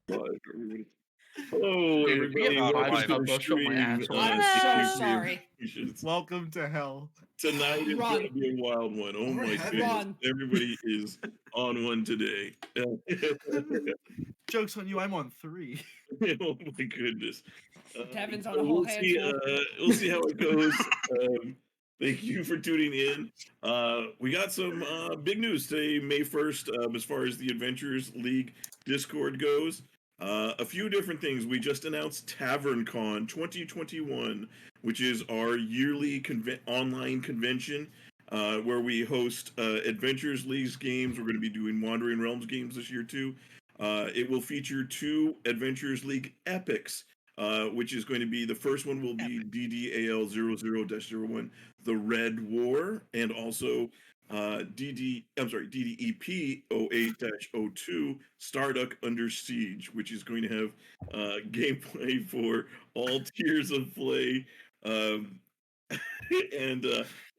Live, everybody. Hello, Dude, everybody. God, I Welcome just to got the to show my stream. asshole. I'm Thank so you for your sorry. patience. Welcome to hell. Tonight is Run. going to be a wild one. Oh Or my heaven. goodness. Run. Everybody is on one today. Joke's on you, I'm on 3. Oh my goodness. Devin's on a whole handful. We'll see how it goes. Thank you for tuning in. We got some big news today, May 1st, as far as the Adventurers League Discord goes. A few different things. We just announced TavernCon 2021, which is our yearly online convention where we host Adventurers League's games. We're going to be doing Wandering Realms games this year too. It will feature 2 Adventurers League epics, which is going to be, the first one will be DDAL00-01, The Red War, and also DDEP 08-02, Starduck Under Siege, which is going to have gameplay for all tiers of play. And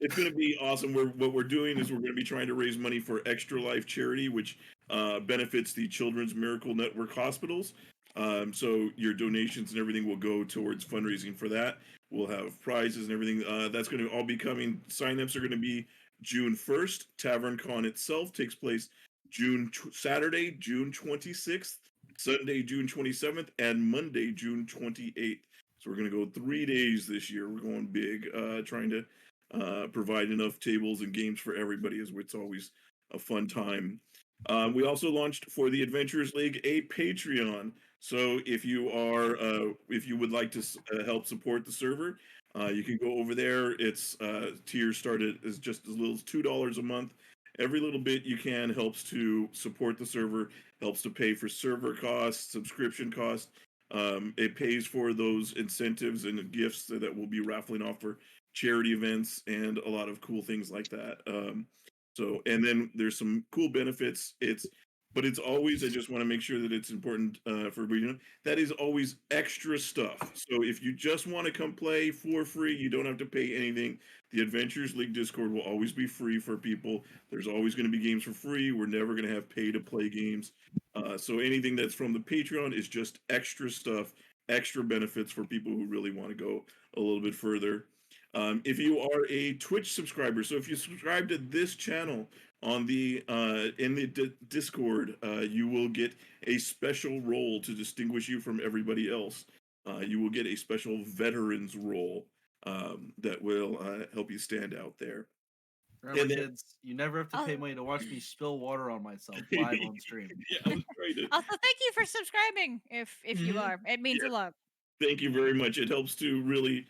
it's going to be awesome. What we're doing is we're going to be trying to raise money for Extra Life Charity, which benefits the Children's Miracle Network hospitals. So your donations and everything will go towards fundraising for that. We'll have prizes and everything. That's going to all be coming. Signups are going to be June 1st. TavernCon itself takes place Saturday, June 26th, Sunday, June 27th, and Monday, June 28th. So we're going to go 3 days this year. We're going big, trying to provide enough tables and games for everybody, as it's always a fun time. We also launched for the Adventurers League a Patreon. So if you would like to help support the server, you can go over there. It's tiers started as just as little as $2 a month. Every little bit you can helps to support the server, helps to pay for server costs, subscription costs. It pays for those incentives and gifts that we'll be raffling off for charity events and a lot of cool things like that. So, and then there's some cool benefits. But it's always, I just want to make sure that it's important for everybody. That is always extra stuff. So if you just want to come play for free, you don't have to pay anything. The Adventurers League Discord will always be free for people. There's always going to be games for free. We're never going to have pay to play games. So anything that's from the Patreon is just extra stuff, extra benefits for people who really want to go a little bit further. If you are a Twitch subscriber, so if you subscribe to this channel on the in the Discord, you will get a special role to distinguish you from everybody else. You will get a special veterans role that will help you stand out there. Remember, kids, you never have to pay money to watch me spill water on myself live on stream. Yeah, I was trying to. Also, thank you for subscribing. If you are, it means a lot. Thank you very much. It helps to really,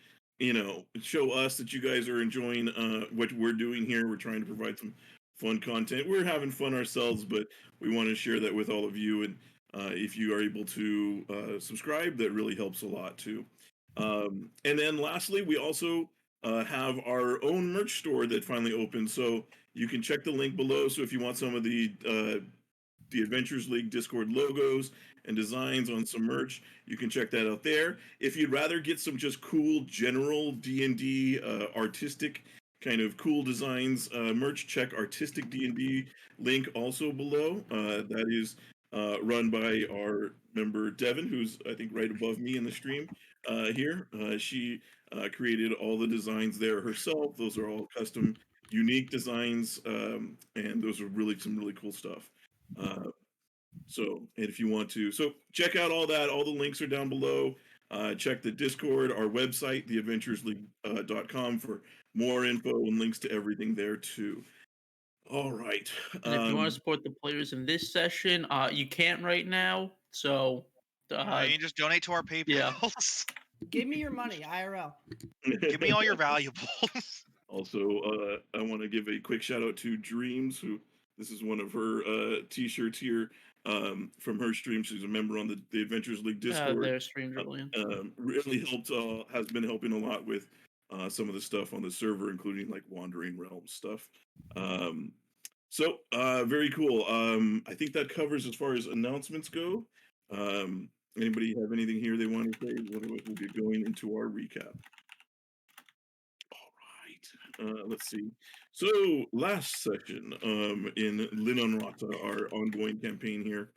show us that you guys are enjoying what we're doing here. We're trying to provide some fun content. We're having fun ourselves, but we want to share that with all of you. And if you are able to subscribe, that really helps a lot too. And then lastly, we also have our own merch store that finally opened. So you can check the link below. So if you want some of the Adventurers League Discord logos and designs on some merch, you can check that out there. If you'd rather get some just cool general D&D artistic kind of cool designs merch, check Artistic D&D link also below. That is run by our member Devin, who's I think right above me in the stream here. She created all the designs there herself. Those are all custom, unique designs, and those are some really cool stuff. And if you want to, check out all that. All the links are down below. Check the Discord, our website, theadventuresleague.com for more info and links to everything there too. All right. And if you want to support the players in this session, you can't right now. So you can just donate to our PayPal. Yeah. Give me your money, IRL. Give me all your valuables. Also, I want to give a quick shout out to Dreams, who this is one of her t-shirts here from her stream. She's a member on the Adventurers League Discord. Their stream, Julian. Really helped, has been helping a lot with some of the stuff on the server, including like Wandering Realms stuff. Very cool. I think that covers as far as announcements go. Anybody have anything here they want to say? We'll be going into our recap. Let's see. So last session in Linnunrata, our ongoing campaign here,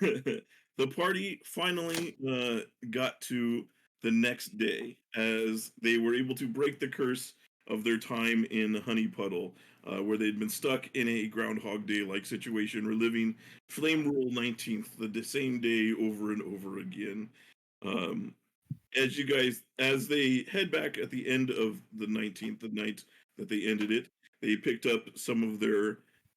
The party finally got to the next day as they were able to break the curse of their time in Honey Puddle, where they'd been stuck in a Groundhog Day like situation, reliving Flame Rule 19th, the same day over and over again. Um, as they head back at the end of the 19th, the night that they ended it, they picked up some of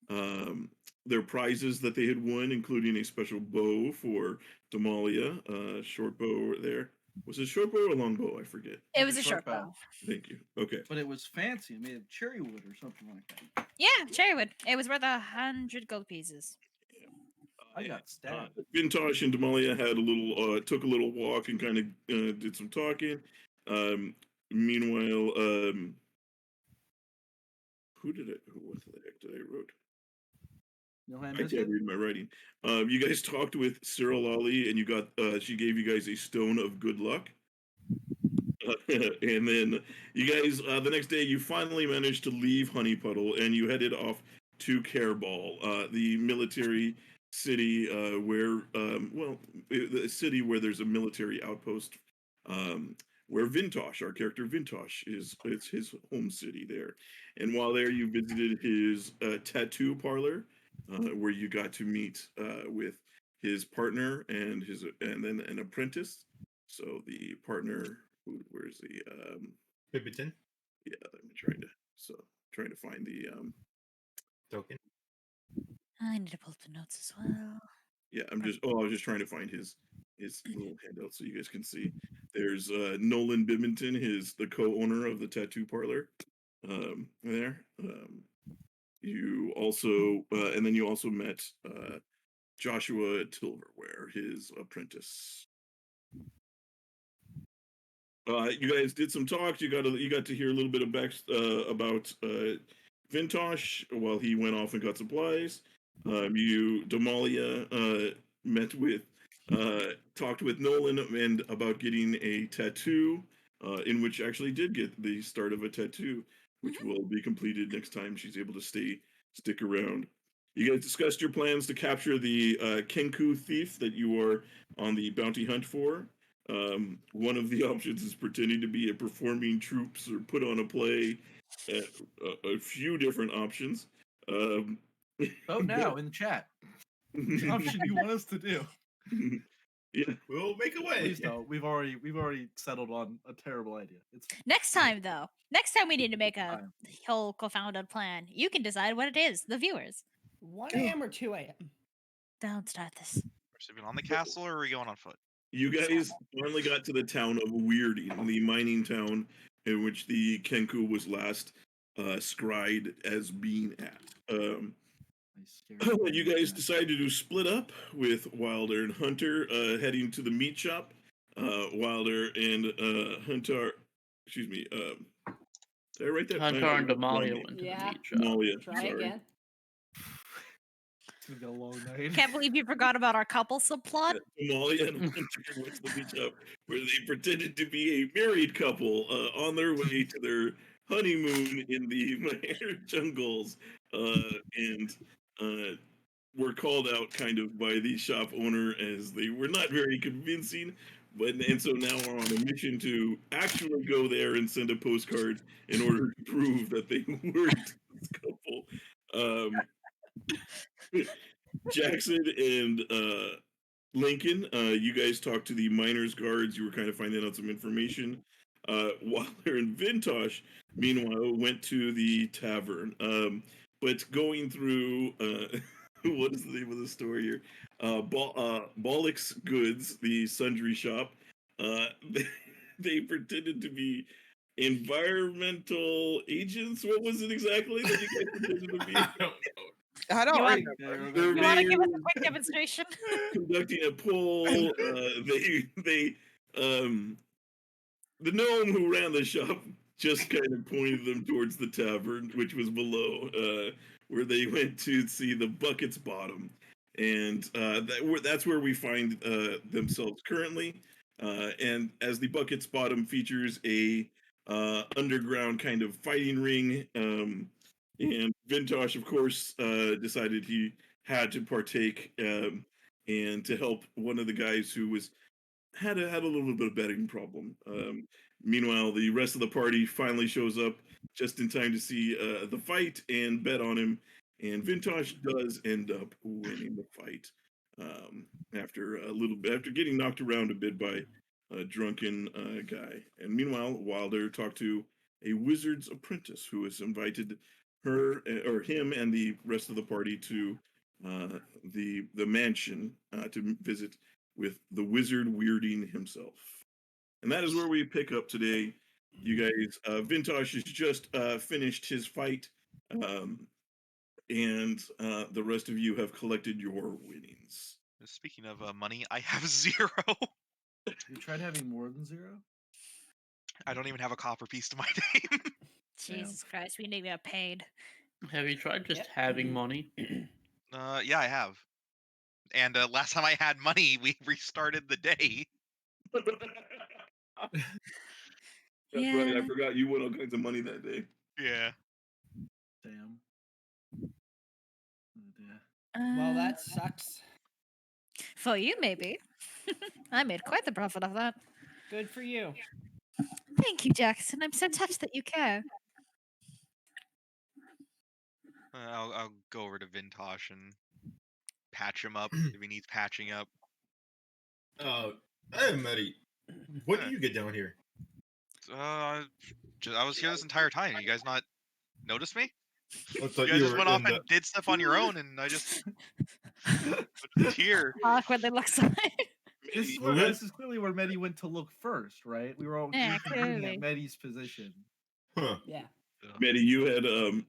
um, their prizes that they had won, including a special bow for Damalia, short bow there. Was it short bow or long bow? I forget. It was a short bow. Thank you. Okay. But it was fancy, made of cherry wood or something like that. Yeah, cherrywood. It was worth 100 gold pieces. I got stabbed. Vintash and Damalia had took a little walk and kind of did some talking. Meanwhile, what the heck did I wrote? No I can't read my writing. You guys talked with Cyril Lolly, and you got she gave you guys a stone of good luck. And then you guys, the next day, you finally managed to leave Honey Puddle, and you headed off to Khaerbaal, the military city the city where there's a military outpost, where Vintash, our character Vintash, it's his home city there. And while there, you visited his tattoo parlor, where you got to meet with his partner and then an apprentice. So the partner, where's the Bibiton yeah, I'm trying to find the token. I need to pull up the notes as well. yeah, I was just trying to find his little handout so you guys can see. There's Nolan Bimington, the co-owner of the tattoo parlor. There. You also and then you also met Joshua Tilverware, his apprentice. You guys did some talks. You got to hear a little bit of about Vintash while he went off and got supplies. Damalia talked with Nolan and about getting a tattoo, in which actually did get the start of a tattoo, which will be completed next time she's able to stick around. You guys discussed your plans to capture the Kenku thief that you are on the bounty hunt for. One of the options is pretending to be a performing troops or put on a play. A few different options. Vote now in the chat. Which option you want us to do? Yeah, we'll make a way. Please don't. We've already settled on a terrible idea. It's fine. Next time, though. Next time we need to make a whole co-founded plan. You can decide what it is, the viewers. 1 a.m. or 2 a.m.? Don't start this. Are we on the castle or are we going on foot? You guys finally got to the town of Weirding, the mining town in which the Kenku was last scried as being at. You guys decided to split up with Wilder and Hunter, heading to the meat shop. Wilder and Huntar, excuse me, did I write that? Huntar and Damalia went to the Yeah. meat shop. Damalia, Try sorry. again. It's gonna be a long night. Can't believe you forgot about our couple subplot. Damalia and Hunter went to the meat shop where they pretended to be a married couple on their way to their honeymoon in the Mahar jungles, and were called out kind of by the shop owner as they were not very convincing. And so now we're on a mission to actually go there and send a postcard in order to prove that they weren't this couple. Jackson and Lincoln, you guys talked to the miners' guards. You were kind of finding out some information. Wilder and Vintash, meanwhile, went to the tavern. But going through, what is the name of the store here? Bollock's Goods, the sundry shop. They pretended to be environmental agents. What was it exactly that you guys pretended to be? I don't You remember. You want to give us a quick demonstration? Conducting a poll. The gnome who ran the shop just kind of pointed them towards the tavern, which was below, where they went to see the bucket's bottom, and that's where we find themselves currently. And as the bucket's bottom features a underground kind of fighting ring, and Vintash, of course, decided he had to partake. and to help one of the guys who had a little bit of betting problem. Meanwhile, the rest of the party finally shows up just in time to see the fight and bet on him. And Vintash does end up winning the fight after getting knocked around a bit by a drunken guy. And meanwhile, Wilder talked to a wizard's apprentice who has invited her or him and the rest of the party to the mansion to visit with the wizard weirding himself. And that is where we pick up today. You guys, Vintash has just finished his fight, and the rest of you have collected your winnings. Speaking of money, I have 0. You tried having more than 0? I don't even have a copper piece to my name. Jesus Christ, we need to get paid. Have you tried just Yep. having money? Yeah, I have. And last time I had money, we restarted the day. That's right. I forgot you won all kinds of money that day. Yeah. Damn. Oh, dear. Well, that sucks. For you, maybe. I made quite the profit off that. Good for you. Thank you, Jackson. I'm so touched that you care. I'll go over to Vintash and patch him up if he needs patching up. Hey, Medi. When did you get down here? I was here this entire time. You guys not notice me? I You thought guys just were went off in and did stuff on your own, and I just was here. Awkwardly looks like. This is, Well, this is clearly where Medi went to look first, right? We were all Yeah, looking clearly. at Medi's position. Huh. Yeah. Medi, you had at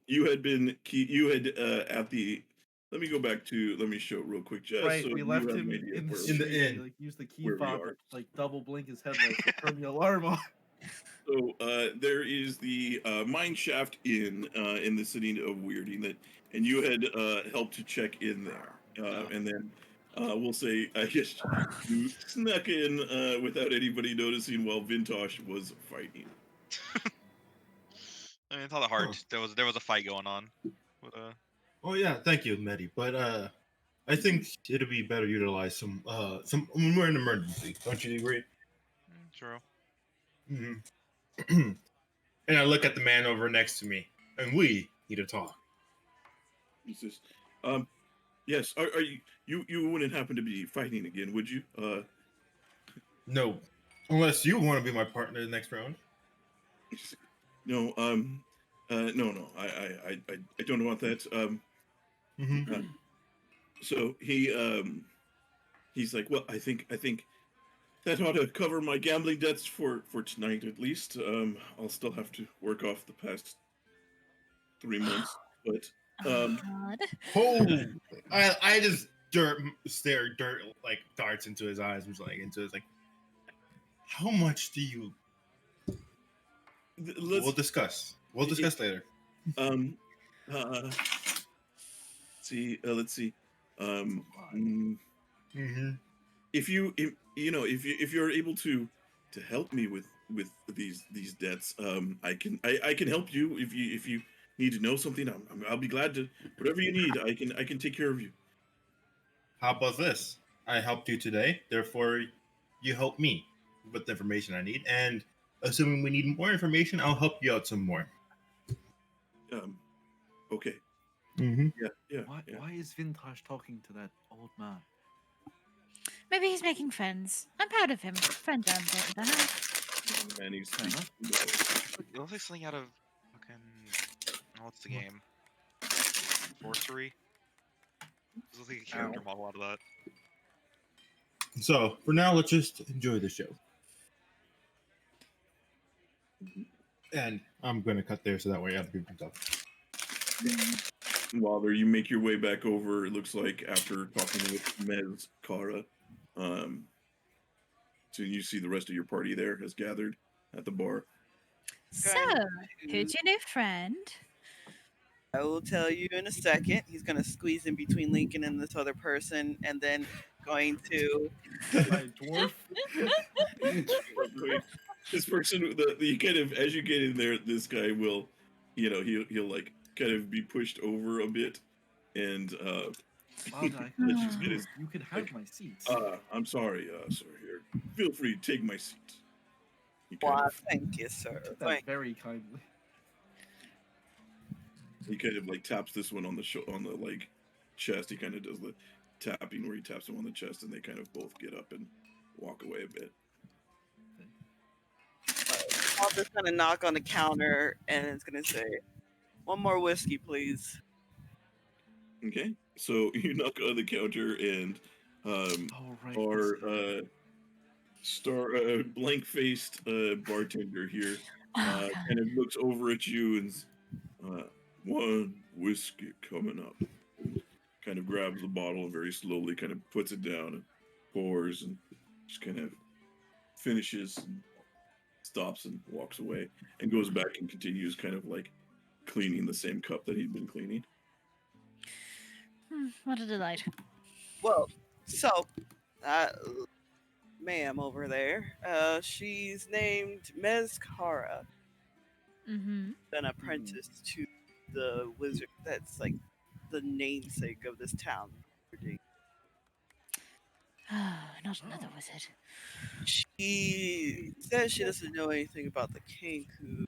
the. Let me go back to. Let me show real quick, just Right, so we you left have him an idea in the where- In the street. inn. Like use the key Where we fob, are. like double blink his headlights to turn the alarm on. So there is the mine shaft in the city of Weirding that, and you had helped to check in there, and then we'll say I guess you snuck in without anybody noticing while Vintash was fighting. I mean, it's not that hard. Huh. There was a fight going on. But, Oh yeah, thank you, Medi. But I think it'd be better utilize some when we're in an emergency. Don't you agree? true. Mm-hmm. And I look at the man over next to me, and we need to talk. He says, "Yes, are you wouldn't happen to be fighting again, would you? No, unless you want to be my partner in the next round. No, no, I don't want that. Mm-hmm. So he's like, well, I think that ought to cover my gambling debts for tonight at least. I'll still have to work off the past 3 months, but Oh, God. Oh, I just stare like darts into his eyes, was like into his like. How much do you? We'll discuss. We'll discuss later. Let's see. Mm-hmm. If you're able to help me with these debts, I can help you if you need to know something. I'll be glad to. Whatever you need, I can take care of you. How about this? I helped you today, therefore, you help me with the information I need. And assuming we need more information, I'll help you out some more. Okay. Mm-hmm. Yeah. Why is Vintash talking to that old man? Maybe he's making friends. I'm proud of him. Friends are important to have. Man, he's Fair enough. It looks like something out of fucking. What's the game? Sorcery? It looks like a character model out of that. So for now, let's just enjoy the show. And I'm gonna cut there so that way other people can talk. Wilder, you make your way back over. It looks like after talking with Mez Kara, so you see the rest of your party there has gathered at the bar. So, who's your new friend? I will tell you in a second. He's going to squeeze in between Lincoln and this other person, and then going to. My dwarf. This person, you kind of as you get in there, this guy will, he'll like kind of be pushed over a bit, and Well, I Let's could just get his- you could have my seats. I'm sorry, sir. Here, feel free to take my seat. He kind Why, of, thank you, sir. Took that Thank very kindly. he kind of like taps this one on the on the like chest. He kind of does the tapping where he taps him on the chest, and they kind of both get up and walk away a bit. I'll just kind of knock on the counter and it's gonna say, "One more whiskey, please." Okay, so you knock on the counter, and Oh, right. our blank-faced bartender here kind of looks over at you and one whiskey coming up. Kind of grabs the bottle and very slowly kind of puts it down and pours and just kind of finishes and stops and walks away and goes back and continues kind of like cleaning the same cup that he'd been cleaning. What a delight. Well, so, ma'am over there, she's named Mezcara, Mm-hmm. an apprentice to the wizard that's like the namesake of this town. Not another wizard. She says she doesn't know anything about the Kenku.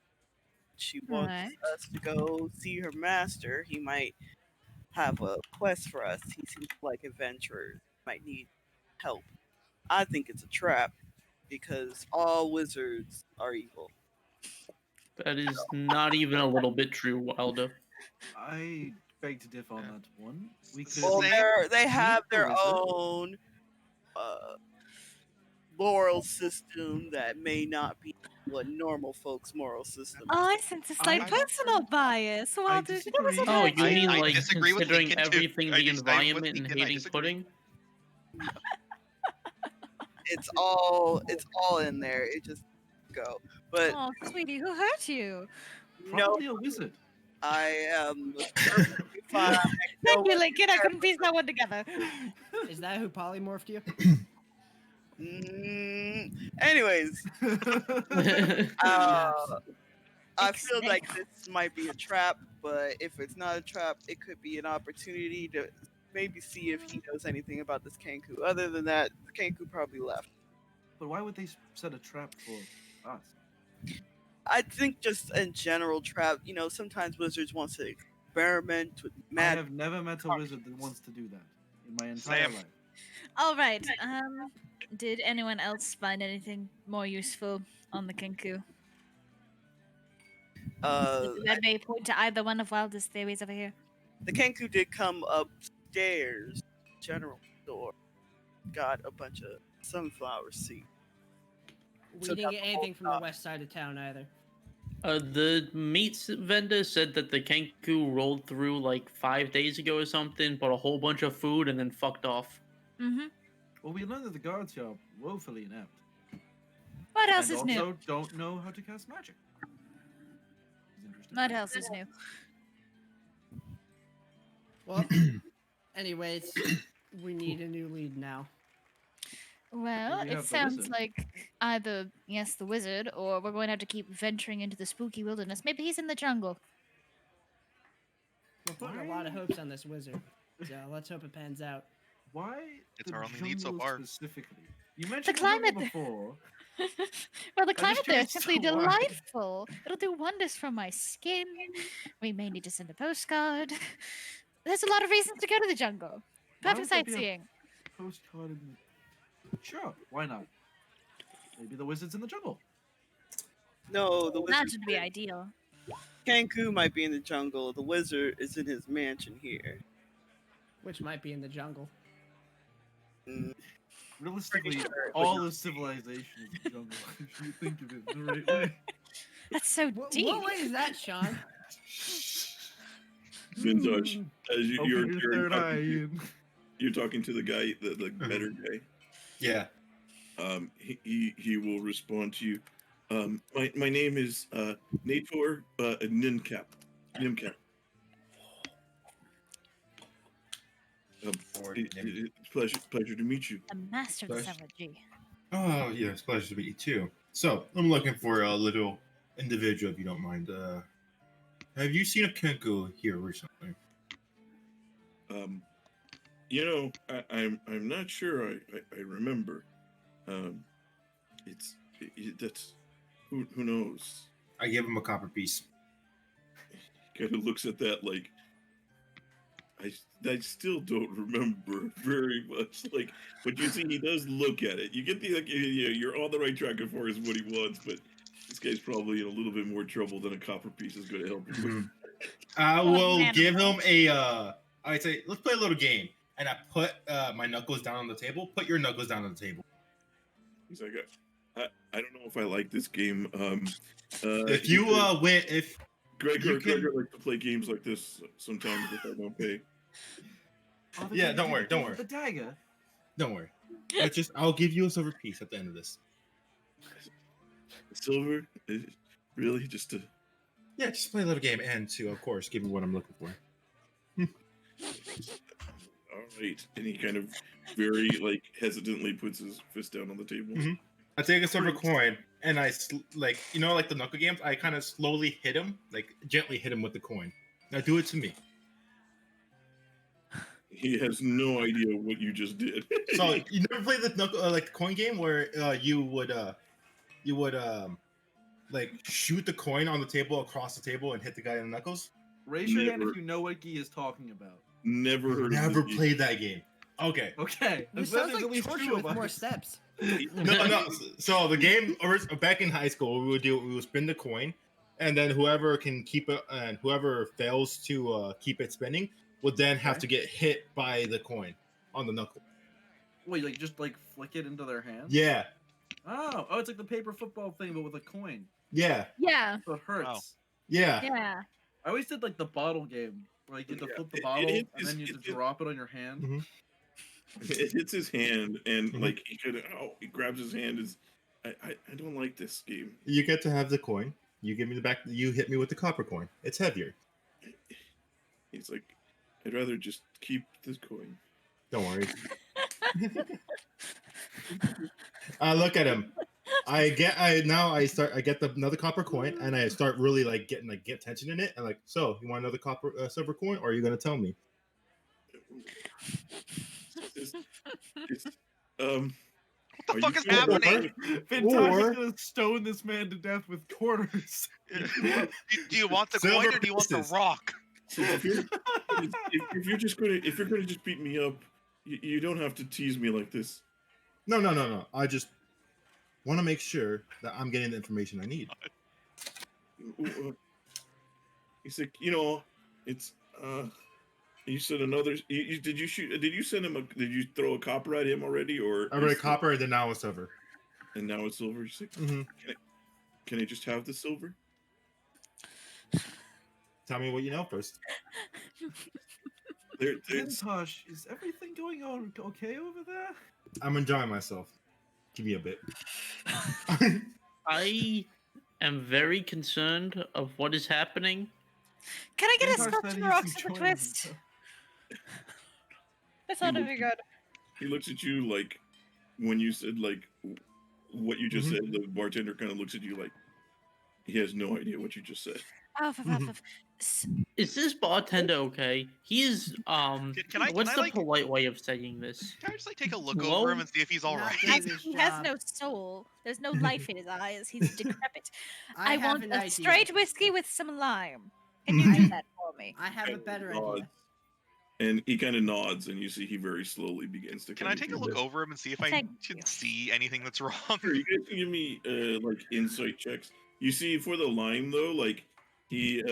She wants Right. us to go see her master. He might have a quest for us. He seems like adventurers might need help. I think it's a trap because all wizards are evil. That is not even a little bit true, Wilder. I beg to differ on that one. We could Well, Same. they have the their wizard. own moral system that may not be what normal folks' moral system. Oh, I sense a slight I- personal bias. Well, you know, it's disagree. Oh, okay. you mean I like disagree with considering Lincoln, too. everything, I the just- I'm with environment, and Lincoln, I hating disagree. pudding? It's all in there. It just go. But Oh, sweetie, who hurt you? no, Probably a wizard. I am perfectly fine. Thank No you, Lincoln. I couldn't piece that one together. Is that who polymorphed you? Anyways, I feel Explain. like this might be a trap, but if it's not a trap, it could be an opportunity to maybe see if he knows anything about this Kenku. Other than that, the Kenku probably left. But why would they set a trap for us? I think just in general trap, sometimes wizards want to experiment with I magic. have never met a wizard that wants to do that in my entire Same. life. All right. Did anyone else find anything more useful on the Kenku? That may point to either one of Wilder's theories over here. The Kenku did come upstairs, general store, got a bunch of sunflower seeds. We So didn't that's get the whole anything from the top. west side of town either. The meat vendor said that the Kenku rolled through like 5 days ago or something, bought a whole bunch of food, and then fucked off. Mm-hmm. Well, we learned that the guards here are woefully inept. What else And is also new? don't know how to cast magic. It's interesting. What else is new? Well, anyways, we need a new lead now. Well, we it have the sounds wizard. like either, yes, the wizard, or we're going to have to keep venturing into the spooky wilderness. Maybe he's in the jungle. We're putting a lot of hopes on this wizard, so let's hope it pans out. Why It's the our only lead so jungle far. specifically? You mentioned climate- the jungle before. Well, the just climate there is curious simply to why. delightful. It'll do wonders for my skin. We may need to send a postcard. There's a lot of reasons to go to the jungle. Why Perfect would there be a sightseeing. Postcard in the... Sure, why not? Maybe the wizard's in the jungle. No, the wizard. That would be ideal. Kenku might be in the jungle. The wizard is in his mansion here. Which might be in the jungle. Realistically, sure it all of civilization is the jungle. If you think of it the right way. That's so deep. What way is that, Sean? Vintash, as Open you're, your you're, third eye talking, in. you're talking to the guy, the better guy. Yeah. He will respond to you. My name is Nator Nimcap. Nimcap. Pleasure to meet you. The master of the Gosh. savagery. Oh, yes, pleasure to meet you too. So, I'm looking for a little individual, if you don't mind. Have you seen a Kenku here recently? I'm not sure. I remember. It's that's who knows. I give him a copper piece. Kind of looks at that like I still don't remember very much. Like, but you see, he does look at it. You get the like, yeah, you're on the right track as far as what he wants, but this guy's probably in a little bit more trouble than a copper piece is going to help him with. Mhm. I will give him a. I'd say let's play a little game, and I put my knuckles down on the table. Put your knuckles down on the table. He's like, I don't know if I like this game. If you win, if Gregor you can- likes to play games like this sometimes if I don't pay. Oh, Yeah, the don't worry, don't worry. The dagger. don't worry, I'll give you a silver piece at the end of this. Silver? Really? Just to Yeah, just play a little game, and to of course give me what I'm looking for. all right. And he kind of very like hesitantly puts his fist down on the table. Mhm. I take a silver coin, and I like like the knuckle games. I kind of slowly hit him, like gently hit him with the coin. Now do it to me. He has no idea what you just did. So you never played the knuckle like coin game where you would like shoot the coin on the table across the table and hit the guy in the knuckles? Raise your hand Never. if you know what Guy is talking about. Never heard Never of this played that game. Okay. Okay. This then sounds there's at like least torture two with of more us. steps. No. So the game back in high school, we would spin the coin, and then whoever can keep it and whoever fails to keep it spinning would then have Okay. to get hit by the coin on the knuckle. Wait, like just like flick it into their hand? Yeah. Oh, it's like the paper football thing, but with a coin. Yeah. Yeah, So it hurts. Yeah. yeah. I always did like the bottle game, where like, you had to flip the bottle it and then you had to drop it on your hand. Mhm. It hits his hand, and Mhm. like he grabs his hand. I don't like this game. You get to have the coin. You give me the back. You hit me with the copper coin. It's heavier. He's like, I'd rather just keep this coin. Don't worry. I look at him. I get another copper coin, and I start really like get tension in it. And like, so you want another silver coin, or are you gonna tell me? It's, What the Are fuck you is sure? happening? Vintash Or- is gonna stone this man to death with quarters. Do you want the Silver coin or do you want the pieces. rock? if you're gonna just beat me up, you don't have to tease me like this. No. I just want to make sure that I'm getting the information I need. He's like, it's you said another. Did you shoot? Did you send him? Did you throw a copper at him already, or? I read copper, and then now it's silver. And now it's silver. He's like, Mm-hmm. can I just have the silver? Tell me what you know first. There's Vintash, is everything going on okay over there? I'm enjoying myself. Give me a bit. I am very concerned of what is happening. Can I get a Vintash scotch said and he's rocks and a enjoying twist? himself. I thought it'd be good. he looks at you like when you said like what you just said. The bartender kind of looks at you like he has no idea what you just said. Oh, Is this bartender okay? He is Can I- what's can I, the like- polite way of saying this? Can I just like take a look Hello? over him and see if he's all Not right? good. Has, his he has job. no soul. There's no life in his eyes. He's decrepit. I have want an a idea. straight whiskey with some lime. Can you do that for me? I have a better Nods. idea. And he kind of nods, and you see he very slowly begins to. Can I take a look over him and see if I Thank should you. see anything that's wrong? Sure, you guys can give me like insight checks. You see, for the lime though, like he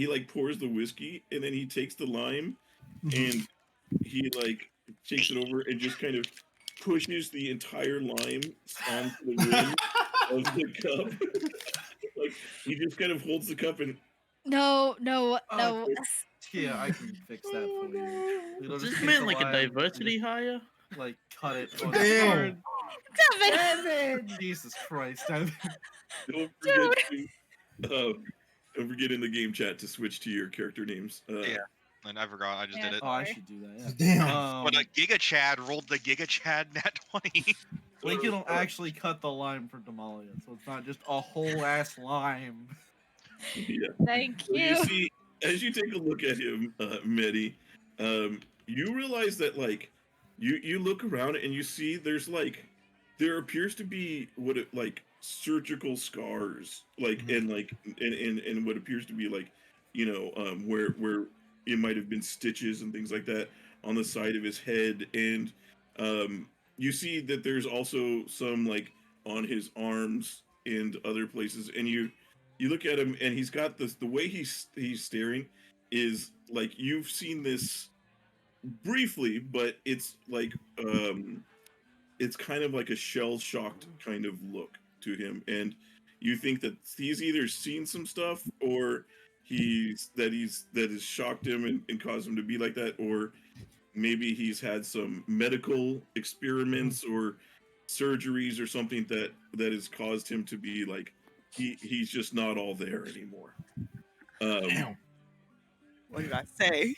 like pours the whiskey, and then he takes the lime, and he like takes it over and just kind of pushes the entire lime onto the rim of the cup. Like he just kind of holds the cup and No. Oh, Yeah, I can fix that for you. It'll Is just this take man the like a lime and diversity just, hire? like cut it. On Damn. Devin! Jesus Christ, Devin. don't forget don't forget in the game chat to switch to your character names. Yeah. And I forgot, I just Yeah. did it. Oh, I should do that. Damn. Yeah. But Giga Chad rolled the Giga Chad nat 20. Lincoln will actually cut the lime for Damalia, so it's not just a whole ass lime. Yeah. Thank So you you. see, as you take a look at him, Medi, you realize that like you look around and you see there's like there appears to be what it like surgical scars like and like and what appears to be like where it might have been stitches and things like that on the side of his head and you see that there's also some like on his arms and other places and you look at him and he's got this the way he's staring is like you've seen this briefly but it's like it's kind of like a shell shocked kind of look to him and you think that he's either seen some stuff or that has shocked him and caused him to be like that or maybe he's had some medical experiments or surgeries or something that has caused him to be like he's just not all there anymore. Damn. What did I say?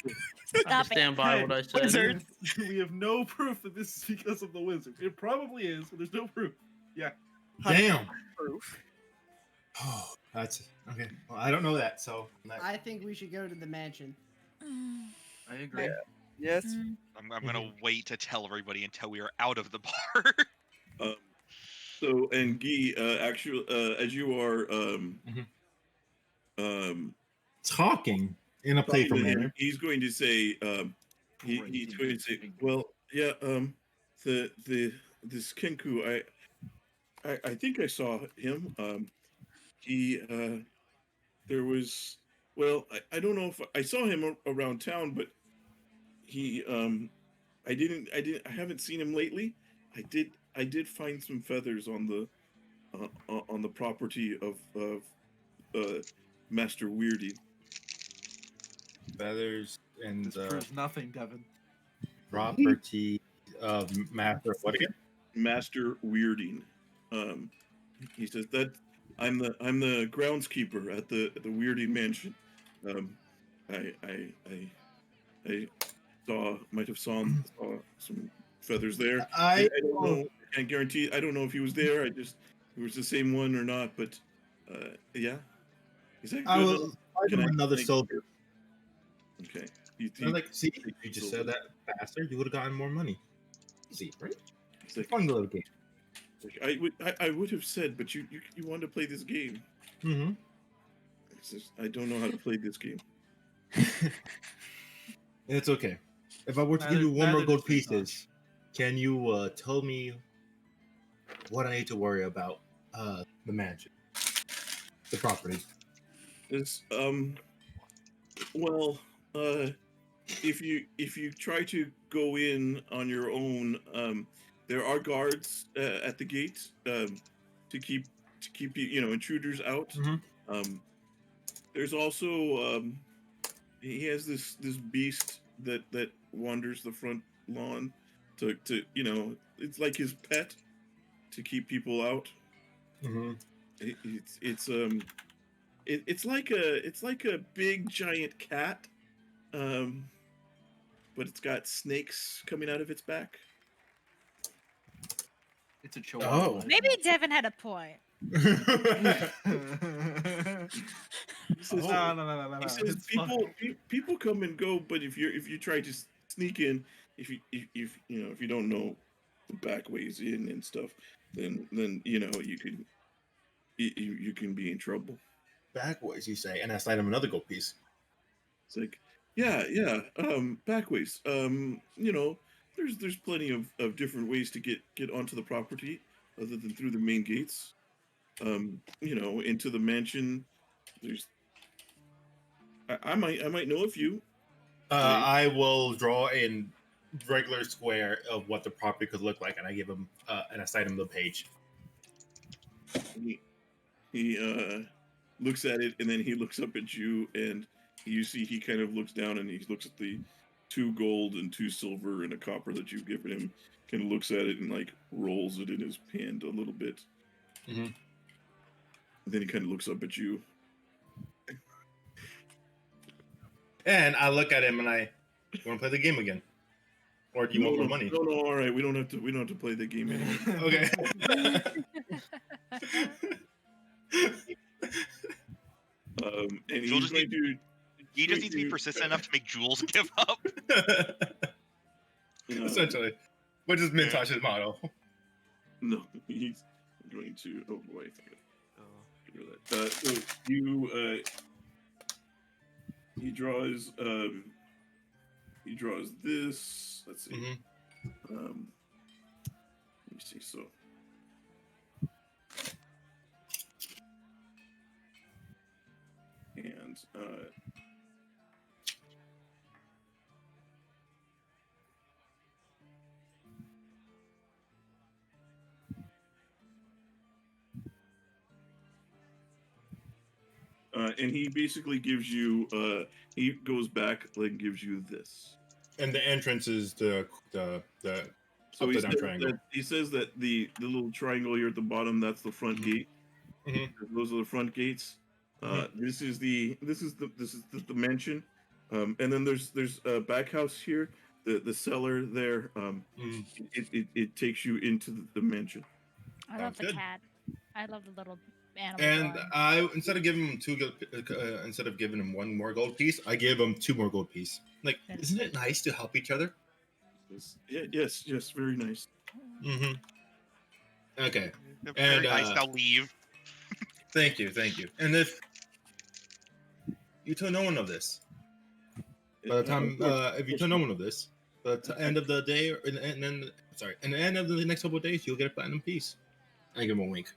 I Stop it. stand by what I said. Wizard. We have no proof that this is because of the wizard. It probably is, but there's no proof. Yeah. Damn. Proof. Oh, that's okay. Well, I don't know that, so I think we should go to the mansion. I agree. Yeah. Yes. I'm gonna wait to tell everybody until we are out of the bar. So and Guy, actually, as you are talking in a playful talking to him, manner. he's going to say he's going to say, well, yeah, this Kenku, I think I saw him. He there was I don't know if I saw him around town, but he I haven't seen him lately. I did find some feathers on the property of Master Weirdy. Feathers and This proves nothing, Devin. property of Master. What again? Master Weirding. He says that I'm the groundskeeper at the Weirding Mansion. I might have saw some feathers there. I don't know. I can't guarantee. I don't know if he was there. It was the same one or not. But yeah. Is that I good? will find him another silver. Okay. I'm like, see, if you just said that faster, you would have gotten more money. Easy, right? It's like, Fun little game. I would have said, but you wanted to play this game. Mm-hmm. I don't know how to play this game. It's okay. If I were to give you one more gold pieces, can you tell me what I need to worry about the mansion, the property? It's well, if you try to go in on your own, there are guards at the gate to keep you intruders out. Mm-hmm. There's also he has this beast that wanders the front lawn to it's like his pet to keep people out. Mm-hmm. It's like a big giant cat, but it's got snakes coming out of its back. It's a chihuahua. Oh. Maybe Devin had a point. He says, No. he says people come and go, but if you try to sneak in, if you don't know the back ways in and stuff, then you can be in trouble. Backwards, you say, and I slide him another gold piece. It's like, yeah, backways. There's plenty of different ways to get onto the property other than through the main gates. Into the mansion. I might know a few. I will draw in regular square of what the property could look like, and I give him and I cite him the page. He looks at it, and then he looks up at you, and you see he kind of looks down, and he looks at the 2 gold and 2 silver and a copper that you've given him. Kind of looks at it and like rolls it in his hand a little bit. Mm-hmm. And then he kind of looks up at you. And I look at him and I want to play the game again, or do you want more money? No, all right. We don't have to play the game anymore. Okay. And You'll he's just He just needs to be persistent enough to make Jules give up. Essentially, which is Vintash's motto. No, he's going to. Oh boy, get rid of that. So you, he draws this. Let's see. Let me see. So. And and he basically gives you he goes back and gives you this. And the entrance is the So upside down triangle. he says that the little triangle here at the bottom, that's the front gate. Those are the front gates. This is the mansion, and then there's a back house here, the cellar there. It takes you into the mansion. I love the good. cat. I love the little animal. And drawing. I instead of giving him instead of giving him one more gold piece, I give him 2 more gold piece. Like, isn't it nice to help each other? Yeah, yes, very nice. Okay. Very And nice. I'll leave. Thank you. And if you tell no one of this, by the time if you tell no one of this, by the end of the day, and then and the end of the next couple of days, you'll get a platinum piece. I give him a wink.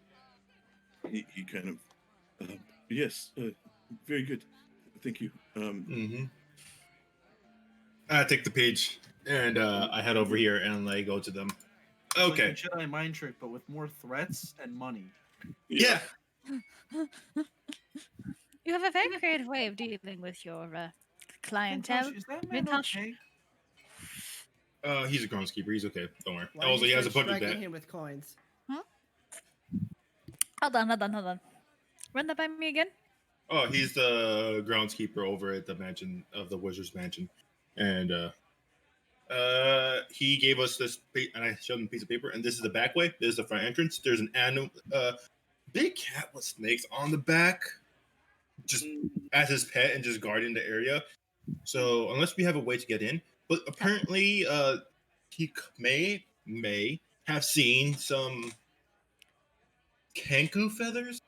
He kind of yes, very good, thank you. I take the page and I head over here and I go to them. It's Okay. like a Jedi mind trick, but with more threats and money. Yeah. You have a very creative way of dealing with your clientele. Vintash, is that man Vintash. okay? He's a groundskeeper. He's okay. Don't worry. Why Also, are he you has a budget striking that. him with coins? Hold on. Run that by me again. Oh, he's the groundskeeper over at the mansion of the Wizard's Mansion, and he gave us this, and I showed him a piece of paper, and this is the back way. This is the front entrance. There's an animal, big cat with snakes on the back, just as his pet and just guarding the area. So unless we have a way to get in, but apparently, he may have seen some Kenku feathers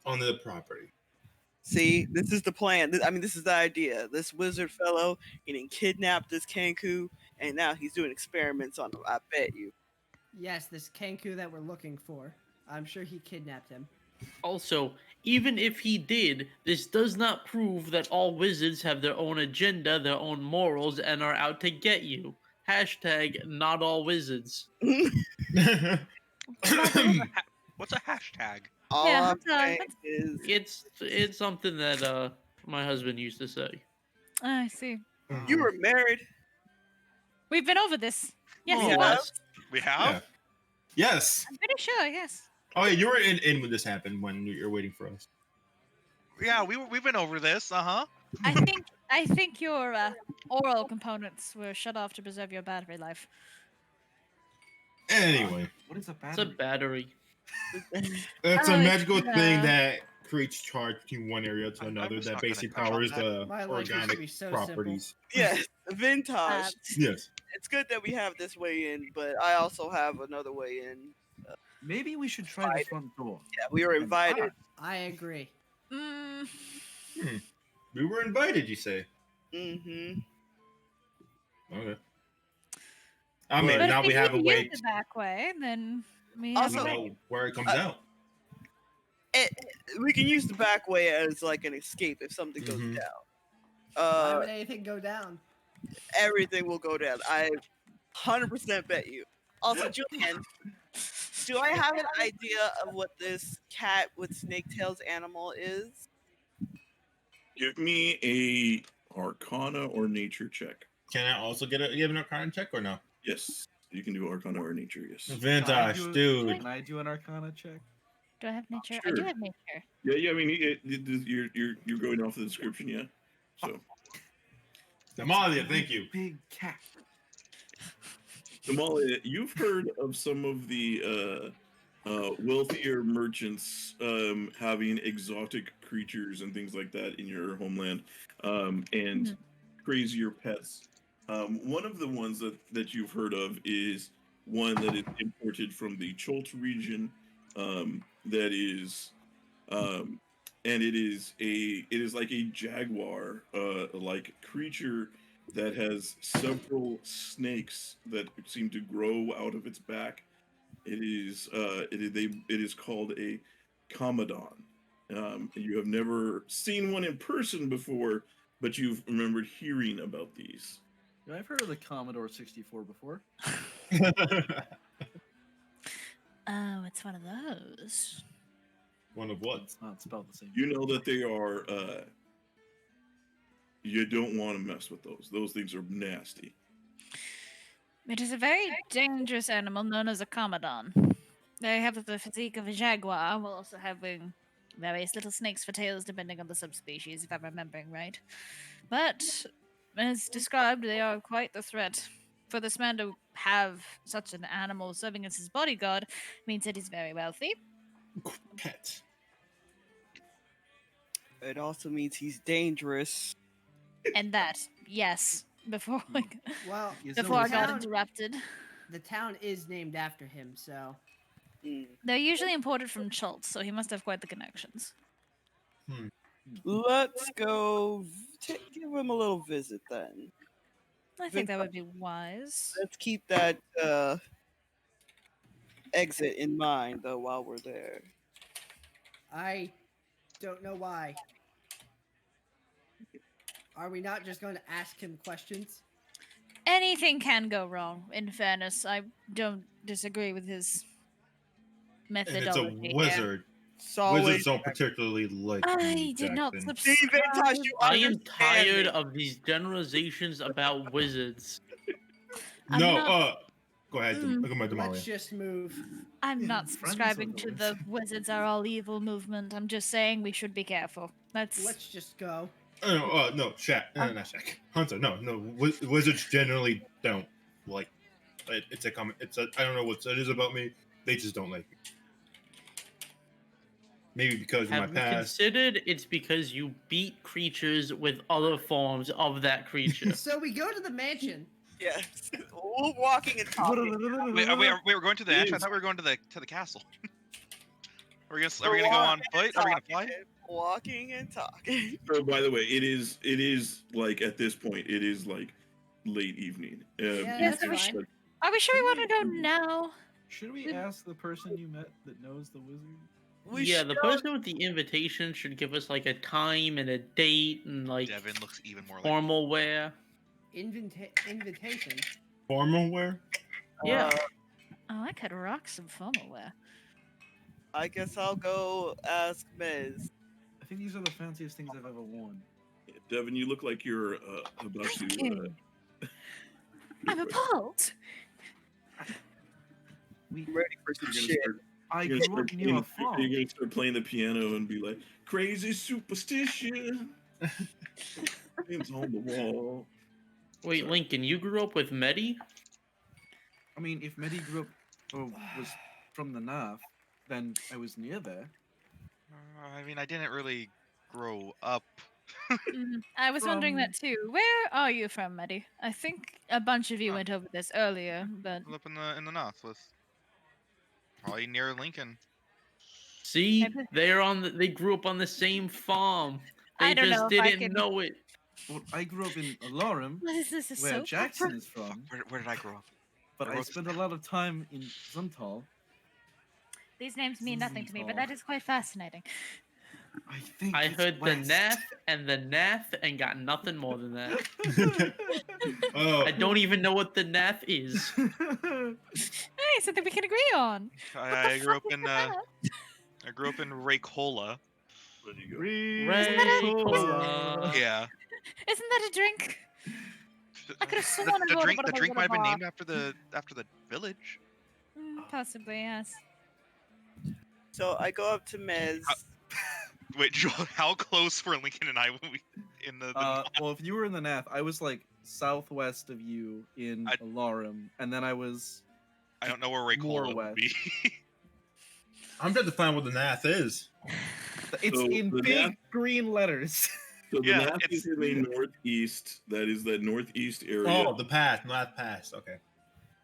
on the property. See, this is the plan. I mean, this is the idea. This wizard fellow getting kidnapped this Kenku, and now he's doing experiments on him. I bet you. Yes, this Kenku that we're looking for. I'm sure he kidnapped him. Also, even if he did, this does not prove that all wizards have their own agenda, their own morals, and are out to get you. Hashtag not all wizards. What's a hashtag? All Yeah, I'm saying is It's something that my husband used to say. I see. you were married. We've been over this. Yes, More it or was. less. We have? Yes. I'm pretty sure. Yes. Oh yeah, you were in when this happened when you're waiting for us. Yeah, we've been over this. I think your oral components were shut off to preserve your battery life. Anyway, What is a It's a battery? battery. it's Oh, a it's, magical thing uh, that creates charge between one area to I another was that not gonna basically touch on powers that. the My life used to organic be so properties. Yes, Vintage. Yes. It's good that we have this way in, but I also have another way in. Maybe we should try the front door. Yeah, we were invited. I agree. Mm, We were invited, you say? Mm-hmm. Okay. I mean, but now if we have a need to way use the back way, then we Also- have a to way. know where it comes out. We can use the back way as like an escape if something goes Mhm. down. Why would anything go down? Everything will go down. I 100% bet you. Also, Julian, do I have an idea of what this cat with snake tails animal is? Give me a Arcana or Nature check. Can I also give an Arcana check or no? Yes, you can do Arcana or Nature. Yes. Vintage, dude. Can I do an Arcana check? Do I have nature? I do Sure. have nature. Yeah. I mean, you're going off the description, yeah. So, Damalia, thank you. Big cat. Damalia, you've heard of some of the wealthier merchants having exotic creatures and things like that in your homeland, and crazier pets. One of the ones that you've heard of is one that is imported from the Cholt region. That is, and it is like a jaguar like creature that has several snakes that seem to grow out of its back. It is called a commodon. You have never seen one in person before, but you've remembered hearing about these. Yeah, I've heard of the Commodore 64 before. Oh, it's one of those. One of what? It's not spelled the same. You know that they are. You don't want to mess with those. Those things are nasty. It is a very dangerous animal known as a commodon. They have the physique of a jaguar, while also having various little snakes for tails, depending on the subspecies, if I'm remembering right. But, as described, they are quite the threat. For this man to have such an animal serving as his bodyguard means that he's very wealthy. Pet. It also means he's dangerous. And that, yes, before Well, Is before I always got town- interrupted. the town is named after him, so Mm. They're usually imported from Schultz, so he must have quite the connections. Let's go give him a little visit then. I think that would be wise. Let's keep that exit in mind though while we're there. I don't know why. Are we not just going to ask him questions? Anything can go wrong, in fairness. I don't disagree with his And it's methodology. a here. wizard. Solid. Wizards don't particularly like I you, did not Jackson. See, Vintash, you I am understand tired me. of these generalizations about wizards. I'm No, not- go ahead. Mm. Look at my Damalia. Let's just move. I'm not Friends subscribing of the to the wizards are all evil movement. I'm just saying we should be careful. Let's just go. No, Shaq. Not Shaq. Hunter. No. Wizards generally don't like. It's a comment. I don't know what it is about me. They just don't like me. Maybe because of my Have you past. considered it's because you beat creatures with other forms of that creature? So we go to the mansion. Yes. We're walking and talking. Wait, we were going to the It mansion. I is. thought we were going to the castle. Are we gonna go on foot? Are we gonna fly? Walking and talking. Oh, by the way, it is like at this point, it is like late evening. Yeah, that's it's fine. like- Are we sure we want to go now? Should we ask the person you met that knows the wizard? Yeah, the person with the invitation should give us like a time and a date and like Devin looks even more like. formal wear. Invitation. Formal wear? Yeah. Oh, I could rock some formal wear. I guess I'll go ask Mez. I think these are the fanciest things I've ever worn. Devin, you look like you're about Thank to. you. I'm appalled. We, Ready for some You're gonna shit. start, I you're grew gonna up start near a playing, farm. you're gonna start playing the piano and be like, "Crazy superstition." It's on the wall. Wait, Sorry. Lincoln, you grew up with Medi? I mean, if Medi grew up or was from the Nav, then I was near there. I mean, I didn't really grow up. I was wondering From- that too. Where are you from, Medi? I think a bunch of you Oh. went over this earlier, but Up in the north with probably near Lincoln. See, Maybe- they grew up on the same farm. They I don't just know if I didn't can- know it. Well, I grew up in Alorum, this is where so Jackson is Fuck, from, where did I grow up? but I I wrote this spent a lot of time in Zuntal. These names mean nothing to me, but that is quite fascinating. I think I it's heard west. the nath and the nath and got nothing more than that. Oh, I don't even know what the nath is. Hey, something we can agree on. I grew up fuck in is that? I grew up in Raycola. There you go. Raycola. Yeah. Isn't that a drink? I could've sworn I the rolled drink up on the a drink might have been bar. named after the village. Possibly, yes. So I go up to Mez. Wait, Joel, how close were Lincoln and I when we in the Well, if you were in the Nav, I was like southwest of you in I- Alarum, and then I was I don't know where more Raycola would west. be. I'm trying to find what the Nath is. It's So in the big Nath- green letters. So the Yeah, Nath is in the northeast. That is that northeast area. Oh, the path, not pass. Okay.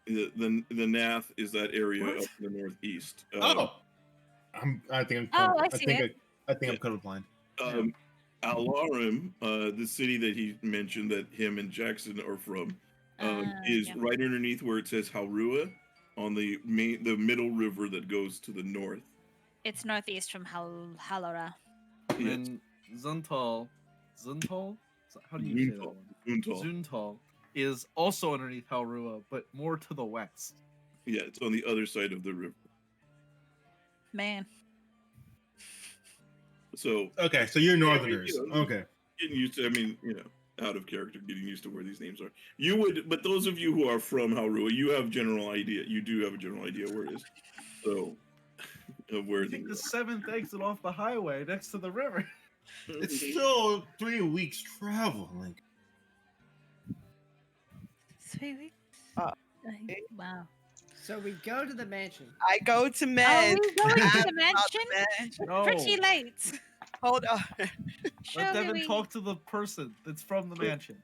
The Nath is that area What? up in the northeast. Oh, I think Oh, I I see think it. I think I'm colorblind. Alarum, the city that he mentioned that him and Jackson are from, is Yeah. right underneath where it says Haurua on the middle river that goes to the north. It's northeast from Halora. Yes. And Zuntal, how do you say that Zuntal. one? Zuntal is also underneath Halrua, but more to the west. Yeah, it's on the other side of the river. Man. So Okay, so you're I mean, Northerners. you know, Okay. getting used to, I mean, out of character, getting used to where these names are. You would, but those of you who are from Haurua, you have general idea. You do have a general idea where it is. So, of where You take the 7th exit off the highway next to the river. It's still 3 weeks travel. Like, 3 weeks. Uh, Wow. So we go to the mansion. I go to Are Med. we going to I'm the not mansion? mansion. No. Pretty late. Hold on. Let Surely Devin we... talk to the person that's from the mansion.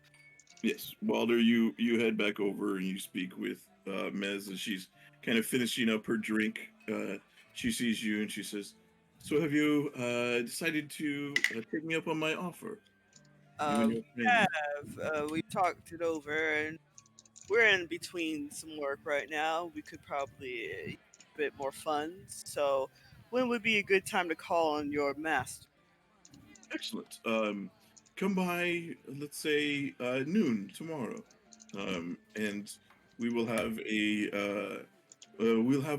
Yes, Walder, you head back over and you speak with Mez as she's kind of finishing up her drink. She sees you and she says, "So have you decided to take me up on my offer?" You and your friend. We talked it over, and we're in between some work right now. We could probably use a bit more funds. So, when would be a good time to call on your master? Excellent. Come by, let's say noon tomorrow, and we will have a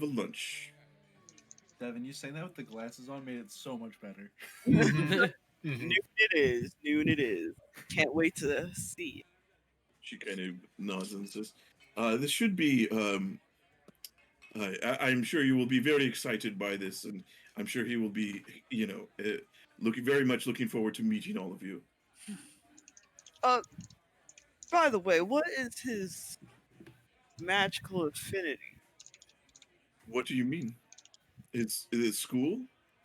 lunch. Devin, you saying that with the glasses on made it so much better. mhm. Noon it is. Noon it is. Can't wait to see. She kind of nods and says, "This should be. I'm sure you will be very excited by this, and I'm sure he will be, very much looking forward to meeting all of you." By the way, what is his magical affinity? What do you mean? Is it school?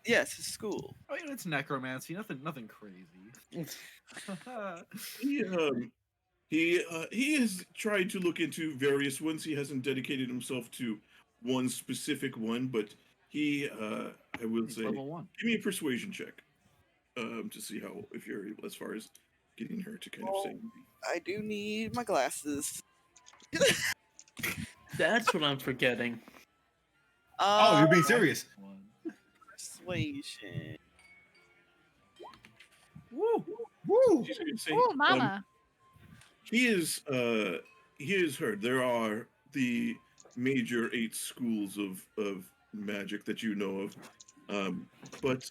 Yes, his school. Oh, yeah, it's necromancy. Nothing crazy. He has tried to look into various ones. He hasn't dedicated himself to one specific one, but I will He's say, level 1. give me a persuasion check, to see how if you're able, as far as getting her to kind of say. I do need my glasses. That's what I'm forgetting. Oh, you're being serious. Persuasion. Woo! Woo! She's going to say, Oh, mama. he has heard there are the major 8 schools of magic that you know of, but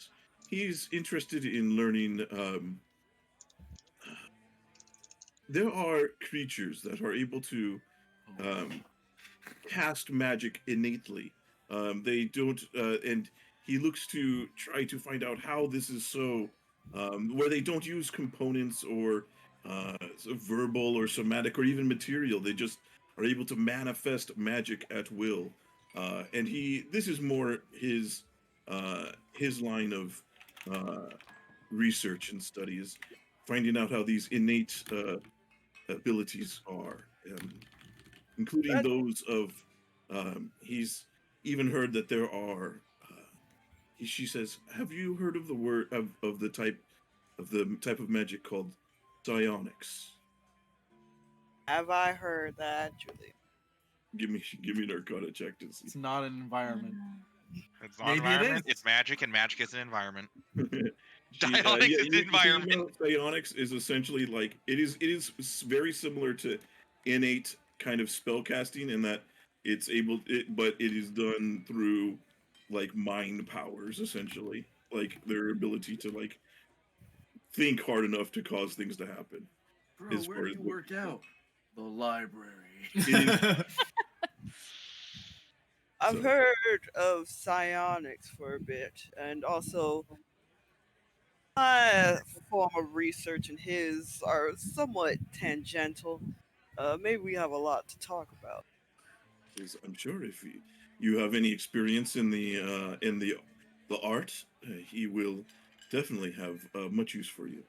he's interested in learning. There are creatures that are able to cast magic innately. They don't, and he looks to try to find out how this is so, where they don't use components or verbal or somatic or even material. They just are able to manifest magic at will. And this is more his line of research and studies, finding out how these innate abilities are, including That- those of. He's even heard that there are. She says, "Have you heard of the word of the type of magic called psionics?" Have I heard that, Julian? Give me an Arcana check to see. It's not an environment. It's not Maybe it environment. is. It's magic, and magic is an environment. Psionics Psionics is the environment. Psionics is essentially like it is very similar to innate kind of spell casting in that but it is done through like mind powers essentially, like their ability to like think hard enough to cause things to happen. Bro, As where far do as you what- work out? The library. I've So- heard of psionics for a bit, and also my form of research and his are somewhat tangential. Maybe we have a lot to talk about. Says, I'm sure if you have any experience in the art, he will definitely have much use for you.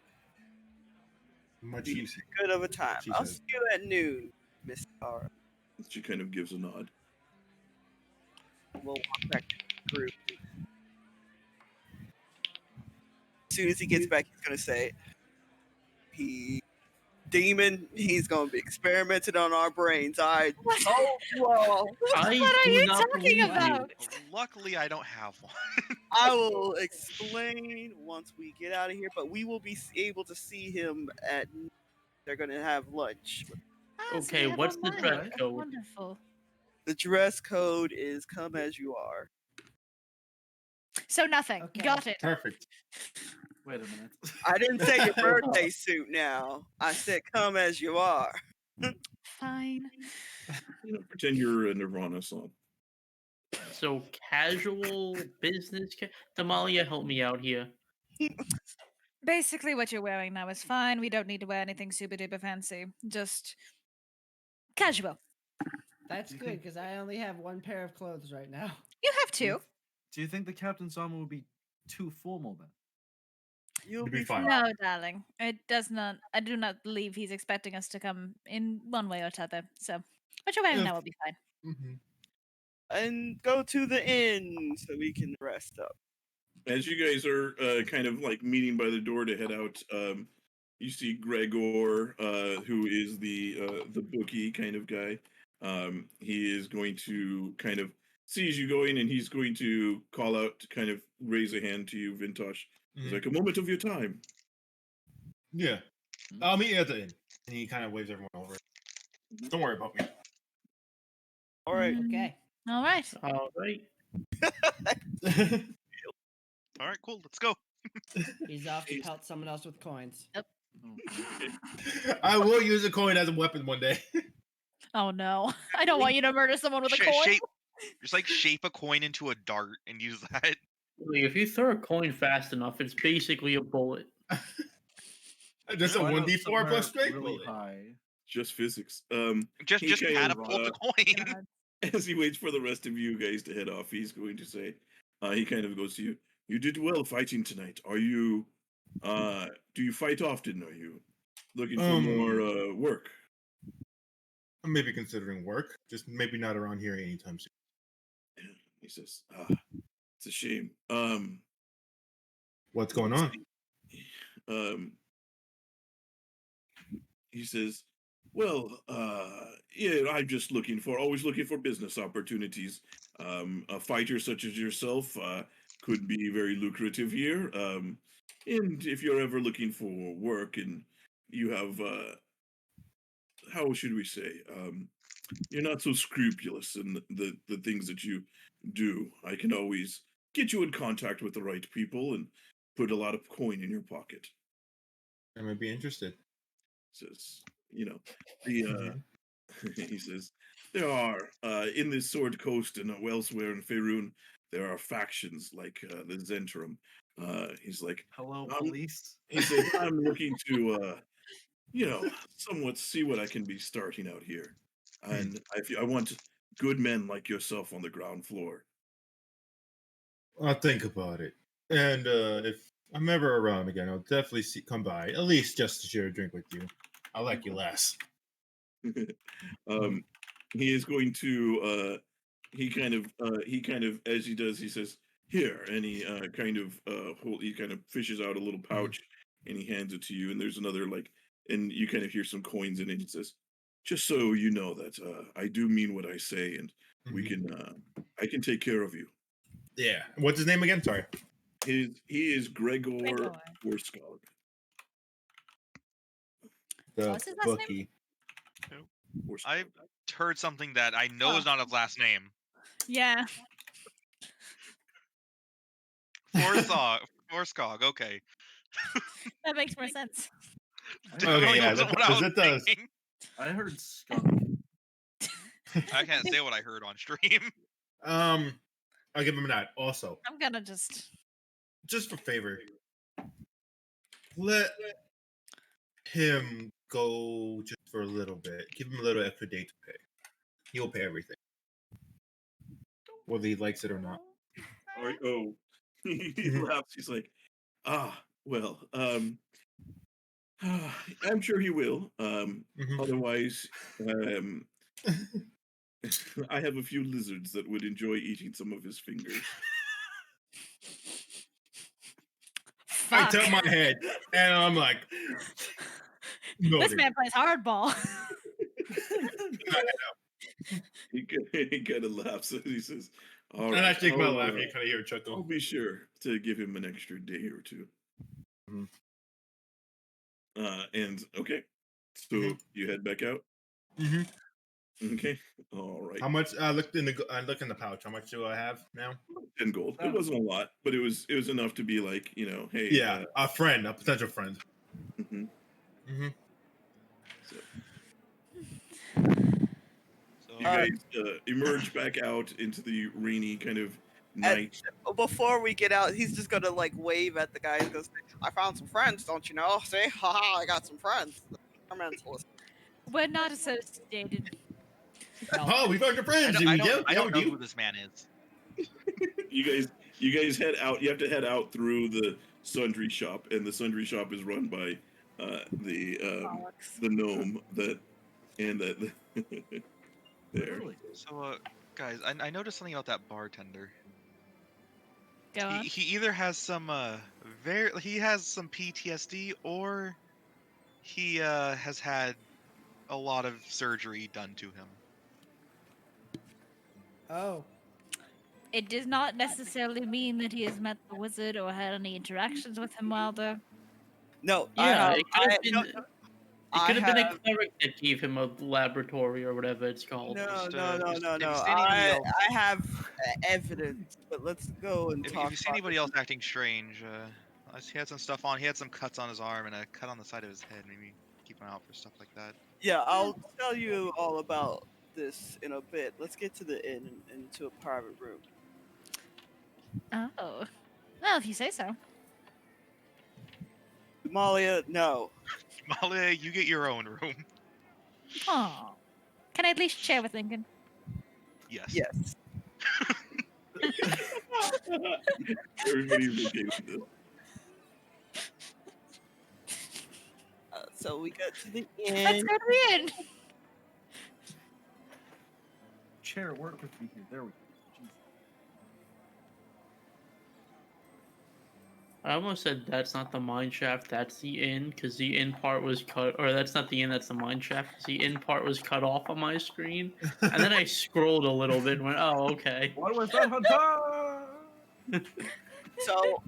Much Be use. good of a time. She I'll says. see you at noon, Miss Tara. She kind of gives a nod. We'll walk back to the group. As soon as he gets back, he's gonna say, he's gonna be experimented on our brains. I told you all. I What are do you not talking believe you. about? Luckily, I don't have one. I will explain once we get out of here, but we will be able to see him at. They're gonna have lunch. Ah, so Okay, you have what's the online. dress code? Wonderful. The dress code is "Come as you are." So nothing. Okay. Got it. Perfect. Wait a minute. I didn't say your birthday suit. Now I said "Come as you are." Fine. Pretend you're a Nirvana song. So casual business. Damalia, help me out here. Basically, what you're wearing now is fine. We don't need to wear anything super duper fancy. Just casual. That's good because I only have one pair of clothes right now. You have two. Do you think the captain's armor would be too formal then? You'll You'll be be fine. fine. No, darling. It does not. I do not believe he's expecting us to come in one way or t'other. So, what you're wearing If- now will be fine. Mm-hmm. And go to the inn so we can rest up. As you guys are kind of like meeting by the door to head out, you see Gregor, who is the bookie kind of guy. He is going to kind of sees you going, and he's going to call out to kind of raise a hand to you, Vintash. He's Mhm. like, a moment of your time. Yeah. I'll meet you at the inn. And he kind of waves everyone over. Don't worry about me. All right. Okay. All right. All right. All right, cool. Let's go. He's off to pelt someone else with coins. Oh, I will use a coin as a weapon one day. Oh no! I don't want you to murder someone with a Sh- coin. shape, just like shape a coin into a dart and use that. Like, if you throw a coin fast enough, it's basically a bullet. Just a Why not 1d4 somewhere plus strength really bullet. high? Just physics. Just He just kind of, catapult the coin. God. as he waits for the rest of you guys to head off, he's going to say, he kind of goes to you, you did well fighting tonight. Are you, do you fight often? Are you looking for more work? I'm maybe considering work. Just maybe not around here anytime soon. He says, it's a shame. What's going on? He says, well, yeah, I'm just always looking for business opportunities. A fighter such as yourself could be very lucrative here. And if you're ever looking for work and you have, how should we say, you're not so scrupulous in the things that you do, I can always get you in contact with the right people and put a lot of coin in your pocket. I might be interested. Says, the he says there are in this Sword Coast and elsewhere in Faerun, there are factions like the Zentrum. He's like, Hello, Um, police. he says, I'm looking to somewhat see what I can be starting out here, and I want good men like yourself on the ground floor. I'll think about it. And if I'm ever around again, I'll definitely come by. At least just to share a drink with you. I like you less. He is going to he kind of as he does, he says, here, and he he kind of fishes out a little pouch and he hands it to you, and there's another and you kind of hear some coins in it. He says, just so you know that I do mean what I say, and we can I can take care of you. Yeah. What's his name again? Sorry. He is Gregor Gregor. Warskog. The What's his last name? bookie. I've heard something that I know is not his last name. Yeah. Forskog, okay. That makes more sense. Okay, yeah, Wasn't that what I does, was it does. thinking. I heard skunk. I can't say what I heard on stream. I'll give him a nod. Also, I'm gonna just. just for favor, let him go just for a little bit. Give him a little extra day to pay. He'll pay everything. whether he likes it or not. All right. Oh, he laughs. He's like, well, I'm sure he will. Otherwise, I have a few lizards that would enjoy eating some of his fingers. I Fuck. tap my head and I'm like, This noted. man plays hardball. He kind of laughs and he says, "All And I right, shake my laugh and you kind of hear a I'll chuckle. be sure to give him an extra day or two." Mhm. And okay, so you head back out. Okay, all right. How much? I look in the pouch. How much do I have now? 10 gold. It wasn't a lot, but it was enough to be like, hey. Yeah, a friend, a potential friend. Mhm. So So you guys emerge back out into the rainy kind of night. Before we get out, he's just gonna like wave at the guy and goes, "I found some friends, don't you know? See, haha, I got some friends." Environmentalist. We're not associated. Oh, we found your friends. I Did we don't know you? who this man is. You guys head out. You have to head out through the sundry shop, and the sundry shop is run by the gnome that there. Really? So, guys, I noticed something about that bartender. Go on. He either has some he has some PTSD, or he has had a lot of surgery done to him. Oh. It does not necessarily mean that he has met the wizard or had any interactions with him while there. No, Yeah, I have. it could have been a cleric that gave him a laboratory or whatever it's called. No, Just, no, no, just- no, if you no. see anybody else- I have evidence, but let's go and If talk. you see anybody else acting strange, he had some stuff on. He had some cuts on his arm and a cut on the side of his head. Maybe keep an eye out for stuff like that. Yeah, I'll tell you all about this in a bit. Let's get to the inn and into a private room. Oh. Well, if you say so. Damalia, no. Malia, you get your own room. Oh. Can I at least share with Lincoln? Yes. Yes. Everybody's okay with this. So we got to the Let's inn. go to the inn. Chair, work with me here. There we go. Jesus. I almost said that's not the mine shaft, that's the inn, because the inn part was cut, or that's not the inn, that's the mine shaft, because the inn part was cut off on my screen. And then I scrolled a little bit and went, oh, okay. What was that, Huntar? So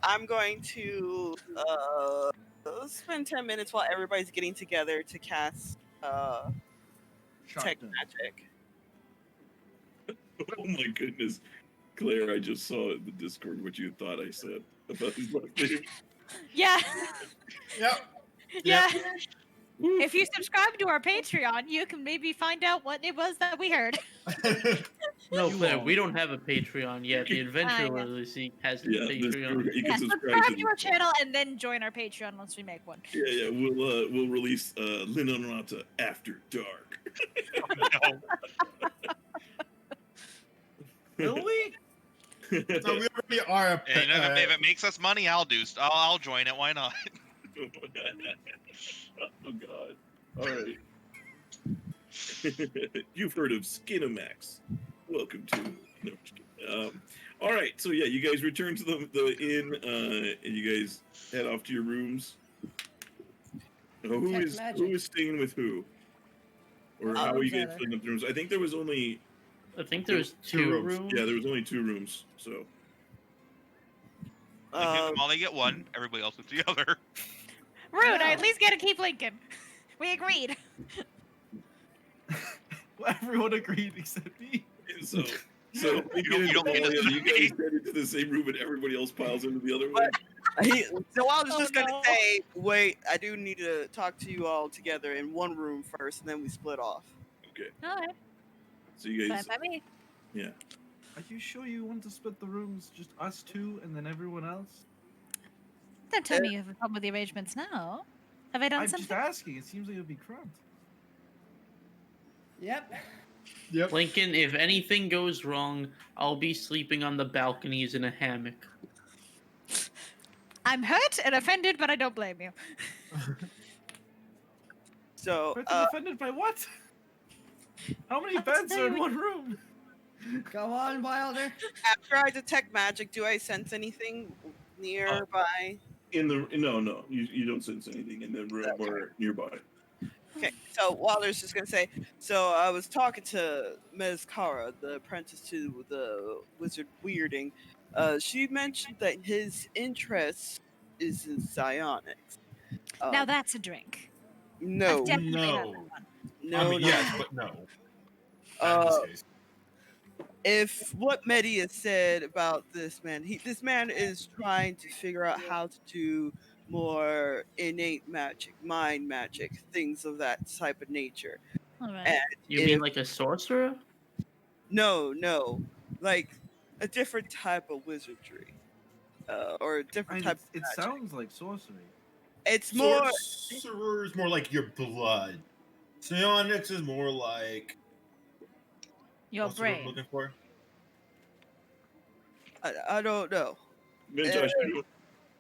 I'm going to spend 10 minutes while everybody's getting together to cast tech Shotgun. magic. Oh my goodness. Claire, I just saw in the Discord what you thought I said about his last name. Yeah. Yep. Yeah. If you subscribe to our Patreon, you can maybe find out what it was that we heard. No, You Claire, won't. we don't have a Patreon yet. The Adventure know. Legacy has a Yeah, this, Patreon. you Yeah, can subscribe to the- our channel and then join our Patreon once we make one. Yeah, we'll release Linnunrata After Dark. Really? So we already are a And if it makes us money, I'll join it. Why not? Oh god. Alright. You've heard of Skinamax. Welcome to no, just kidding. Alright, so yeah, you guys return to the inn, and you guys head off to your rooms. Who Tech is magic. staying with who? Or how are you guys Better. splitting up the rooms? I think there was only I think there's Two two rooms. rooms. yeah, there was only 2 rooms, so While they get one, everybody else gets the other. Rude, I at least get to keep Lincoln. We agreed. Everyone agreed except me. so You don't get to you guys say. head into the same room and everybody else piles into the other one. So I was Oh, just gonna no. say, wait, I do need to talk to you all together in one room first, and then we split off. Okay. Alright, So you fine guys by me. yeah. Are you sure you want to split the rooms, just us two and then everyone else? Don't tell me you have a problem with the arrangements now. Have I done I'm just something? asking. It seems like it would be cramped. Yep. Yep. Lincoln, if anything goes wrong, I'll be sleeping on the balconies in a hammock. I'm hurt and offended, but I don't blame you. So, Hurt and offended by what? How many I'll beds tell are you in what- one room? Go on, Wilder. after I detect magic, do I sense anything nearby? No, you don't sense anything in the room Okay. or nearby. Okay, so Walter's just gonna say. So I was talking to Ms. Kara, the apprentice to the wizard Weirding. She mentioned that his interest is in psionics. Now that's a drink. No, I've definitely had No. that one. no, I mean, no. yes, but no. Not in this case. If what Medi has said about this man, this man is trying to figure out how to do more innate magic, mind magic, things of that type of nature. All right. And You mean like a sorcerer? no, like a different type of wizardry, or a different type of It magic. sounds like sorcery. It's more. Sorcerer is more like your blood. Psionics is more like Your what's the word I'm brain. looking for? I don't know. Vintash,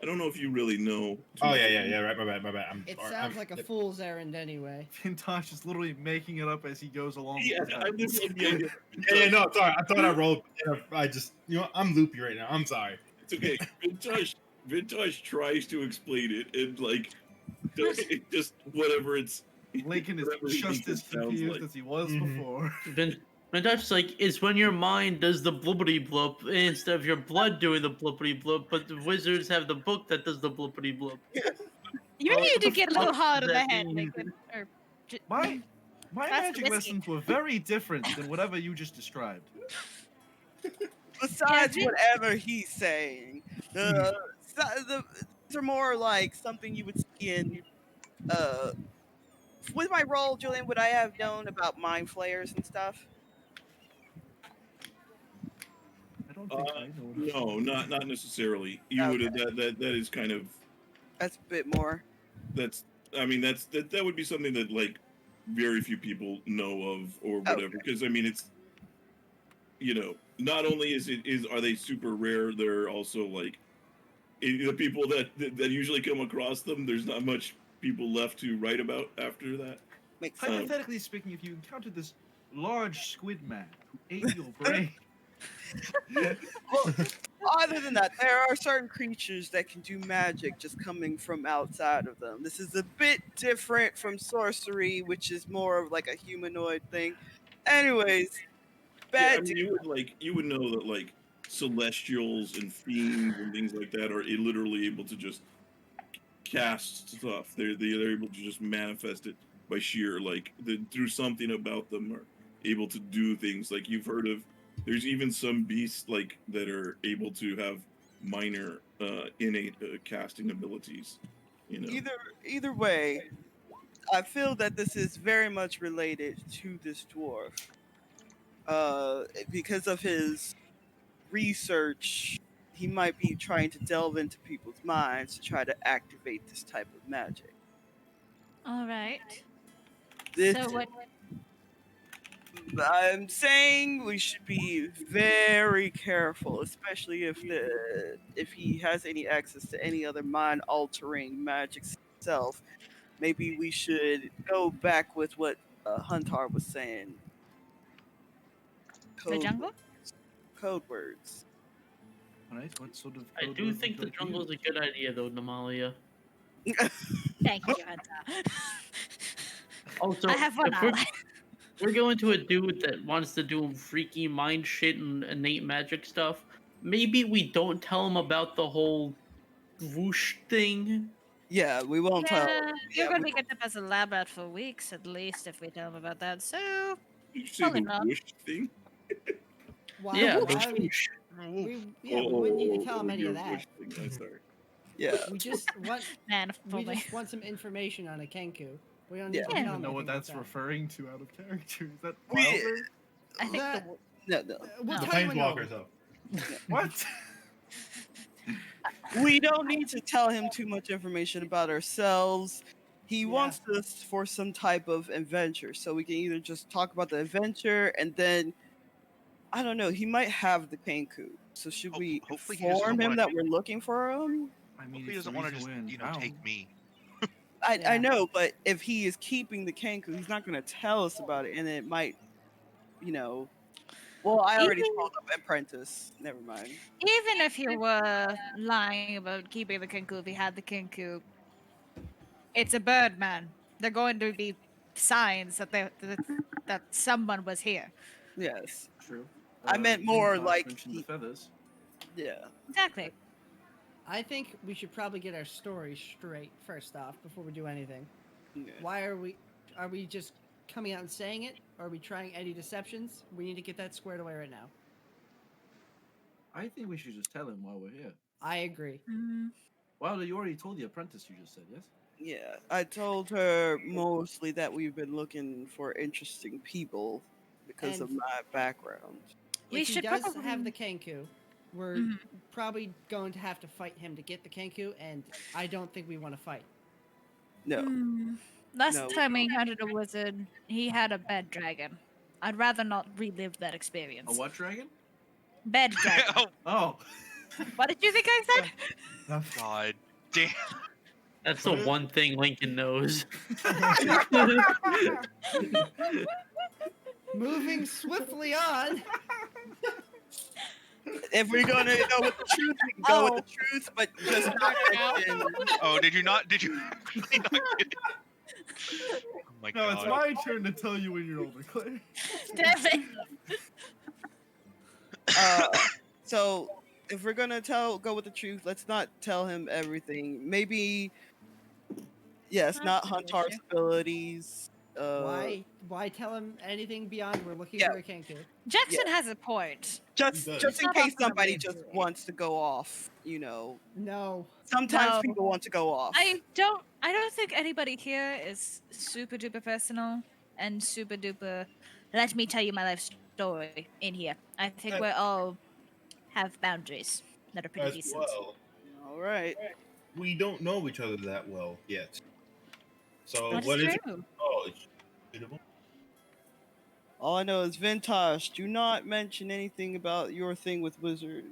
I don't know if you really know. too Oh much. yeah. Right, my bad. It sounds like a fool's errand anyway. Vintash is literally making it up as he goes along. Yeah, with I just love the idea. Yeah, no, sorry. I thought I rolled. I just, I'm loopy right now. I'm sorry. It's okay. Vintash tries to explain it and like it just whatever it's. Lincoln is whatever he just thinks as it sounds confused like. as he was Mhm. before. Vintash like it's when your mind does the blubbity blub instead of your blood doing the blubbity blub, but the wizards have the book that does the blubbity blub. You Oh, really what do the get a little fuck hard does in the that head, mean? Lincoln. Or, My That's magic whiskey. lessons were very different than whatever you just described. Besides Vin- whatever he's saying, the these are more like something you would see in. With my role, Julian, would I have known about mind flayers and stuff? I don't think I know. No, not necessarily. You would that is kind of That's a bit more. that's. I mean that would be something that like very few people know of or Okay. whatever. Because I mean it's not only are they super rare, they're also like the people that usually come across them. There's not much people left to write about after that. Makes sense. Hypothetically speaking, if you encountered this large squid man who ate your brain, Well, other than that, there are certain creatures that can do magic just coming from outside of them. This is a bit different from sorcery, which is more of like a humanoid thing. Anyways, Yeah, I bad. mean, you would know that like celestials and fiends and things like that are literally able to just cast stuff. They're able to just manifest it by sheer like through something about them are able to do things. Like you've heard of, there's even some beasts like that are able to have minor innate casting abilities. Either way, I feel that this is very much related to this dwarf. Because of his research, he might be trying to delve into people's minds to try to activate this type of magic. all right. This, So what? I'm saying we should be very careful, especially if he has any access to any other mind-altering magic itself. Maybe we should go back with what Huntar was saying. The jungle? Code words. right? What sort of? I code do words think would the you like to jungle's a use? good idea though, Damalia. Thank you, Hunter. Also, I have one if we're, ally. we're going to a dude that wants to do freaky mind shit and innate magic stuff, maybe we don't tell him about the whole whoosh thing. Yeah, we won't tell. You're Yeah, going to we- be kept up as a lab rat for weeks at least if we tell him about that. So Did you say Probably the not. wish thing? Why? Yeah, why the would- whoosh. we wouldn't need to tell him any your of that. wish thing. I'm sorry. yeah. We just want man, if we only. just want some information on a Kenku. We don't Yeah. need to I don't tell even him know what anything that's about referring to out of character. Is that We- Wilder? I think that. the, No. We'll No. The tell you when planeswalkers, over. though. What? We don't need to tell him too much information about ourselves. He Yeah. wants us for some type of adventure, so we can either just talk about the adventure and then I don't know. He might have the Kenku, so should we Hopefully he just doesn't inform him wanna- that we're looking for him? I mean, Hopefully he it's the doesn't want to reason just, we're in town. take me. I Yeah. know, but if he is keeping the Kenku, he's not going to tell us about it, and it might, you know. Well, I already Even- told him apprentice. Never mind. Even if you were lying about keeping the Kenku, if he had the Kenku, it's a bird, man. They're going to be signs that that someone was here. Yes. True. I meant more Vintash like mentioned he- the feathers. Yeah. Exactly. I think we should probably get our story straight first off before we do anything. Yeah. Why are we just coming out and saying it? Or are we trying any deceptions? We need to get that squared away right now. I think we should just tell him while we're here. I agree. Well, you already told the apprentice. You just said yes. Yeah. I told her mostly that we've been looking for interesting people because of And- my background. We If he should does probably- have the Kenku, we're Mhm. probably going to have to fight him to get the Kenku, and I don't think we want to fight. No. Last No. time we encountered a wizard, he had a bed dragon. I'd rather not relive that experience. A what dragon? Bed dragon. Oh Oh. What did you think I said? God damn. That's the one thing Lincoln knows. Moving swiftly on. If we're gonna go with the truth, we can go with the truth, but just not mention. Oh, did you not? Did you actually not get it? Oh my No, god. it's my turn to tell you when you're older, Claire. Devin. So if we're gonna go with the truth, let's not tell him everything. Maybe, yes, not Huntar's abilities. Why tell him anything beyond we're looking Yeah. for a Kenku? Jackson has a point. Just He does. just in Not case up on a somebody big just tree. wants to go off, you know. No. Sometimes No. people want to go off. I don't think anybody here is super duper personal and super duper let me tell you my life story in here. I think Uh, we all have boundaries that are pretty As decent. well, All right. we don't know each other that well yet. So That what is is it? true. Oh, it's beautiful. All I know is Vintash, do not mention anything about your thing with wizard.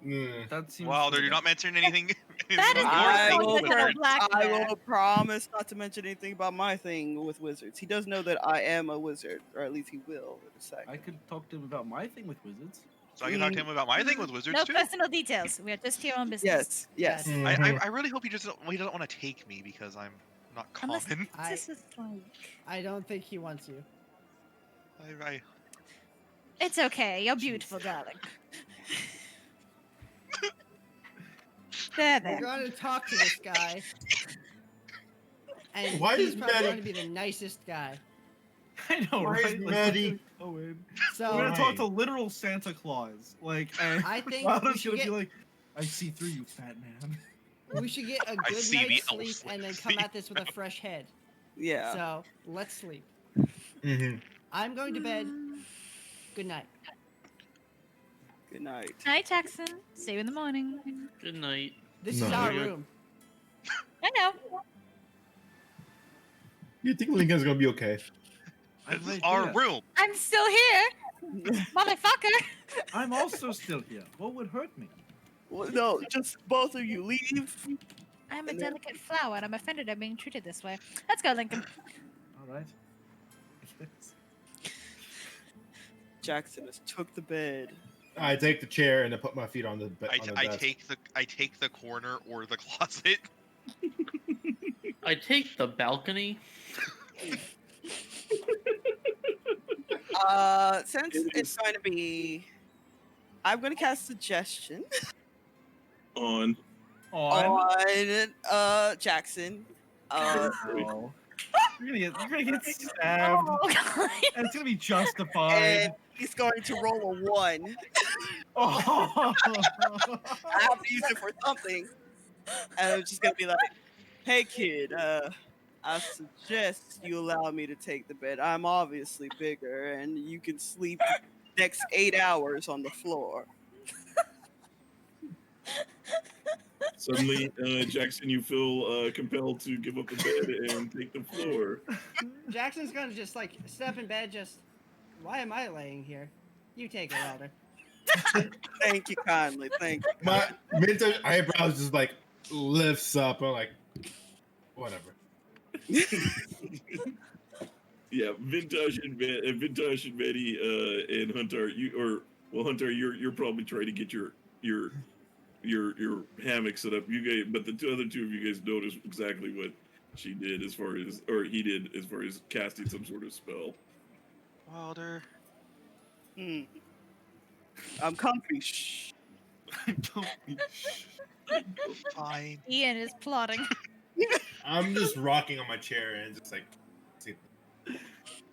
Mm. That seems. Well, did you not mention anything? That is about I your not thing will, with something Wizard? black I there. will promise not to mention anything about my thing with wizards. He does know that I am a wizard, or at least he will in a second. I could talk to him about my thing with wizards. So I can talk to him about my thing with wizards No too. personal details. We are just here on business. Yes, yes. Yes. I really hope he doesn't want to take me because I'm not Unless common. this is like I don't think he wants you. I it's okay. You're beautiful, darling. There, We're there. going to talk to this guy. And Why he's is probably Medi- going to be the nicest guy. I know, Why is right? Medi- Go in. So We're gonna talk to Why? literal Santa Claus. Like, and I think Lala's we gonna should be get- like, "I see through you, fat man." we should get a I good see the night's elf sleep and then come sleep. at this with a fresh head. Yeah. So let's sleep. Mm-hmm. I'm going to bed. Good night. Good night. Night, Jackson. See you in the morning. Good night. This No. is our Yeah. room. I know. You think Lincoln's gonna be okay? I'm This is right our here. room. I'm still here, motherfucker. I'm also still here. What would hurt me? Well, no, just both of you leave. I'm a delicate flower, and I'm offended I'm being treated this way. Let's go, Lincoln. All right. Jackson has took the bed. I take the chair and I put my feet on the bed. I take the corner or the closet. I take the balcony. Since it's going to be, I'm going to cast suggestion On. on Jackson. Oh. You're gonna get stabbed, Oh, God. and it's gonna be justified. And he's going to roll a 1. Oh. I have to use it for something. And it's just going to be like, hey kid, I suggest you allow me to take the bed. I'm obviously bigger, and you can sleep the next 8 hours on the floor. Suddenly, Jackson, you feel compelled to give up the bed and take the floor. Jackson's gonna just like step in bed. Just why am I laying here? You take it, Elder. Thank you kindly. Thank you. My Vintash eyebrows just like lifts up. I'm like, whatever. Yeah, Vintash and Medi and Huntar, Huntar, you're probably trying to get your hammock set up. You guys, but the other two of you guys noticed exactly what she did as far as, or he did as far as casting some sort of spell. Wilder. I'm comfy. Shh. Fine. Ian is plotting. I'm just rocking on my chair and just like, see.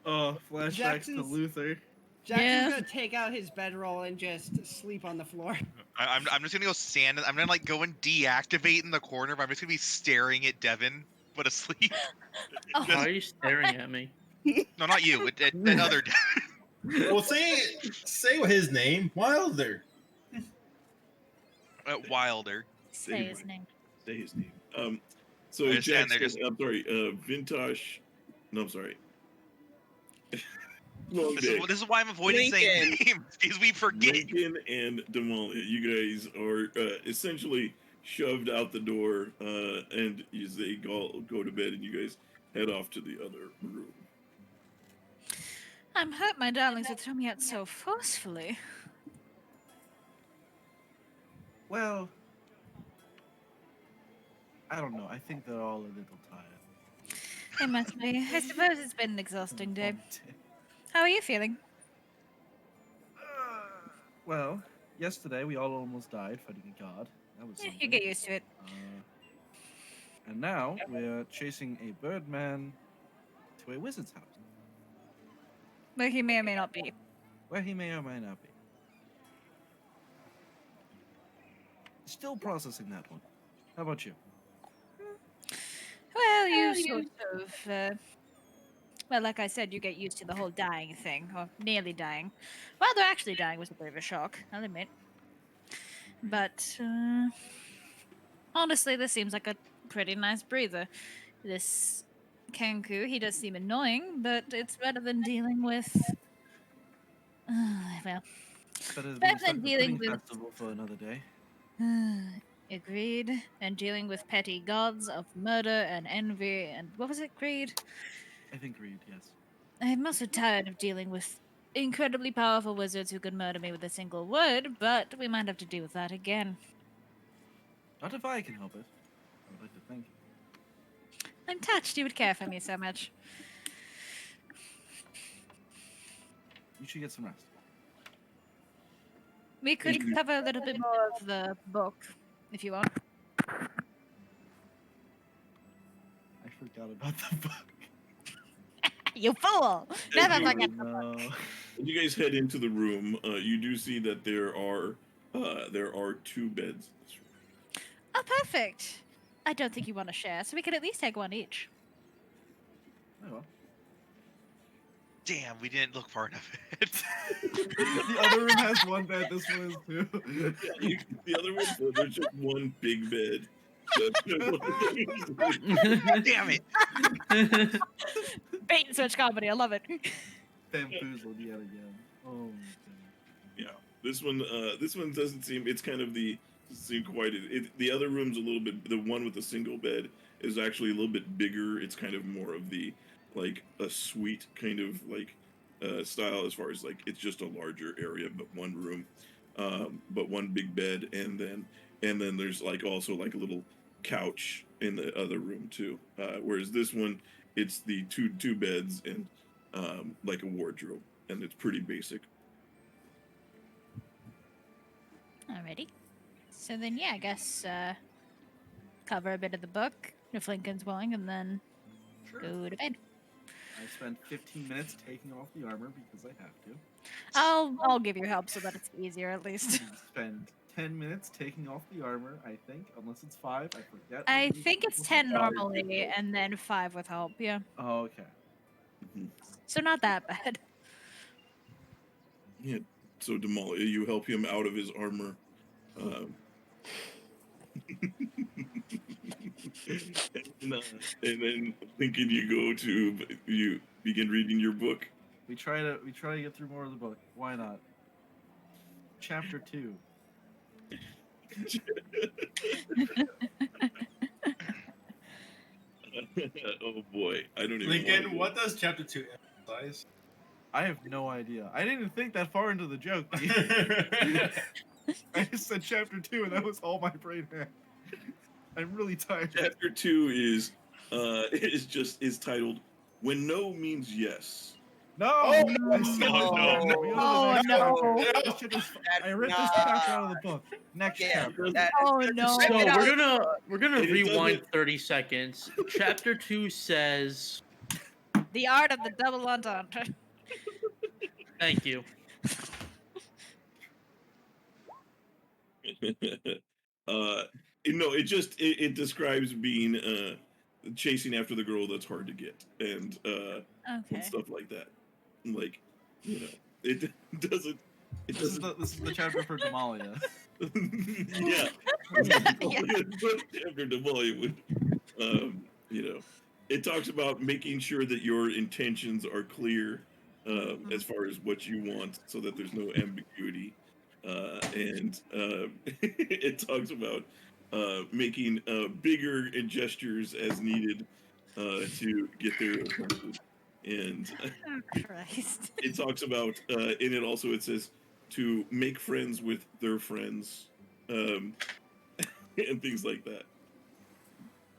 Oh, flashbacks to Jackson's- Luther. Jackson's Yeah. gonna take out his bedroll and just sleep on the floor. I'm just gonna go stand. I'm gonna like go and deactivate in the corner, but I'm just gonna be staring at Devin, but asleep. Oh, Why are you staring at me? No, not you. At other Devin. Well, say what his name, Wilder. Wilder. say his name. Say his name. So I just stand there Jackson, I'm sorry, Vintash. No, I'm sorry. Wrong day. This is why I'm avoiding saying Lincoln. names because we forget. Lincoln and Damalia, you guys are essentially shoved out the door, and as they go to bed, and you guys head off to the other room. I'm hurt, my darlings, would throw me out so forcefully. Well, I don't know. I think they're all a little tired. It must be. I suppose it's been an exhausting day. How are you feeling? Well, yesterday we all almost died fighting a guard. That was Yeah, you something. get used to it. And now we're chasing a birdman to a wizard's house, Where he may or may not be. where he may or may not be. Still processing that one. How about you? Well, you sort of, well, like I said, you get used to the whole dying thing, or nearly dying. Well, they're actually dying was a bit of a shock, I'll admit. But, honestly, this seems like a pretty nice breather. This Kenku, he does seem annoying, but it's better than dealing with, well, Better Better stuck than at the dealing pudding with- festival for another day. agreed, and dealing with petty gods of murder and envy, and what was it, greed? I think Reed, yes. I'm also tired of dealing with incredibly powerful wizards who could murder me with a single word, but we might have to deal with that again. Not if I can help it. I would like to think. I'm touched you would care for me so much. You should get some rest. We could cover a little bit more of the book, if you want. I forgot about the book. You fool! Never you- forget. No. When you guys head into the room, you do see that there are 2 beds in this room. Oh, perfect. I don't think you want to share, so we could at least take one each. Oh well. Damn, we didn't look far enough ahead. The other room has one bed. This one is two. The other one, there's just one big bed. Damn it. Bait and switch comedy, I love it. Bamboozled yet again. Oh my god. Yeah, this one doesn't seem. It's kind of doesn't seem quite. The other room's a little bit. The one with the single bed is actually a little bit bigger. It's kind of more of the like a suite kind of like style as far as like it's just a larger area, but one room, but one big bed, and then there's like also like a little couch in the other room too. Whereas this one, it's the two beds and like a wardrobe, and it's pretty basic. Alrighty. So then, yeah, I guess cover a bit of the book if Lincoln's willing, and then go to bed. I spent 15 minutes taking off the armor because I have to. I'll give you help so that it's easier at least. Spend 10 minutes taking off the armor, I think, unless it's 5. I forget. I what it is. think it's 10 normally, and then 5 with help. Yeah, Oh, okay. so not that bad. Yeah. So Damalia, you help him out of his armor. and then thinking you begin reading your book. We try to get through more of the book. Why not? Chapter 2. Oh boy, I don't even. Lincoln, what does chapter 2 emphasize? I have no idea. I didn't even think that far into the joke. I just said chapter 2, and that was all my brain had. I'm really tired. Chapter 2 is titled "When No Means Yes." No! Oh, I said no, this no, part. no. We go to the Oh, next no. chapter. This shit is I ripped this chapter out of the book. Next chapter. Oh, no. So Rip it out. we're gonna And it rewind doesn't- 30 seconds. Chapter 2 says, The art of the double entendre. "Thank you." No, it describes being chasing after the girl that's hard to get and Okay. stuff like that. Like, it doesn't. It This doesn't. is the chapter for Damalia. Yeah. After Damalia would, it talks about making sure that your intentions are clear as far as what you want, so that there's no ambiguity, and it talks about making bigger gestures as needed to get their attention, and Oh, Christ. it talks about in it also it says to make friends with their friends, and things like that.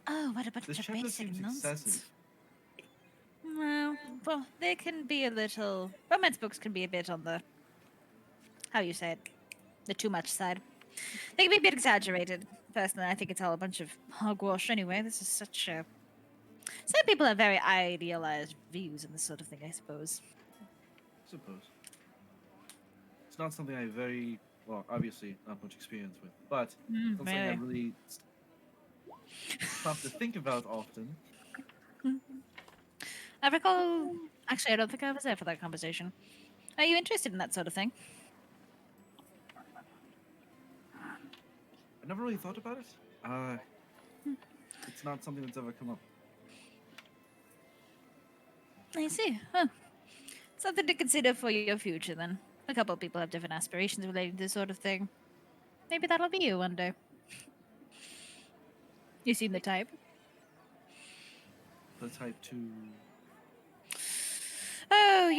Oh, what a bunch This of chapter basic seems nonsense. excessive. Well, they can be a little. Romance books can be a bit on the. How you say it? The too much side. They can be a bit exaggerated. Personally, I think it's all a bunch of hogwash anyway. This is such a. Some people have very idealized views on this sort of thing, I suppose. Suppose. It's not something I very well, obviously not much experience with, but something I really stop to think about often. I recall. Actually, I don't think I was there for that conversation. Are you interested in that sort of thing? I never really thought about it. It's not something that's ever come up. I see. Huh. Something to consider for your future, then. A couple of people have different aspirations relating to this sort of thing. Maybe that'll be you one day. You seem the type. The type to. Oh,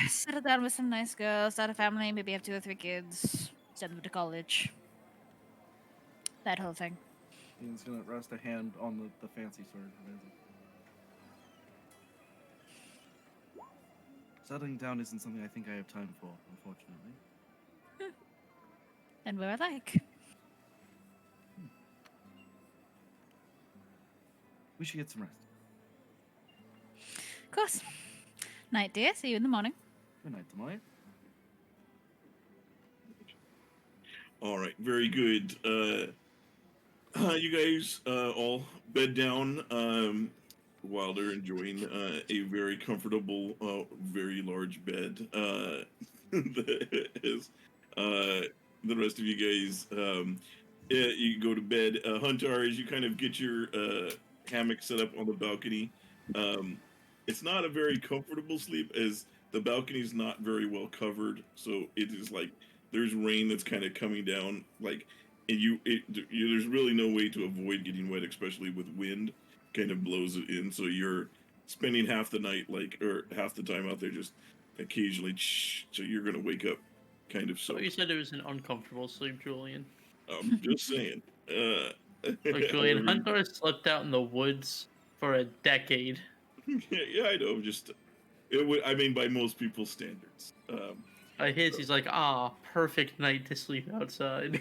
settle down with some nice girl, start a family, maybe have 2 or 3 kids, send them to college. That whole thing. He's gonna rest a hand on the fancy sword. Settling down isn't something I think I have time for, unfortunately. And we're alike. We should get some rest. Of course. Night, dear. See you in the morning. Good night, Damalia. All right, very good. You guys all bed down while they're enjoying a very comfortable, very large bed. That is, the rest of you guys, you go to bed. Huntar, as you kind of get your hammock set up on the balcony, it's not a very comfortable sleep, as the balcony's not very well covered, so it is like there's rain that's kind of coming down, like, and there's really no way to avoid getting wet, especially with wind kind of blows it in, so you're spending half the night, or half the time out there just occasionally, so you're gonna wake up kind of So soaked. you said it was an uncomfortable sleep, Julian. I'm just saying. Look, Julian, Hunter has slept out in the woods for a decade. Yeah, I know. Just I mean, by most people's standards. By his, he's like, perfect night to sleep outside.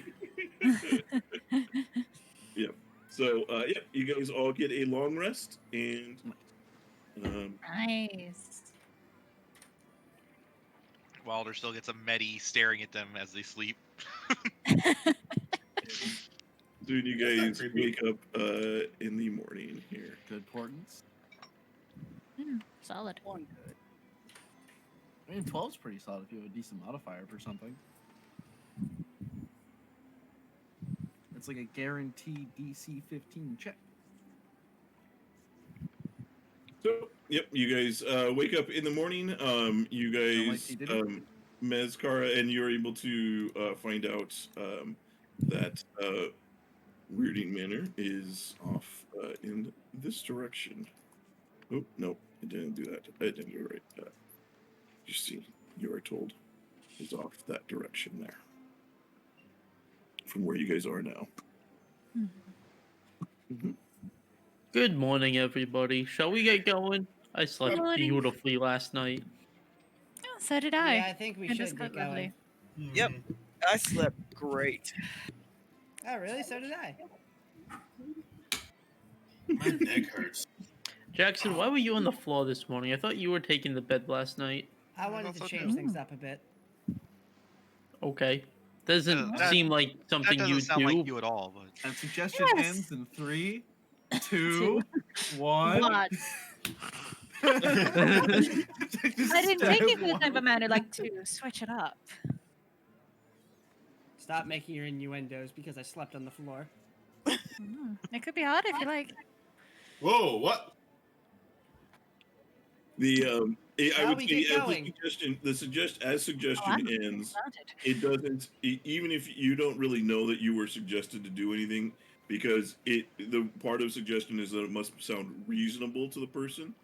Yep. So, you guys all get a long rest, and Nice. Wilder still gets a Medi staring at them as they sleep. soon you guys wake up in the morning here. Good portents. Solid. One good. I mean, 12's pretty solid if you have a decent modifier for something. It's like a guaranteed DC 15 check. Yep, you guys wake up in the morning. You like guys, he did it? Mezcara, and you're able to find out that Weirding Manor is off in this direction. Oh, no, it didn't do that. I didn't do it right. You see, you are told is off that direction there. From where you guys are now. Mhm. Good morning, everybody. Shall we get going? I slept morning. beautifully last night. Oh, so did I. Yeah, I think we It was should quite get going. lovely. Yep. I slept great. Oh, really? So did I. My neck hurts. Jackson, why were you on the floor this morning? I thought you were taking the bed last night. I wanted to Also change do. things up a bit. Okay. Doesn't That- seem like That something doesn't you sound do. like you at all, but And suggestion Yes. ends in 3, 2, 1. What? I didn't take you for the type of man who like to switch it up. Stop making your innuendos because I slept on the floor. It could be hot if you like. Whoa, what? I Shall would we say get going? suggestion ends, it doesn't. Even if you don't really know that you were suggested to do anything, because the part of suggestion is that it must sound reasonable to the person.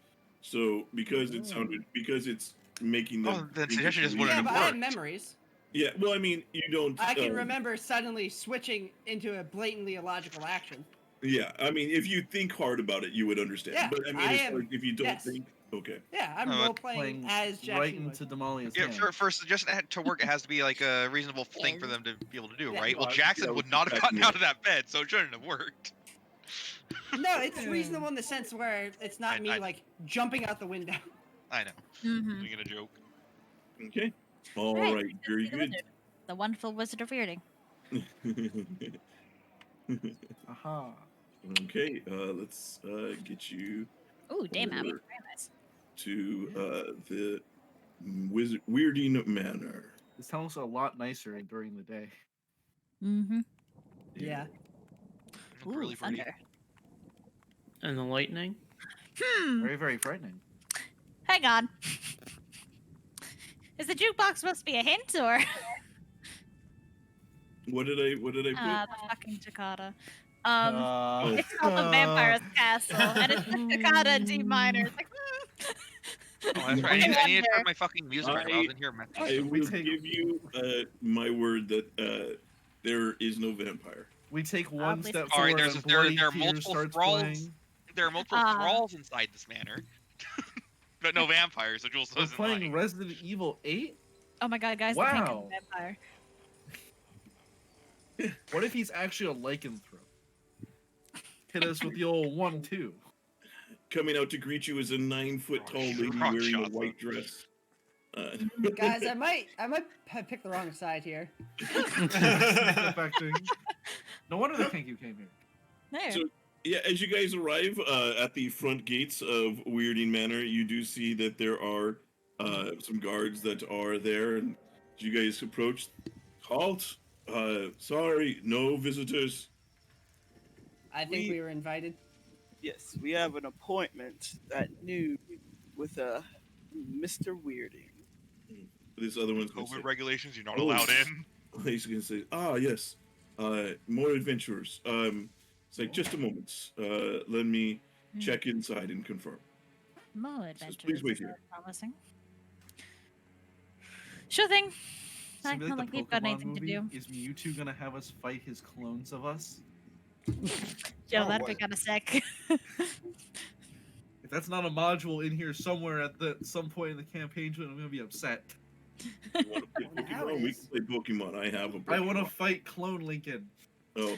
So because it's making them. Oh, then think suggestion it's just wouldn't Yeah, have but I have worked. memories. Yeah, well, I mean, you don't. I can remember suddenly switching into a blatantly illogical action. Yeah, I mean, if you think hard about it, you would understand. Yeah, but I mean, I as am- far as if you don't yes. think, okay. Yeah, I'm No, role playing as Jackson right would. into Damalia's Yeah, hand. for suggestion to work, it has to be like a reasonable thing for them to be able to do, Yeah. right? Well, Well, Jackson that would was not have backing gotten out up. of that bed, so it shouldn't have worked. No, it's reasonable in the sense where it's not me I- like jumping out the window. I know. Mm-hmm. Making a joke. Okay. All Right, right. Very the good. wizard. The wonderful Wizard of Weirding. Aha. Okay. Let's get you Ooh, damn, Abby. Over. Very nice. to the Weirding Manor. This sounds a lot nicer during the day. Mm-hmm. Yeah. It's Ooh, really pretty. thunder. And the lightning? Very, very frightening. Hang on. Is the jukebox supposed to be a hint, or? What did I put? The fucking Takata. Oh. It's called the Vampire's Castle, and it's the Takata D minor. It's like, Oh, that's right. I need to wonder. turn my fucking music right while I was in here. I We will take- give you my word that there is no vampire. We take one please. step Sorry, forward there and Bloody are Tears multiple starts thralls. playing. There are multiple thralls inside this manor, but no vampires. So Jules We're isn't playing lying. Resident Evil 8? oh my god, guys, the pink Wow. vampire. What if he's actually a lycanthrope? Hit us with the old 1-2. Coming out to greet you is a 9-foot tall lady Wrong wearing a shot. white dress. Guys, I might have picked the wrong side here. Affecting. No wonder the Kenku came here. There. So, yeah, as you guys arrive at the front gates of Weirding Manor, you do see that there are some guards that are there, and as you guys approach, halt. Sorry, no visitors. I think we were invited. Yes, we have an appointment at noon with Mr. Weirding. This other one's gonna COVID say, regulations, you're not Oh. allowed in. he's gonna say, yes, more adventurers. It's like, just a moment. Let me check inside and confirm. More Says, adventures. "Please wait here." Promising. Sure thing. It's gonna be Not like the we've got Pokemon anything to movie. do. Is Mewtwo gonna have us fight his clones of us? Joe, Oh, that'd be what? kind of sick. If that's not a module in here somewhere at some point in the campaign, I'm gonna be upset. You want to play Well, now Pokemon? it We is. can play Pokemon. I have a Pokemon. I want to fight Clone Lincoln. Oh,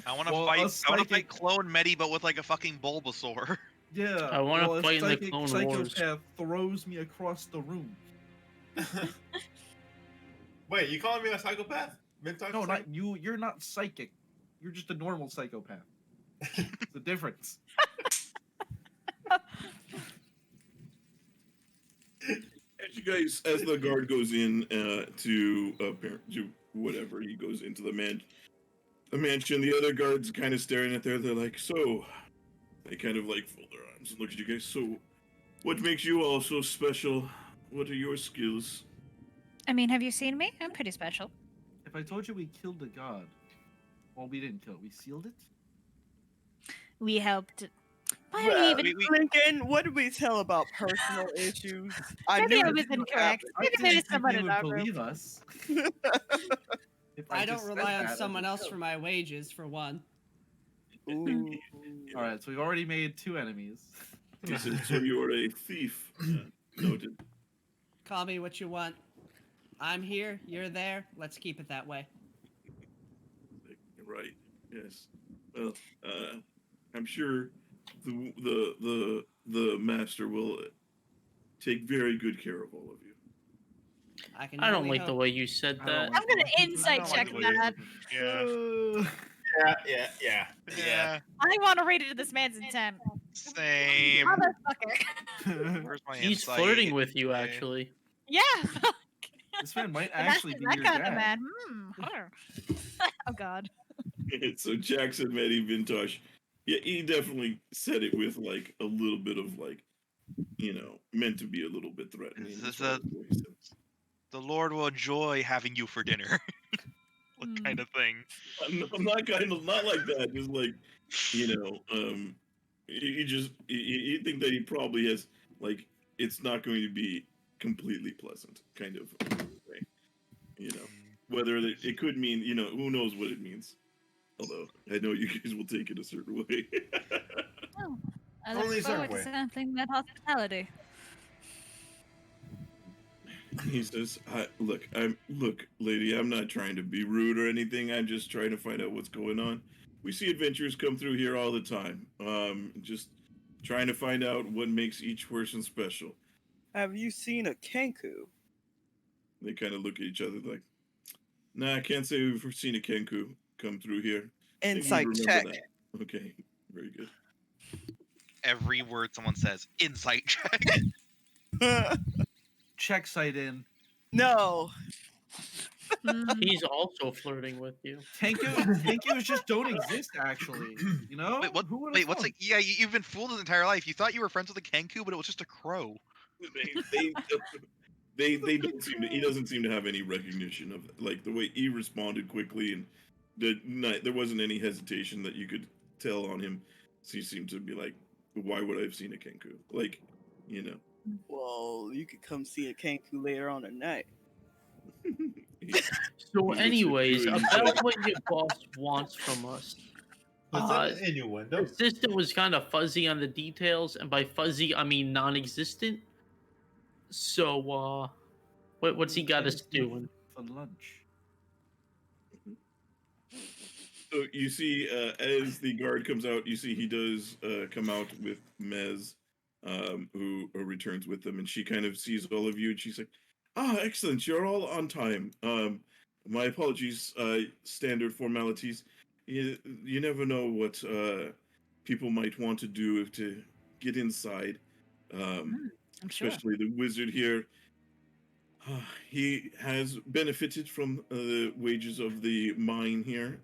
I want to Well, fight. a I want to fight psychic- clone Medi, but with like a fucking Bulbasaur. Yeah. I wanna well, a fight in the psychic Clone psychopath throws me across the room. Wait, you calling me a psychopath? Vintash No, psych- not you. You're not psychic. You're just a normal psychopath. It's the difference. as the guard goes in to whatever, he goes into the mansion. The other guards kind of staring at there. They're like, "So, They kind of like fold their arms and look at you guys. So, what makes you all so special? What are your skills? I mean, have you seen me? I'm pretty special. If I told you we killed a god, well, we didn't kill it. We sealed it. We helped. Why are you Well, even? Lincoln, what did we tell about personal issues? I Maybe knew I it was didn't incorrect. happen. I Maybe didn't there's think someone they in would our group. believe us. If I don't just said rely on that, I'd someone be else killed. for my wages, for one. Ooh. All right, so we've already made 2 enemies. He says, so you're a thief. Noted. Call me what you want. I'm here, you're there. Let's keep it that way. Right. Yes. Well, I'm sure the master will take very good care of all of you. I don't only like the hope. way you said I don't that. like I'm gonna the way- insight don't check like the way that. Yeah. Yeah. I want to read into this man's intent. Same. Motherfucker. Where's my He's insight? flirting with you, Yeah. actually. Yeah. This man might If that's actually be that your kind dad. of man. Oh God. So Jackson, Medi, Vintash, yeah, he definitely said it with like a little bit of like, meant to be a little bit threatening. This as is far as what he said. The Lord will enjoy having you for dinner. What kind of thing? I'm not not like that. Just like, you think that he probably has like it's not going to be completely pleasant kind of way. Whether it could mean, who knows what it means. Although I know you guys will take it a certain way. Oh, I Only look a certain forward to way. sampling that hospitality. He says, look, lady, I'm not trying to be rude or anything. I'm just trying to find out what's going on. We see adventurers come through here all the time. Just trying to find out what makes each person special. Have you seen a Kenku? They kind of look at each other like, nah, I can't say we've seen a Kenku come through here. I think we'd Insight remember check. that. Okay, very good. Every word someone says, insight check. Check sight in. No. He's also flirting with you. Kenkus just don't exist, actually. You know? Wait, what? Who would've Wait, what's thought? like? Yeah, you've been fooled his entire life. You thought you were friends with a Kenku, but it was just a crow. They don't seem to, he doesn't seem to have any recognition of like the way he responded quickly, and there wasn't any hesitation that you could tell on him. So he seemed to be like, why would I have seen a Kenku? Like, Well, you could come see a Kenku later on tonight. So, He looks at anyways, you and he's about like, what your boss wants from us. Was that an innuendo? The assistant was kind of fuzzy on the details, and by fuzzy I mean non-existent. So, what's he got us doing? For lunch. So you see, as the guard comes out, you see he does come out with Mez, who returns with them, and she kind of sees all of you, and she's like, "Ah, excellent! You're all on time. My apologies. Standard formalities. You never know what people might want to do to get inside. I'm sure. Especially the wizard here. He has benefited from the wages of the mine here.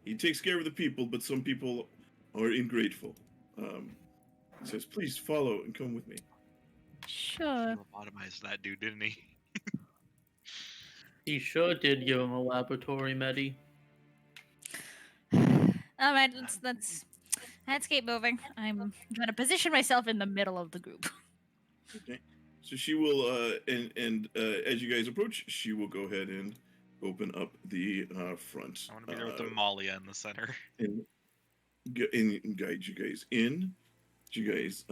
He takes care of the people, but some people are ingrateful. He says, please follow and come with me. Sure. He lobotomized that dude, didn't he? He sure did give him a laboratory, Medi. All right, let's keep moving. I'm gonna position myself in the middle of the group. Okay. So she will, and as you guys approach, she will go ahead and open up the front. I want to be there with Damalia in the center. And guide you guys in. You guys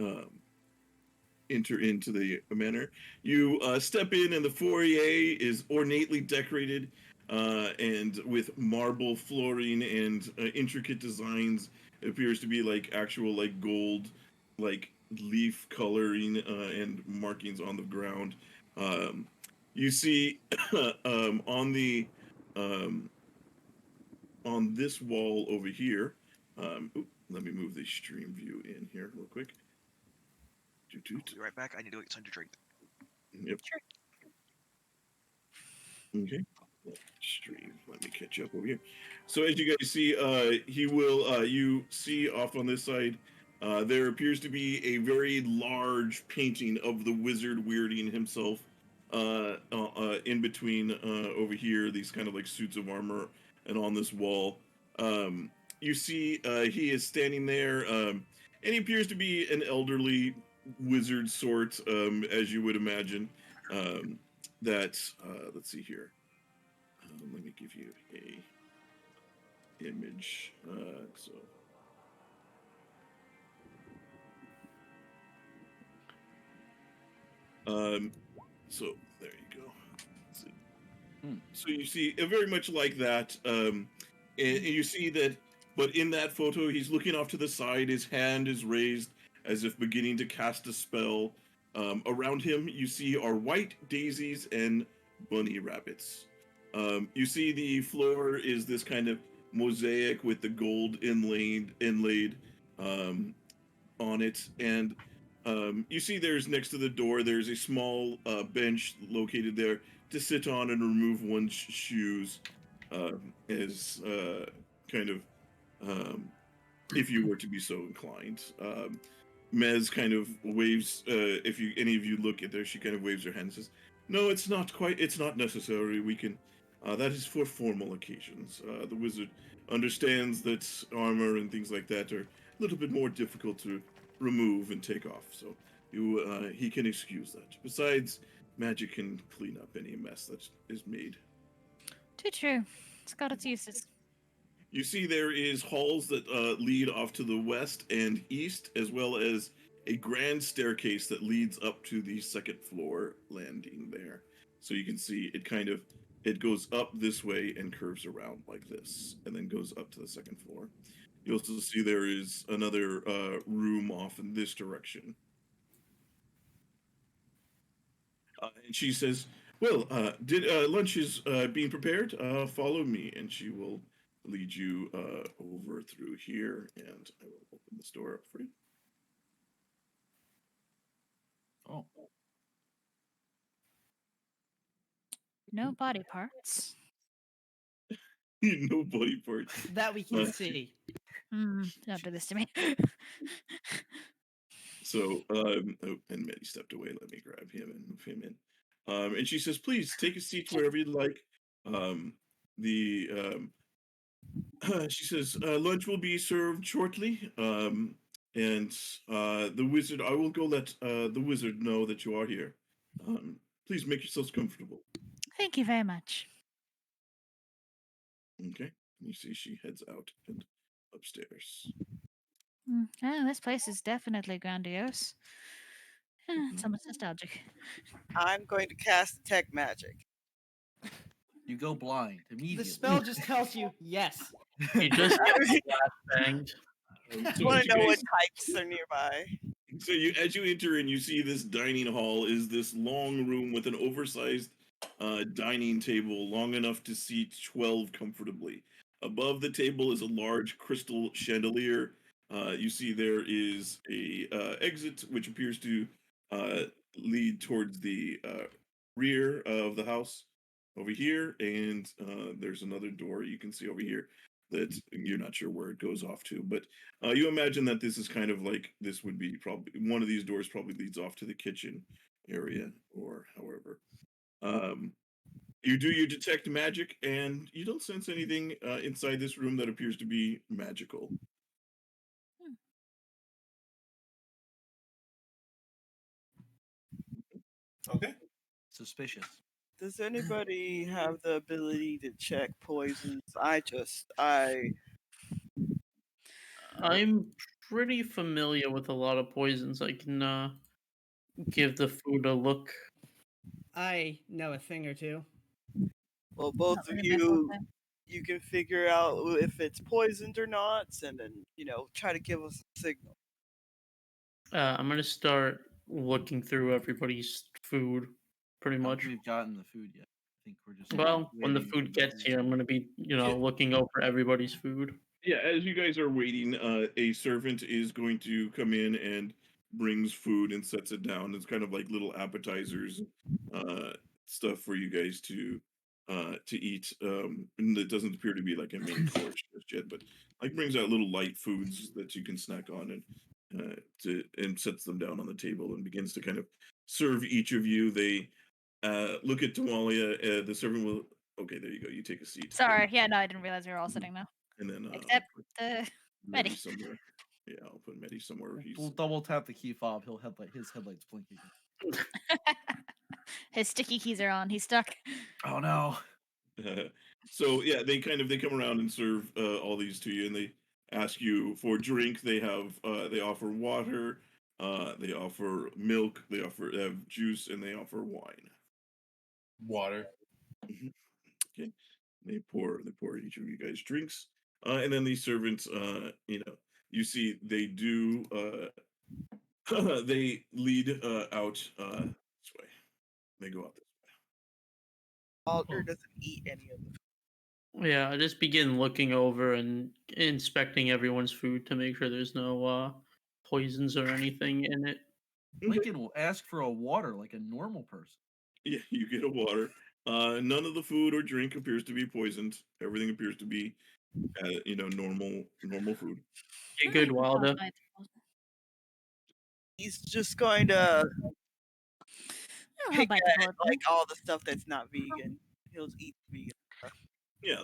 enter into the manor. You step in, and the foyer is ornately decorated and with marble flooring and intricate designs. It appears to be like actual like gold, like leaf coloring and markings on the ground. You see on the on this wall over here. Let me move the stream view in here real quick. I'll be right back. I need to get something to drink. Yep. Okay. Stream. Let me catch up over here. So as you guys see, he will. You see off on this side, There appears to be a very large painting of the wizard weirding himself in between over here, these kind of like suits of armor, and on this wall. You see he is standing there, and he appears to be an elderly wizard sort, as you would imagine. That let's see here. Let me give you a image. So there you go. So you see, very much like that, and you see that. But in that photo, he's looking off to the side. His hand is raised as if beginning to cast a spell. Around him, you see are white daisies and bunny rabbits. You see the floor is this kind of mosaic with the gold inlaid on it, and you see there's next to the door there's a small bench located there to sit on and remove one's shoes, as kind of if you were to be so inclined. Mez kind of waves. If you any of you look at her, she kind of waves her hand and says, "No, it's not quite. It's not necessary. We can. That is for formal occasions. The wizard understands that armor and things like that are a little bit more difficult to remove and take off. So he can excuse that. Besides, magic can clean up any mess that is made." Too true. It's got its uses. You see there is halls that lead off to the west and east, as well as a grand staircase that leads up to the second floor landing there. So you can see it goes up this way and curves around like this, and then goes up to the second floor. You also see there is another room off in this direction. And she says, "Well, lunch is being prepared. Follow me," and she will lead you over through here, and I will open this door up for you. Oh, No body parts. No body parts. That we can see. Don't do this to me. So, and Medi stepped away. Let me grab him and move him in. And she says, "Please take a seat wherever you'd like." She says, "Lunch will be served shortly. And the wizard, I will go let the wizard know that you are here. Please make yourselves comfortable." Thank you very much. Okay. You see, she heads out and upstairs. This place is definitely grandiose. It's almost nostalgic. I'm going to cast detect magic. you go blind immediately. The spell just tells you yes. You just get banged. I So want as to you know what guys- types are nearby. So as you enter and you see this dining hall is this long room with an oversized dining table long enough to seat 12 comfortably. Above the table is a large crystal chandelier. You see there is a exit which appears to lead towards the rear of the house over here, and there's another door you can see over here that you're not sure where it goes off to, but you imagine that this is kind of like this would be probably one of these doors probably leads off to the kitchen area or however. You do your detect magic, and you don't sense anything inside this room that appears to be magical. Okay. Suspicious. Does anybody have the ability to check poisons? I'm pretty familiar with a lot of poisons. I can give the food a look. I know a thing or two. Well, both Not of really my forte. you can figure out if it's poisoned or not, and then try to give us a signal. I'm gonna start looking through everybody's food, pretty I don't much. think we've gotten the food yet. I think we're just. Well, when the waiting food for gets here, I'm gonna be, Yeah. looking over everybody's food. Yeah, as you guys are waiting, a servant is going to come in and brings food and sets it down. It's kind of like little appetizers, stuff for you guys to eat. And it doesn't appear to be like a main course just yet, but like brings out little light foods that you can snack on and sets them down on the table and begins to kind of serve each of you. They look at Damalia. The servant will. Okay, there you go. You take a seat. Sorry, yeah, no, I didn't realize we were all Mhm. sitting now. And then Except I'll put the Medi Medi. somewhere. Yeah, I'll put Medi somewhere. He's We'll double tap the key fob. His headlights blink again. His sticky keys are on. He's stuck. Oh no. so yeah, they come around and serve all these to you, and they ask you for drink. They offer water, they offer milk, they have juice, and they offer wine. Water. Mhm. Okay, they pour each of you guys drinks, and then these servants, you see they do they lead out this way. They go out this Alder doesn't eat any of the Yeah, I just begin looking over and inspecting everyone's food to make sure there's no poisons or anything in it. way. Lincoln will ask for a water like a normal person. Yeah, you get a water. None of the food or drink appears to be poisoned. Everything appears to be, normal food. Get good, Wilder. He's just going to I don't know pick about at the bullet. like all the stuff that's not vegan. He'll eat vegan stuff. Yeah,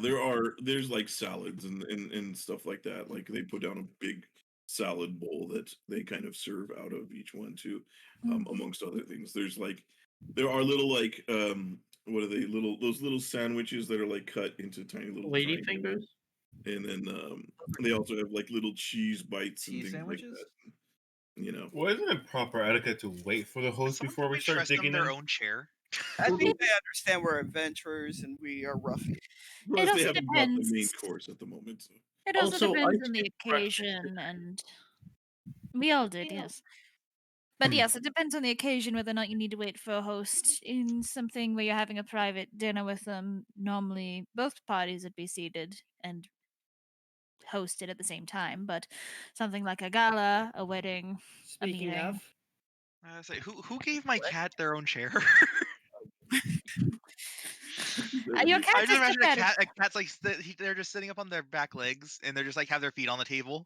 there's like salads and stuff like that. Like they put down a big salad bowl that they kind of serve out of each one too, amongst other things. There are little like what are they those little sandwiches that are like cut into tiny little Lady triangles. fingers? And then they also have like little cheese bites and Cheese things sandwiches? like that. You know, Well, isn't it proper etiquette to wait for the host Someone before we probably start trust them digging their in? own chair. I think they understand we're adventurers and we are ruffians. plus they also haven't got the main depends. course at the moment. So. It also Also, I depends on the skip breakfast. occasion, and we all did, yes. But yes, it depends on the occasion whether or not you need to wait for a host. In something where you're having a private dinner with them, normally both parties would be seated and hosted at the same time. But something like a gala, a wedding, Speaking meeting. of, I was like, who gave my cat their own chair? Your I cat just just imagine took that. a cat's like they're just sitting up on their back legs and they're just like have their feet on the table.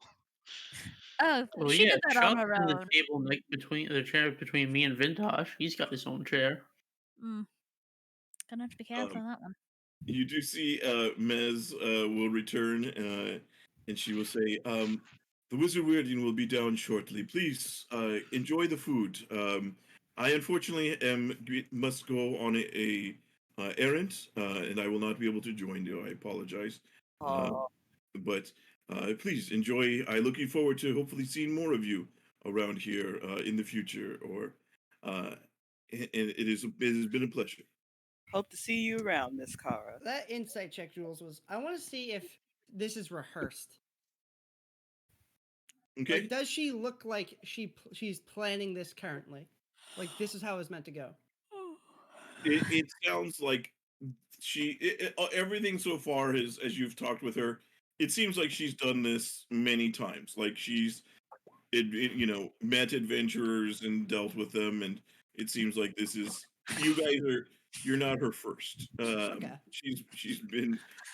Oh, Well, she yeah, did that on Chuck's her in the own. table between the chair between me and Vintash. He's got his own chair. Gonna have to be careful on that one. You do see Mez will return, and she will say, "The Wizard Weirdian will be down shortly. Please enjoy the food. I unfortunately must go on a errand, and I will not be able to join you. I apologize, but please enjoy. I'm looking forward to hopefully seeing more of you around here in the future. And it has been a pleasure." Hope to see you around, Miss Kara. that insight check, Jules, was I want to see if this is rehearsed. Okay. Like, does she look like she's planning this currently? Like, this is how it's meant to go. It sounds like everything so far as you've talked with her, it seems like she's done this many times. Like she's met adventurers and dealt with them, and it seems like this is you're not her first. Okay. She's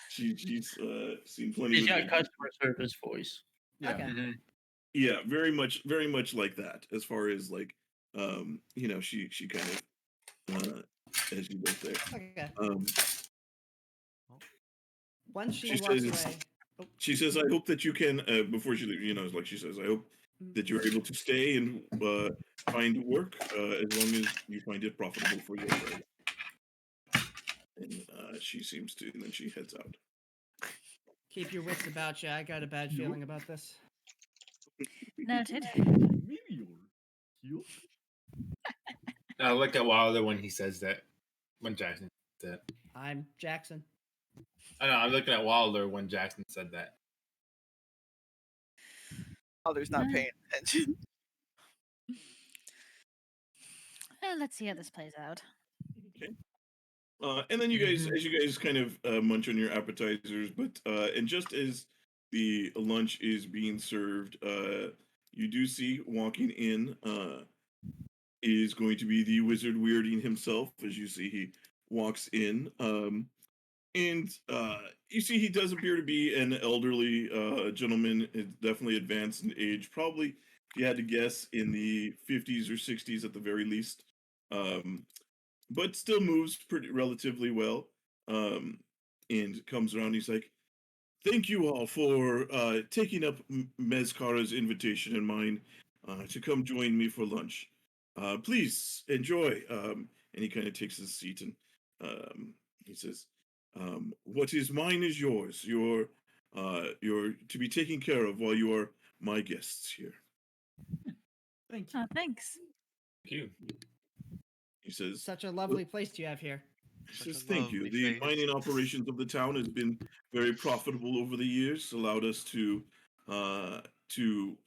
seen plenty He's of got adventures. customer service voice. Yeah. Okay. Yeah, very much like that. As far as like she kind of as she does there. Okay. Um, Once she she walks says- away. Oh, She says, "I hope that you can." Before she leaves, like she says, "I hope that you're able to stay and find work as long as you find it profitable for your side." And she seems to, and then she heads out. keep your wits about you. I got a bad feeling about this. Noted. I look at Wilder when he says that. When Jackson said that. I'm Jackson. I know. I'm looking at Wilder when Jackson said that. Alder's not paying attention. Well, let's see how this plays out. Okay. And then as you guys kind of munch on your appetizers, but and just as the lunch is being served, you do see walking in is going to be the Wizard Weirding himself. As you see, he walks in. And you see, he does appear to be an elderly gentleman, definitely advanced in age. Probably, if you had to guess, in the 50s or 60s at the very least. Um, but still moves pretty relatively well. And comes around. He's like, "Thank you all for taking up Mezcara's invitation and mine to come join me for lunch. Please enjoy." And he kind of takes his seat and he says, "What is mine is yours. You're to be taken care of while you are my guests here." Thank you. Thanks. Thank you. He says, Such a lovely place you have here. He Such says, a "Thank you. lovely The face. mining operations of the town has been very profitable over the years, allowed us uh, to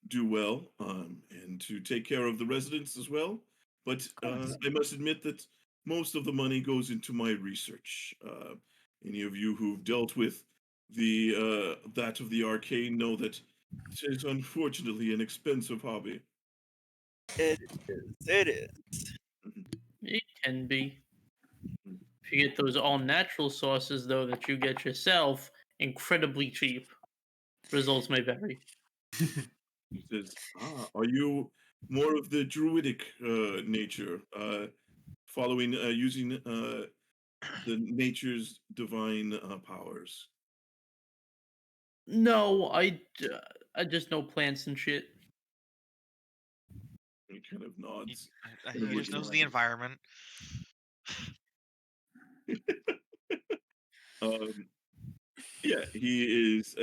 do well and to take care of the residents as well. But I must admit that most of the money goes into my research. Any of you who've dealt with the that of the arcane know that it is unfortunately an expensive hobby." It is. It is. It can be. Mhm. If you get those all natural sauces, though, that you get yourself, incredibly cheap. Results may vary. He says, "Are you more of the druidic nature, following, using the nature's divine powers?" No, I just know plants and shit. He kind of He, nods. he Kind of just looking knows at the environment. Um, yeah, he is.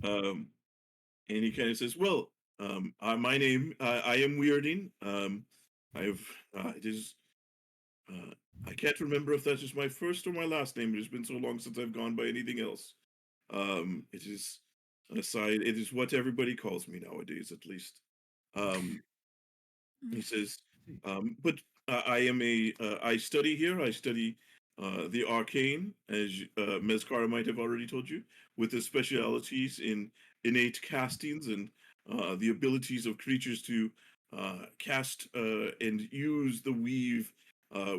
Um, and he kind of says, "Well, my name, I am Weirding. I've, it is, uh, I can't remember if that is my first or my last name. It has been so long since I've gone by anything else. It is aside. It is what everybody calls me nowadays, at least." Um, he says, "But I am I study here. I study the arcane, as Mezcara might have already told you, with the specialities in innate castings and the abilities of creatures to cast and use the weave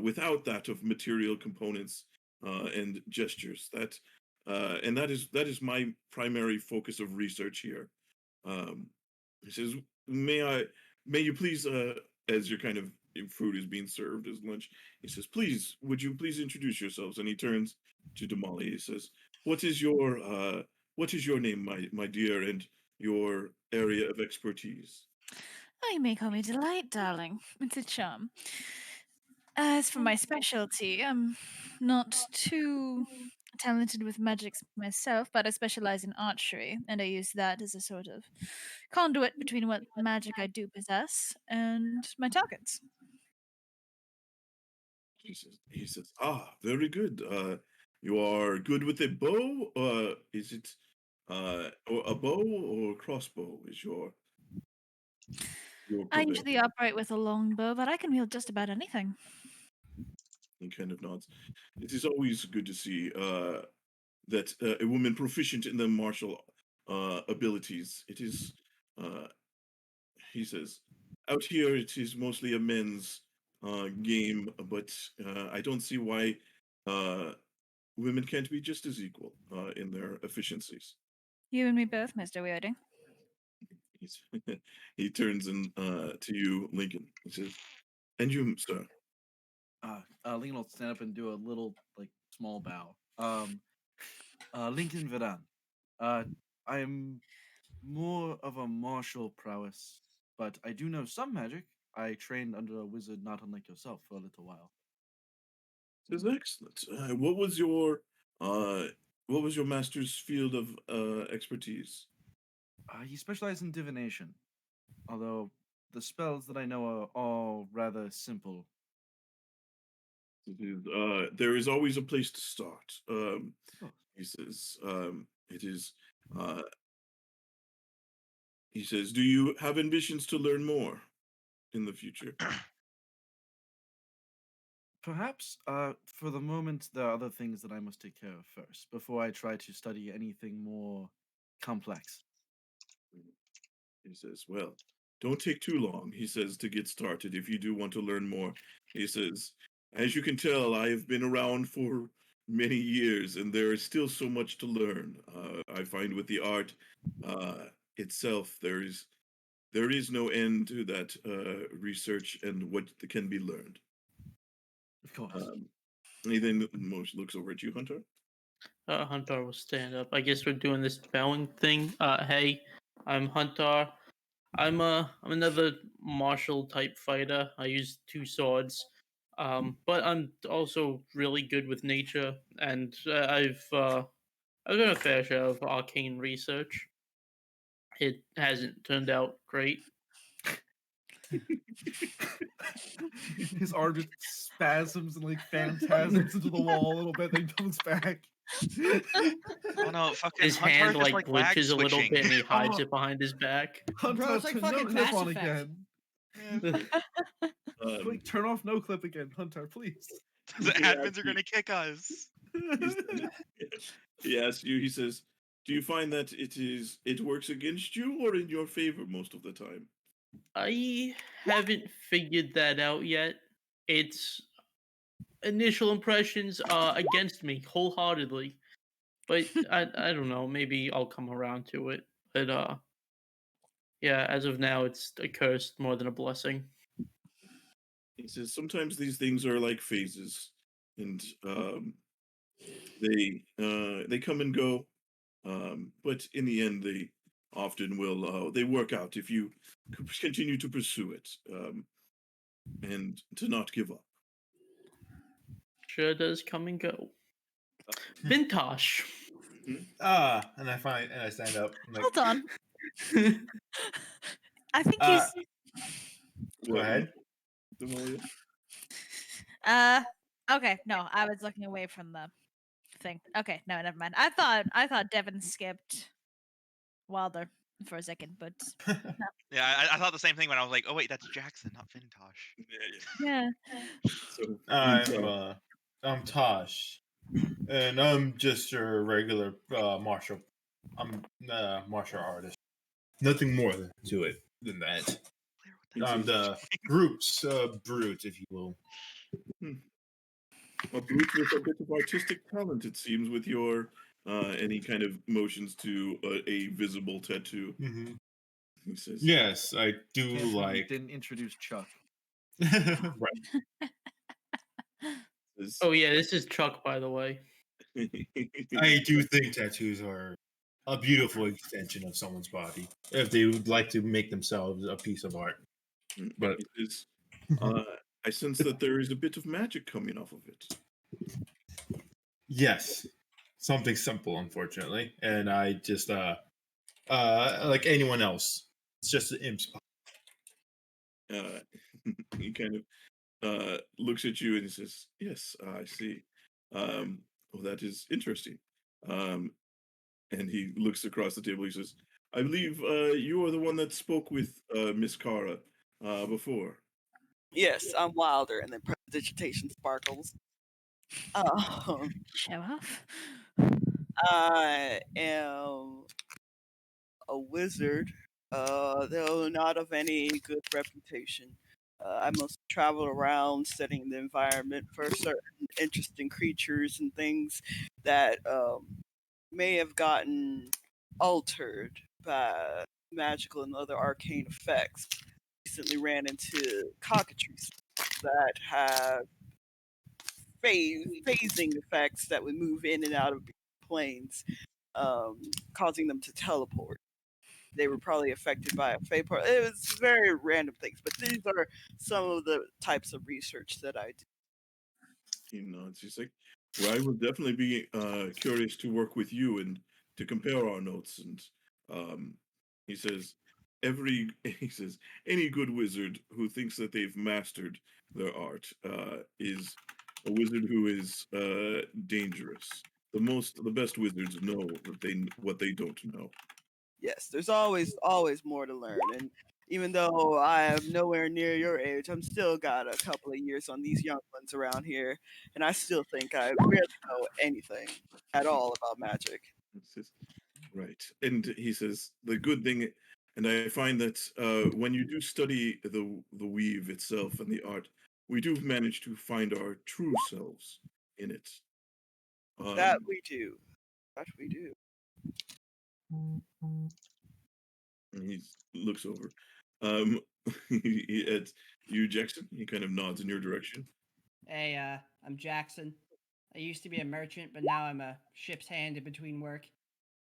without that of material components and gestures. And that is my primary focus of research here." Um, he says, "May I, may you please, as your kind of food is being served as lunch, he says, please, would you please introduce yourselves?" And he turns to Damalia. He says, what is your name, my dear, and your area of expertise?" Oh, you may call me Delight, darling. It's a charm. As for my specialty, I'm not too talented with magic myself, but I specialize in archery, and I use that as a sort of conduit between what magic I do possess and my targets. He says, very good. You are good with a bow? Is it or a bow or crossbow is your I purvey? usually operate with a longbow, but I can wield just about anything. He kind of nods. It is always good to see that a woman proficient in the martial abilities. It is, uh, he says, out here it is mostly a men's game, but I don't see why uh, women can't be just as equal in their efficiencies. You and me both, Mr. Weirding. He's, he turns in to you, Lincoln. He says, "And you, sir?" Lincoln will stand up and do a little, like, small bow. Lincoln Verdan. I am more of a martial prowess, but I do know some magic. I trained under a wizard not unlike yourself for a little while. This is excellent. Uh, what was your master's field of expertise? He specialized in divination, although the spells that I know are all rather simple. There is always a place to start. Oh, He says, it is, uh, he says, "Do you have ambitions to learn more in the future?" perhaps, for the moment, there are other things that I must take care of first before I try to study anything more complex. He says, "Well, don't take too long," he says, "to get started if you do want to learn more." He says, as you can tell, I have been around for many years, and there is still so much to learn. I find with the art itself, there is no end to that research and what can be learned. Of course. Anything most looks over at you, Hunter. Huntar will stand up. I guess we're doing this bowing thing. Hey, I'm Huntar. I'm another martial type fighter. I use 2 swords. But I'm also really good with nature, and I've done a fair share of arcane research. It hasn't turned out great. His arm just spasms and like phantasms into the wall a little bit, then comes back. Oh no, fucking His Huntar hand just like lag glitches a little switching. bit, and he hides Oh. it behind his back. Hunter, Bro, it's like to no fucking clip Mass on Effect. again. Man, Quick, turn off no clip again, Hunter, please. the admins are gonna kick us. He asks you. He says, "Do you find that it works against you or in your favor most of the time?" I haven't figured that out yet. Its initial impressions are against me wholeheartedly, but I don't know. Maybe I'll come around to it. But yeah, as of now, it's a curse more than a blessing. He says, "Sometimes these things are like phases, and they come and go. But in the end, they often will. They work out if you continue to pursue it, and to not give up." Sure does come and go. Vintash. And I stand up. I'm like, Hold on. I think Uh, he's. go ahead. Damalia? Okay, no, I was looking away from the thing. Okay, no, never mind. I thought Devin skipped Wilder for a second, but Yeah, I thought the same thing when I was like, oh wait, that's Jackson, not Vintash. yeah. So I'm Tosh, and I'm just your regular martial. I'm a martial artist. Nothing more to it than that. I'm the group's brute, if you will. A brute with a bit of artistic talent, it seems, with your any kind of motions to a visible tattoo. Mm-hmm. He says, Yes, I do Can't believe you like. didn't introduce Chuck. Right. says- Oh yeah, this is Chuck, by the way. I do think tattoos are a beautiful extension of someone's body if they would like to make themselves a piece of art. But He says, I sense that there is a bit of magic coming off of it. yes, something simple, unfortunately, and I just like anyone else, it's just an imp's. He kind of looks at you and he says, "Yes, I see. Well, that is interesting." And he looks across the table. He says, "I believe you are the one that spoke with Miss Kara before." Yes, I'm Wilder, and then prestidigitation sparkles. Show off. I am a wizard, though not of any good reputation. I mostly travel around studying the environment for certain interesting creatures and things that may have gotten altered by magical and other arcane effects. Recently ran into cockatrices that have phasing effects that would move in and out of planes, causing them to teleport. They were probably affected by a fey part. It was very random things, but these are some of the types of research that I do. He nods. He's like, "Well, I will definitely be curious to work with you and to compare our notes." And he says, he says, any good wizard who thinks that they've mastered their art is a wizard who is dangerous. The best wizards know what they don't know." Yes, there's always more to learn, and even though I am nowhere near your age, I'm still got a couple of years on these young ones around here, and I still think I barely know anything at all about magic. He says, right. And he says, the good thing, and I find that when you do study the weave itself and the art, we do manage to find our true selves in it. That we do. That we do. And he looks over. At you, Jackson. He kind of nods in your direction. Hey, I'm Jackson. I used to be a merchant, but now I'm a ship's hand in between work.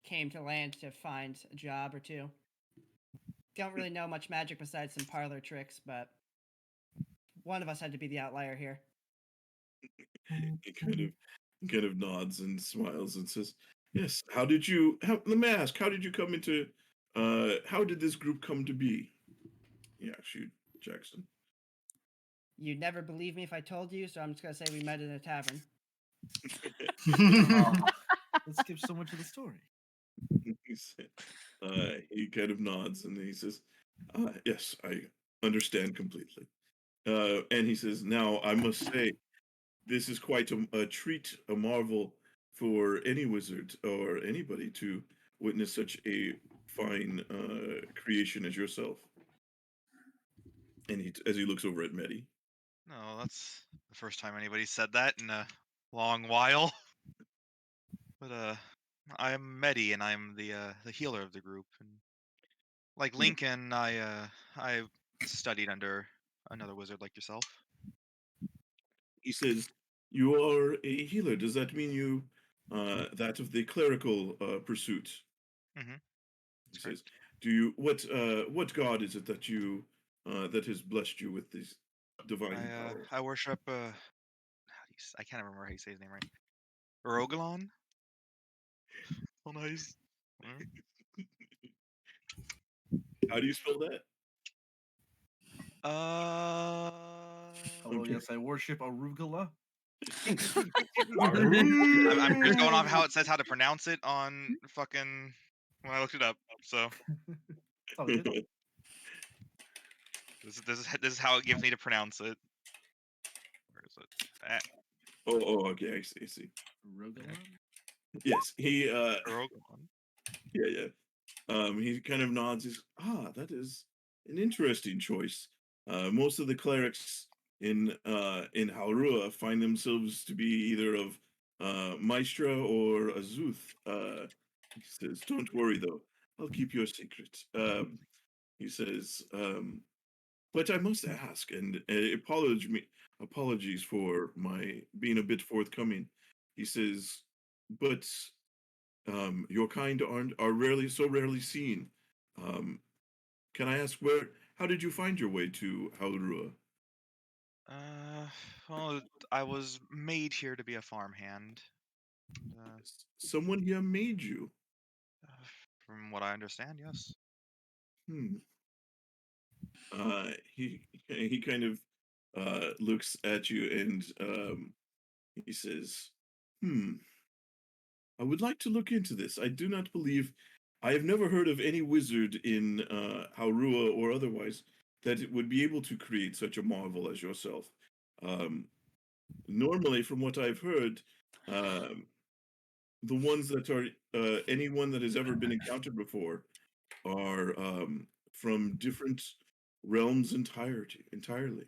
Came to land to find a job or two. Don't really know much magic besides some parlor tricks, but one of us had to be the outlier here. He kind of nods and smiles and says, "Yes. How did you? Let me ask. How did you come into? How did this group come to be?" Yeah, shoot, Jackson. You'd never believe me if I told you, so I'm just gonna say we met in a tavern. Let's skip so much of the story. He kind of nods and he says, "Yes, I understand completely." And he says, "Now I must say, this is quite a treat, a marvel for any wizard or anybody to witness such a fine creation as yourself." And as he looks over at Medi. No, that's the first time anybody said that in a long while. But I'm Medi, and I'm the healer of the group. And like Lincoln, I studied under another wizard like yourself. He says, "You are a healer. Does that mean you that of the clerical pursuit?" Mm-hmm. He says, "Do you what god is it that you that has blessed you with this divine power?" I worship I can't remember how you say his name right. Rogalon? Oh, nice. How do you spell that? Oh, Okay. yes, I worship arugula. I'm just going off how it says how to pronounce it on fucking when I looked it up. So Oh, good. this is how it gives me to pronounce it. Where is it? Okay, I see. Rogalon? Yes, he Rogalon. yeah. He kind of nods. He's, that is an interesting choice. Most of the clerics in Halrua find themselves to be either of Maestra or Azuth. He says, "Don't worry though, I'll keep your secret." He says, "But I must ask, and apologies for my being a bit forthcoming." He says, "But your kind are rarely seen. Um, can I ask how did you find your way to Halrua?" Well, I was made here to be a farmhand. Someone here made you. From what I understand, yes. He kind of looks at you and he says, "I would like to look into this. I do not believe I have never heard of any wizard in Halrua or otherwise that would be able to create such a marvel as yourself. Normally, from what I've heard, the ones that are anyone that has ever been encountered before are from different realms entirely."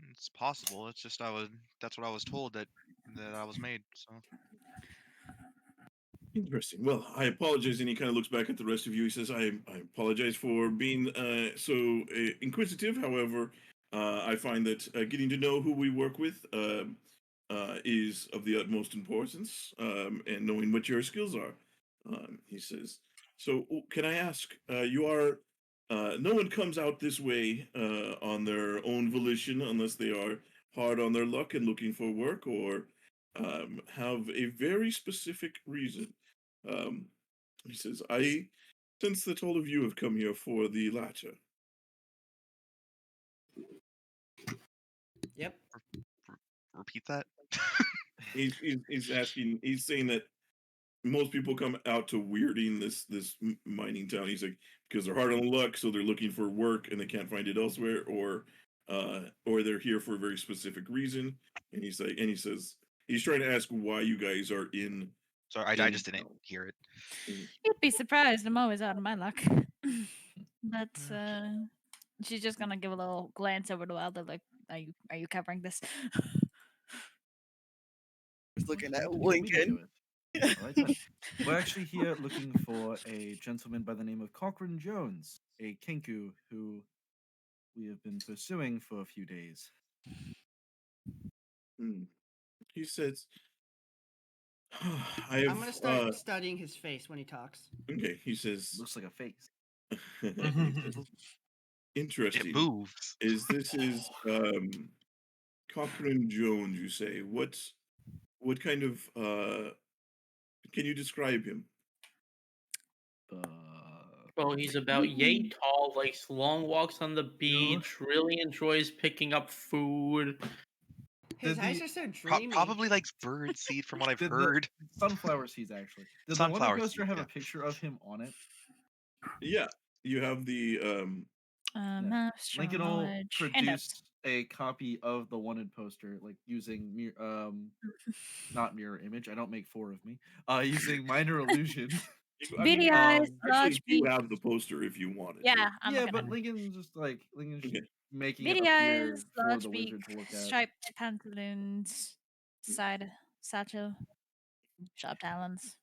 It's possible. It's just that's what I was told that I was made. So Interesting. Well, I apologize, and he kind of looks back at the rest of you. He says, I apologize for being so inquisitive. However, I find that getting to know who we work with is of the utmost importance, and knowing what your skills are." He says, "So, can I ask, you are, no one comes out this way on their own volition unless they are hard on their luck and looking for work, or have a very specific reason." He says, "I sense that all of you have come here for the latter." Yep. repeat that. He's asking. He's saying that most people come out to weirding this mining town. He's like, because they're hard on luck, so they're looking for work and they can't find it elsewhere, or they're here for a very specific reason. And he says he's trying to ask why you guys are in. Sorry, I just didn't hear it. You'd be surprised. I'm always out of my luck. But She's just gonna give a little glance over to Wilder, like, "Are you covering this?" Just looking What at did you want me to do Lincoln. it? All right then. We're actually here looking for a gentleman by the name of Cochrane Jones, a Kenku who we have been pursuing for a few days. He says, I I'm gonna have. start studying his face when he talks. Okay, he says. Looks like a face. He says, interesting. It moves. Is Cochrane Jones? You say what kind of Can you describe him? Well, he's about yay tall, likes long walks on the beach, really enjoys picking up food. His Did eyes the- are so dreamy. Probably likes bird seed from what I've Did heard. the sunflower seeds actually? Did Sunflower the one poster seeds, have yeah. a picture of him on it? Yeah, you have the Master Lincoln will knowledge. produce Handouts. a copy of the wanted poster, like using not mirror image. I don't make 4 of me. Using minor illusion. I Beady mean, eyes, actually, large you beak. have the poster if you wanted. Yeah, I'm Yeah, looking but at it. Lincoln's just Okay. making it Beady appear eyes, for large the beak, wizard to look at. striped pantaloons, side satchel, sharp talons,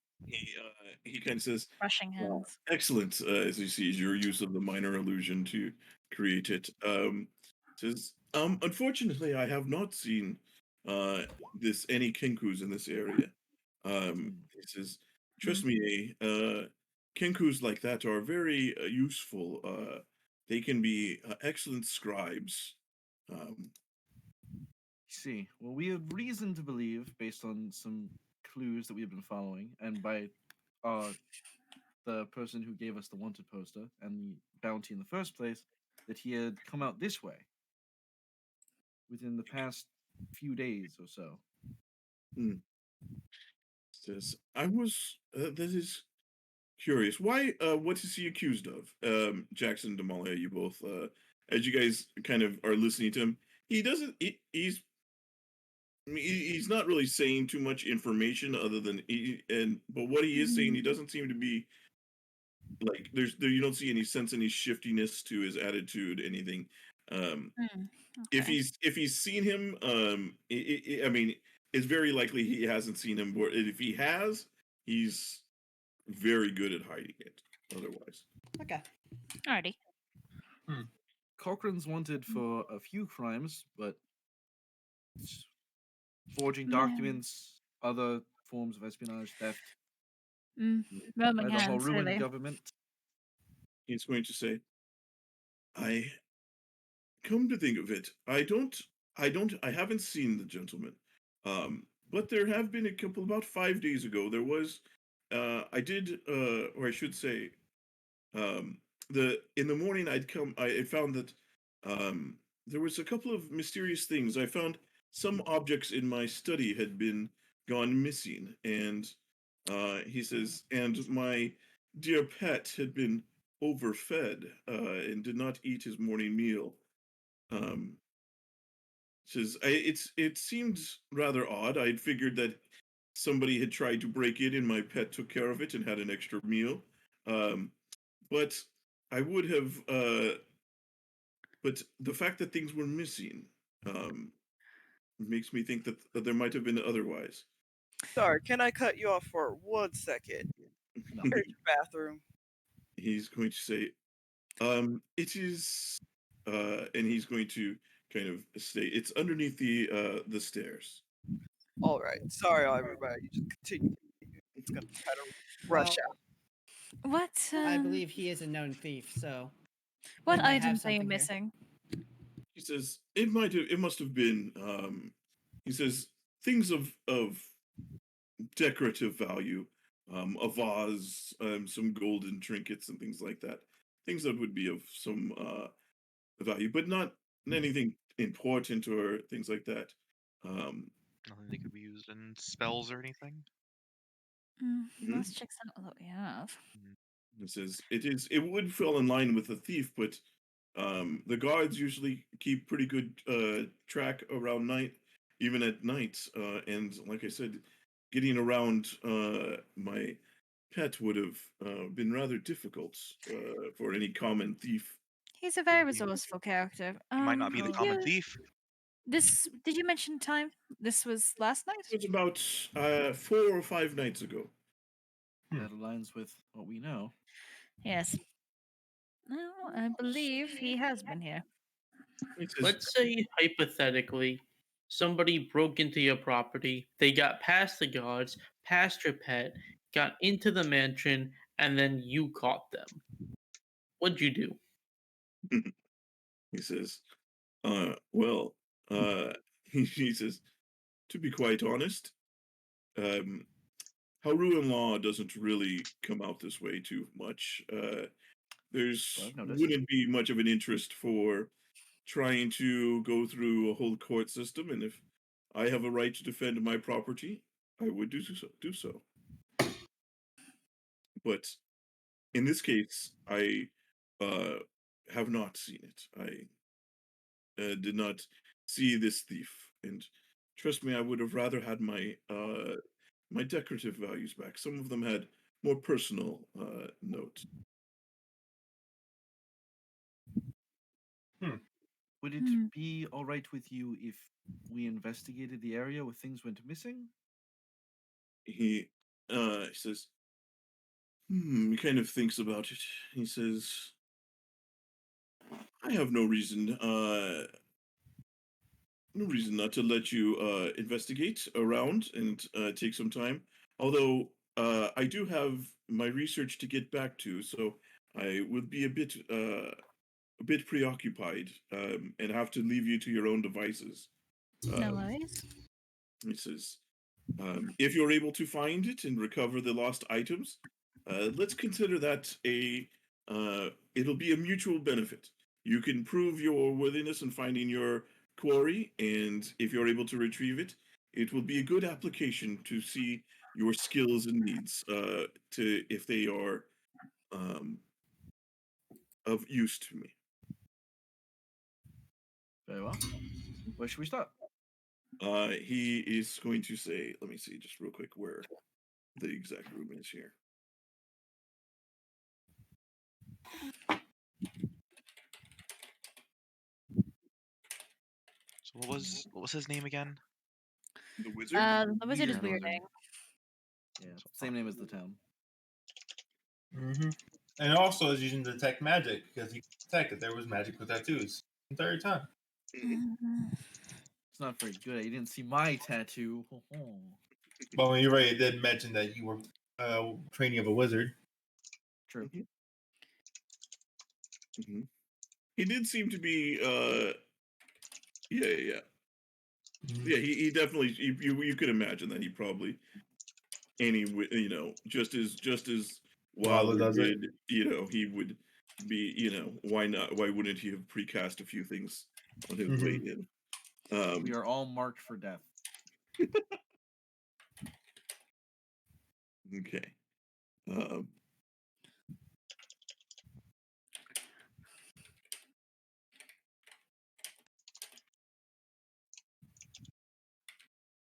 He kind of says, brushing hands. excellent, as he sees your use of the minor illusion to create it. Says, unfortunately, I have not seen any Kenkus in this area. He says, trust me, Kenkus like that are very useful. They can be excellent scribes. See, well, we have reason to believe, based on some clues that we have been following, and by the person who gave us the wanted poster and the bounty in the first place, that he had come out this way within the past few days or so. Says, I was. That is curious. Why? What is he accused of? Jackson and Damalia, you both. As you guys kind of are listening to him, he doesn't. He's. I mean, he's not really saying too much information other than but what he is saying, he doesn't seem to be like you don't see any sense, any shiftiness to his attitude, anything. If he's seen him, I mean, it's very likely he hasn't seen him. But if he has, he's very good at hiding it. Otherwise, Okay. Alrighty. Cochrane's wanted for a few crimes, but forging documents, other forms of espionage, theft, Roaming by the whole hands, ruined really. government. he's going to say, I come to think of it, I haven't seen the gentleman. But there have been a couple, about 5 days ago, there was, I did, or I should say, in the morning I found that, there was a couple of mysterious things. I found some objects in my study had gone missing, and, he says, and my dear pet had been overfed, and did not eat his morning meal. Um, Says it seemed rather odd. I'd figured that somebody had tried to break in, and my pet took care of it and had an extra meal. But I would have. But the fact that things were missing makes me think that there might have been otherwise. Sorry, can I cut you off for 1 second? Where's your bathroom? He's going to say, it is, and he's going to kind of say it's underneath the stairs. All right. Sorry, everybody. You just continue. It's gonna try to rush out. What? I believe he is a known thief, so. What we might have items are you something here. missing? He says it must have been. He says things of decorative value, a vase, some golden trinkets and things like that. Things that would be of some value, but not anything important or things like that. Nothing they could be used in spells or anything. Let's check out what we have. It says it would fall in line with a thief, but the guards usually keep pretty good track around night, even at night. And like I said, getting around my pet would have been rather difficult for any common thief. He's a very resourceful character. He might not be the Oh. common thief. This did you mention time? This was last night? It was about 4 or 5 nights ago. That aligns with what we know. Yes. No, I believe he has been here. He says, Let's say hypothetically, somebody broke into your property, they got past the guards, past your pet, got into the mansion, and then you caught them. What'd you do? he says, well, he says, to be quite honest, Haru law doesn't really come out this way too much. There's Well, I've noticed. wouldn't be much of an interest for trying to go through a whole court system, and if I have a right to defend my property, I would do so. But in this case, I have not seen it. I did not see this thief, and trust me, I would have rather had my my decorative values back. Some of them had more personal note. Would it Hmm. be all right with you if we investigated the area where things went missing? He says, he kind of thinks about it. He says, I have no reason not to let you investigate around and take some time. Although I do have my research to get back to, so I would be a bit preoccupied and have to leave you to your own devices. No Um, worries. He says, if you're able to find it and recover the lost items, let's consider that it'll be a mutual benefit. You can prove your worthiness in finding your quarry, and if you're able to retrieve it, it will be a good application to see your skills and needs, to if they are um, of use to me. Very well. Where should we start? He is going to say, let me see just real quick where the exact room is here. So what was his name again? The wizard? The wizard is Weird. weirding. Yeah, same name as the town. Mm-hmm. And also is using detect magic because he detected there was magic with tattoos the entire time. It's not very good. You didn't see my tattoo. But when you're right, it did mention that you were training of a wizard. True. Mm-hmm. He did seem to be yeah. Mm-hmm. Yeah, he definitely you could imagine that he probably just as Wilder Wilder does it. did, he would be, why not? Why wouldn't he have precast a few things on his way in? We are all marked for death. Okay.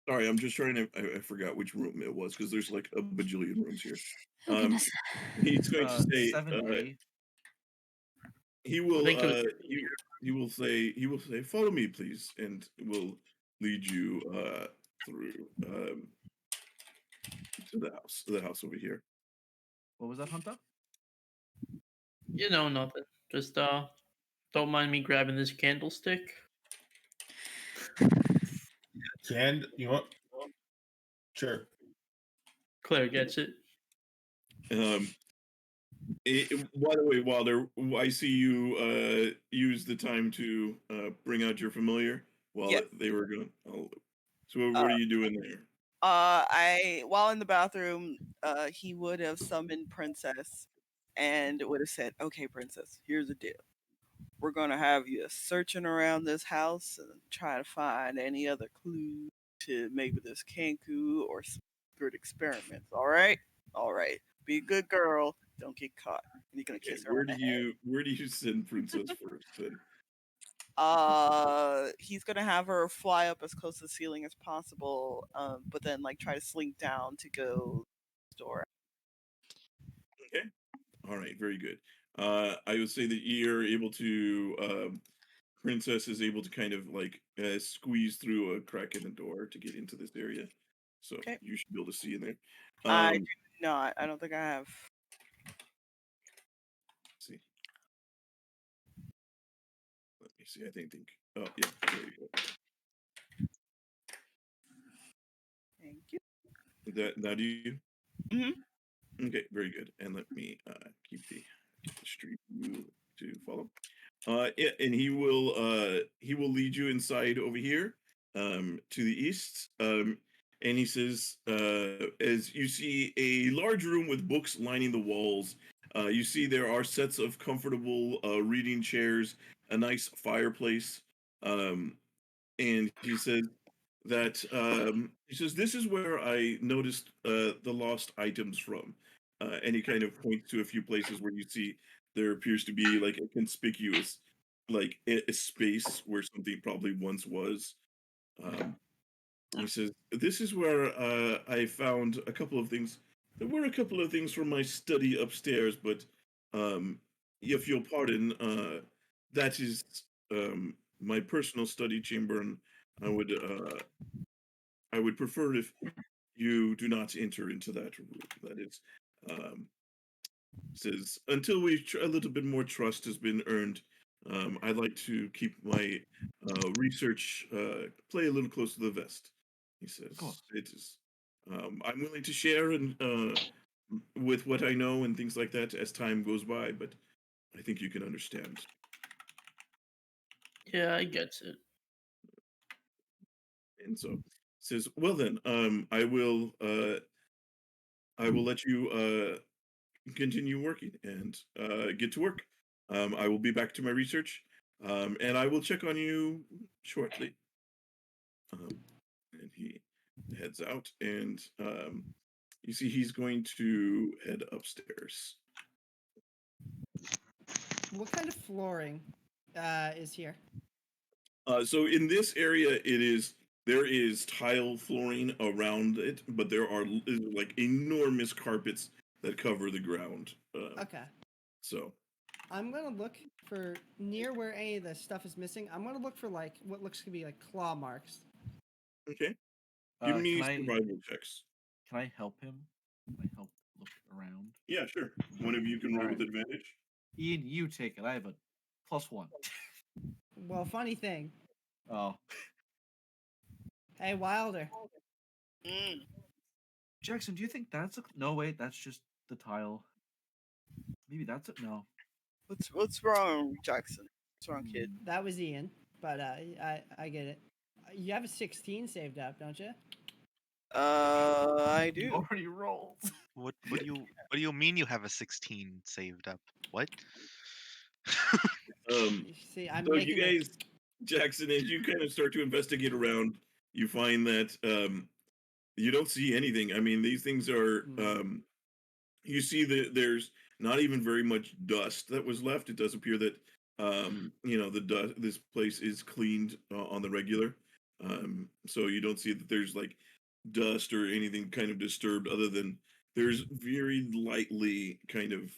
Sorry, I'm just trying to. I forgot which room it was because there's like a bajillion rooms here. Oh, goodness. He's going to say 7A. he will. think it was He will say, "Follow me, please," and will lead you through to the house over here. What was that, Hunter? nothing. Just don't mind me grabbing this candlestick. You want? Sure. Claire gets it. By the way, Wilder, I see you use the time to bring out your familiar while Yes. they were going. So what are you doing there? While in the bathroom, he would have summoned Princess and would have said, "Okay, Princess, here's the deal. We're gonna have you searching around this house and try to find any other clues to maybe this Kenku or secret experiments. All right, Be a good girl. Don't get caught. And you're gonna Okay, kiss her on the head. where do you send Princess first then? He's gonna have her fly up as close to the ceiling as possible, but then try to slink down to go to the store. Okay. All right, very good. I would say that you're able to. Princess is able to kind of like squeeze through a crack in the door to get into this area, so Okay. you should be able to see in there. I do not. I don't think I have. See. Let me see. I think. Oh yeah. There you go. Thank you. Now do you? Mhm. Okay, very good. And let me keep the street view to follow. Yeah, and he will lead you inside over here, to the east. And he says, as you see a large room with books lining the walls. You see there are sets of comfortable reading chairs, a nice fireplace. Um, and he says this is where I noticed the lost items from, and he kind of points to a few places where you see there appears to be like a conspicuous, like a space where something probably once was. Um, he says this is where I found a couple of things. There were a couple of things from my study upstairs, but um, if you'll pardon, that is my personal study chamber, and I would uh, I would prefer if you do not enter into that room. That is, um, says until a little bit more trust has been earned. I'd like to keep my research play a little close to the vest. He says course. it is. I'm willing to share and with what I know and things like that as time goes by, but I think you can understand. Yeah, I gets it. And so says, well then, I will let you continue working and get to work. I will be back to my research, and I will check on you shortly. And he heads out, and you see he's going to head upstairs. What kind of flooring is here? So in this area, there is tile flooring around it, but there are like enormous carpets that cover the ground. Okay. So I'm gonna look for near where any of the stuff is missing. I'm gonna look for like what looks to be like claw marks. okay, give me Can survival checks. I help him? Can I help look around? Yeah, sure. One of you can roll with Alright. advantage. Ian, you take it. I have a +1. Well, funny thing. Oh, Hey, Wilder. Mm. Jackson, do you think that's a? No, wait, that's just the tile. Maybe that's it. No. What's wrong, Jackson? What's wrong, kid? That was Ian, but I get it. You have a 16 saved up, don't you? I You do. already rolled. What do you mean you have a 16 saved up? What? Um, You see, I'm so you making it. guys, Jackson, as you kind of start to investigate around, you find that you don't see anything. I mean, these things are. You see that there's not even very much dust that was left. It does appear that the dust. This place is cleaned on the regular, so you don't see that there's like dust or anything kind of disturbed, other than there's very lightly kind of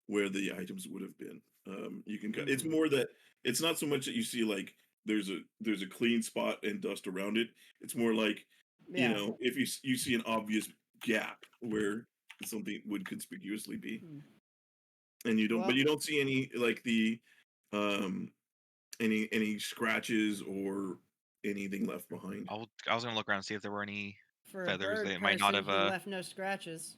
where the items would have been. You can. It's more that it's not so much that you see like there's a clean spot and dust around it. It's more like Yeah. if you see an obvious gap where something would conspicuously be, and you don't, but Well, you don't see any like the um any scratches or anything left behind. I was gonna look around and see if there were any for a feathers bird that might not person, have. he left no scratches.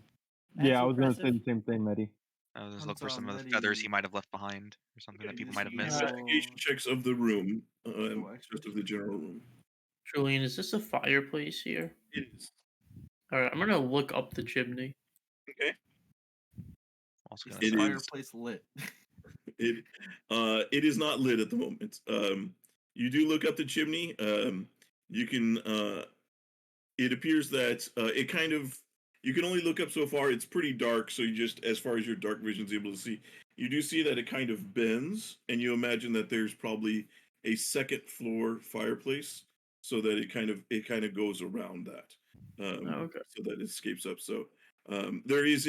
That's Yeah, I was gonna impressive. say the same thing, Medi. I was just look for Huntar, some of the feathers he Medi, might have left behind, or something that Okay, people just might have give me missed. investigation checks of the room, expertise. just of the general room. Julian, is this a fireplace here? It is. All right, I'm gonna look up the chimney. Okay. Also Is gonna the It say, is. fireplace lit? It is not lit at the moment. You do look up the chimney. You can. It appears that it kind of. You can only look up so far. It's pretty dark, so you just, as far as your dark vision is able to see, you do see that it kind of bends, and you imagine that there's probably a second floor fireplace, so that it kind of goes around that, Okay. so that it escapes up. So there's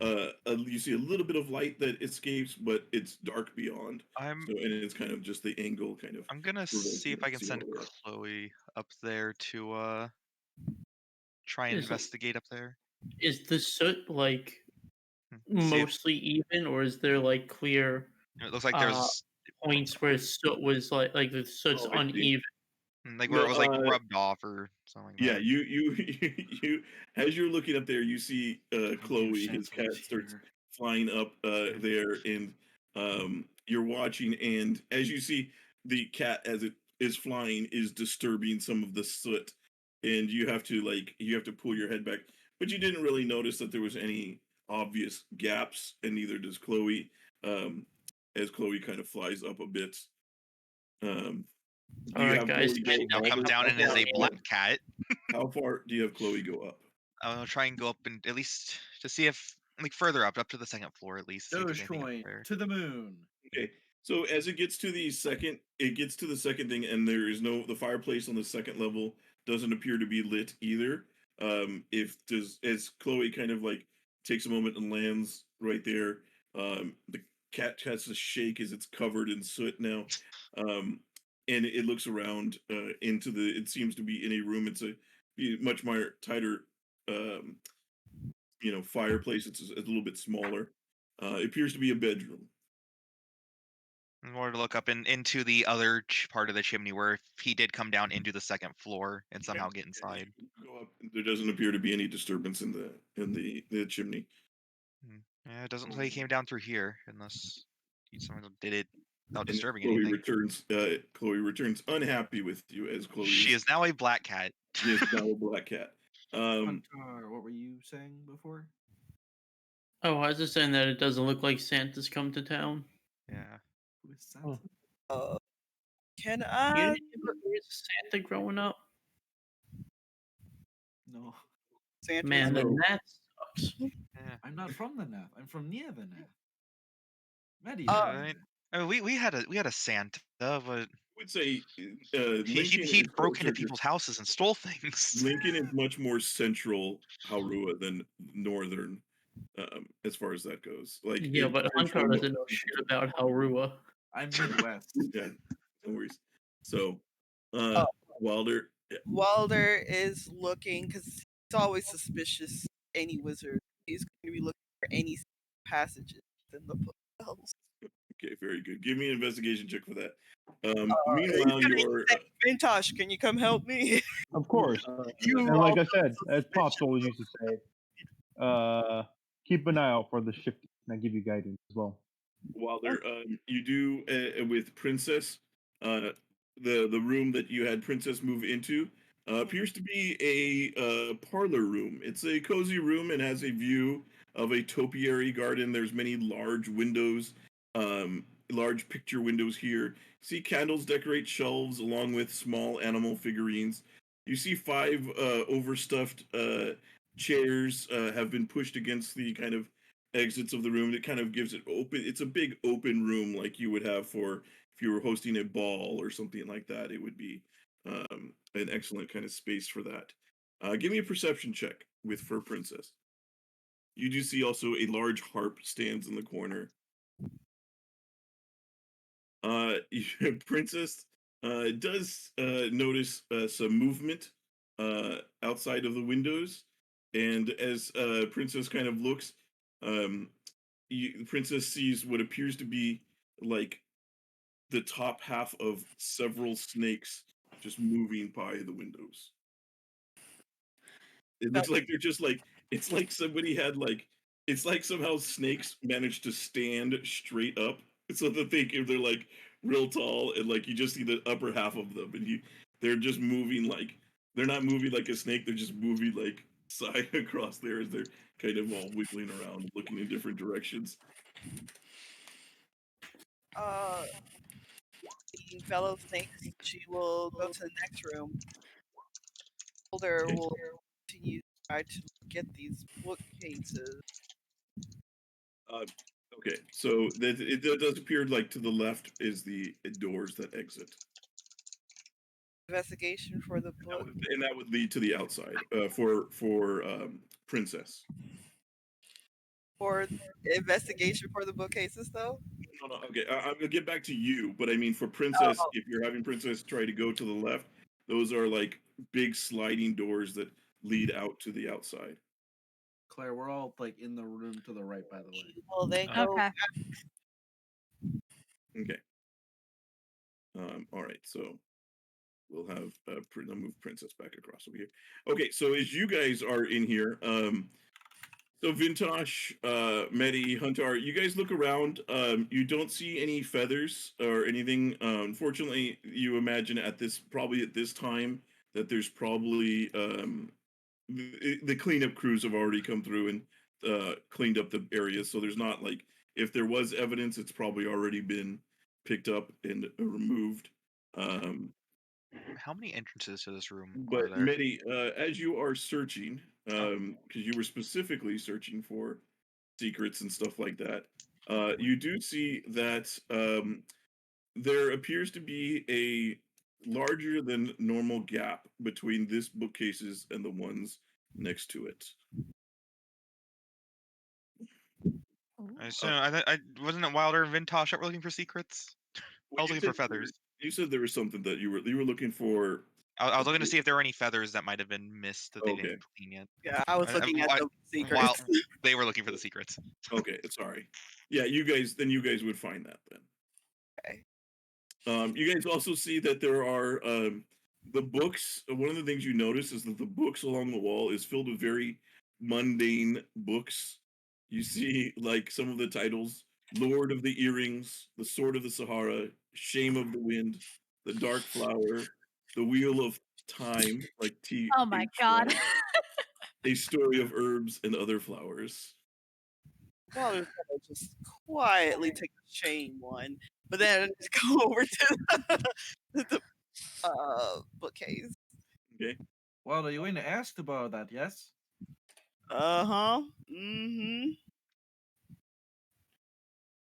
you see a little bit of light that escapes, but it's dark beyond. I'm So, and it's kind of just the angle kind of. gonna prevents see you if I to can see send all that. Chloe up there to try and Is- investigate up there. Is the soot like See if mostly even, or is there like clear it looks like uh there's points where soot was like the soot's Oh, I see. uneven? like where No, it was like rubbed off or something like Yeah, that. you as you're looking up there, you see Chloe, his Shanklin's cat, starts here. flying up there, and you're watching, and as you see the cat as it is flying is disturbing some of the soot, and you have to pull your head back, but you didn't really notice that there was any obvious gaps, and neither does Chloe, as Chloe kind of flies up a bit. Do All you right, have guys. Chloe Medi go now all comes the- down how and is far- a black cat. How far do you have Chloe go up? I'll try and go up and at least to see if like further up to the second floor at least. See if there's anything up Dogecoin there. to the moon. Okay, so as it gets to the second thing, and there is the fireplace on the second level doesn't appear to be lit either. If does as Chloe kind of like takes a moment and lands right there, the cat has to shake as it's covered in soot now, and it looks around into the. It seems to be in a room. It's a much more tighter, um, fireplace. It's a little bit smaller. It appears to be a bedroom. In order to look up into the other part of the chimney where he did come down into the second floor and somehow get inside. Go up. There doesn't appear to be any disturbance in the chimney. Yeah, it doesn't say he came down through here unless someone did it without And disturbing Chloe anything. returns. Chloe returns unhappy with you as Chloe She is now a black cat. is now a black cat. Huntar, what were you saying before? Oh, I was just saying that it doesn't look like Santa's come to town. Yeah. Who is Santa? Uh, can You I? didn't experience Santa growing up? No, Santa's Man, No. then that sucks. Yeah. I'm not from the Nath. I'm from near the Nath. Medi. I mean, we had a Santa, but I would say he Lincoln broke into people's houses and stole things. Lincoln is much more central Haurua than northern, as far as that goes. Like Yeah, but Huntar doesn't know shit about Haurua. I'm Midwest. Yeah, no worries. So, Oh. Wilder. Wilder is looking because he's always suspicious. Any wizard, he's going to be looking for any passages in the bookshelves. Okay, very good. Give me an investigation check for that. He's Meanwhile, gonna you're say, Vintash, can you come help me? Of course. You And like I also said, as Pops suspicious. always used to say, keep an eye out for the shift, and I give you guidance as well. Wilder, you do with Princess. The room that you had Princess move into appears to be a parlor room. It's a cozy room and has a view of a topiary garden. There's many large windows, large picture windows here. See candles decorate shelves along with small animal figurines. You see 5 overstuffed chairs have been pushed against the kind of exits of the room. It kind of gives it open. It's a big open room like you would have for if you were hosting a ball or something like that. It would be an excellent kind of space for that. Give me a perception check with Fur Princess. You do see also a large harp stands in the corner. Princess does notice some movement outside of the windows, and as Princess kind of looks, the Princess sees what appears to be like the top half of several snakes just moving by the windows. It looks like they're just like it's like somebody had like it's like somehow snakes managed to stand straight up so that they're like real tall and like you just see the upper half of them and they're just moving like they're not moving like a snake, they're just moving like side across there as they're kind of all wiggling around looking in different directions. Seeing fellow snakes, she will go to the next room. Wilder will continue to try to get these bookcases. Okay, so it does appear like to the left is the doors that exit. Investigation for the book. And that would lead to the outside for Princess. for investigation for the bookcases, though? No, okay. I'm gonna get back to you, but I mean for Princess, Oh. if you're having Princess try to go to the left, those are like big sliding doors that lead out to the outside. Claire, we're all like in the room to the right, by the way. Well, they Oh. go. Okay. Okay. All right. So we'll have I'll move Princess back across over here. Okay. So as you guys are in here, so Vintash, Medi, Huntar, you guys look around. You don't see any feathers or anything. Unfortunately, you imagine at this time that there's probably the cleanup crews have already come through and cleaned up the area. So there's not like if there was evidence, it's probably already been picked up and removed. How many entrances to this room are But there? Medi, as you are searching, because you were specifically searching for secrets and stuff like that, you do see that there appears to be a larger than normal gap between this bookcases and the ones next to it. I assume I wasn't it Wilder and Vintash that were looking for secrets. I was You looking for said- feathers. You said there was something that you were looking for. I was looking to see if there were any feathers that might have been missed that they Okay. didn't clean yet. Yeah, I was looking at the secrets. While they were looking for the secrets. Okay, sorry. Yeah, you guys would find that then. Okay. You guys also see that there are the books. One of the things you notice is that the books along the wall is filled with very mundane books. You see, like some of the titles: "Lord of the Earrings," "The Sword of the Sahara," "Shame of the Wind," "The Dark Flower," "The Wheel of Time," like T. Oh my god. "A Story of Herbs and Other Flowers." Well, there's gonna just quietly take the chain one, but then just go over to the bookcase. Okay. Well, are you going to ask to borrow that? Yes. Uh-huh. Mm-hmm.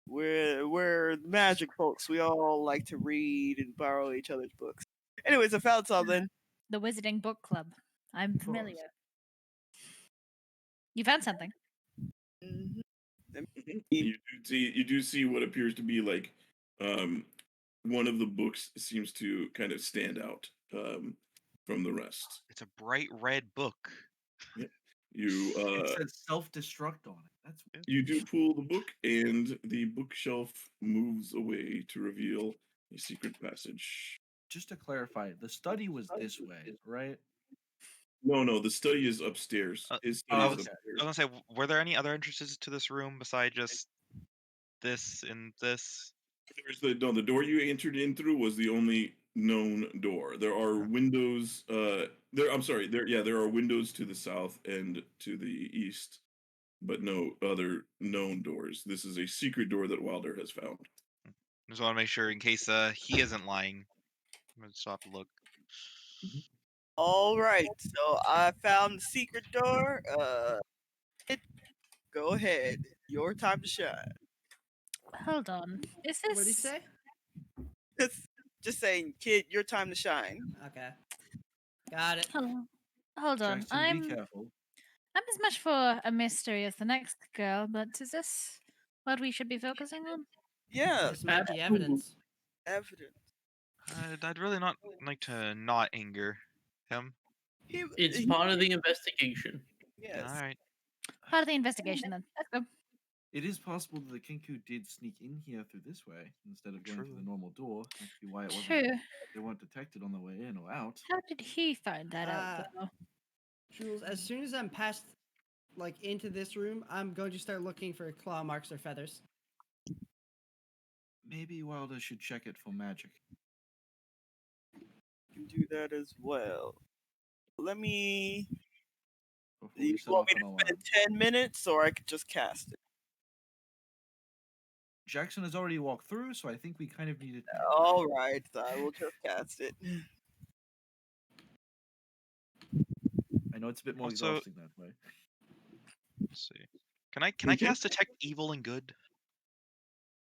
We're magic folks. We all like to read and borrow each other's books. Anyways, I found something. The Wizarding Book Club. I'm familiar. You found something. Mm-hmm. You do see what appears to be like one of the books seems to kind of stand out from the rest. It's a bright red book. You It says self-destruct on it. That's you do pull the book, and the bookshelf moves away to reveal a secret passage. just to clarify. The study was this way, right? No, the study is upstairs. His study I is was upstairs. gonna say, were there any other entrances to this room besides just this and this? There's the door you entered in through was the only known door. There are windows. There are windows to the south and to the east, but no other known doors. This is a secret door that Wilder has found. Just want to make sure in case he isn't lying. I'm gonna just have to look. All right, so I found the secret door. Go ahead. Your time to shine. Hold on. Is What did he this say? Just saying, kid, your time to shine. Okay. Got it. Hold on. Jackson, be careful. I'm as much for a mystery as the next girl, but is this what we should be focusing on? Yeah, This might be evidence. evidence. I'd really not like to not anger him. It's part of the investigation. Yes. All right. Part of the investigation, then. Let's go. It is possible that the Kenku did sneak in here through this way instead of going through the normal door. That could be why it wasn't. True. They weren't detected on the way in or out. How did he find that out, though? Jules, as soon as I'm past, like, into this room, I'm going to start looking for claw marks or feathers. Maybe Wilder should check it for magic. You can do that as well. Let me. Before You we set want off me on to a spend line. 10 minutes, or I could just cast it? Jackson has already walked through, so I think we kind of need it. All right, I will just cast it. I know it's a bit more Also- exhausting that way. Let's see. Can I cast detect evil and good?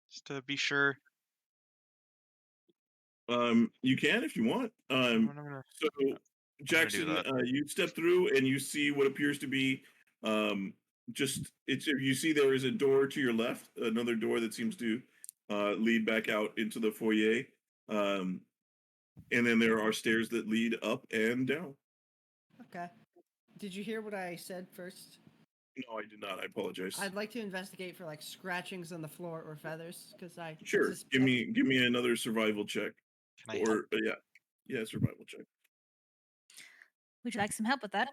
Just to be sure. You can if you want. So Jackson, that. you step through and you see what appears to be just it's you see there is a door to your left, another door that seems to lead back out into the foyer, and then there are stairs that lead up and down. Okay. Did you hear what I said first? No, I did not. I apologize. I'd like to investigate for like scratchings on the floor or feathers, because I Sure. Give me another survival check, Can I help? or yeah, survival check. Would you like some help with that?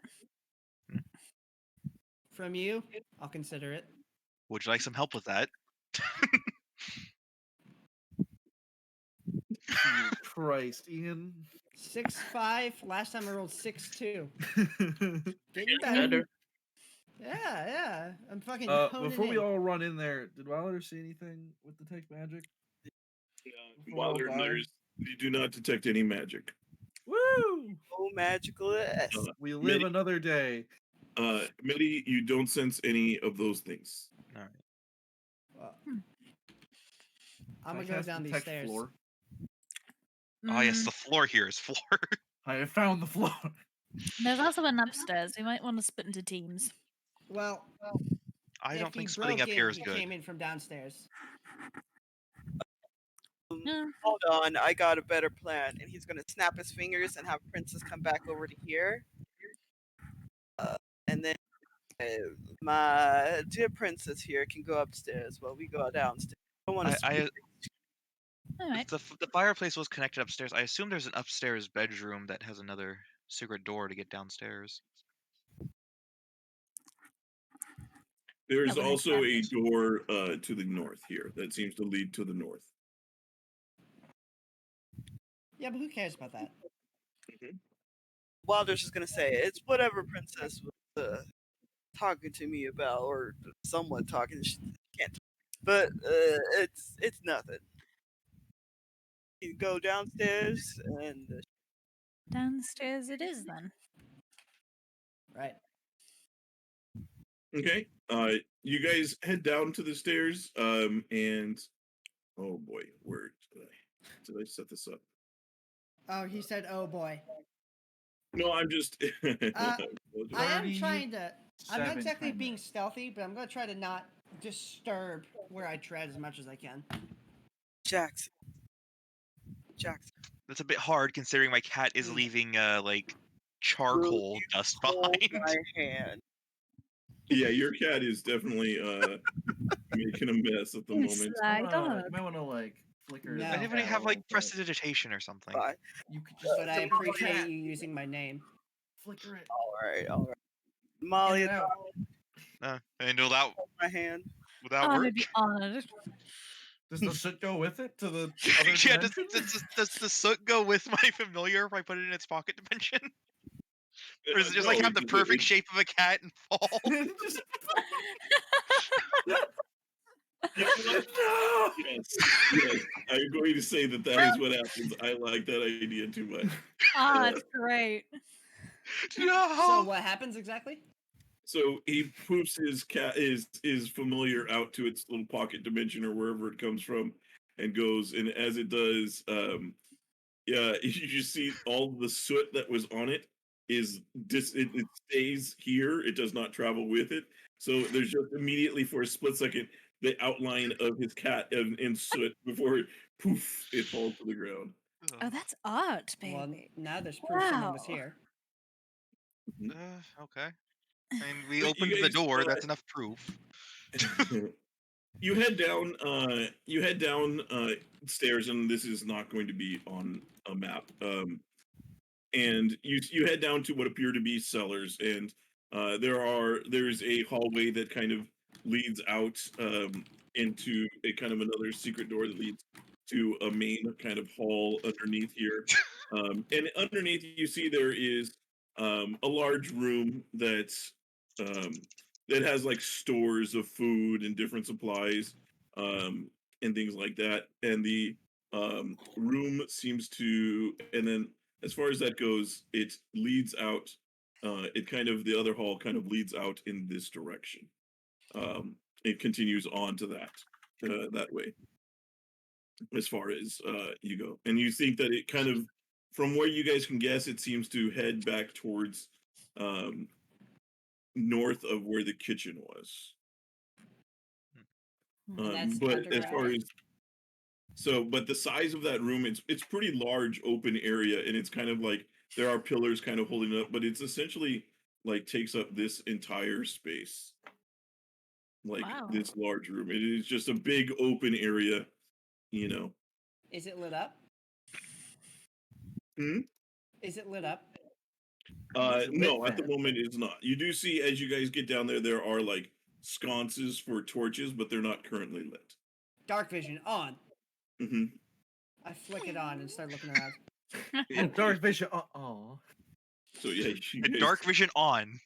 From you. I'll consider it. Would you like some help with that? Christ, Ian. 6-5. Last time I rolled 6-2. Getting Getting better. better. Yeah. I'm fucking honing before we in. all run in there, did Wilder see anything with detect magic? While they're in there, you do not detect any magic. Woo! Oh, magical S. We live Medi, another day. Medi, you don't sense any of those things. All right. Well, Can I'm I gonna go cast down these detect stairs. Floor? Oh yes, the floor here is floor. I have found the floor. There's also an upstairs. We might want to split into teams. Well, I if don't he think splitting broke up here in, is he good. came in from downstairs. Yeah. Hold on, I got a better plan. And he's gonna snap his fingers and have Princess come back over to here. And then my dear Princess here can go upstairs while we go downstairs. I want to. All right. The fireplace was connected upstairs. I assume there's an upstairs bedroom that has another secret door to get downstairs. There is That would make also a sense. door to the north here that seems to lead to the north. Yeah, but who cares about that? Wilder's just gonna say it's whatever Princess was talking to me about, or somewhat talking. She can't, but it's nothing. You go downstairs and Downstairs it is then. Right. Okay. You guys head down to the stairs, and oh boy, where did I set this up? Oh, he said, "Oh boy." No, I'm just. I am trying to. I'm not 37 exactly times. being stealthy, but I'm gonna try to not disturb where I tread as much as I can. Jackson. That's a bit hard considering my cat is leaving like charcoal dust Hold behind. my hand. Yeah, your cat is definitely making a mess at the You moment. sly You dog. might want to like flicker. No. that Anybody cat have a like little bit. prestidigitation or something? Bye. You could just. But I appreciate you using my name. Flicker it. All right. Molly, Get it out. And will that my hand. work? Be honored. Does the soot go with it to the other Yeah, dimension? does the soot go with my familiar if I put it in its pocket dimension? Or is it just No, like have the perfect shape of a cat and fall? Just- You know what? No! Yes. I'm going to say that is what happens. I like that idea too much. Oh, that's great. So No. what happens exactly? So he poofs his cat is familiar out to its little pocket dimension or wherever it comes from, and goes. And as it does, yeah, you just see all the soot that was on it it stays here. It does not travel with it. So there's just immediately for a split second the outline of his cat in soot before poof it falls to the ground. Oh, that's art, baby. Well, now there's proof someone was Wow. here. Okay. I mean, we But you opened the guys, door. That's enough proof. You head down. Stairs, and this is not going to be on a map. And you head down to what appear to be cellars, and there's a hallway that kind of leads out into a kind of another secret door that leads to a main kind of hall underneath here. And underneath you see there is a large room that has like stores of food and different supplies and things like that. And the room seems to, and then as far as that goes, it leads out. The other hall kind of leads out in this direction. It continues on to that way. As far as you go, and you think that it kind of, from where you guys can guess, it seems to head back towards north of where the kitchen was. And that's But as far underground? as but the size of that room, it's pretty large open area, and it's kind of like there are pillars kind of holding it up, but it's essentially like takes up this entire space. Like Wow. this large room. It is just a big open area, you know. Is it lit up? Hmm? Is it lit up? Is it lit, No, at the Van? moment it's not. You do see as you guys get down there, there are like sconces for torches, but they're not currently lit. Dark vision on. Hmm. I flick it on and start looking around. Yeah. Dark vision. Oh. So yeah, you guys, Dark vision on.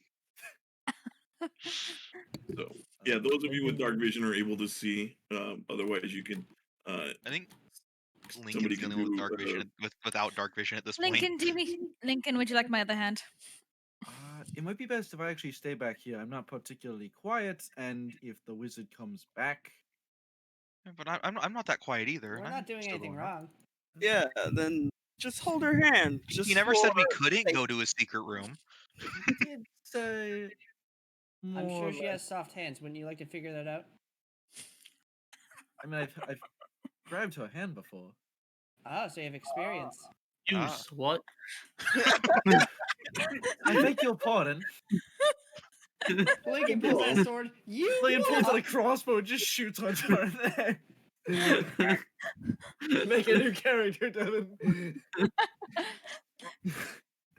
so yeah, those of you with dark vision are able to see. Otherwise, you can. I think Somebody Lincoln's can dealing with do. dark vision without dark vision at this point. Lincoln, would you like my other hand? It might be best if I actually stay back here. I'm not particularly quiet, and if the wizard comes back, Yeah, but I'm not that quiet either. We're and I'm not doing still anything going up. wrong. Yeah, then just hold her hand. Just He never said we for couldn't safety. go to a secret room. he did say more. I'm sure she like- has soft hands. Wouldn't you like to figure that out? I mean, I've grabbed her hand before. Oh, so you have experience. You Ah. slut. I beg your pardon. Lincoln pulls that sword. You Lincoln pulls out a what? crossbow and just shoots Huntar in there. Make a new character, Devin.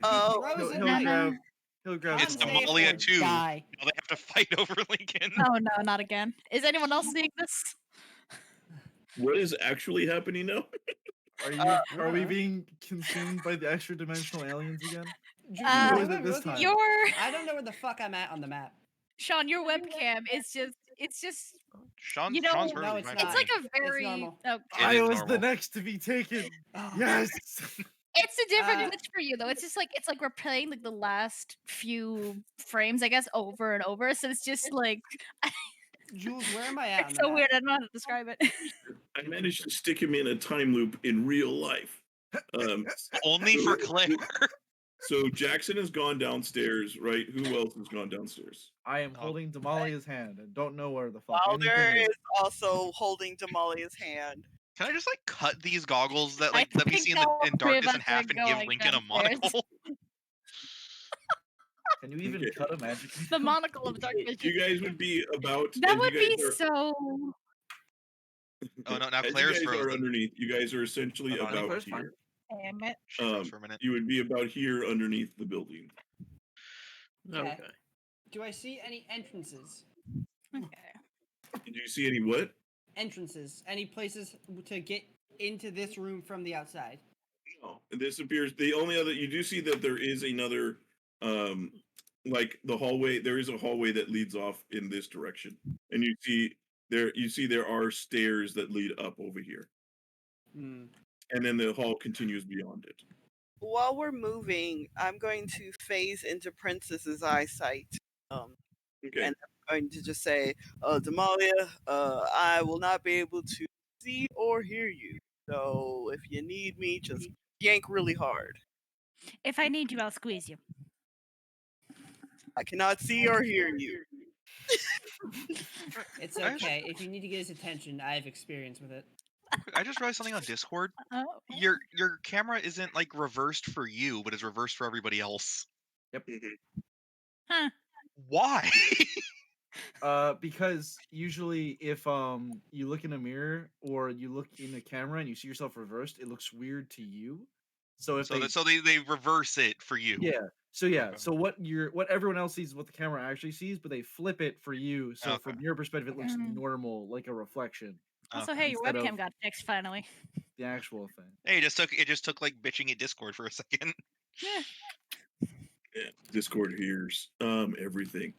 Oh, Throws it He'll at grab. her. He'll grab. It's Con Huntar. save Damalia or 2. die. Now they have to fight over Lincoln. Oh no, not again. Is anyone else seeing this? What is actually happening now? Are we being consumed by the extra dimensional aliens again? Julian, Or what is am I it this looking at? time? Your I don't know where the fuck I'm at on the map. Sean, your webcam is just Sean's, You know- Sean's No, perfectly it's fine. not. it's like a It's very normal. oh, It I is was normal. the next to be taken. Oh. Yes. it's a different Uh, glitch for you though. It's like we're playing like the last few frames, I guess, over and over. So it's just like Jules, where am I at on it's the so map? weird. I don't know how to describe it. I managed to stick him in a time loop in real life. Only for Claire. So Jackson has gone downstairs, right? Who else has gone downstairs? I am holding Damalia's hand and don't know where the fuck Wilder anything is also holding Damalia's hand. Can I just like cut these goggles that I that we think see in that in we're darkness in about to half and go, give like, Lincoln a downstairs. monocle? Can you even Okay. cut a magic? The monocle of dark So vision. you guys would be about. That as would you be guys are, so. Oh no! Now as Claire's you guys are frozen. underneath. You guys are essentially Oh, no, about Claire's fine. here. Damn it. She froze for a minute. You would be about here underneath the building. Okay. Do I see any entrances? Okay. Did you see any what? Entrances. Any places to get into this room from the outside? No. This appears the only other you do see that there is another like the hallway. There is a hallway that leads off in this direction, and you see there are stairs that lead up over here, Hmm. and then the hall continues beyond it. While we're moving, I'm going to phase into Princess's eyesight. Okay. And I'm going to just say, Damalia, I will not be able to see or hear you. So if you need me, just yank really hard. If I need you, I'll squeeze you. I cannot see or hear you. It's I just- okay. If you need to get his attention, I have experience with it. I just realized something on Discord. Oh. Your camera isn't like reversed for you, but it's reversed for everybody else. Huh. Why? Because usually if you look in a mirror or you look in a camera and you see yourself reversed, it looks weird to you. So if they reverse it for you. yeah, Okay. so what everyone else sees is what the camera actually sees, but they flip it for you. So from your perspective, it looks Mm. normal, like a reflection. Also, Okay. hey, your Instead webcam of- got fixed finally. The actual thing. Hey, it just took like bitching at Discord for a second. Yeah, Discord hears everything.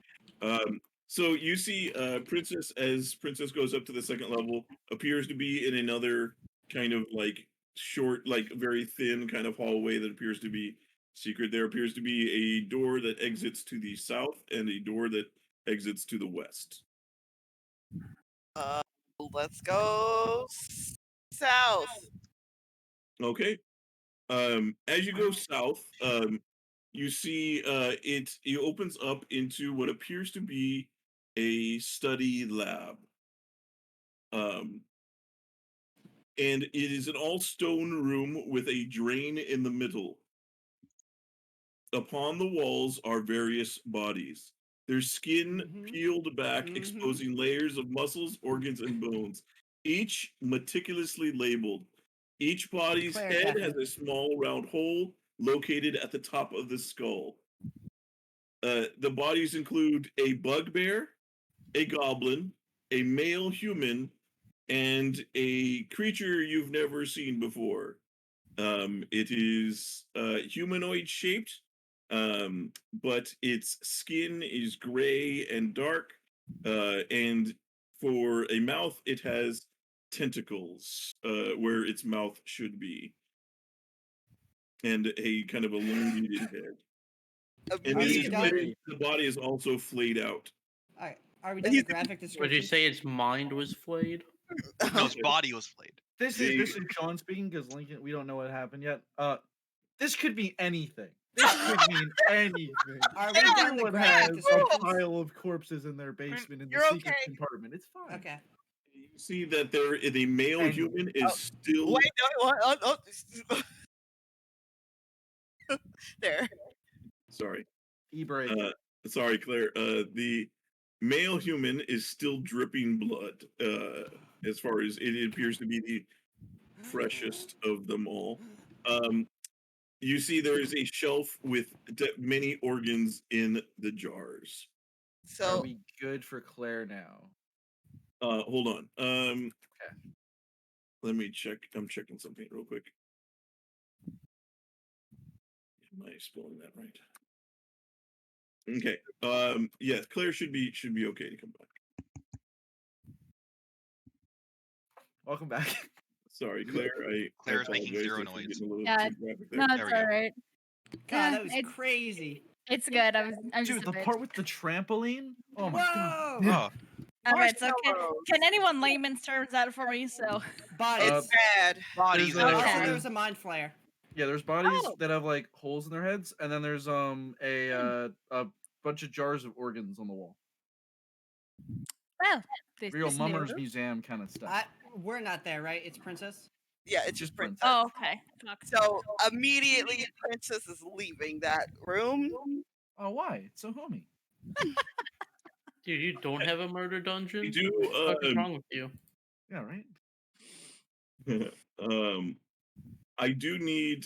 So you see Princess as Princess goes up to the second level, appears to be in another kind of like short, like very thin kind of hallway that appears to be secret. There appears to be a door that exits to the south and a door that exits to the west. Let's go south. Okay. As you go south, you see it opens up into what appears to be a study lab. And it is an all stone room with a drain in the middle. Upon the walls are various bodies, their skin peeled back, exposing layers of muscles, organs, and bones, each meticulously labeled. Each body's Claire, head Devin. has a small round hole located at the top of the skull. The bodies include a bugbear, a goblin, a male human, and a creature you've never seen before. It is humanoid shaped, but its skin is gray and dark, and for a mouth, it has tentacles where its mouth should be, and a kind of elongated head. And it is Immediately, the body is also flayed out. All right. Are we done the graphic Would description? you say its mind was flayed? No, his body was flayed. This is Sean speaking because Lincoln, we don't know what happened yet. This could be anything. This could mean anything. Are we done the Everyone graphic has a descriptions? pile of corpses in their basement in the You're secret okay. compartment. It's fine. Okay. You see that the male And- human is still wait, no, there. sorry. E-break. Sorry, Claire. The male human is still dripping blood. As far as it appears to be the freshest of them all. You see, there is a shelf with many organs in the jars. Are So we good for Claire now? Hold on. Let me check. I'm checking something real quick. Am I spelling that right? Okay. Yeah, Claire should be okay to come back. Welcome back. Sorry, Claire. I Claire's making apologize zero if I'm noise. getting a little Yeah, too graphic there. No, There it's we go. all right. God, that was it's, crazy. it's good. I'm just Dude, a the bit. part with the trampoline? Oh my god. Whoa! Oh, All right, so Marshmallows. can anyone layman's terms that for me? So Bodies. it's bad. bodies There's in a- a Also, Okay. there was a mind flare. Yeah, there's bodies Oh. that have like holes in their heads, and then there's a bunch of jars of organs on the wall. well, this Real is Mummers new. Museum kind of stuff. We're not there, right? It's Princess. Yeah, it's Just just Princess. princess. Oh, okay. Fuck. So immediately, princess is leaving that room. Oh, why? It's so homey. Dude, you don't have a murder dungeon? We do. What the fuck is wrong with you? Yeah, right. I do need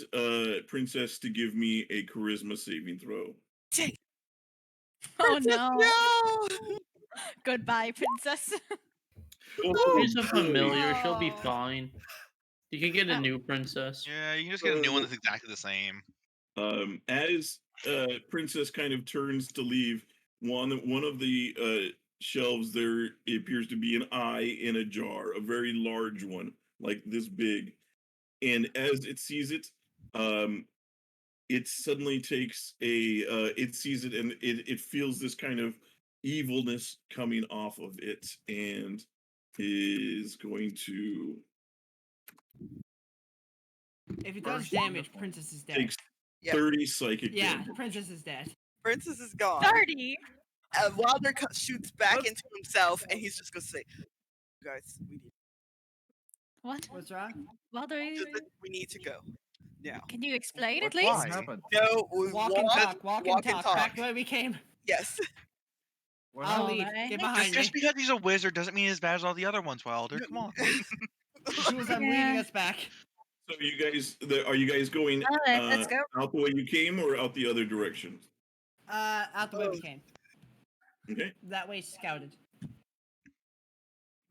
Princess to give me a charisma saving throw. Oh no. No. Goodbye, princess. She's a familiar. She'll be Oh. fine. You can get a new princess. Yeah, you can just get a new one that's exactly the same. As Princess kind of turns to leave, one of the shelves there appears to be an eye in a jar, a very large one, like this big. And as it sees it, it suddenly takes it sees it and it feels this kind of evilness coming off of it and is going to If it does First damage, uniform. Princess is dead. take Yeah. 30 psychic Yeah, damage. Princess is dead. Princess is gone. 30. Wilder shoots back into himself, and he's just gonna say, "You guys, we need, What? What's wrong? Well, we need to go now." can you explain What at least? happened? No, we Walk and talk. Walk and talk. talk. Back the way we came. Yes. We're I'll not- lead. Alright. Get Just, behind me. just because he's a wizard doesn't mean as bad as all the other ones, Wilder. Come on. She was leading Yeah. us back. So you guys, are you guys going All right, let's go. out the way you came or out the other direction? Out the way we came. Okay. That way scouted.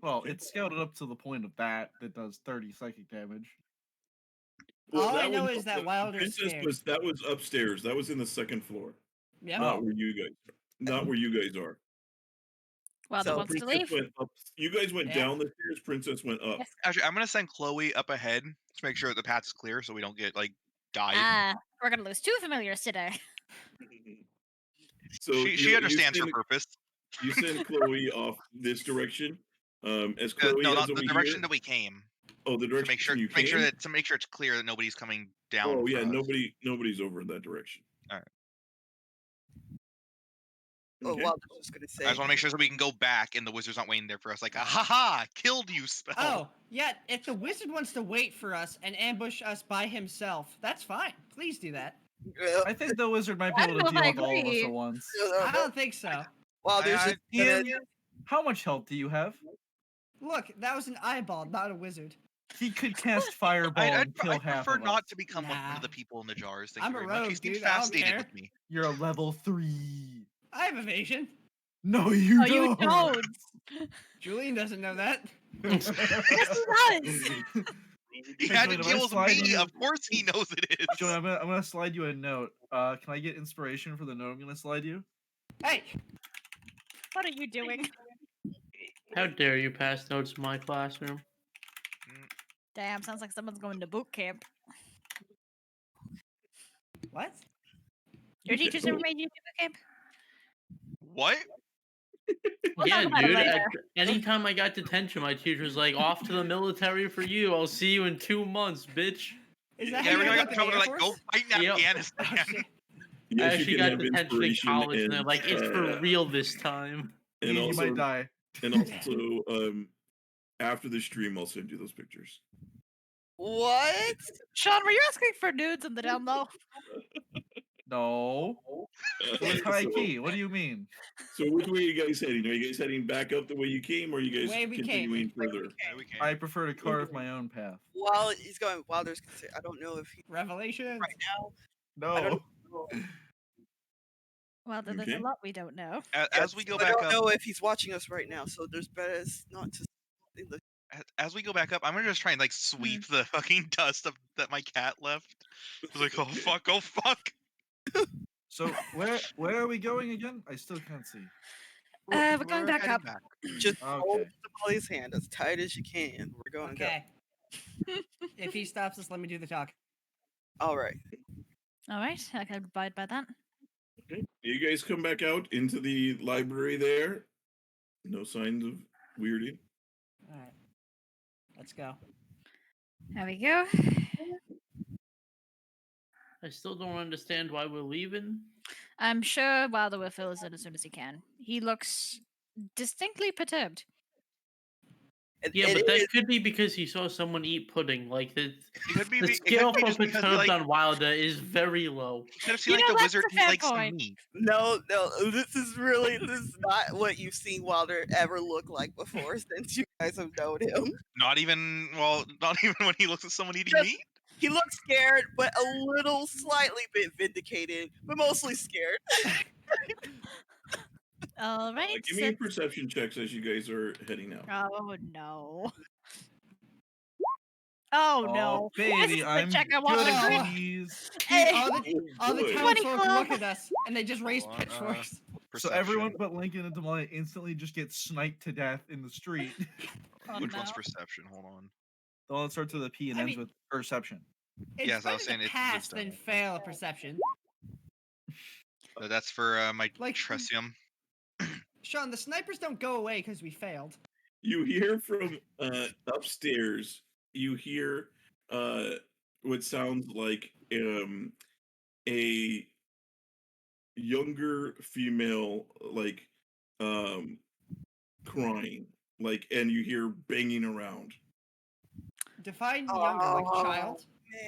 Well, it's scouted up to the point of that does 30 psychic damage. All I that know one- is that the Wilder's Princess scared. was upstairs. That was in the second floor. Yeah. Not where you guys are. Not where you guys are. Well, So the wants to Princess leave. went up. You guys went Yeah. down the stairs. Princess went up. Yes. Actually, I'm gonna send Chloe up ahead to make sure the path is clear, so we don't get like died. We're gonna lose 2 familiars today. So she understands her send, purpose. you send Chloe off this direction. As Chloe No, heads not over the direction here. that we came. Oh, the To direction make sure, you to make sure came? that to make sure it's clear that nobody's coming down. Oh yeah, from us. nobody's over in that direction. Alright. Oh, Okay. well, I was just gonna say. I just want to make sure that we can go back and the wizard's not waiting there for us. Like, ha! Killed you spell. Oh, yeah. If the wizard wants to wait for us and ambush us by himself, that's fine. Please do that. I think the wizard might be I able don't to know deal if with I all of us agree. at once. I don't think so. Well, there's I- just gonna, Ian, how much health do you have? Look, that was an eyeball, not a wizard. He could cast fireball and kill I'd half prefer of not us. to become one Nah. of the people in the jars. Thank I'm you a very much. He rogue, seems dude, I don't fascinated care. with me. You're a level 3. I have evasion. No, you Oh, you don't. don't. Julian doesn't know that. Yes, he does. He Hey, had Julian, to I'm deal gonna with slide me. you- Of course he knows it is. Julian, I'm gonna slide you a note. Can I get inspiration for the note I'm gonna slide you? Hey, What are you doing? How dare you pass notes in my classroom? Damn, sounds like someone's going to boot camp. what? Your teachers ever made you do boot camp? What? We'll Yeah, talk about it dude. later. Anytime I got detention, my teacher was like, "Off to the military for you. I'll see you in 2 months, bitch." Is that Yeah, how every you time I end got up in in the trouble, Air they're like, go Force? fight in Yep. Oh, Afghanistan. shit. I Yes, actually you got can have detention in inspiration college, and they're like, "It's for and, real this time." and Ian, also, you might die. and also, after the stream, I'll send you those pictures. what? Sean, were you asking for nudes in the down low? No. It was high key. What do you mean? So which way are you guys heading? Are you guys heading back up the way you came, or are you guys Way we came. continuing further? Yeah, we can. I prefer to carve my own path. While he's going, Wilder's gonna say, I don't know if he Revelations. right now. No. I don't know. Well, then there's Okay. a lot we don't know. As we go I back don't up, know if he's watching us right now, so there's better not to. as we go back up, I'm gonna just try and like sweep the fucking dust of, that my cat left. It's like, oh fuck, oh fuck. So where are we going again? I still can't see. We're going back heading up. back. Just hold Okay. Damalia's hand as tight as you can. We're going to Okay. If he stops us, let me do the talk. go. All right. All right, I can abide by that. Okay. You guys come back out into the library there. No signs of weirding. All right. Let's go. There we go. I still don't understand why we're leaving. I'm sure Wilder will fill us in as soon as he can. He looks distinctly perturbed. Yeah, It but that is- could be because he saw someone eat pudding. Like the It could be, the it could scale be for just because, perturbed like, on Wilder is very low. you could have seen You like know, the that's wizard a eat fair like some point. meat. no, this is not what you've seen Wilder ever look like before since you guys have known him. Not even when he looks at someone eating Just- meat. He looks scared, but a little slightly bit vindicated, but mostly scared. All right. Give me perception checks as you guys are heading out. Oh no. Oh no. Why is baby, this the I'm check I want good to at grip? Dude, these. Hey, all the boy. 20 townsfolk club. look at us and they just raise Hold on, pitchforks. So Perception. everyone but Lincoln and Damalia instantly just get sniped to death in the street. Oh, Which one's no. perception? Hold on. The one that starts with a P and I ends mean- with perception. It's Yes, I was better saying to it's pass wisdom. than fail a perception. So that's for my Like- tresium. Sean, the snipers don't go away because we failed. You hear from upstairs. You hear what sounds like a younger female, like crying, like, and you hear banging around, Define younger, like a child.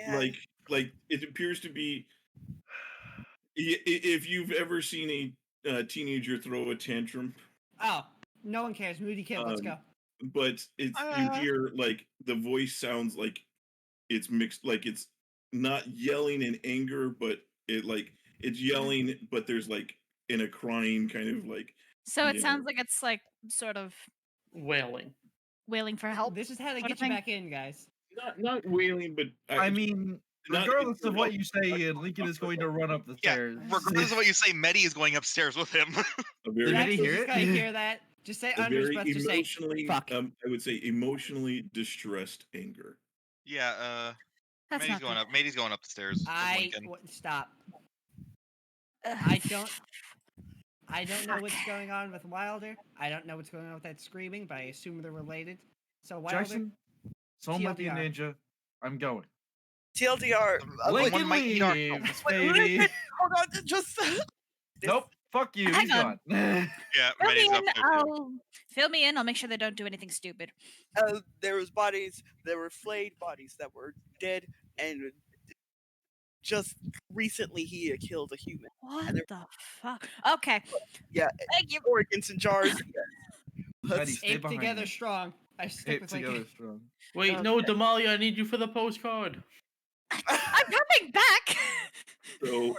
Man. like it appears to be. If you've ever seen a teenager throw a tantrum, Oh, no one cares. Moody kid, let's go. but it's you hear like the voice sounds like it's mixed, like it's not yelling in anger, but it's yelling, but there's like in a crying kind of like. So it Yeah. sounds like it's like sort of Wailing. wailing for help. This is how they Sort of get you thing. back in, guys. Not wailing, but I mean, not- regardless of what you say, Lincoln is going to run up the Yeah, stairs. regardless of what you say, Medi is going upstairs with him. a very, Did Jackson he hear just it? gotta hear that. Just say a under his very breath, just say, emotionally, fuck. I would say emotionally distressed anger. Yeah, That's Medi's not going good. up. Medi's going up the stairs. with Lincoln. Stop. Ugh. I don't know what's going on with Wilder. I don't know what's going on with that screaming, but I assume they're related. So Wilder, Jackson, someone might be a TLDR. ninja. I'm going. TLDR. Like, Lincoln one might eat our- leaves, Wait, baby. Hold on, just Nope. Fuck you. Hang He's on. gone. Yeah, Fill me Medi's up in. there too. I'll fill me in. I'll make sure they don't do anything stupid. There was bodies. There were flayed bodies that were dead, and just recently he had killed a human. What there- the fuck? Okay. Yeah, Thank you. organs in jars. Maddie, Let's- stay Ape behind together me. strong. I stick Ape with together Lincoln. strong. Wait, no, Damalia, I need you for the postcard. I'm coming back. So,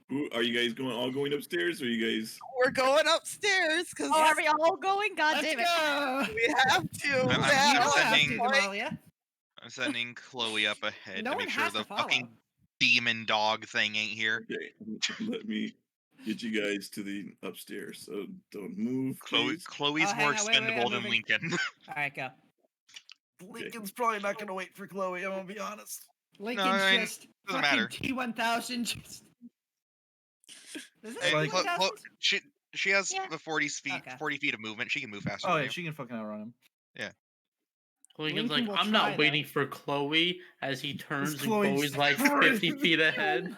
who are you guys all going upstairs, or are you guys? We're going upstairs because Oh, are we all going? God Let's damn it. go. we have to. I'm You don't have to, sending- Damalia. I'm sending Chloe up ahead No to one make sure has the to follow. fucking demon dog thing ain't here. Okay, let me get you guys to the upstairs. So don't move, please. Chloe's hang more on, wait, expendable I'm than moving. Lincoln. All right, go. Lincoln's probably not gonna wait for Chloe. I'm gonna be honest. Lincoln's I mean, just doesn't fucking matter. T1000. Just... Is it Hey, Like- T1000? she has Yeah. the 40 feet, Okay. 40 feet of movement. She can move faster Oh than yeah, you. she can fucking outrun him. Lincoln's Lincoln like, will I'm try, not waiting for Chloe as he turns and Chloe's Chloe's like crazy. 50 feet ahead.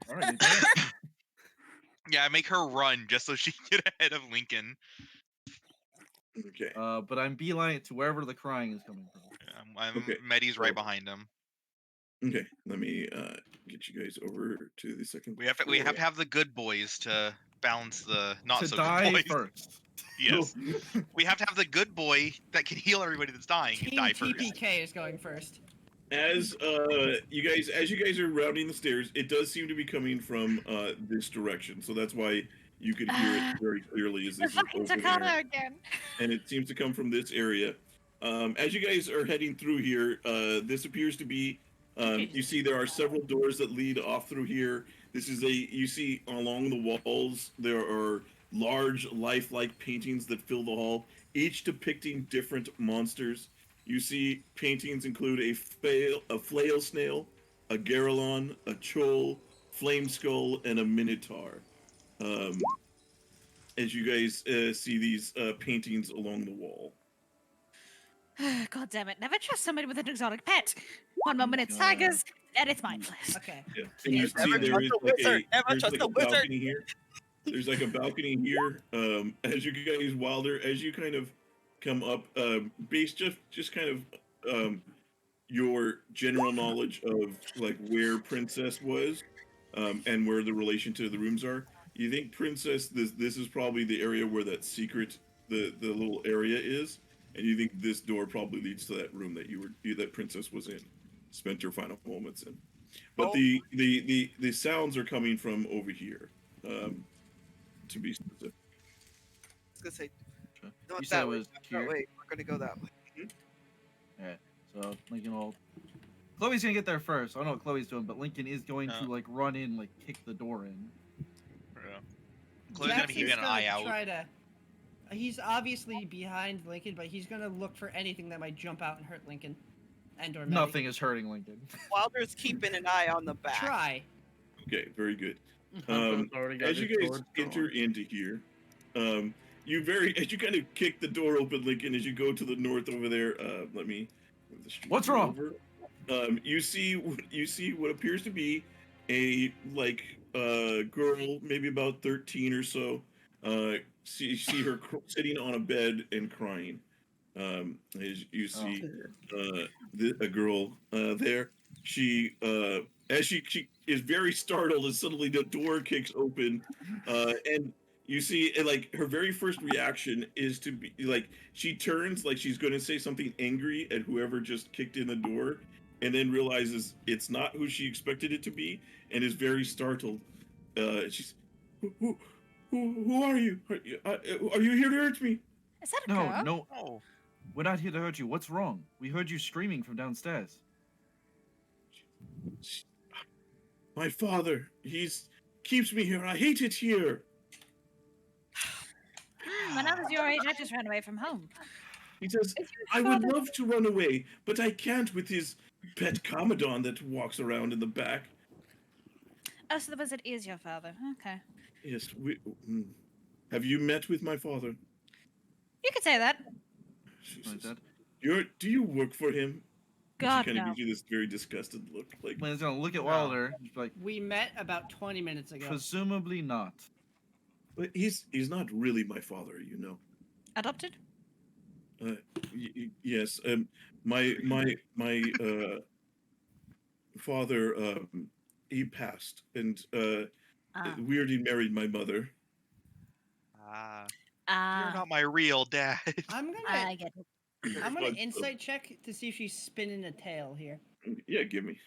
All right, you do it. Yeah, I make her run just so she can get ahead of Lincoln. Okay. But I'm beeline to wherever the crying is coming from. Okay, Medi's right so- behind him. Okay. Let me get you guys over to the second. We have to have the good boys to balance the not to so die good boys. first. Yes, we have to have the good boy that can heal everybody that's dying Team die first. TPK is going first. As you guys are rounding the stairs, it does seem to be coming from this direction. So that's why you could hear it very clearly as The this is fucking over Takana there. again. And it seems to come from this area. As you guys are heading through here, this appears to be. You see, there are several doors that lead off through here. This is you see along the walls there are large lifelike paintings that fill the hall, each depicting different monsters. You see paintings include a flail snail, a garrulon, a chol, flame skull, and a minotaur. As you guys see these paintings along the wall. God damn it. Never trust somebody with an exotic pet. One moment it's God. tigers, and it's mindless. Okay. Yeah. And you Yeah, see never there is trust a like wizard. Never there's trust like a a wizard. balcony here. There's like a balcony here. As you guys Wilder, as you kind of come up, based just kind of your general knowledge of like where Princess was, and where the relation to the rooms are. You think Princess this is probably the area where that secret the little area is, and you think this door probably leads to that room that Princess was in, spent her final moments in. But Oh. the sounds are coming from over here, to be specific. I was gonna say, Sure. not You said that it way. was Not here. that way. We're gonna go that way. So Lincoln will. Chloe's gonna get there first. I don't know what Chloe's doing, but Lincoln is going to like run in, like kick the door in. Yeah. Chloe's gonna be keeping an eye out. He's obviously behind Lincoln, but he's gonna look for anything that might jump out and hurt Lincoln. And or Medi. Nothing is hurting Lincoln. Wilder's keeping an eye on the back. Try. Okay, very good. Hunter's already got As you his guys sword enter drawn. into here, as you kind of kick the door open, Lincoln, as you go to the north over there. Let me move the street What's wrong? over. You see what appears to be a girl, maybe about 13 or so. You see her sitting on a bed and crying. As you see a girl there, she as she is very startled as suddenly the door kicks open, and you see like her very first reaction is to be like she turns like she's going to say something angry at whoever just kicked in the door, and then realizes it's not who she expected it to be, and is very startled. She's who are you? Are you here to hurt me? Is that a No, girl? no, Oh, we're not here to hurt you. What's wrong? We heard you screaming from downstairs. My father, keeps me here. I hate it here. When I was your age, I just ran away from home. He says, I would love to run away, but I can't with his pet Commodon that walks around in the back. Oh, so the wizard is your father. Okay. Yes, have you met with my father? You could say that. She Like says, that. Do you work for him? God, she kind of no. gives you this very disgusted look, like When he's gonna look at No. Wilder, he's like, We met about 20 minutes ago. presumably not. but he's not really my father, you know. Adopted? Yes, my father, he passed, and Ah. Weirdy married my mother. Ah, you're Ah. not my real dad. I'm gonna I get it. I'm gonna But, insight check to see if she's spinning a tail here. yeah, give me.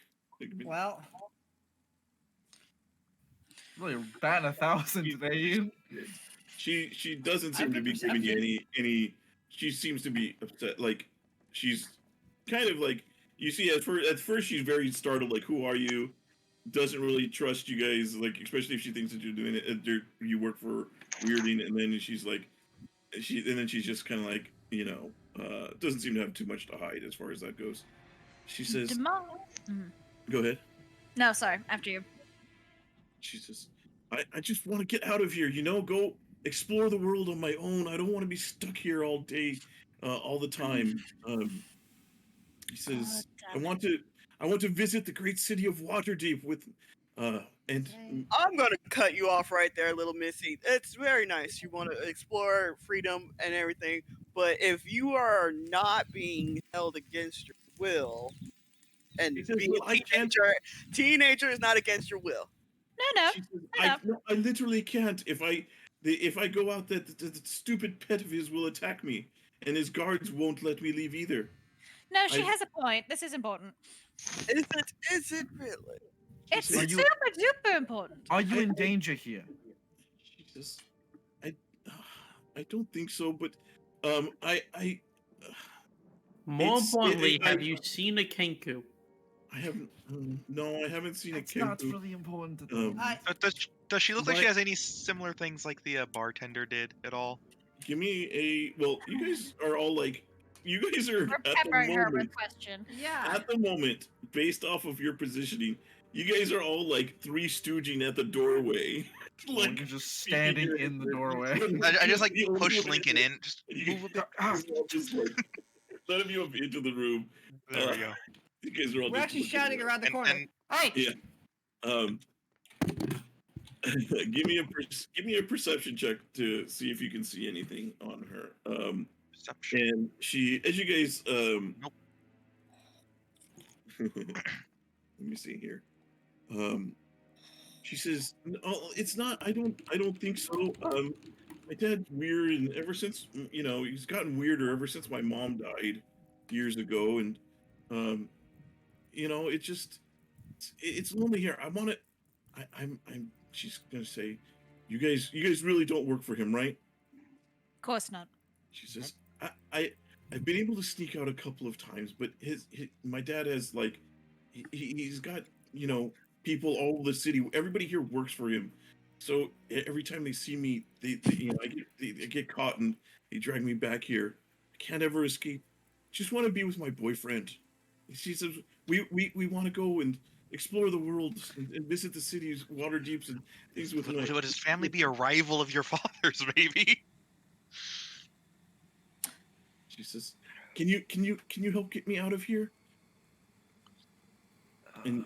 Well, Really batting 1,000 today, you. She doesn't I have seem to good be giving you perception. any. She seems to be upset. Like she's kind of like you see at first she's very startled. Like, who are you? Doesn't really trust you guys. Like, especially if she thinks that you're doing it. You work for Weirding, and then she's like, and then she's just kind of like, doesn't seem to have too much to hide as far as that goes. She says, "Go ahead." No, sorry. After you. She says, I just want to get out of here, go explore the world on my own. I don't want to be stuck here all day, all the time. He says, I damn want to visit the great city of Waterdeep with, and I'm gonna cut you off right there, little Missy. It's very nice. You want to explore freedom and everything, but if you are not being held against your will, and he says, being well, a I can't. teenager is not against your will. No. She says, I know. no, I literally can't. If I go out, that stupid pet of his will attack me, and his guards won't let me leave either. No, she I- has a point. This is important. Is it really? It's says- super duper important. Are you in danger here? Jesus, I don't think so, but I More It's- importantly, I- have you seen a Kenku? I haven't. No, I haven't seen That's a not Kenku. really important at Um, all. Does she look like But- she has any similar things like the bartender did at all? Give me a. Well, you guys are all like, you guys are We're at the peppering her with moment. question. yeah. At the moment, based off of your positioning, you guys are all like three stooging at the doorway. Or you're just standing in the doorway. I just like The only push one Lincoln that- in. Just move a bit. Just like, none of you have into the room. There we go. You guys are all We're just actually looking shouting around. around the And- corner. and- Hey! Yeah. Give me a perception check to see if you can see anything on her. Perception. And she, as you guys, Nope. let me see here. She says, "No, it's not. I don't think so. My dad's weird, and ever since, he's gotten weirder ever since my mom died years ago, and it just, it's lonely here. I want to. I'm. She's gonna say, you guys really don't work for him, right?" Of course not. She says, I've been able to sneak out a couple of times, but my dad has like, he's got, people all over the city. Everybody here works for him. So every time they see me, I get caught and they drag me back here. I can't ever escape. Just want to be with my boyfriend. She says, we want to go and explore the world and visit the cities, water deeps and things with my. Would his family be a rival of your father's? Maybe. She says, can you help get me out of here? And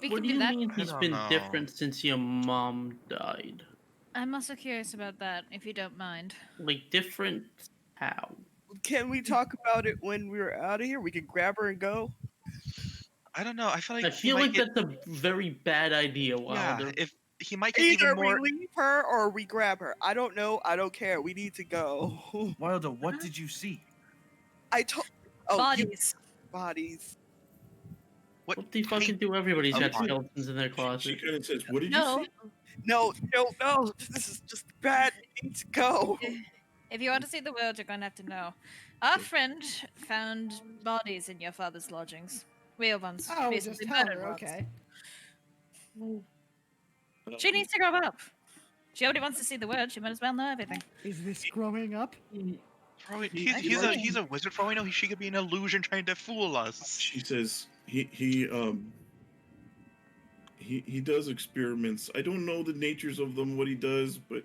We What can do do you that. mean he's don't been know. different since your mom died? I'm also curious about that, if you don't mind. Like, different how? Can we talk about it when we're out of here? We can grab her and go. I don't know. I feel like I he feel might like get. that's a very bad idea, Yeah, Wilder. if he might get Either even more. we leave her or we grab her. I don't know. I don't care. We need to go. Wilder, what did you see? I told. Oh, Bodies. bodies. What do you fucking do? Everybody's got Okay. skeletons in their she closet. kind of says, "What did No. you say?" No. This is just bad. We need to go. If you want to see the world, you're going to have to know. Our friend found bodies in your father's lodgings. Real ones. Oh, just Basically tell murdered her, ones. okay. She needs to grow up. She already wants to see the world. She might as well know everything. Is this growing up? He's a wizard for all we know. She could be an illusion trying to fool us. She says he does experiments. I don't know the natures of them, what he does, but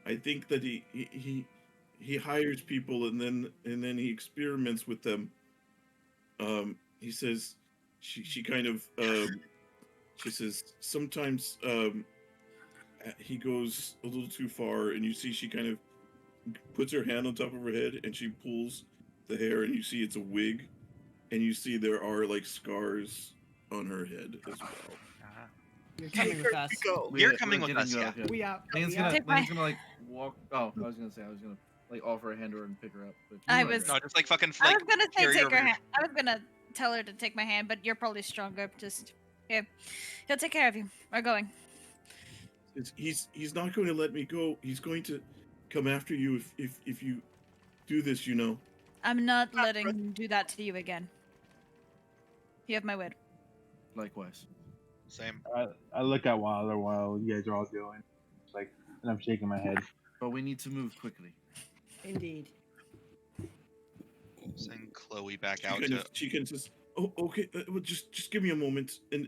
I think that he hires people and then he experiments with them. he says, she kind of she says sometimes he goes a little too far, and you see she kind of puts her hand on top of her head and she pulls the hair, and you see it's a wig, and you see there are like scars on her head as well. You're Hey, coming with here us. we go. You're coming with getting us, you yeah. out here. We out. Lane's We gonna, out. Take Lane's my- gonna like walk. Oh, I was gonna like offer a hand to her and pick her up. But I you are was- great. No, just like fucking I like was gonna say carry take over her your- hand. I was gonna tell her to take my hand, but you're probably stronger. Just here. He'll take care of you. We're going. He's not going to let me go. He's going to come after you if you do this, you know. I'm not letting him do that to you again. You have my word. Likewise. Same. I look at Wilder while you guys are all going. It's like, and I'm shaking my head. But we need to move quickly. Indeed. Send Chloe back She out kind to. of she can just, oh, okay, well, just give me a moment, and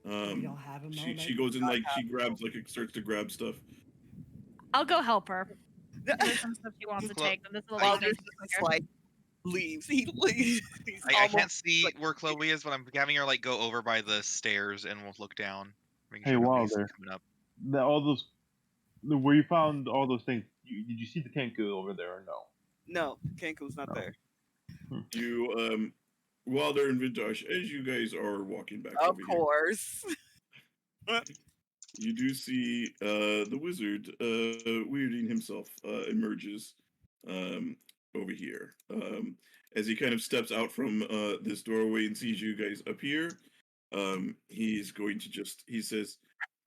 We don't have a moment. she goes and like she grabs like starts to grab stuff. I'll go help her. There's some stuff she wants to Chlo- take, and this will While make there's things just quicker. like leaves. He leaves. He's I almost can't see like- where Chloe is, but I'm having her like go over by the stairs and we'll look down. Making Hey, sure nobody's Wilder. coming up. All those, where you found all those things. Did you see the Kenku over there or no? No, Kenku's not No. there. You Wilder and Vintash, as you guys are walking back Of over here, course. you do see the wizard weirding himself emerges over here as he kind of steps out from this doorway and sees you guys up here. He's going to just, he says,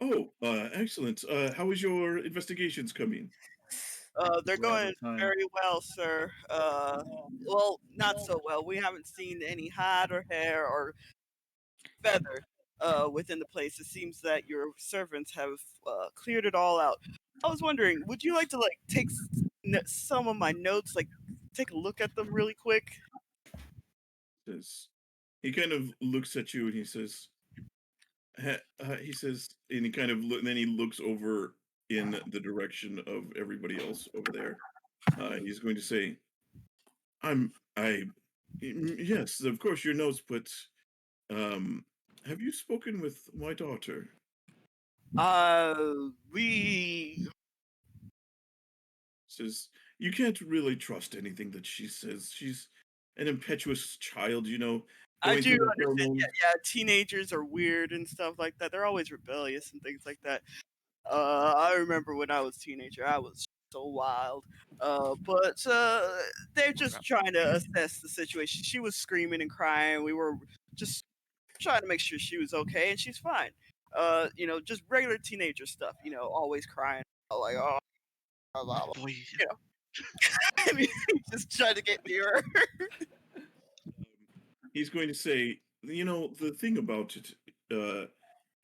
oh, excellent, how is your investigations coming? They're We're out going of time. very well, sir. Well, not so well. We haven't seen any hide or hair or feather within the place. It seems that your servants have cleared it all out. I was wondering, would you like to like take some of my notes, like take a look at them really quick? Says, he kind of looks at you and he says, he says, and he kind of and then he looks over in the direction of everybody else over there. He's going to say, yes, of course your notes, but have you spoken with my daughter? We Says, you can't really trust anything that she says. She's an impetuous child, you know. I going do through the understand. hormones. Yeah, teenagers are weird and stuff like that. They're always rebellious and things like that. I remember when I was a teenager, I was so wild. But they're just trying to assess the situation. She was screaming and crying. We were just trying to make sure she was okay, and she's fine. You know, just regular teenager stuff. You know, always crying, like oh, blah, blah, blah. Boy, You know, I mean, just trying to get near her. He's going to say, you know, the thing about it,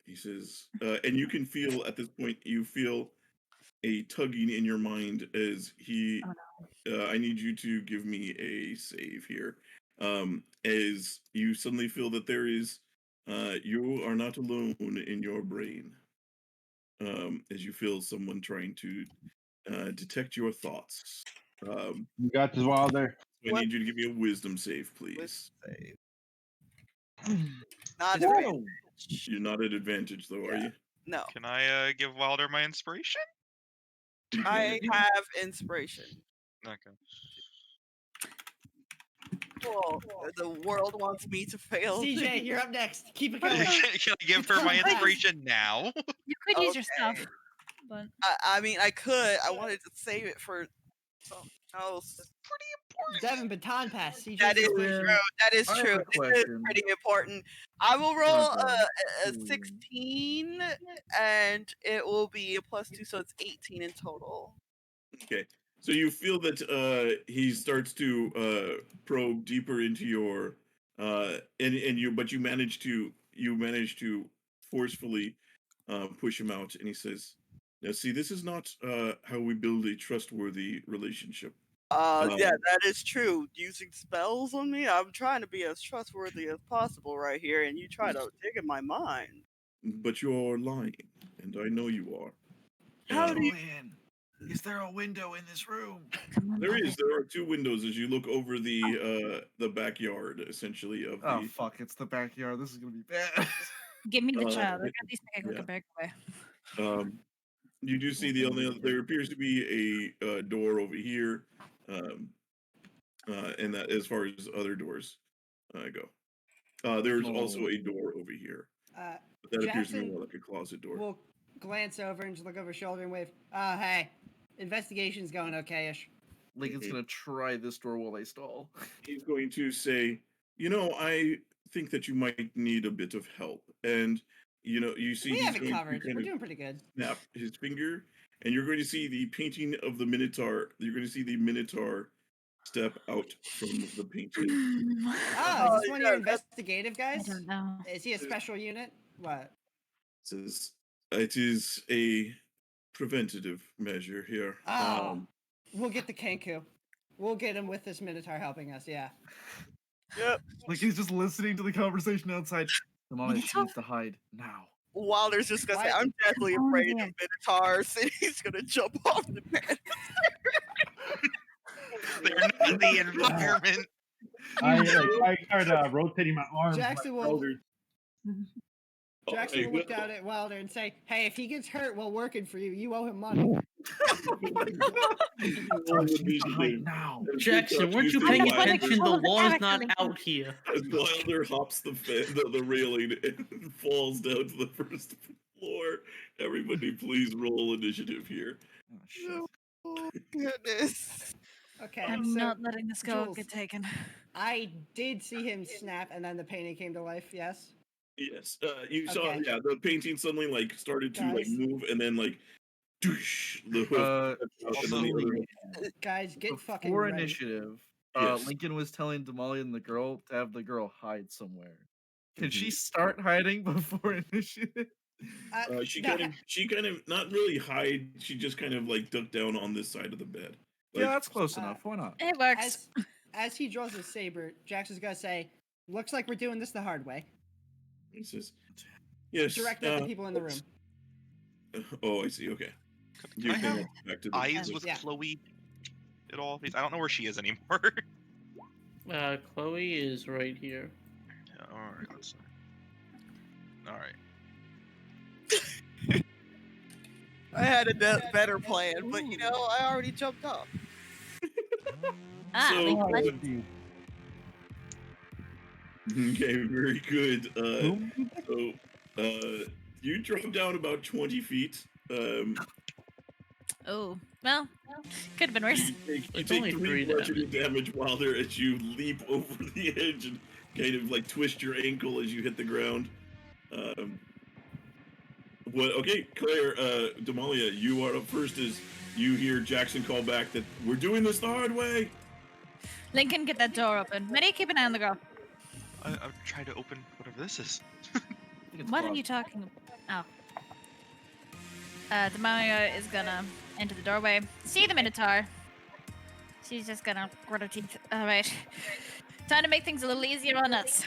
he says, and you can feel at this point, you feel a tugging in your mind as he, I need you to give me a save here. As you suddenly feel that there is, you are not alone in your brain. As you feel someone trying to detect your thoughts. You got this, Wilder. I need you to give me a wisdom save, please. Wisdom save. Not Just advantage. You're not at advantage, though, are Yeah. you? No, can I give Wilder my inspiration? You I can. have inspiration. Okay. Well, the world wants me to fail. CJ, you're up next. Keep it Can going. I give her my Fast. inspiration now? You could use your Okay. stuff, but I mean, I could. I wanted to save it for something else. Devin, baton pass. CJ. That is Julian, true. That is I have true. a It is question. pretty important. I will roll Huntar, a 16, and it will be a +2, so it's 18 in total. Okay. So you feel that he starts to probe deeper into your and you manage to forcefully push him out, and he says, now see, this is not how we build a trustworthy relationship. Yeah, that is true. Using spells on me, I'm trying to be as trustworthy as possible right here, and you try to dig in my mind. But you're lying, and I know you are. How do you? Julian. Is there a window in this room? Come on, There Devin. is. There are two windows as you look over the backyard, essentially of Oh the. fuck! It's the backyard. This is gonna be bad. Give me the Uh, child. I got these things yeah. can break away. You do see the only. There appears to be a door over here, and that as far as other doors go. There's also a door over here, but that appears to be Jackson more like a closet door. will glance over and just look over his shoulder and wave. Oh, hey, investigation's going okay-ish. Lincoln's gonna try this door while they stall. He's going to say, I think that you might need a bit of help. And, you see We he's have it going covered. to kind We're of doing pretty good. snap his finger, and you're going to see the painting of the Minotaur. You're going to see the Minotaur step out from the painting. Oh, is this one of your yeah, that's- investigative I guys? don't know. Is he a special unit? What? It says, it is a preventative measure here. Oh, we'll get the Kenku. We'll get him with this Minotaur helping us, yeah. Yep. Like he's just listening to the conversation outside. Damalia, she Minotaur? needs to hide now. Wilder's just gonna say, Why- I'm definitely Oh, afraid yeah. of minotaurs, and he's gonna jump off the bed. They're not in the environment. I start rotating my arms. Jackson my will- shoulders. Jackson will look down at Wilder and say, hey, if he gets hurt while working for you, you owe him money. She needs to hide now. Jackson, weren't you see paying Wilder- attention? The law's not Exactly. out here. As Wilder hops the railing and falls down to the first floor. Everybody, please roll initiative here. Oh, shit. Oh, goodness. Okay, I'm so not letting this go Jules. get taken. I did see him snap, and then the painting came to life, yes? Yes, you saw. Okay. Yeah, the painting suddenly started to Guys. move, and then doosh, the hoof. and then the other. Guys, get fucking Before ready. initiative, Yes. Lincoln was telling Damalia and the girl to have the girl hide somewhere. Can she Mhm. start hiding before initiative? She no, kind of not really hide. She just kind of ducked down on this side of the bed. Yeah, that's close uh, enough. Why not? It works. as he draws his saber, Jackson's gonna say, looks like we're doing this the hard way. He says, "Yes." Direct at the people in the room. Oh, I see. Okay. Can I have back to the eyes with Yeah. Chloe at all? Please? I don't know where she is anymore. Chloe is right here. Yeah, all right, let's see. All right. I had a better plan, but I already jumped off. So, Leave the uh, legend. Okay, very good. You drop down about 20 feet. Oh, well, could have been worse. You take It's three only 3 bludgeoning damage while there as you leap over the edge and kind of twist your ankle as you hit the ground. Okay, Claire, Damalia, you are up first as you hear Jackson call back that we're doing this the hard way. Lincoln, get that door open. Medi, keep an eye on the girl. I'm trying to open whatever this is. I think it's What are closet. you talking about? Oh. Damalia is gonna enter the doorway. See the Minotaur. She's just gonna grit her teeth. Alright. Time to make things a little easier on us.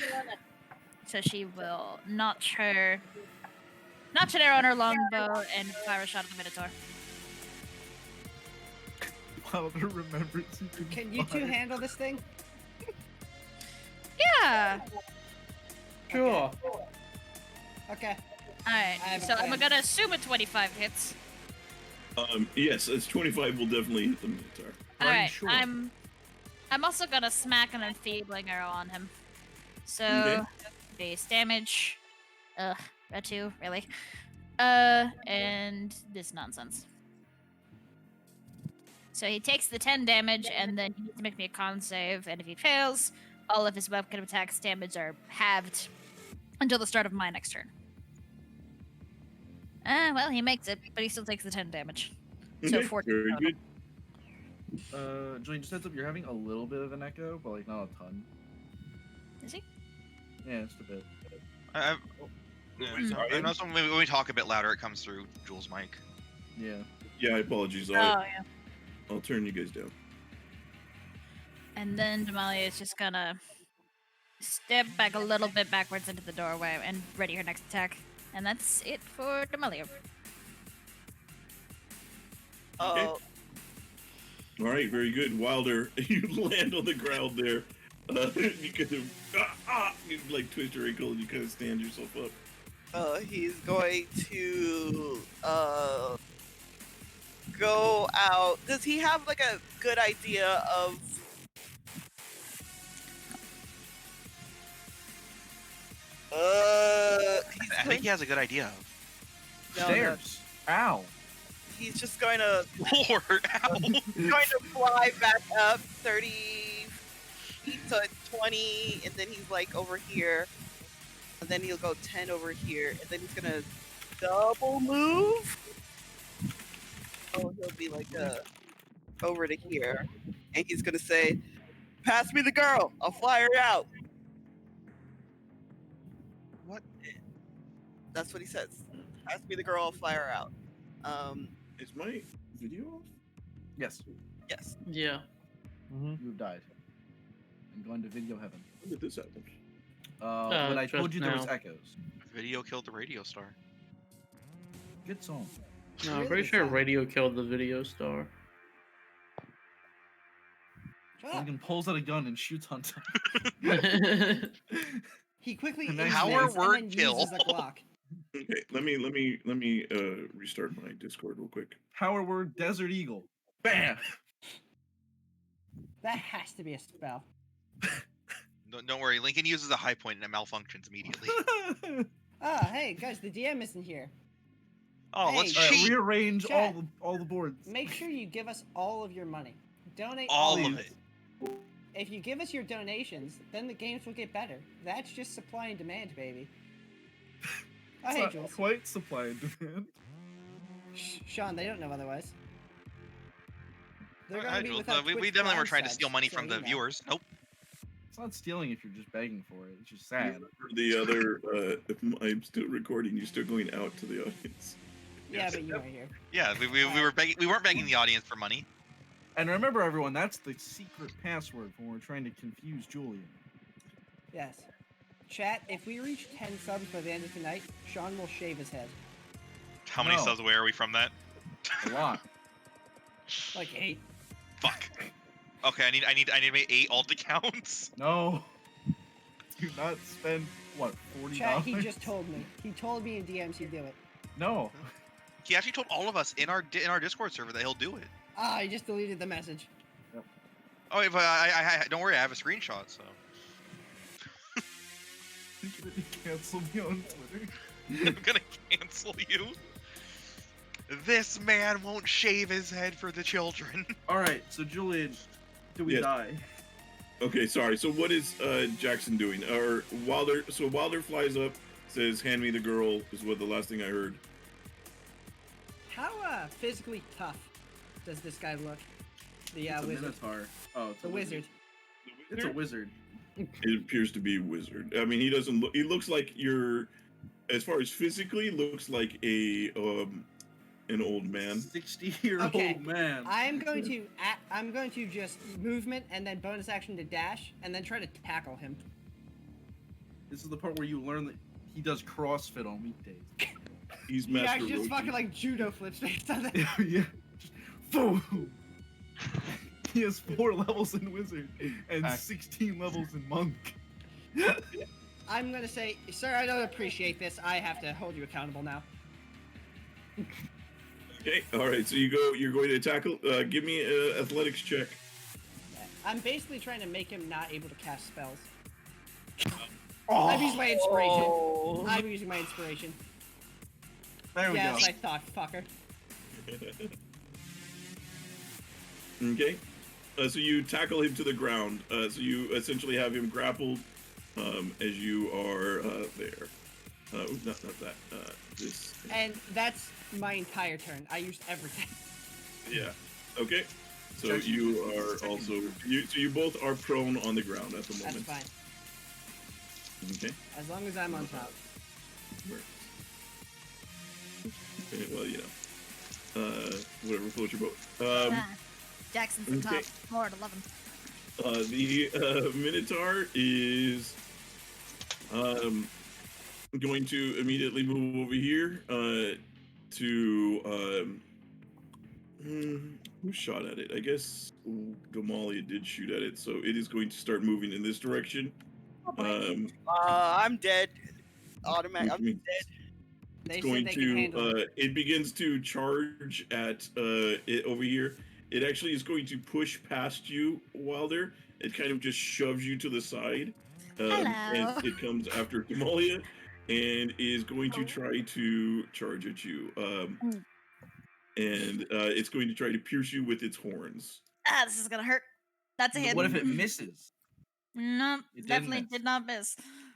So she will notch her on her longbow and fire a shot at the Minotaur. Wilder remembers. Can you two handle this thing? Yeah. Sure. Okay. Alright. have a So I'm plan. gonna assume a 25 hits. Yes, it's 25 will definitely hit the Minotaur. Are you Alright. sure? I'm also gonna smack an enfeebling arrow on him. So Okay. base damage. Red 2, really. And this nonsense. So he takes the 10 damage, and then he needs to make me a con save, and if he fails, all of his weapon attacks damage are halved until the start of my next turn. Well, he makes it, but he still takes the 10 damage. So Okay, 14 very total. good. Julian, just heads up, you're having a little bit of an echo, but not a ton. Is he? Yeah, just a bit. I sorry? know when we talk a bit louder, it comes through Jules' mic. Yeah. Yeah, apologies. Oh, yeah. I'll turn you guys down. And then Damalia is just gonna step back a little bit backwards into the doorway and ready her next attack. And that's it for Damalia. Okay. Oh, All right, very good. Wilder, you land on the ground there. You kind of you like twist your ankle and you kind of stand yourself up. he's going to go out. Does he have like a good idea of? He's I think he has a good idea of. no, Stairs. Ow. he's just going to Lord, ow. fly back up 30 feet to 20, and then he's like over here, and then he'll go 10 over here, and then he's gonna double move. Oh, he'll be like over to here, and he's gonna say, "Pass me the girl. I'll fly her out." What? That's what he says. Pass me the girl. I'll fly her out. Is my video off? Yes. Yes. Yeah. Mm-hmm. You have died. I'm going to video heaven. When did this happen? When I told just you there was now. echoes. Video killed the radio star. Good song. No, I'm Really pretty good sure song. radio killed the video star. Shut up. Logan pulls out a gun and shoots Hunter. He quickly Connect Power instants word and then kill. uses a Glock. Okay, let me restart my Discord real quick. Power word Desert Eagle. Bam! That has to be a spell. Don't worry, Lincoln uses a high point and it malfunctions immediately. Ah, hey guys, the DM isn't here. Oh, let's Hey. cheat. Rearrange Chat. all the boards. Make sure you give us all of your money. Donate All all of it. it. If you give us your donations, then the games will get better. That's just supply and demand, baby. Oh, It's hey, not Jules. quite supply and demand. Sean, they don't know otherwise. They're Hi, gonna be Jules. without We Twitch definitely were Prime trying to subs, steal money so from the you know. viewers. Nope. It's not stealing if you're just begging for it. It's just You sad. remember the other, I'm still recording. You're still going out to the audience. Yeah, but you weren't here. Yeah, we were begging. We weren't begging the audience for money. And remember, everyone, that's the secret password when we're trying to confuse Julian. Yes. Chat, if we reach 10 subs by the end of tonight, Sean will shave his head. How many No. subs away are we from that? A lot. Like 8. Fuck. Okay, I need to make 8 alt accounts. No. Do not spend, what, $40? Chat, he just told me. He told me in DMs he'd do it. No. He actually told all of us in our Discord server that he'll do it. Ah, he just deleted the message. Oh, but I don't worry, I have a screenshot. So You're gonna cancel me on Twitter? I'm gonna cancel you. This man won't shave his head for the children. Alright, so Julian, do we Yes. die? Okay, sorry. So what is Jackson doing? Or Wilder? So Wilder flies up, says, "Hand me the girl." Is what the last thing I heard. How physically tough does this guy look? The It's a wizard. Minotaur. Oh, it's The a wizard. It's a wizard. It appears to be a wizard. I mean, he doesn't look. He looks like as far as physically, looks like an old man. 60-year-old Okay. man. I'm going to just movement and then bonus action to dash and then try to tackle him. This is the part where you learn that he does CrossFit on weekdays. He's Yeah, master. just Roshi. fucking like judo flips based on that. Yeah. Just, boom. He has 4 levels in wizard and 16 levels in monk. I'm gonna say, sir, I don't appreciate this. I have to hold you accountable now. Okay. All right. So you're going to tackle. Give me an athletics check. I'm basically trying to make him not able to cast spells. Oh, I've used my inspiration. Oh. I'm using my inspiration. there we Yes, go. I thought, fucker. Okay. So you tackle him to the ground. So you essentially have him grappled as you are there. Not that. This. And that's my entire turn. I used everything. Yeah. Okay. So Jackson, you this is are the second also turn. so you both are prone on the ground at the That's moment. fine. Okay. As long as I'm on top. Works. Okay, well, you know, whatever floats your boat. Jackson's the top. okay. More at 11. The Minotaur is going to immediately move over here to Who shot at it? I guess Damalia did shoot at it, so it is going to start moving in this direction. I'm dead. Automatic. Which I'm means dead. They it's said going they can to handle it. it begins to charge at it over here. It actually is going to push past you, Wilder. It kind of just shoves you to the side. Hello. And it comes after Damalia and is going to try to charge at you. And it's going to try to pierce you with its horns. Ah, this is gonna hurt. That's a hit. What if it misses? No, It did definitely miss. did not miss.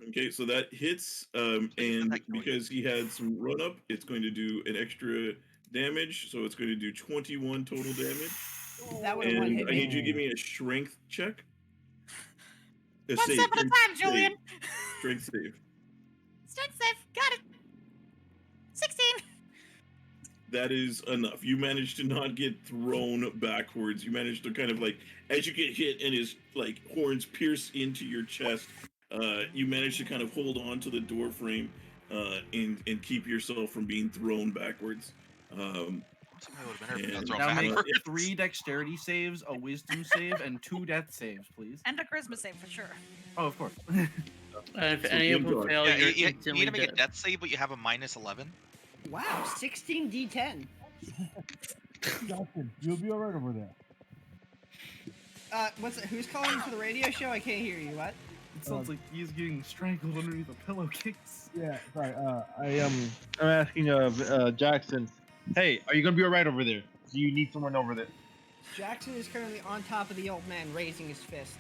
Okay, so that hits, Please and protect Julian. because he had some run up, it's going to do an extra damage. So it's going to do 21 total damage. That would have one And hit I need me. you to give me a strength check. A One save, step at a strength time, save. Julian. Strength save. Strength save. Got it. 16. That is enough. You managed to not get thrown backwards. You managed to kind of like, as you get hit and his like horns pierce into your chest, you manage to kind of hold on to the door frame and keep yourself from being thrown backwards. Somebody would have been hurt if he got And thrown Now make backwards. 3 dexterity saves, a wisdom save, and 2 death saves, please. And a charisma save for sure. Oh, of course. And if So any of good them God. fail, Yeah, you're you instantly need to make a dead. death save, but you have a minus 11. Wow, 16 d10. Justin, you'll be alright over there. What's it? Who's calling for the radio show? I can't hear you. What? It sounds like he's getting strangled underneath a pillowcase. Yeah, sorry. I'm asking Jackson. Hey, are you gonna be alright over there? Do you need someone over there? Jackson is currently on top of the old man, raising his fist.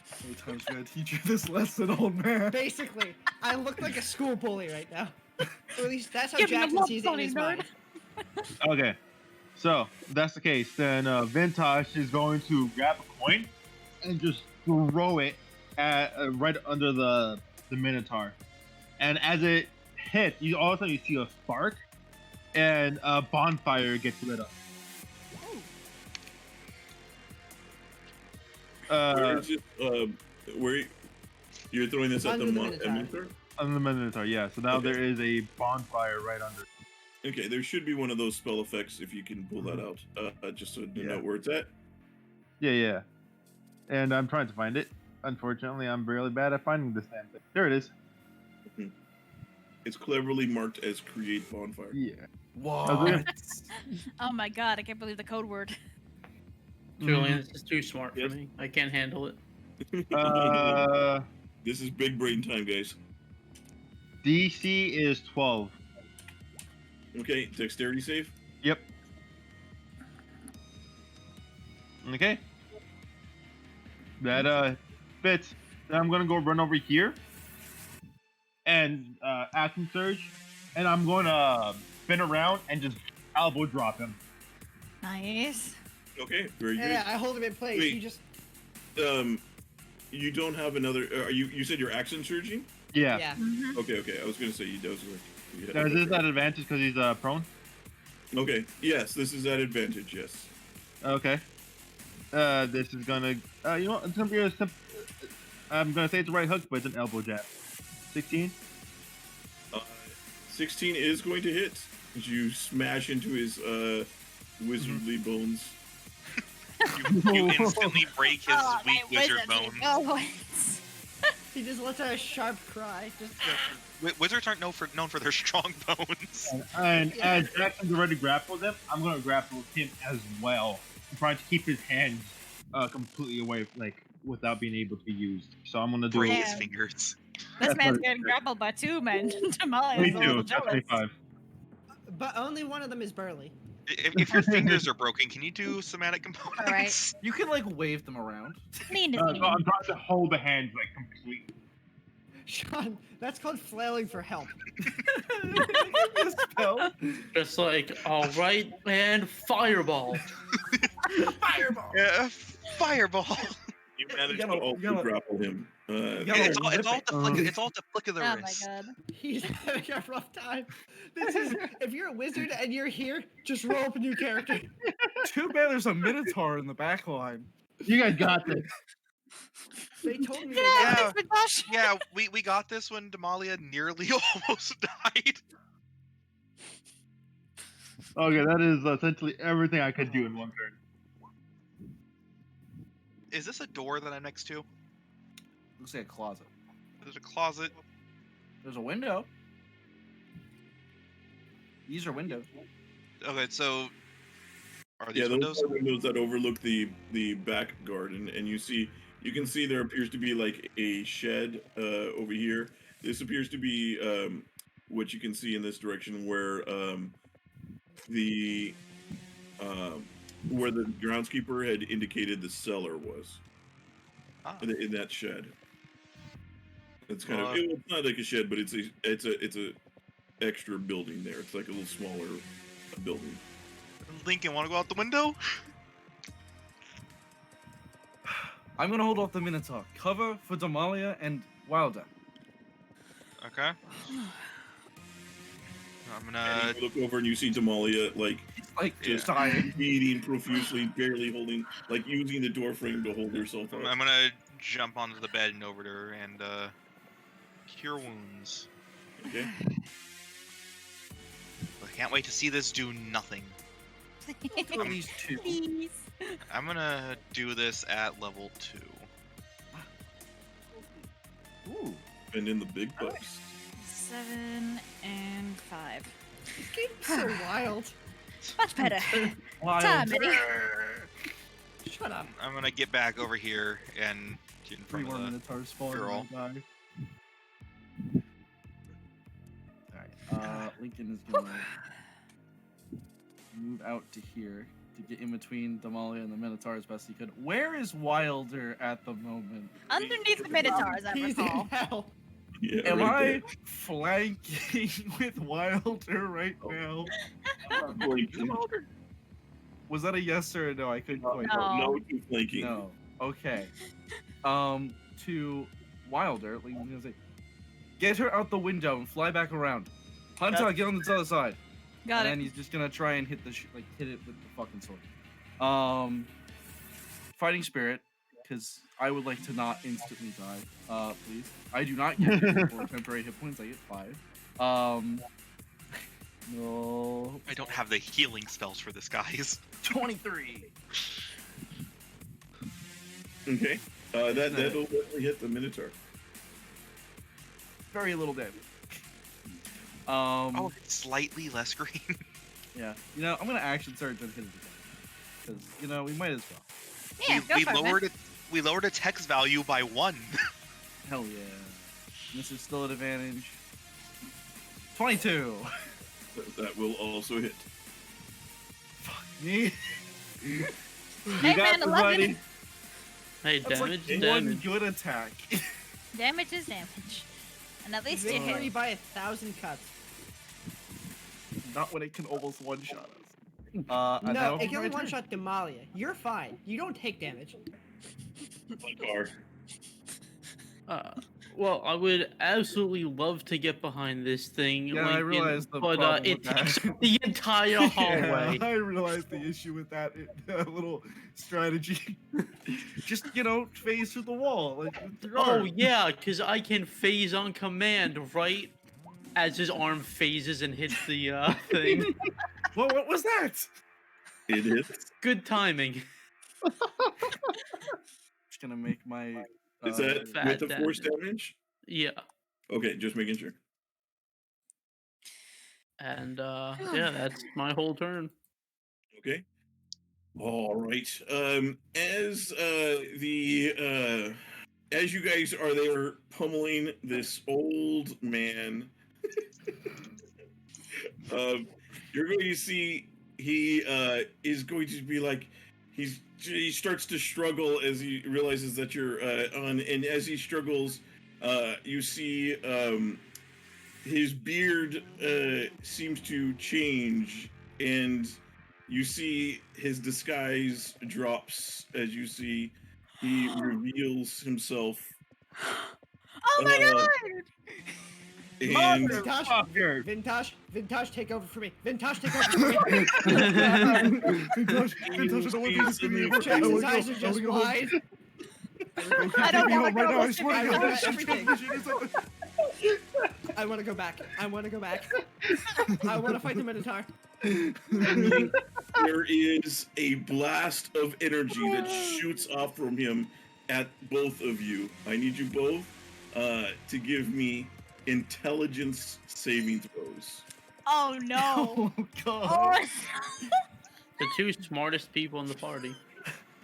How many times we gotta teach you this lesson, old man? Basically, I look like a school bully right now. Or at least that's how Give me a Jackson love sees it in bunny, his nerd. mind. Okay, so if that's the case, then Vintash is going to grab a coin and just throw it at right under the Minotaur, and as it hits, you all of a sudden you see a spark, and a bonfire gets lit up. where is it? Where you're throwing this at Under the the Minotaur? Minotaur. On the Minotaur, yeah. So now Okay. there is a bonfire right under. Okay, there should be one of those spell effects if you can pull that out. Just so you know where it's at. Yeah. And I'm trying to find it. Unfortunately, I'm really bad at finding this damn thing. There it is. It's cleverly marked as create bonfire. Yeah. What? Oh my god, I can't believe the code word. Julian, this is too smart for Yes. me. I can't handle it. This is big brain time, guys. DC is 12. Okay, dexterity save. Yep. Okay. That fits. Then I'm gonna go run over here and action surge, and I'm gonna spin around and just elbow drop him. Nice. Okay, very good. Yeah, I hold him in place. Wait. You just You don't have another. Are you said you're action surging? Yeah. yeah. Okay. I was gonna say you does. Now, is this at advantage because he's prone? Okay. Yes, this is at advantage. Yes. Okay. This is gonna. You know what? It's gonna be a simple. I'm gonna say it's a right hook, but it's an elbow jab. 16. 16 is going to hit. You smash into his wizardly bones. You instantly break his Oh, weak my wizard wizards, bones. you boys. He just lets out a sharp cry. Just Wizards aren't known for their strong bones. And as Jackson's already grappled him, I'm gonna grapple him as well. I'm trying to keep his hands completely away, like without being able to be used. So I'm gonna do Break it. his Yeah. fingers. This That's man's what- getting grappled by 2 men. Damalia Me is a little too. That's jealous. 25. but only one of them is Burly. If your fingers are broken, can you do somatic components? You can like wave them around. Lean to So me. I'm trying to hold the hands like completely. Sean, that's called flailing for help. Spell. Just like, all right, and fireball. Fireball. Yeah, fireball. You managed gotta- to also you gotta- grapple him. gotta It's all whip at it. the flick. It's all at the flick of the Oh my wrist. god. He's having a rough time. This is if you're a wizard and you're here, just roll up a new character. Too bad there's a Minotaur in the back line. You guys got this. They told me. Get they out got of this, Vintash. Yeah, we got this when Damalia nearly almost died. Okay, that is essentially everything I could do in one turn. Is this a door that I'm next to? Looks like a closet. There's a closet. There's a window. These are windows. Okay, so are these Yeah, those windows? are windows that overlook the back garden, and you can see there appears to be like a shed over here. This appears to be what you can see in this direction, where the where the groundskeeper had indicated the cellar was Ah. in that shed. It's kind of Uh, it's not like a shed, but it's a extra building there. It's like a little smaller building. Lincoln, want to go out the window? I'm gonna hold off the Minotaur. Cover for Damalia and Wilder. Okay. I'm gonna. And you look over and you see Damalia like Like just dying. bleeding profusely, barely holding, like using the door frame to hold herself up. I'm gonna jump onto the bed and over to her and cure wounds. Okay. I can't wait to see this do nothing. At least 2. Please. I'm gonna do this at level 2. Ooh. And in the big bucks. 7 and 5. This game's so wild. Much better. Wild. Time, Medi. Shut up. I'm gonna get back over here and get in 3 front more of the. Minotaurs spawn girl. and die. Alright, Lincoln is gonna move out to here to get in between Damalia and the Minotaur as best he could. Where is Wilder at the moment? Underneath the Minotaurs, I He's in recall. hell. Yeah, Am right I there. flanking with Wilder right now? Flanking. Was that a yes or a no? I couldn't quite. No. No to flanking. No. Okay. To Wilder, like, I'm gonna say, get her out the window and fly back around. Huntar, get on the other side. Got and it. then he's just gonna try and hit the hit it with the fucking sword. Fighting spirit, because I would like to not instantly die. Please. I do not get 4 temporary hit points. I get 5. No. I don't have the healing spells for this, guys. 23. Okay. That'll definitely hit the Minotaur. Very little damage. Oh, it's slightly less green. Yeah. You know, I'm gonna action surge and hit it again. Because, you know, we might as well. Yeah, go we for it, man. lowered it. We lowered its hex value by 1. Hell yeah. This is still an advantage. 22. That will also hit. Me. Hey, man, 11. Hey, That's damage, like damage. one good attack. Damage is damage. And at least you Victory hit. by 1,000 cuts. Not when it can almost one-shot us. I No, know it can only my turn. one-shot Damalia. You're fine. You don't take damage. Huntar. Well, I would absolutely love to get behind this thing, Yeah, I Lincoln, realize the but problem it with that. takes up the entire hallway. Yeah, I realized the issue with that little strategy. Just, you know, phase through the wall. Like, with your Oh arm. yeah, because I can phase on command, right? As his arm phases and hits the thing. What was that? It hits. Good timing. Just gonna make my. Is that fat with the force damage. damage? Yeah. Okay, just making sure. And yeah, that's my whole turn. Okay. All right. As you guys are there pummeling this old man, you're going to see he is going to be like he starts to struggle as he realizes that you're on, and as he struggles, you see his beard seems to change, and you see his disguise drops as you see he reveals himself. Oh my god! And Vintash, take over for me. Vintash, take over for me. Vintash, I don't want to do this anymore. Jackson's eyes are just wide. I don't want to right now, I go. swear to I God, want this everything. is I want to go back. I want to go back. I want to fight the Minotaur. There is a blast of energy that shoots off from him at both of you. I need you both to give me intelligence saving throws. Oh no! Oh god. Oh, The two smartest people in the party.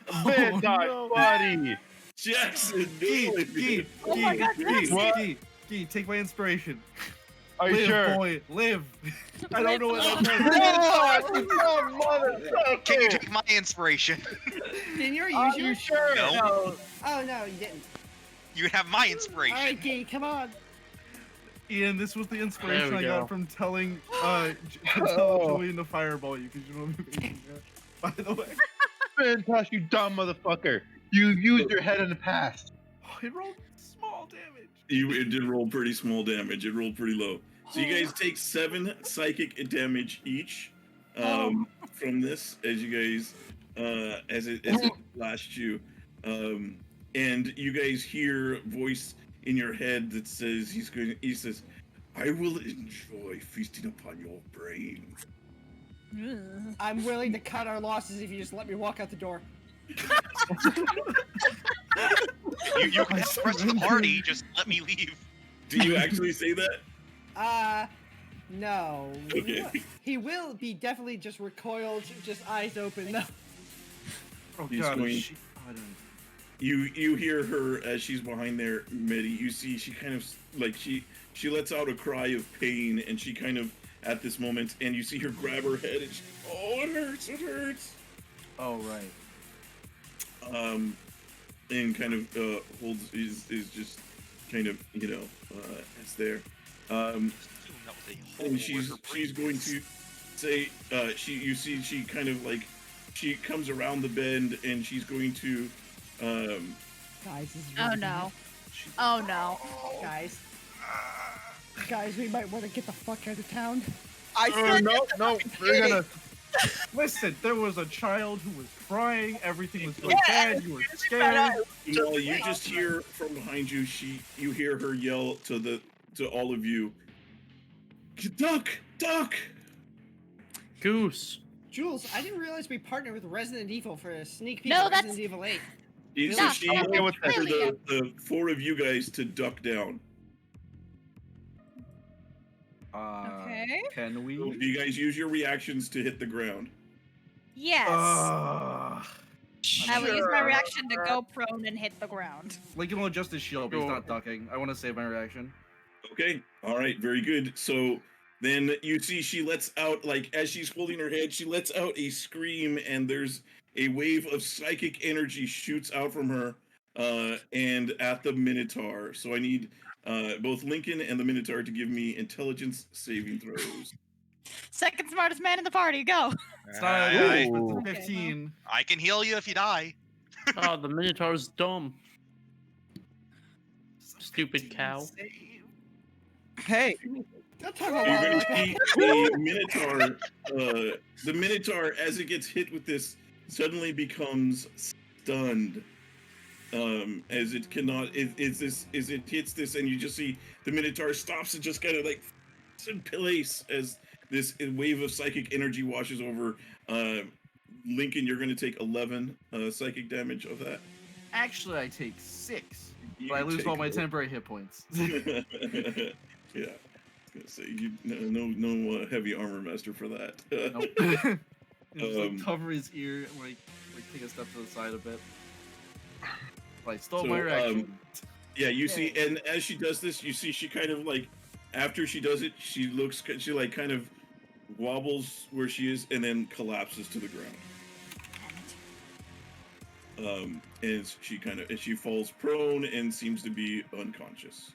Vintash, no. buddy. Jackson, Gee, no, Gee, Oh my God, Gee, Gee, take my inspiration. Are you Live, sure? boy, live. I don't know what that means. Vintash, you dumb motherfucker. Can you take my inspiration? Didn't you Are use you yours? sure? No. Oh no, you didn't. You have my inspiration. All right, Gee, come on. Ian, this was the inspiration we I go. got from telling Oh. Julian to fireball you because you know me. By the way, Vintash, you dumb motherfucker. You used your head in the past. it rolled small damage. It did roll pretty small damage. It rolled pretty low. So you guys take 7 psychic damage each from this as you guys as it blasts you. And you guys hear a voice in your head that says he says, I will enjoy feasting upon your brain. I'm willing to cut our losses if you just let me walk out the door. You can have the rest of the party. Just let me leave. Do you actually say that? No. Okay. He will be definitely just recoiled, just eyes open. No. Oh He's god, going- I don't. You hear her as she's behind there, Medi. You see she kind of like she lets out a cry of pain, and she kind of at this moment, and you see her grab her head, and she, oh, it hurts. Oh right. And kind of holds is just kind of it's there. And she's going to say she kind of like she comes around the bend, and she's going to Guys, this is oh really no! Oh no! bad. Guys, we might want to get the fuck out of town. I said No, we're gonna. Listen, there was a child who was crying. Everything was going bad. You were scared. Well, you just hear from behind you. You hear her yell to all of you. Duck! Goose. Jules, I didn't realize we partnered with Resident Evil for a sneak peek No, of that's- Resident Evil 8. So Yeah, she oh, yells for really? the 4 of you guys to duck down. Okay. Can we? So do you guys use your reactions to hit the ground? Yes. Uh, I will use my reaction to go prone and hit the ground. Lincoln will adjust his shield, but he's Sure. not ducking. I want to save my reaction. Okay. All right. Very good. So then you see she lets out, like, as she's holding her head, she lets out a scream, and there's a wave of psychic energy shoots out from her and at the Minotaur. So I need both Lincoln and the Minotaur to give me intelligence saving throws. Second smartest man in the party, go! It's not Aye, but Ooh. it's a 15. I can heal you if you die. Oh, the Minotaur's dumb. Stupid cow. Hey, Don't talk about You're going that. to see the Minotaur. The Minotaur, as it gets hit with this, suddenly becomes stunned. As it cannot, as it hits this, and you just see the Minotaur stops and just kind of like in place as this wave of psychic energy washes over. Lincoln, you're going to take 11 psychic damage of that. Actually, I take 6, You but I lose take all my a- temporary hit points. Yeah, I was gonna say no heavy armor master for that. Nope. Just Um, like cover his ear and like take a step to the side a bit. Like stole So, my reaction. Yeah, you see, and as she does this, you see she kind of like, after she does it, she like kind of wobbles where she is and then collapses to the ground. And she falls prone and seems to be unconscious.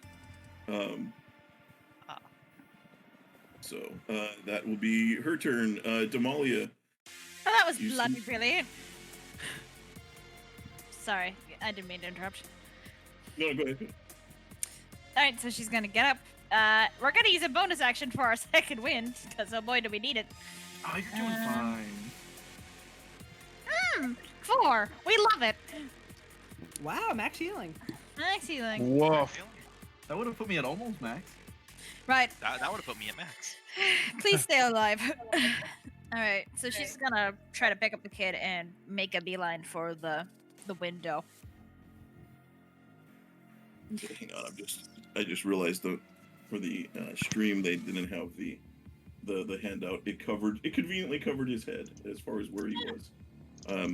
So that will be her turn. Damalia. Oh, that was You bloody see- brilliant. Sorry, I didn't mean to interrupt. No, go ahead. Alright, so she's gonna get up. We're gonna use a bonus action for our second wind, because oh boy do we need it. Oh, you're doing fine. 4! We love it! Wow, max healing. Nice healing. Woof. That would have put me at almost max. Right, That would have put me at max. please stay alive. All right, so she's gonna try to pick up the kid and make a beeline for the window. Okay, hang on, I just realized that for the stream they didn't have the handout. It conveniently covered his head as far as where he was.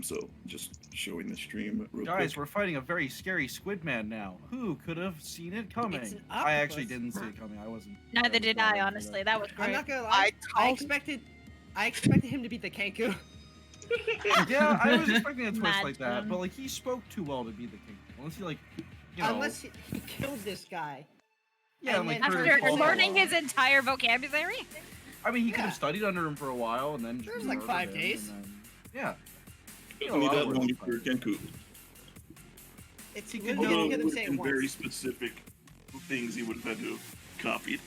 So just showing the stream real Guys, quick. we're fighting a very scary squid man now. Who could have seen it coming? It's an I actually octopus. didn't see it coming. I wasn't. Neither did not I, ready for honestly. that. That was great. I'm not gonna lie. I told- expected him to be the Kenku. Yeah, I was expecting a twist like that, Imagine. but like he spoke too well to be the king. Unless he like, you know, Unless he killed this guy. yeah, and like then heard After his After whole learning dialogue. his entire vocabulary? I mean, he could Yeah. have studied under him for a while and then just There was like murdered 5 him, days. and then- yeah. It a doesn't need lot that of work long to for find. Kenku. It's He could literally Although you hear them with say it some very once. specific things he would have had to have copied.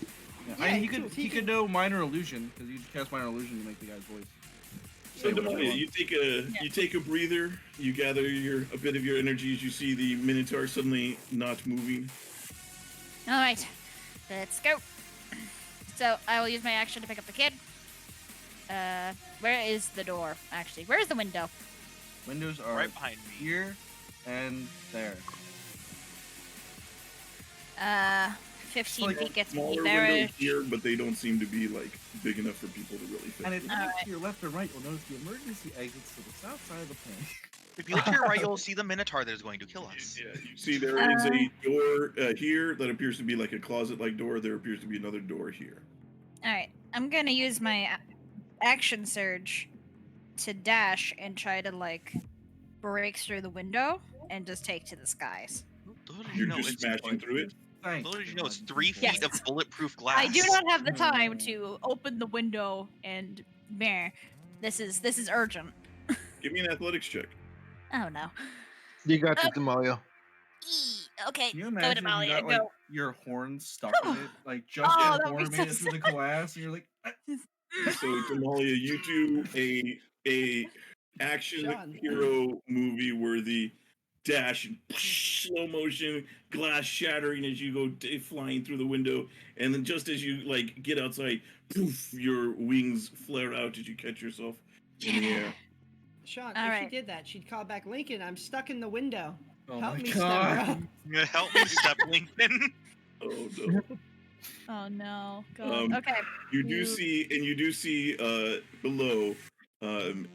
Yeah, Yeah, I mean, he he could- could he could- know minor illusion because you just cast minor illusion to make the guy's voice. So say whatever Damalia, he wants. you take a breather, you gather a bit of your energy as you see the Minotaur suddenly not moving. All right, let's go. So I will use my action to pick up the kid. Where is the door? Actually, where is the window? Windows are Right behind me. here and there. 15 like feet gets me Smaller there. windows here, but they don't seem to be like big enough for people to really fit. And if you Alright. look to your left or right, you'll notice the emergency exits to the south side of the plane. If you look to your right, you'll see the Minotaur that is going to kill us. Yeah, you see there is a door here that appears to be like a closet-like door. There appears to be another door here. All right, I'm gonna use my action surge to dash and try to like break through the window and just take to the skies. Little did you You're know just it's smashing through it. Thanks. little did you know it's God. 3 feet Yes. of bulletproof glass. I do not have the time to open the window and meh. This is urgent. Give me an athletics check. Oh no. You got this, Damalia. Okay, Can you go imagine to if you Mali, got like go. your horn stuck in it, like just Oh, your that'd be horn so made it through the glass, and you're like, "Ah." So Damalia, you do a action Sean. hero movie worthy dash and slow motion glass shattering as you go flying through the window, and then just as you like get outside, poof, your wings flare out as you catch yourself in the air. Sean, All if right. she did that, she'd call back Lincoln. I'm stuck in the window. Oh Help my me, god. Stepbro. Help me, Step Lincoln. Oh no. Oh no. God. Okay. You do see below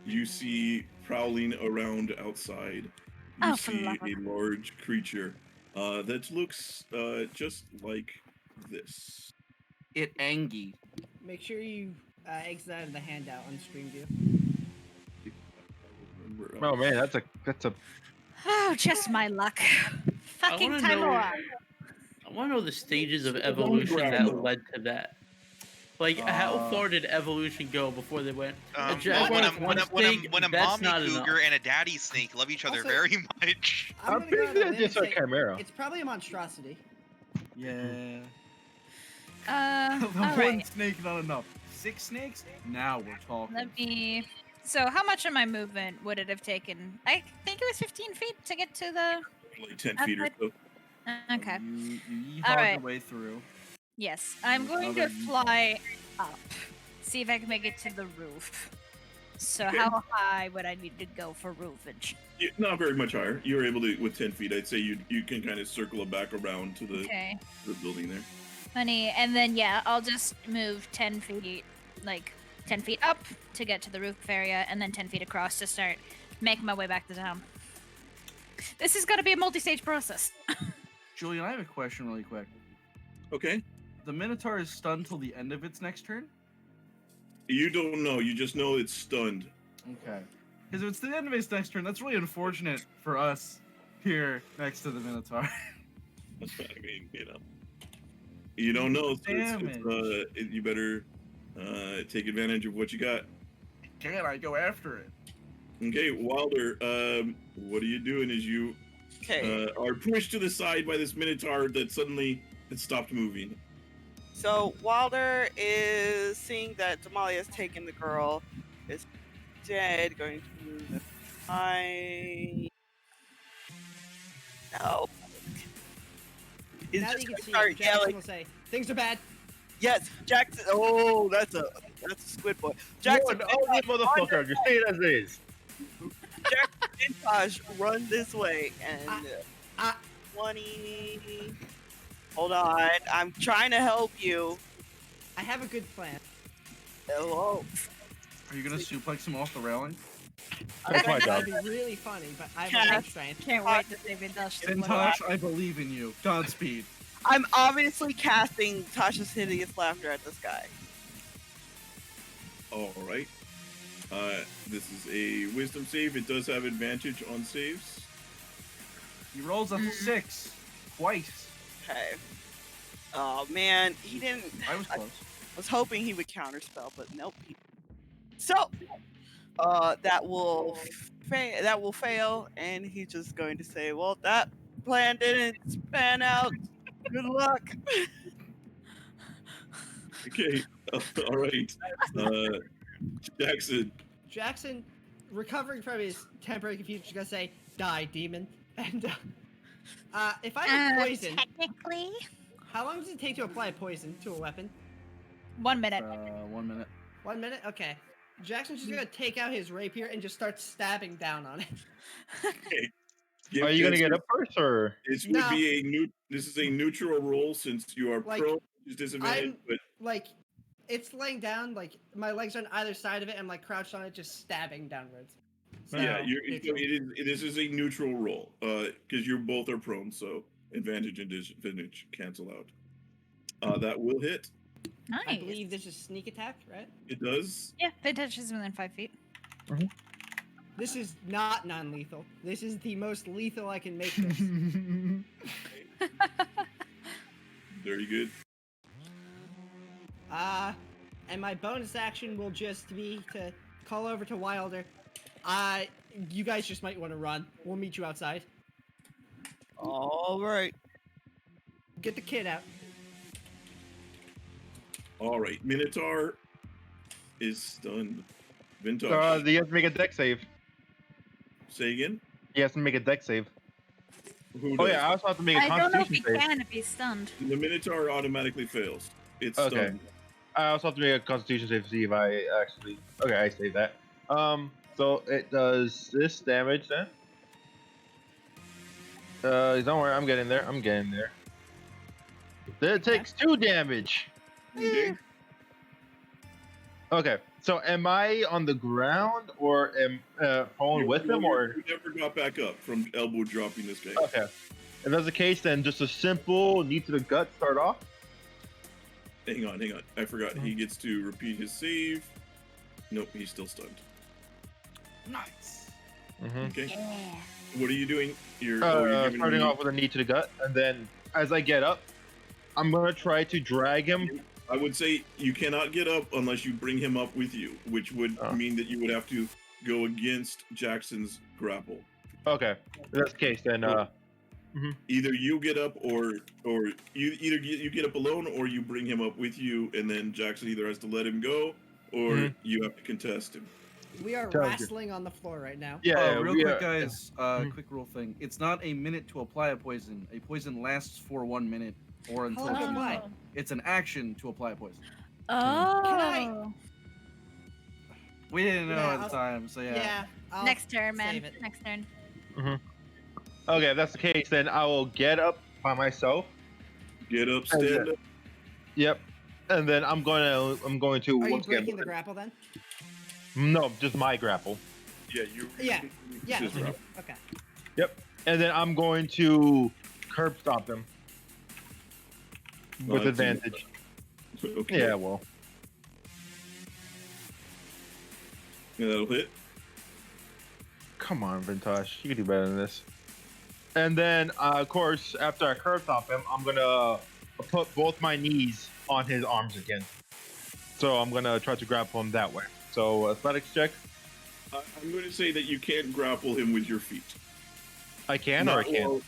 you see prowling around outside. You Oh, for the see love of- a large creature that looks just like this. It angy. Make sure you exit out of the handout on screen view. Oh man, that's a Oh, just my luck. Fucking wanna time know- off. I want to know the stages of It's on the evolution ground, that though. led to that. Like, how Uh, far did evolution go before they went? A Well, jaguar when a, with when one a, when a, snake, when a that's mommy not cougar enough. and a daddy snake love each other Also- very much. I'm I'm gonna go pretty out sure on a that's limb just and a say chimera. it's probably a monstrosity. Yeah. Uh, The all one right. snake, not enough. 6 snakes? Now we're talking. Let me. So, how much of my movement would it have taken? I think it was 15 feet to get to the. Like 10 feet or so. Okay. You yeehaw All your right. way through. Yes, I'm going Another to yeehaw. fly up. See if I can make it to the roof. So, Okay. how high would I need to go for roofage? Not very much higher. You're able to with 10 feet. I'd say you can kind of circle it back around to the Okay. building there. Honey, and then yeah, I'll just move 10 feet, like 10 feet up to get to the roof area, and then 10 feet across to start making my way back to town. This is gonna be a multi-stage process. Julian, I have a question really quick. Okay. The Minotaur is stunned till the end of its next turn? You don't know. You just know it's stunned. Okay. Because if it's the end of its next turn, that's really unfortunate for us here next to the Minotaur. I mean, you don't know. So you better take advantage of what you got. Can I go after it? Okay, Wilder. What are you doing as you Okay. are pushed to the side by this Minotaur that suddenly has stopped moving? So Wilder is seeing that Damalia has taken the girl, is dead, going to move I no. He's Now that just you can gonna see start it, Jackson yelling. will say, things are bad. Yes, Jackson. Oh, that's a That's a squid boy. You're Jackson, an ugly motherfucker. Just say it as it is. Vintash, run this way and I- 20. Hold on, I'm trying to help you. I have a good plan. Hello. Are you gonna suplex him off the railing? Oh my That god. would be really funny, but I have Yes. a good strength. Can't wait to see Vintash. Vintash, I believe in you. Godspeed. I'm obviously casting Tasha's hideous laughter at this guy. All right. This is a wisdom save. It does have advantage on saves. He rolls a 6 twice. Okay. Oh man, he didn't. I was close. Was hoping he would counterspell, but nope. So, that will fail, and he's just going to say, "Well, that plan didn't pan out. Good luck." Okay. All right. Jackson. Jackson, recovering from his temporary confusion, is gonna say, "Die, demon." And if I have poison, Technically, how long does it take to apply poison to a weapon? 1 minute. 1 minute. 1 minute. Okay. Jackson's just gonna take out his rapier and just start stabbing down on it. Okay. Are you gonna get up first, or? This No. would be a This is a neutral roll since you are Like, prone, which is disadvantage. I'm- But Like, it's laying down. Like my legs are on either side of it. I'm like crouched on it, just stabbing downwards. So, yeah, neutral. this is a neutral roll. Because you both are prone, so advantage and disadvantage cancel out. That will hit. Nice. I believe this is sneak attack, right? It does. Yeah, Vintash is within 5 feet. This is not non-lethal. This is the most lethal I can make this. Very good. And my bonus action will just be to call over to Wilder. You guys just might want to run. We'll meet you outside. All right. Get the kid out. All right. Minotaur is stunned. Vintash. He has to make a deck save. Say again. He has to make a deck save. Who Oh does? yeah, I also have to make a I don't know if he constitution save. can if he's stunned. The Minotaur automatically fails. It's Okay. stunned. I also have to make a constitution save to see if I actually. Okay, I saved that. So it does this damage then. Don't worry, I'm getting there. Then it takes 2 damage. Okay. Okay, so am I on the ground or am falling with him, or? You never got back up from elbow dropping this guy. Okay. If that's the case, then just a simple knee to the gut start off. Hang on. I forgot. He gets to repeat his save. Nope, he's still stunned. Nice. Okay. Yeah. What are you doing? You're giving Starting me- off with a knee to the gut, and then as I get up, I'm gonna try to drag him. I would say you cannot get up unless you bring him up with you, which would mean that you would have to go against Jackson's grapple. Okay, if that's the case, then Either you get up or you get up alone, or you bring him up with you, and then Jackson either has to let him go or you have to contest him. We are Sounds good. wrestling on the floor right now. yeah. Real we quick, are- guys. Quick rule thing. It's not a minute to apply a poison. A poison lasts for 1 minute or until Hold on, it's why? used. It's an action to apply a poison. Oh. We didn't know Yeah, at the time, so yeah. Yeah. I'll Next turn, man. save it. Next turn. Okay, if that's the case, then I will get up by myself. Get up, stand up. Yep, and then I'm going to Are you once again. breaking the grapple then? No, just my grapple. Yeah, you. Yeah. Yeah. His grapple. Okay. And then I'm going to curb stop them with That's it. advantage. Okay. Yeah, well. Yeah, that'll hit. Come on, Vintash. You can do better than this. And then, of course, after I curb stop him, I'm going to put both my knees on his arms again. So I'm going to try to grapple him that way. So, athletics check. I'm going to say that you can't grapple him with your feet. I can or I can't? Well,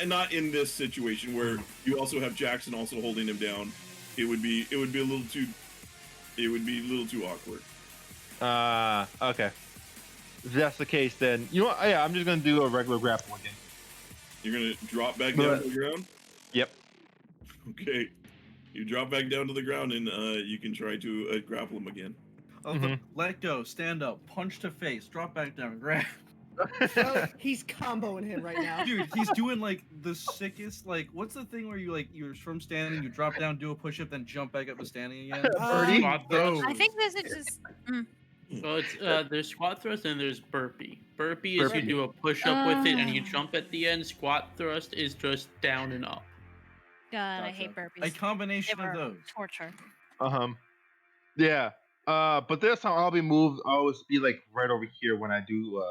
not in this situation where you also have Jackson also holding him down. It would be a little too awkward. Okay. If that's the case, then you know what? Yeah, I'm just gonna do a regular grapple again. You're gonna drop back down to the ground. Yep. Okay. You drop back down to the ground, and you can try to grapple him again. Let go, stand up, punch to face, drop back down, grab. Bro, he's comboing him right now. Dude, he's doing like the sickest. Like, what's the thing where you you're from standing, you drop down, do a push up, then jump back up to standing again? Birdie? Squat thrust. I think this is just. Well, it's there's squat thrust and there's burpee. Burpee is you Burpee. do a push up with it and you Ah. jump at the end. Squat thrust is just down and up. God, I hate burpees. A combination They of were those. torture. Yeah. But this time I'll always be like right over here when I do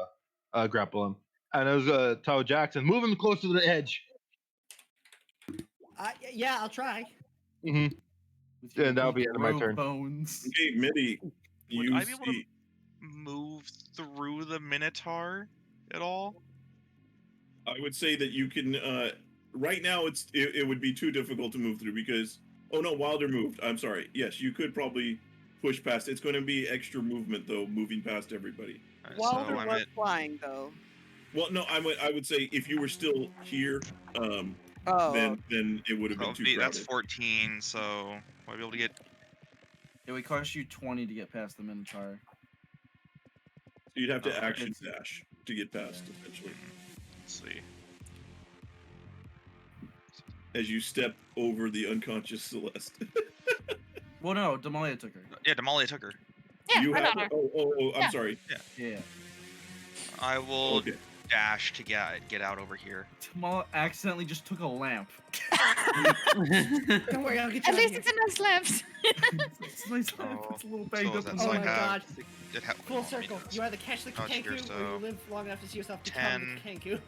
grapple him. And I was gonna tell Jackson, move him closer to the edge. Yeah, I'll try. Mm-hmm. With your Yeah, that'll be big end of my rogue turn. bones. Okay, Medi. Would You I be able to see. move through the Minotaur at all? I would say that you can. Right now, it would be too difficult to move through because. Oh no, Wilder moved. I'm sorry. Yes, you could probably push past. It's going to be extra movement though, moving past everybody. Alright, Wilder so I'm was at flying though. Well, no, I would say if you were still here, Oh, then it would have so been too that's crowded. 14. So will I be able to get? It would cost you 20 to get past the Minotaur. So you'd have to Okay. action dash to get past, essentially, Let's see. as you step over the unconscious Celeste. Well, no, Damalia took her. Yeah, Damalia took her. Yeah, You I have. got her. Oh, I'm Yeah. sorry. Yeah. I will Okay. dash to get out over here. Damalia accidentally just took a lamp. Don't worry, I'll get you At out least of it's here. a nice lamp. It's a nice lamp. Oh, It's a little so banged is up. that Oh so I my have- god. It ha- Full oh, circle. yes. You either catch the Oh, it's Kenku here, or so you live long enough to see yourself become the 10. Kenku.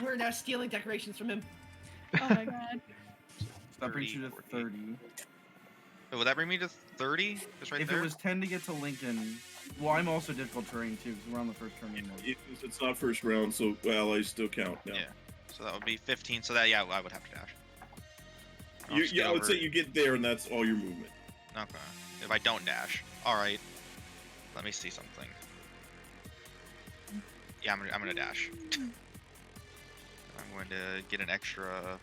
We're now stealing decorations from him. Oh my god. That brings you to 40. 30. Oh, would that bring me to 30? Just right If there? it was 10 to get to Lincoln, well, I'm also difficult terrain too, because we're on the first turn anymore. It's not first round, so allies still count now. Yeah. So that would be 15. So that, yeah, I would have to dash. I'll You, just yeah, get I would over say it. you get there, and that's all your movement. Okay. If I don't dash. Alright. Let me see something. Yeah, I'm gonna dash. I'm going to get an extra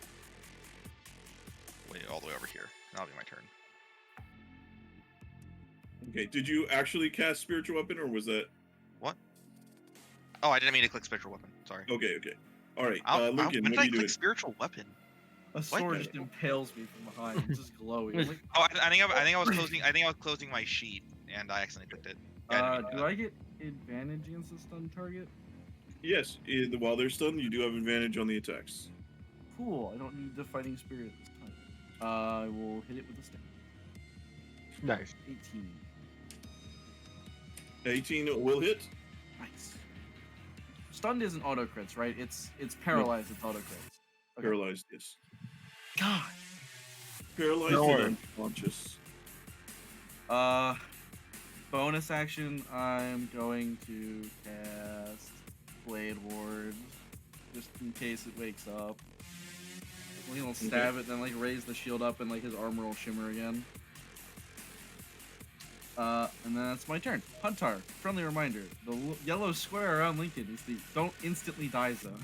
way all the way over here. That'll be my turn. Okay, did you actually cast spiritual weapon, or was that? What? Oh, I didn't mean to click spiritual weapon. Sorry. Okay. All right, When Lincoln, did what I are you click doing? spiritual weapon? A sword just impales me from behind. It's just glowing. I'm like, Oh, I think I was closing. I think I was closing my sheet, and I accidentally clicked it. Yeah, I didn't mean to do do that. I get advantage against the stun target? Yes, while they're stunned, you do have advantage on the attacks. Cool. I don't need the fighting spirit this time. I will hit it with a stick. Nice. 18. 18 will hit. Nice. Stunned isn't auto crits, right? It's paralyzed. It's auto crits. Okay. Paralyzed, yes. God. Paralyzed No worries. and unconscious. Bonus action. I'm going to cast Blade Ward, just in case it wakes up. He'll stab it, then like raise the shield up, and like his armor will shimmer again. And then that's my turn. Huntar, friendly reminder: the yellow square around Lincoln is the don't instantly die zone.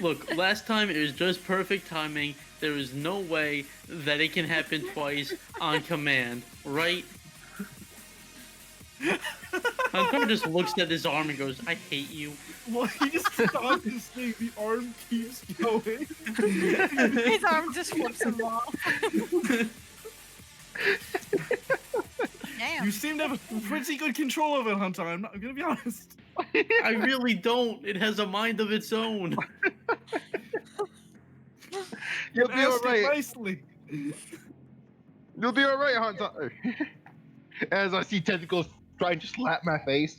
Look, last time it was just perfect timing. There is no way that it can happen twice on command, right? Hunter just looks at his arm and goes, "I hate you." Well, he just stopped his thing. The arm keeps going. His arm just flips him off. Damn. You seem to have pretty good control of it, Hunter. I'm gonna be honest. I really don't. It has a mind of its own. You'll be Ask it alright. nicely. You'll be alright, Hunter. As I see tentacles trying to slap my face.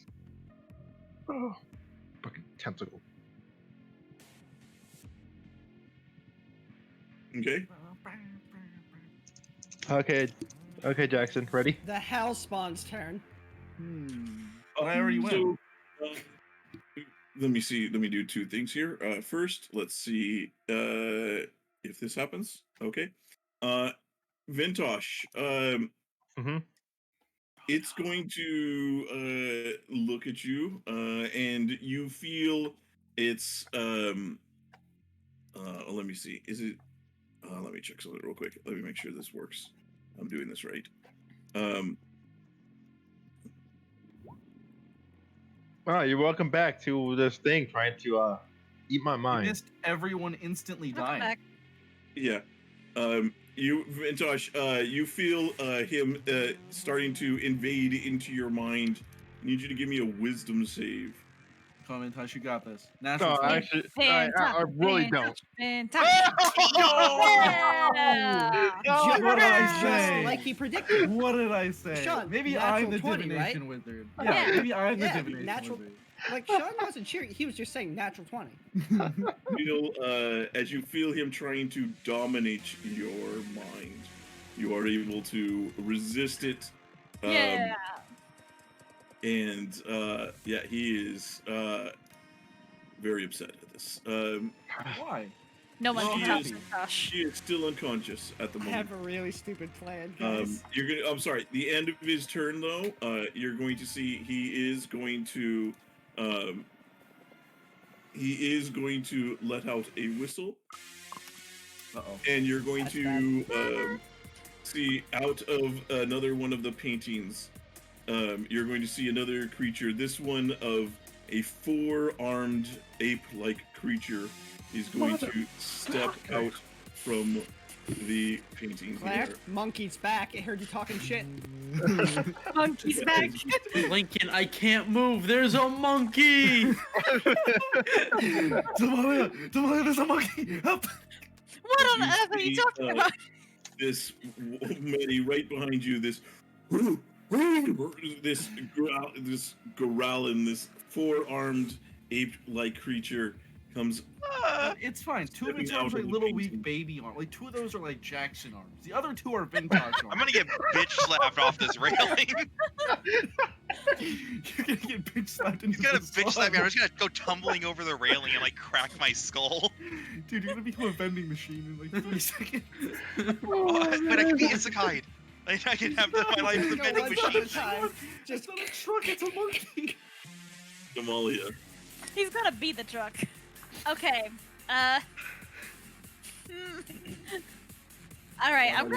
Oh, fucking tentacle. Okay. Okay, Jackson, ready? The hell spawn's turn. I already went. So, let me see. Let me do two things here. First, let's see if this happens. Okay. Vintash. Mhm. It's going to look at you, and you feel it's. Let me see. Is it? Let me check something real quick. Let me make sure this works. I'm doing this right. Oh, you're welcome back to this thing trying to eat my You mind. missed everyone instantly Welcome dying. back. Yeah. You, Vintash, you feel him starting to invade into your mind. I need you to give me a wisdom save. Come in, Tush, you got this. Natural No, 20. actually, I really don't. Fantastic. Yeah. Just What did I just say? like he predicted. What did I say? Sean, Maybe natural I'm the 20, divination right? wizard. Yeah. Yeah, maybe I'm the Yeah, divination natural- wizard. Like Sean wasn't cheering. He was just saying natural 20. Feel, as you feel him trying to dominate your mind, you are able to resist it. Yeah. And yeah, he is very upset at this. Why? No one She can help is- Vintash. She is still unconscious at the I moment. have a really stupid plan, guys. You're gonna. I'm sorry. The end of his turn, though, you're going to see he is going to. He is going to let out a whistle, Uh-oh. and you're going That's to see out of another one of the paintings. You're going to see another creature. This one of a 4-armed ape-like creature is going to step out from the painting Claire, here. monkey's back. I heard you talking shit. Monkey's back. Lincoln, I can't move. There's a monkey. Damalia, there's a monkey! Help! What on You earth are you see, talking about? This Medi right behind you. This growling, this 4-armed ape-like creature comes. It's fine. Two of its Stepping arms out are of like the little painting. weak baby arms. Like 2 of those are like Jackson arms. The other 2 are Vintash arms. I'm gonna get bitch slapped off this railing. You're gonna get bitch slapped into He's gonna the bitch slap me. I'm sun. just gonna go tumbling over the railing and like crack my skull. Dude, you're gonna become a vending machine in like 3 seconds. Oh, but I can be isekai'd. I can have my life as a Go vending one step at a machine. time. It's not a truck, it's a monkey. Damalia. He's gonna beat the truck. Okay. All right. I'm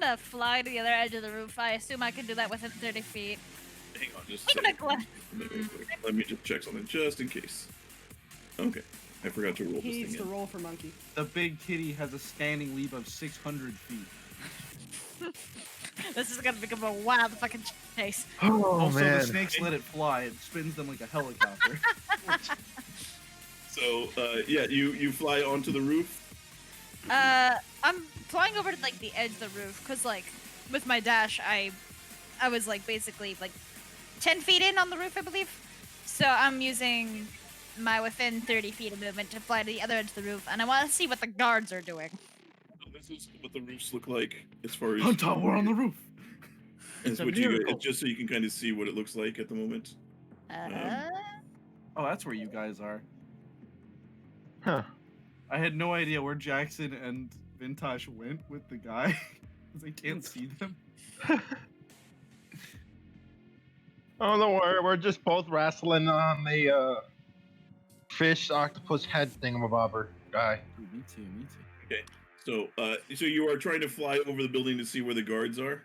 gonna fly to the other edge of the roof. I assume I can do that within 30 feet. Hang on, just a I'm second. gonna Let me just check something, just in case. Okay, I forgot to roll He this needs thing to in. roll for monkey. The big kitty has a standing leap of 600 feet. This is gonna become a wild fucking chase. Oh Also, man. the snakes let it fly. It spins them like a helicopter. So, yeah, you fly onto the roof. I'm flying over to like the edge of the roof because like with my dash, I was like basically like 10 feet in on the roof, I believe. So I'm using my within 30 feet of movement to fly to the other edge of the roof, and I want to see what the guards are doing. So this is what the roofs look like as far as. Huntar, we're on the roof. It's a what you miracle. guys, just so you can kind of see what it looks like at the moment. Oh, that's where you guys are. Huh. I had no idea where Jackson and Vintash went with the guy, because I can't see them. Oh, don't worry. We're just both wrestling on the fish octopus head thingamabobber guy. Ooh, me too, me too. So, so you are trying to fly over the building to see where the guards are.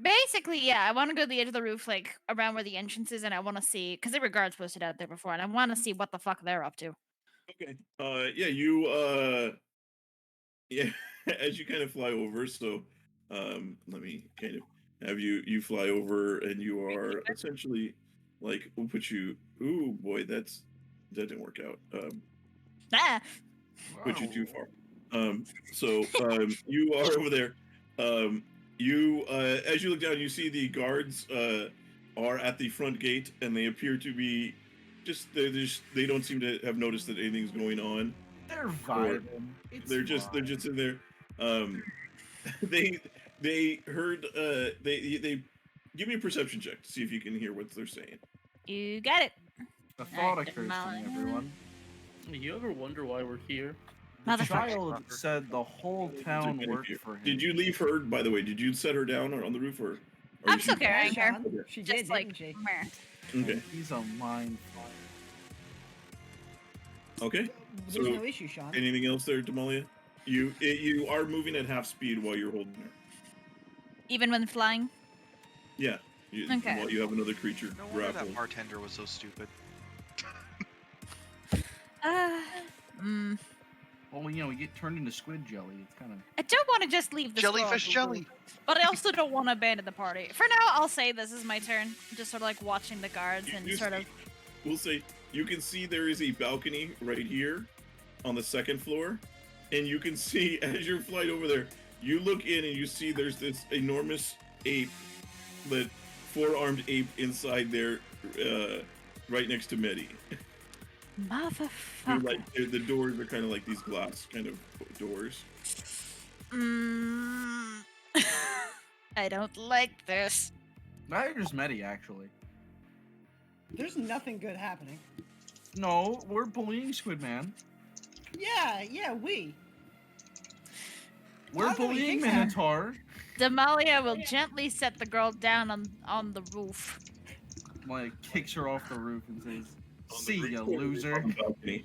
Basically, yeah, I want to go to the edge of the roof, like around where the entrance is, and I want to see because there were guards posted out there before, and I want to see what the fuck they're up to. Okay. Yeah, yeah, as you kind of fly over, so, let me kind of have you fly over, and you are essentially, like, we'll put you, ooh, boy, that didn't work out. Ah, Put you too far. So, you are over there. You, as you look down, you see the guards, are at the front gate, and they appear to be they don't seem to have noticed that anything's going on. They're vibing. It's They're just in there. They heard they give me a perception check to see if you can hear what they're saying. you got it. A thought Alright, occurs to me, everyone. You ever wonder why we're here? The Motherfucker. child said the whole town Did worked for him. Did you leave her, by the way? Did you set her down or on the roof, or I'm is still she- carrying her. Sean, she Just did, like, didn't she? meh. Okay. He's a mind flayer. Okay. There's So, no issue, Sean. anything else there, Damalia? You are moving at half speed while you're holding her. Even when flying? Yeah. Okay. While you have another creature No wonder grappled. that bartender was so stupid. Mm. Well, we get turned into squid jelly. It's kind of. I don't want to just leave the Jellyfish squirrel jelly. group, but I also don't want to abandon the party. For now, I'll say this is my turn. Just sort of like watching the guards and sort of. We'll say you can see there is a balcony right here on the second floor, and you can see as you're flying over there, you look in and you see there's this enormous ape, that four-armed ape inside there, right next to Medi. Motherfucker. Like the doors are kind of like these glass kind of doors. I don't like this. Neither does Medi, actually. There's nothing good happening. No, we're bullying Squid Man. Yeah, we. We're How do we bullying fix that? Minotaur. Damalia will gently set the girl down on the roof. Like, kicks her off the roof and says, On the "See roof ya, or loser." on the balcony?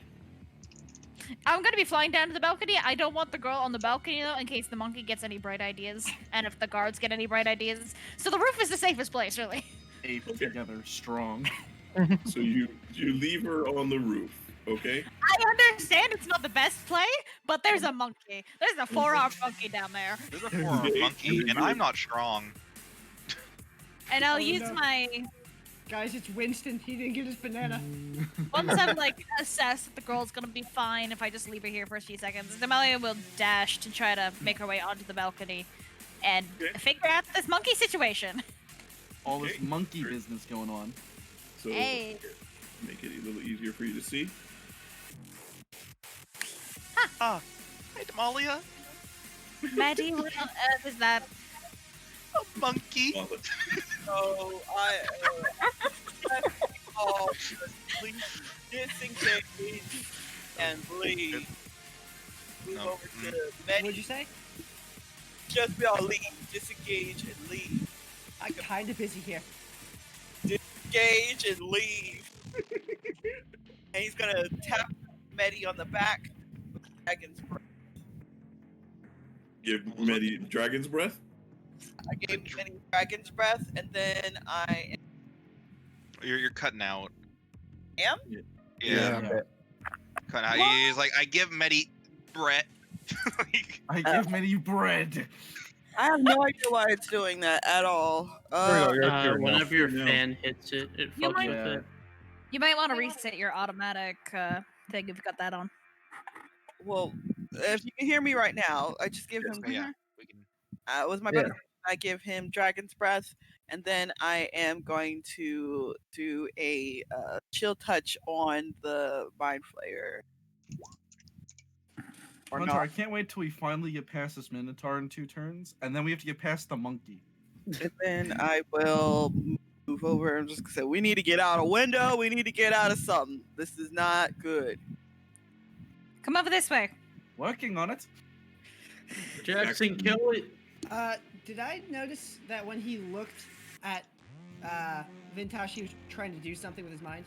I'm gonna be flying down to the balcony. I don't want the girl on the balcony though, in case the monkey gets any bright ideas, and if the guards get any bright ideas. So the roof is the safest place, really. Ape together, strong. So you leave her on the roof, okay? I understand it's not the best play, but there's a monkey. There's a four-armed monkey down there, There's a four-armed monkey, and I'm not strong. and I'll Oh, use no. my. Guys, it's Winston. He didn't get his banana. Once I've like assessed that the girl's gonna be fine if I just leave her here for a few seconds, Damalia will dash to try to make her way onto the balcony and Okay. figure out this monkey situation. All this Okay. monkey business going on. So Hey. make it a little easier for you to see. Hey, Damalia. Medi, what on earth is that? A monkey. Well, So please disengage and leave. Move No, over to What'd Medi. you say? Just be all leave. Disengage and leave. I'm kind of busy here. Disengage and leave. And he's gonna tap Medi on the back with Dragon's Breath. give Medi Dragon's Breath. I gave Medi Dragon's Breath, and then I You're cutting out. am. Yeah. Cutting out. He's like, I give Medi Brett. Like, I give Medi bread. I have no idea why it's doing that at all. There we go, you're here now. Whenever your No. fan hits it, it You fucks might- with Yeah. it. You might want to reset your automatic thing if you've got that on. Well, if you can hear me right now, I just give him. yeah. We can. With my Yeah. brother, I give him Dragon's Breath, and then I am going to do a chill touch on the Mind Flayer. Or Hunter, I not. can't wait till we finally get past this Minotaur in 2 turns, and then we have to get past the monkey. And then I will move over and just say, we need to get out a window. We need to get out of something. This is not good. Come over this way. Working on it. Jackson, kill it. Did I notice that when he looked at Vintash, he was trying to do something with his mind?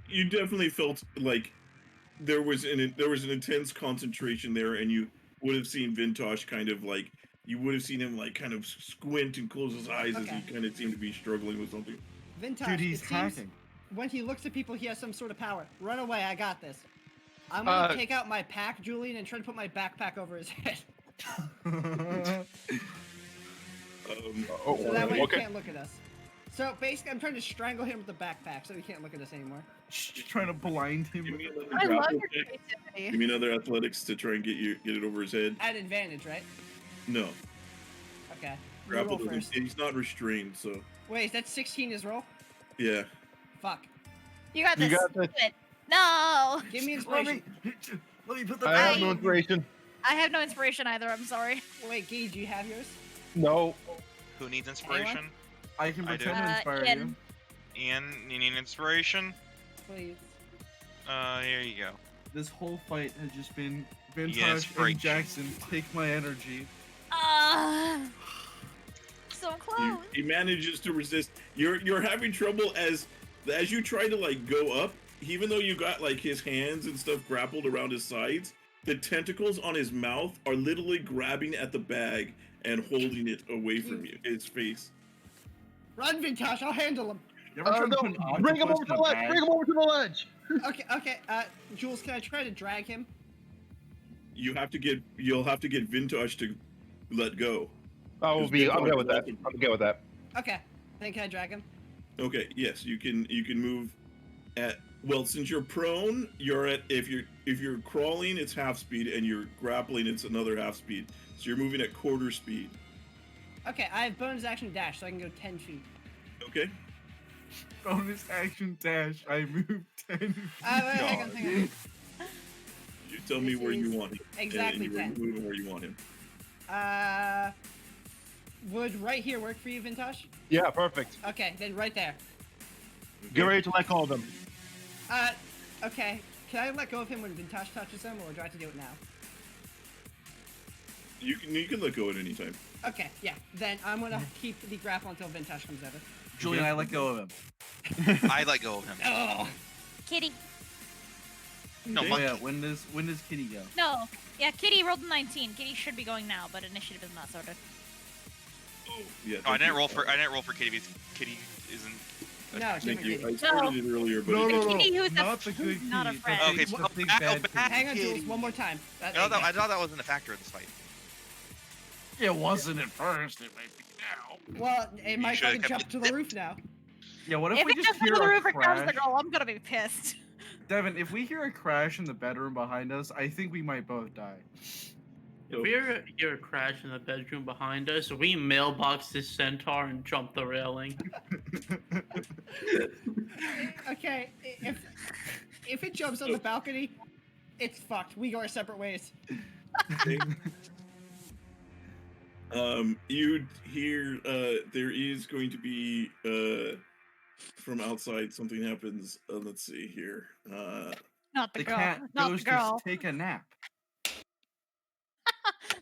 You definitely felt like there was an intense concentration there, and you would have seen Vintash kind of like you would have seen him like kind of squint and close his eyes as he Okay. kind of seemed to be struggling with something. Vintash, Dude, he's it seems hacking. when he looks at people, he has some sort of power. Run away, I got this. I'm gonna take out my pack, Julian, and try to put my backpack over his head. So that way he okay. can't look at us. So basically, I'm trying to strangle him with the backpack so he can't look at us anymore. Just trying to blind him. Give me another I love grapple your check. creativity. Give me another athletics to try and get it over his head. At advantage, right? No, Okay. You grapple roll doesn't. first. He's not restrained, so Wait, is that 16 his roll? yeah. Fuck. You got You this. got this. Do it. No, Give me Let me, inspiration. let me put the. I have no I- inspiration. I have no inspiration either. I'm sorry. Wait, Gee, do you have yours? No. Who needs inspiration? I can I do. pretend to inspire Ian. you. Ian, you need inspiration? Please. Here you go. This whole fight has just been Yes, Vintash break. and Jackson take my energy. So close. He manages to resist. You're having trouble as you try to like go up. even though you got like his hands and stuff grappled around his sides, the tentacles on his mouth are literally grabbing at the bag and holding it away from you, his face. Run, Vintash, I'll handle him. You ever tried to No, put an bring him octopus over in to a the ledge. bag? Bring him over to the ledge. Okay, Jules, can I try to drag him? You'll have to get Vintash to let go. I'm good with that. I'm good with that. Okay, then can I drag him? Okay, yes, you can move at, well, since you're prone, you're at, if you're crawling, it's half speed, and you're grappling, it's another half speed. So you're moving at quarter speed. Okay, I have bonus action dash, so I can go 10 feet. Okay? Bonus action dash. I moved 10 feet. Hang on. You tell me This where you is want him. exactly and you're 10. moving where you want him. Would right here work for you, Vintash? Yeah, perfect. Okay, then right there. Get ready to let go of them. Okay. Can I let go of him when Vintash touches him, or do I have to do it now? You can let go at any time. Okay, yeah. Then I'm gonna keep the grapple until Vintash comes over. Julian, I let go of him. I let go of him. Oh! Kitty. No, Okay. Oh monkey. yeah, when does Kitty go? No. Yeah, Kitty rolled a 19. Kitty should be going now, but initiative is not sorted. Oh, yeah. Oh, I thank didn't you. roll for Kitty because Kitty isn't. No, Thank different you. Kitty. I started it earlier, but No, it no, didn't- no. Kitty who's Not the good not a Kitty, the friend. Okay, big- well, the big back- bad back- Kitty. Hang on, Jules, one more time. I thought that wasn't a factor in this fight. It wasn't at first. It might be now. Well, it might should've fucking kept jump it to the roof now. Yeah, what if If we it just jumps hear to the a roof and comes crash? the girl, I'm gonna be pissed. Devin, if we hear a crash in the bedroom behind us, I think we might both die. If we hear a crash in the bedroom behind us, we mailbox this centaur and jump the railing. Okay, if it jumps on the balcony, it's fucked. We go our separate ways. You'd hear there is going to be from outside something happens. Let's see here. Not the The girl. cat Not goes the girl. to take a nap.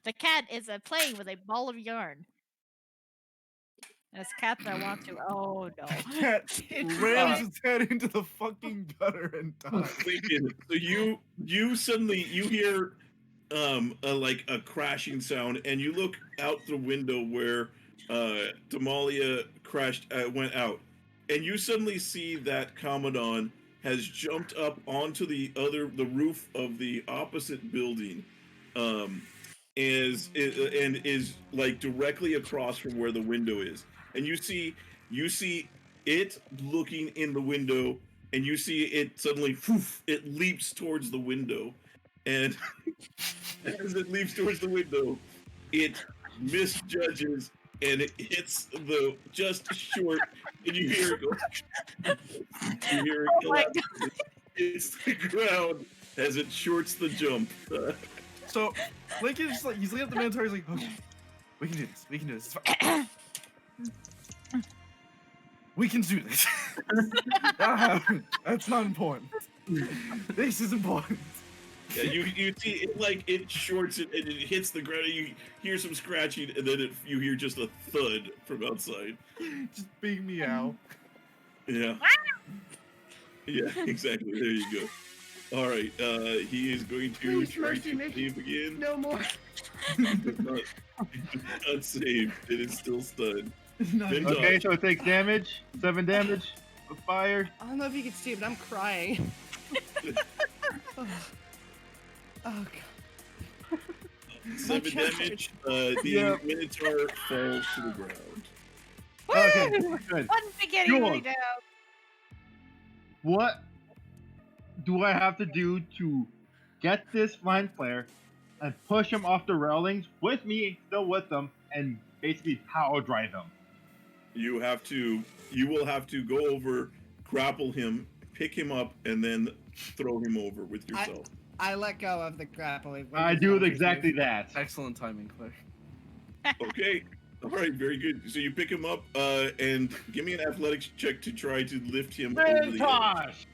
The cat is playing with a ball of yarn. As cats, I want to. Oh no. Cat It's rams its head into the fucking gutter and dies. Lincoln, so you suddenly you hear a crashing sound, and you look out the window where Damalia went out, and you suddenly see that Commodon has jumped up onto the roof of the opposite building, is like directly across from where the window is, and you see it looking in the window, and you see it suddenly it leaps towards the window, and as it leaps towards the window, it misjudges and it hits the just short, and you hear it go. You hear it Oh my collapse. It's the ground as it shorts the jump. So, Lincoln just like he's looking at the Minotaur. He's like, okay, we can do this. We can do this. It's fine. We can do this. That'll happen. That's not important. This is important. Yeah, you see it it shorts it and it hits the ground, and you hear some scratching, and then you hear just a thud from outside. Just big meow. Yeah. Yeah, exactly. There you go. All right, he is going to Please, try mercy to me. save again. No more. It does not save. It is still stunned. Not Vintash. Okay, so it takes damage. 7 damage of fire. I don't know if you can see it, but I'm crying. Oh god. 7 child. damage. The Yep. Minotaur falls to the ground. Okay, Woo! good. One beginning Jules. right now. What do I have to do to get this Mind Flayer and push him off the railings with me, still with them, and basically power drive him? You will have to go over, grapple him, pick him up, and then throw him over with yourself. I let go of the grapple. I do exactly that. Excellent timing, Claire. Okay. All right, very good. So you pick him up, and give me an athletics check to try to lift him over the edge. Vintash!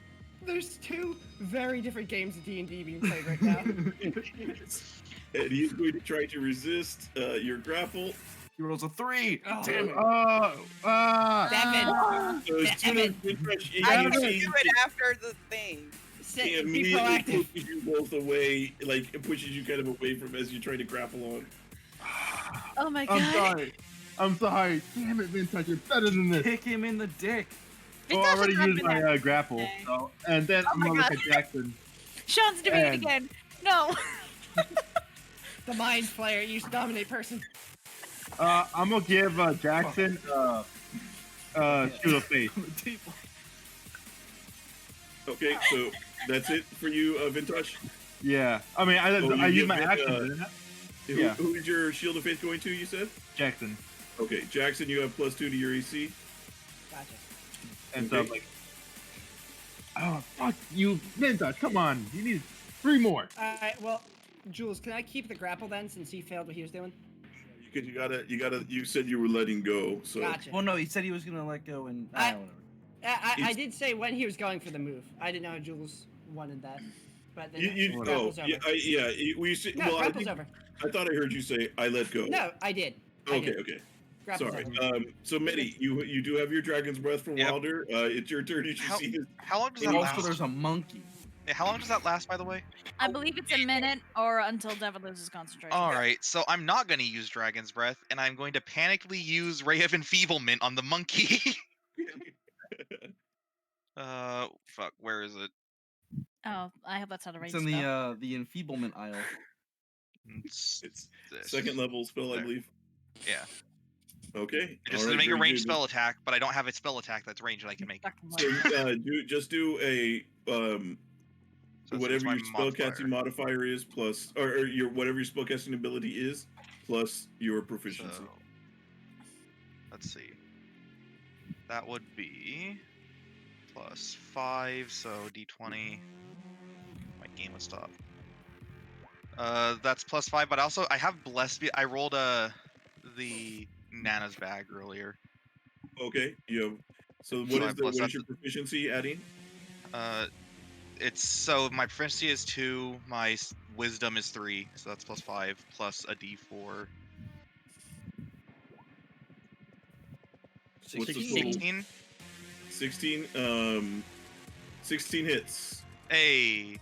There's two very different games of D&D being played right now. And he's going to try to resist your grapple. He rolls a 3. Oh. Damn it. Oh, Devin. So as soon as I you can see, do it after the thing. he Be immediately proactive. pushes you both away, like it pushes you kind of away from as you try to grapple on. Oh my god. I'm sorry. I'm sorry. Damn it, Vintash, you're better than this. Kick him in the dick. Well, I Vintash already has not used been my there. grapple, Okay. so and then Oh I'm my gonna look God. at Jackson. Sean's doing it And- again. No. The mind player used to dominate person. I'm gonna give Jackson shoot a face. Okay, so that's it for you, Vintash. Yeah, I mean, I you used give my it, action. Didn't I? Yeah. Who is your shield of faith going to? You said. Jackson, Okay, Jackson, you have +2 to your AC. Gotcha. and so I'm Okay. like, oh fuck you, Vintash, come on, you need 3 more. Alright, well, Jules, can I keep the grapple then since he failed what he was doing? Because you said you were letting go, so. Gotcha. Well, no, he said he was gonna let go and I- whatever. I did say when he was going for the move. I didn't know how Jules wanted that. But then grapple's over. Well, I grapple's over. thought I heard you say I let go. No, I did. I Okay, did. okay. Grapple's Sorry. over. So Medi, you do have your Dragon's Breath from Yep. Wilder. It's your turn. You should How- see his. How long does And that also Also, last? there's a monkey. Yeah, how long does that last, by the way? I believe it's a minute or until Devin loses concentration. All right, so I'm not going to use Dragon's Breath, and I'm going to panically use Ray of Enfeeblement on the monkey. Fuck, where is it? Oh, I hope that's not a range It's in spell. the enfeeblement aisle. It's It's this. second level spell, I There. believe. Yeah. Okay. It just all right, to make a very ranged good. spell attack, but I don't have a spell attack that's ranged that I can make. Fucking So what? just do a So whatever my your spellcasting modifier is plus, or your whatever your spellcasting ability is plus your proficiency. So, let's see. That would be +5, so d20. My game would stop. That's +5, but also I have blessed. I rolled the Nana's bag earlier. Okay. You have. So So I what plus is that your proficiency adding? It's so my proficiency is 2, my wisdom is 3, so that's +5 plus a d4. What's the 16. 16. 16. 16 hits. Hey,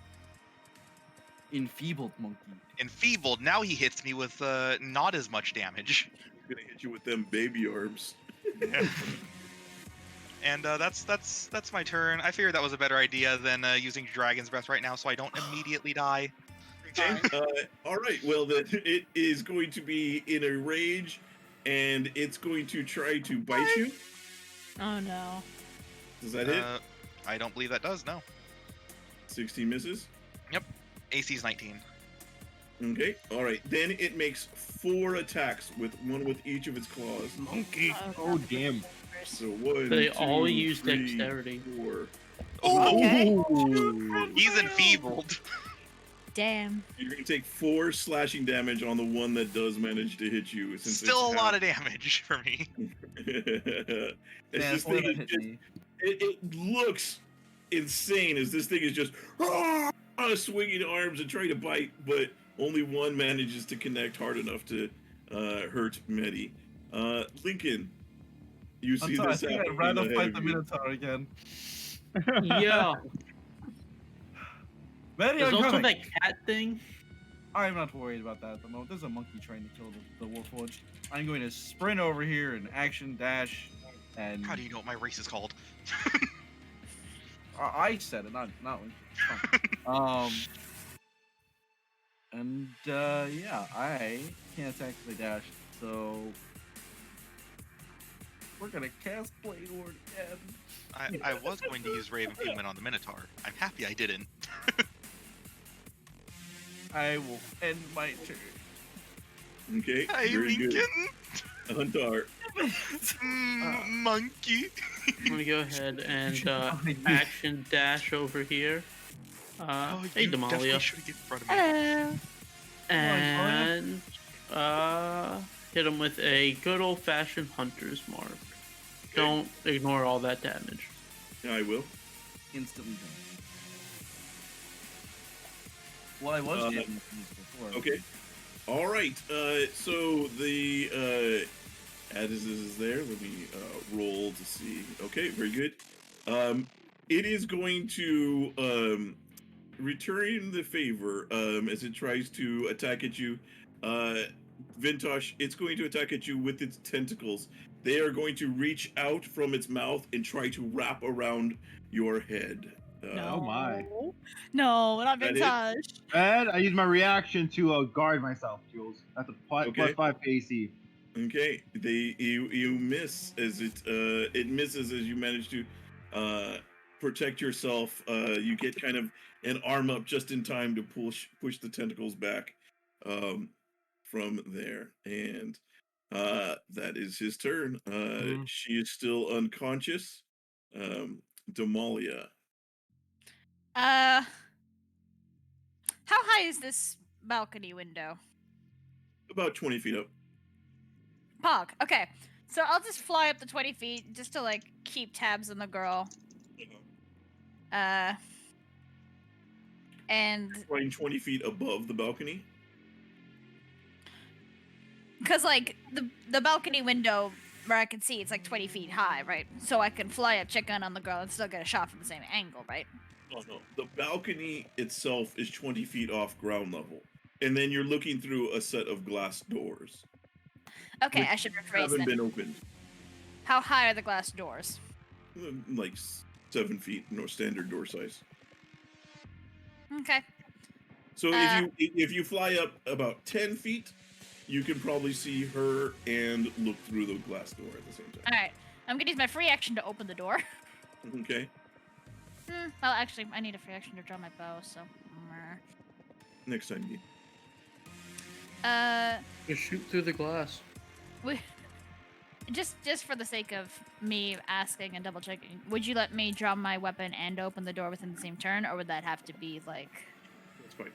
Enfeebled monkey. enfeebled. Now he hits me with not as much damage. He's gonna hit you with them baby arms. And that's my turn. I figured that was a better idea than using Dragon's Breath right now, so I don't immediately die. Okay. All right. Well, then it is going to be in a rage, and it's going to try to bite you. Oh no. Does that hit? I don't believe that does. No. 16 misses. AC's 19. Okay. All right. Then it makes 4 attacks with one with each of its claws. Monkey. Oh damn. So 1. They 2, all use 3, dexterity. 4. Okay. Ooh. He's enfeebled. Damn. You're gonna take 4 slashing damage on the one that does manage to hit you. Since Still a lot of damage for me. It's Man, this boy, thing that is hit just, me. it looks insane as this thing is just swinging arms and trying to bite, but only one manages to connect hard enough to hurt Medi. Lincoln, you see I this think happening I'd rather ahead fight of the you. Minotaur again. Yeah. Medi, There's I'm also coming. that cat thing. I'm not worried about that at the moment. There's a monkey trying to kill the Warforged. I'm going to sprint over here and action dash, and How do you know what my race is called? I said it, not Lincoln. It's fine. And yeah, I can't attack the dash, so we're gonna cast Blade Ward again. I was going to use Ray of Enfeeblement on the Minotaur. I'm happy I didn't. I will end my turn. Okay, Hey, very good. Lincoln! Huntar. Monkey! I'm gonna go ahead and Behind me. action dash over here. Hey, you definitely Damalia. should get in front of me. Hello. And hit him with a good old-fashioned hunter's mark. Don't ignore all that damage. Yeah, I will. Instantly done. Well, I was getting before. Okay. All right. So the as is there. Let me roll to see. Okay, very good. It is going to return the favor as it tries to attack at you. Vintash, it's going to attack at you with its tentacles. They are going to reach out from its mouth and try to wrap around your head. Oh my. No, not That it? Vintage. And I use my reaction to guard myself, Jules. That's a plus Okay. 5 AC. Okay, you miss as it misses as you manage to protect yourself. You get kind of an arm up just in time to push the tentacles back from there, and that is his turn. She is still unconscious. Damalia. How high is this balcony window? About 20 feet up. Pog. Okay. So I'll just fly up the 20 feet just to like keep tabs on the girl. And Flying 20 feet above the balcony. because like the balcony window where I can see it's like 20 feet high, right? So I can fly up, check on the girl, and still get a shot from the same angle, right? Oh no, the balcony itself is 20 feet off ground level, and then you're looking through a set of glass doors. Okay, which I should rephrase haven't that. been opened. How high are the glass doors? Like 7 feet, no standard door size. Okay. So if you fly up about 10 feet, you can probably see her and look through the glass door at the same time. All right. I'm gonna use my free action to open the door. Okay. Well, actually, I need a free action to draw my bow, so. Next time, you. Just shoot through the glass. Just for the sake of me asking and double checking, would you let me draw my weapon and open the door within the same turn, or would that have to be like? That's fine.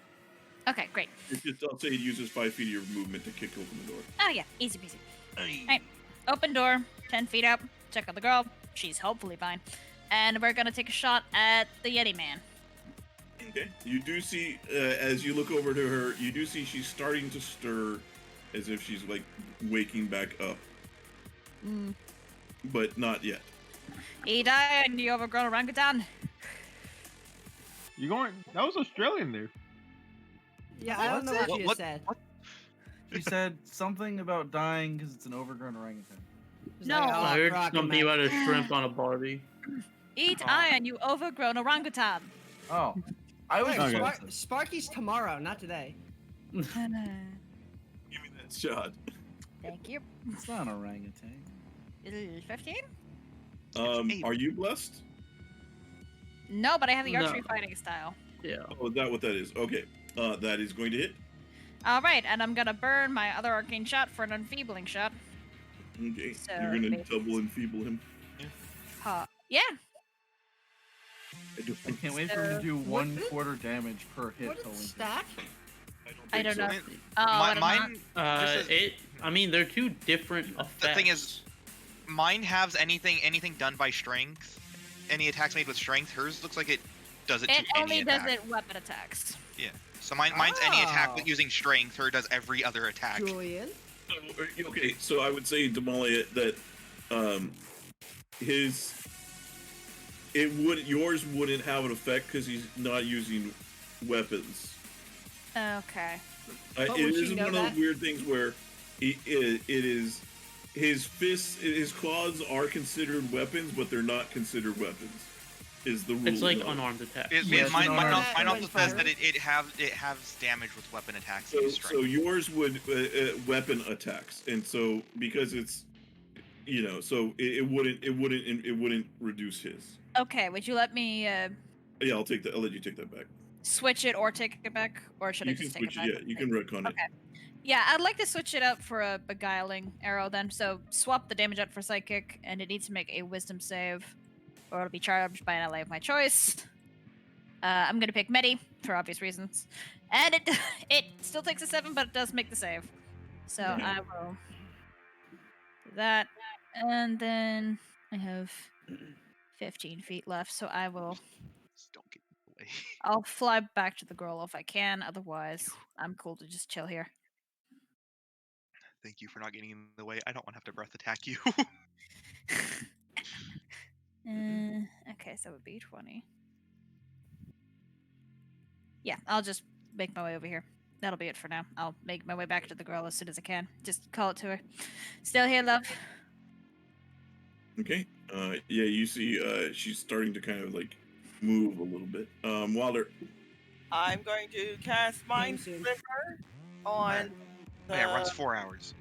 Okay, great. It's just, I'll say it uses 5 feet of your movement to kick open the door. Oh yeah, easy peasy. Alright, open door, 10 feet up, check on the girl, she's hopefully fine. And we're gonna take a shot at the Yeti man. Okay. You do see, as you look over to her, you do see she's starting to stir as if she's like waking back up. But not yet. He died and you overgrown orangutan. You going? That was Australian there. Yeah, I don't know what you What- said. She said something about dying because it's an overgrown orangutan. It was No. like, oh, I heard rock something him about a shrimp on a Barbie. Eat Oh. iron, you overgrown orangutan. Oh, I was Wait, Okay. expensive. Sparky's tomorrow, not today. Give me that shot. Thank you. It's not an orangutan. 15? Are you blessed? No, but I have the No. archery fighting style. Yeah. Oh, is that what that is? Okay. That is going to hit. Alright, and I'm gonna burn my other arcane shot for an enfeebling shot. Okay. So, You're going to maybe- double enfeeble him. Yeah. I don't, I can't wait for him to do what 1/4 damage per hit. What did Total. stack? I don't know. Mine- Oh, what am I- mine. Just as- I mean, they're two different effects. The thing is, mine has anything done by strength. Any attacks made with strength. Hers looks like it does it to It only any does attack. it weapon attacks. So mine's any attack Oh. with using strength. Her does every other attack. Julian? okay, so I would say Damalia that yours wouldn't have an effect because he's not using weapons. Okay. But It would she is know one that? of those weird things where it is his fists, his claws are considered weapons, but they're not considered weapons. Is the rule? It's like now. unarmed attacks. Yes, Mine unarmed. also says that Fire? it has damage with weapon attacks. So, and strength. so yours would weapon attacks, and so because it's, so it wouldn't reduce his. Okay, would you let me Yeah, I'll take that. I'll let you take that back. switch it or take it back? Or should I You can just take it switch back? it. Yeah, you can retcon it. Okay. Yeah, I'd like to switch it up for a beguiling arrow then. So swap the damage out for psychic, and it needs to make a wisdom save, or it'll be charged by an ally of my choice. I'm gonna pick Medi for obvious reasons, and it still takes a 7, but it does make the save. So Okay. I will do that, and then I have 15 feet left, so I will. Just don't get in the way. I'll fly back to the girl if I can. Otherwise, I'm cool to just chill here. Thank you for not getting in the way. I don't want to have to breath attack you. Okay, so it would be 20. Yeah, I'll just make my way over here. That'll be it for now. I'll make my way back to the girl as soon as I can. Just call it to her. Still here, love? Okay. Yeah, you see, she's starting to kind of like move a little bit. Wilder. I'm going to cast Mind soon. Sliver on the. Yeah, it runs 4 hours.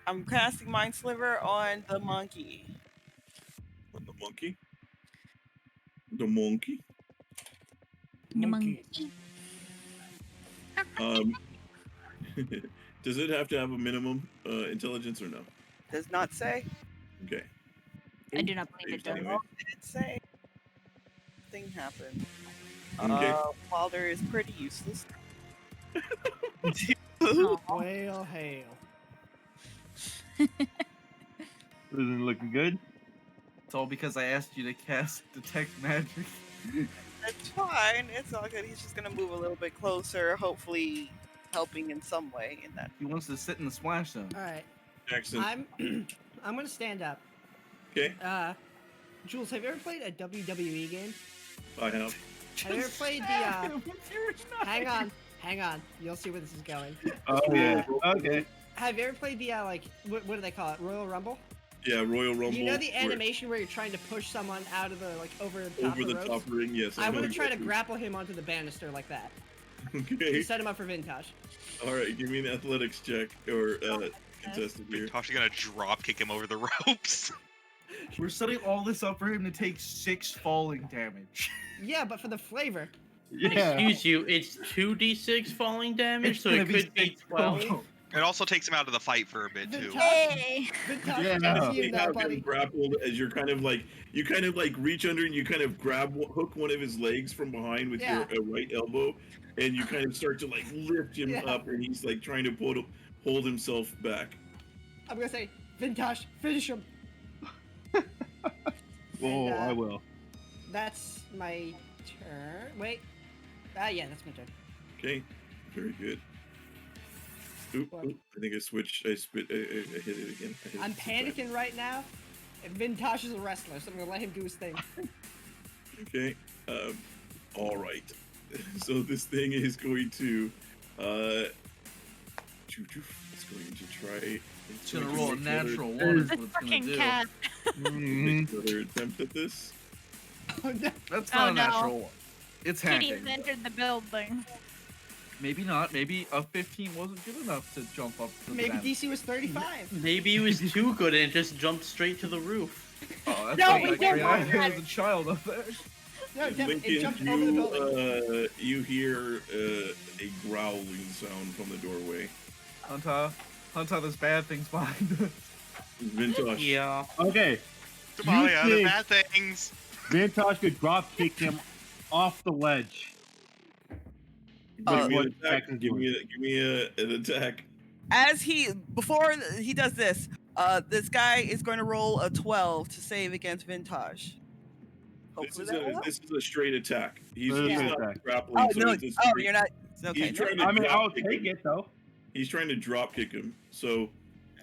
I'm casting Mind Sliver on the monkey. On the monkey. The monkey. Monkey. Does it have to have a minimum intelligence or no? Does not say. Okay. I do not believe it does. Anyway. Did it say? Thing happened. Okay. Wilder is pretty useless. Aw. Well, hail. Isn't it looking good? It's all because I asked you to cast Detect Magic. It's fine. It's all good. He's just gonna move a little bit closer, hopefully helping in some way in that. He wants to sit in the splash zone. All right. Jackson. I'm gonna stand up. Okay. Jules, have you ever played a WWE game? I have. Have you ever played the? Hang on. You'll see where this is going. Oh yeah. Okay. Have you ever played the like what do they call it? Royal Rumble? Yeah, Royal Rumble. You know the where- animation where you're trying to push someone out of the like over the top over of the the ropes? top ring, yes. I know want to try to exactly. grapple him onto the banister like that. Okay. To set him up for Vintash. All right, give me an athletics check or contested here. Tosh is gonna drop kick him over the ropes. We're setting all this up for him to take 6 falling damage. Yeah, but for the flavor. Yeah. Excuse you, it's 2d6 falling damage, It's so gonna it could be 6 12. total. It also takes him out of the fight for a bit too. Hey! Vintash, Yeah. yeah. You you now, have him buddy. grappled as you're kind of like reach under and you kind of hook one of his legs from behind with Yeah. your right elbow, and you kind of start to like lift him Yeah. up, and he's like trying to hold himself back. I'm gonna say, Vintash, finish him. Oh, And, I will. That's my turn. Wait. Yeah, that's my turn. Okay, very good. Oop, What? oop, I think I switched. I hit it again. I hit I'm it too panicking right now. And Vintash is a wrestler, so I'm gonna let him do his thing. fast. Okay. All right. So this thing is going to. It's going to try. It's gonna roll a make another- natural 1 is The what it's gonna fucking do. cat. Make another attempt at this. Oh, no. That's Oh, not a no. natural 1. It's Kitty's hacking. entered the building. Maybe not. Maybe a 15 wasn't good enough to jump up to the Maybe banner. DC was 35. Maybe he was too good and just jumped straight to the roof. Oh, that's No, not we that don't great. want I that. was a child up there. No, Devin, it Lincoln, jumped over the building. you hear a growling sound from the doorway. Huntar, there's bad things behind us. Vintash. Yeah. Okay. Damalia, You the think- bad things. Vintash could drop kick him off the ledge. Give me what an attack. Jackson's Give doing. me an attack. As before he does this, this guy is going to roll a 12 to save against Vintage. This Hopefully is, that will help. this is a straight attack. He's This is a not attack. grappling. Oh so no! it's a Oh, straight- you're not. Okay. He's trying to I mean, drop I'll kick take him. it though. He's trying to drop kick him. So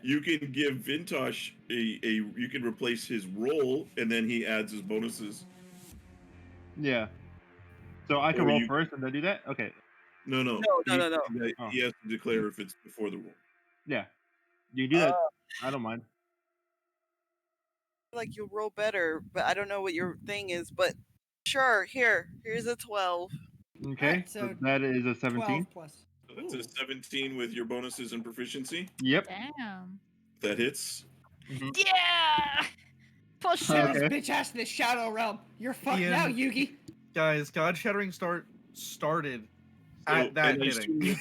you can give Vintash you can replace his roll, and then he adds his bonuses. Yeah. So I can Or roll you- first and then do that? Okay. No. No. He has to declare if it's before the roll. Yeah. You do that. I don't mind. Like you'll roll better, but I don't know what your thing is. But sure, here's a 12. Okay. Alright, so so that is a 17. 12 plus. So that's Ooh. a 17 with your bonuses and proficiency. Yep. Damn. That hits. Yeah! Push Send him. this Okay. bitch ass to the Shadow Realm. You're fucked Ian. now, Yugi. Guys, God Shattering started So, at that and I hitting. assume-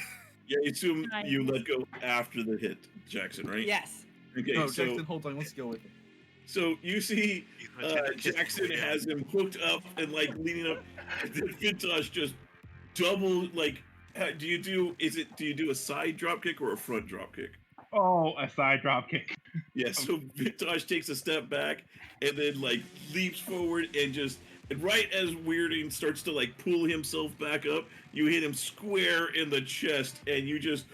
Yeah, I assume Nice. you let go after the hit, Jackson, right? Yes. Okay, No, so Jackson, hold on. Let's go with it. so you see He's gonna take a kick Jackson again. has him hooked up and like leaning up, and then Vintash just double like. Do you do a side drop kick or a front drop kick? Oh, a side drop kick. Yeah, so Vintash takes a step back and then like leaps forward and right as Weirding starts to like pull himself back up, you hit him square in the chest and you just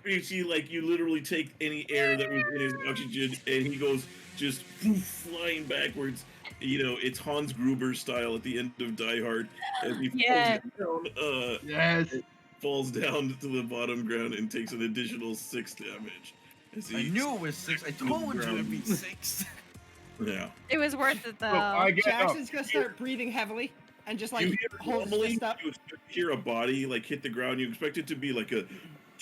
you see, like, you literally take any air that was in his oxygen, and he goes just poof, flying backwards. You know, it's Hans Gruber style at the end of Die Hard, as he Yeah. falls down, Yes. falls down to the bottom ground and takes an additional 6 damage. As I he- knew it was 6. I told you it'd be 6. Yeah. It was worth it though. So I get up. Jackson's gonna start breathing heavily and just like You hear hold his normally fist up. you hear a body like hit the ground. You expect it to be like a,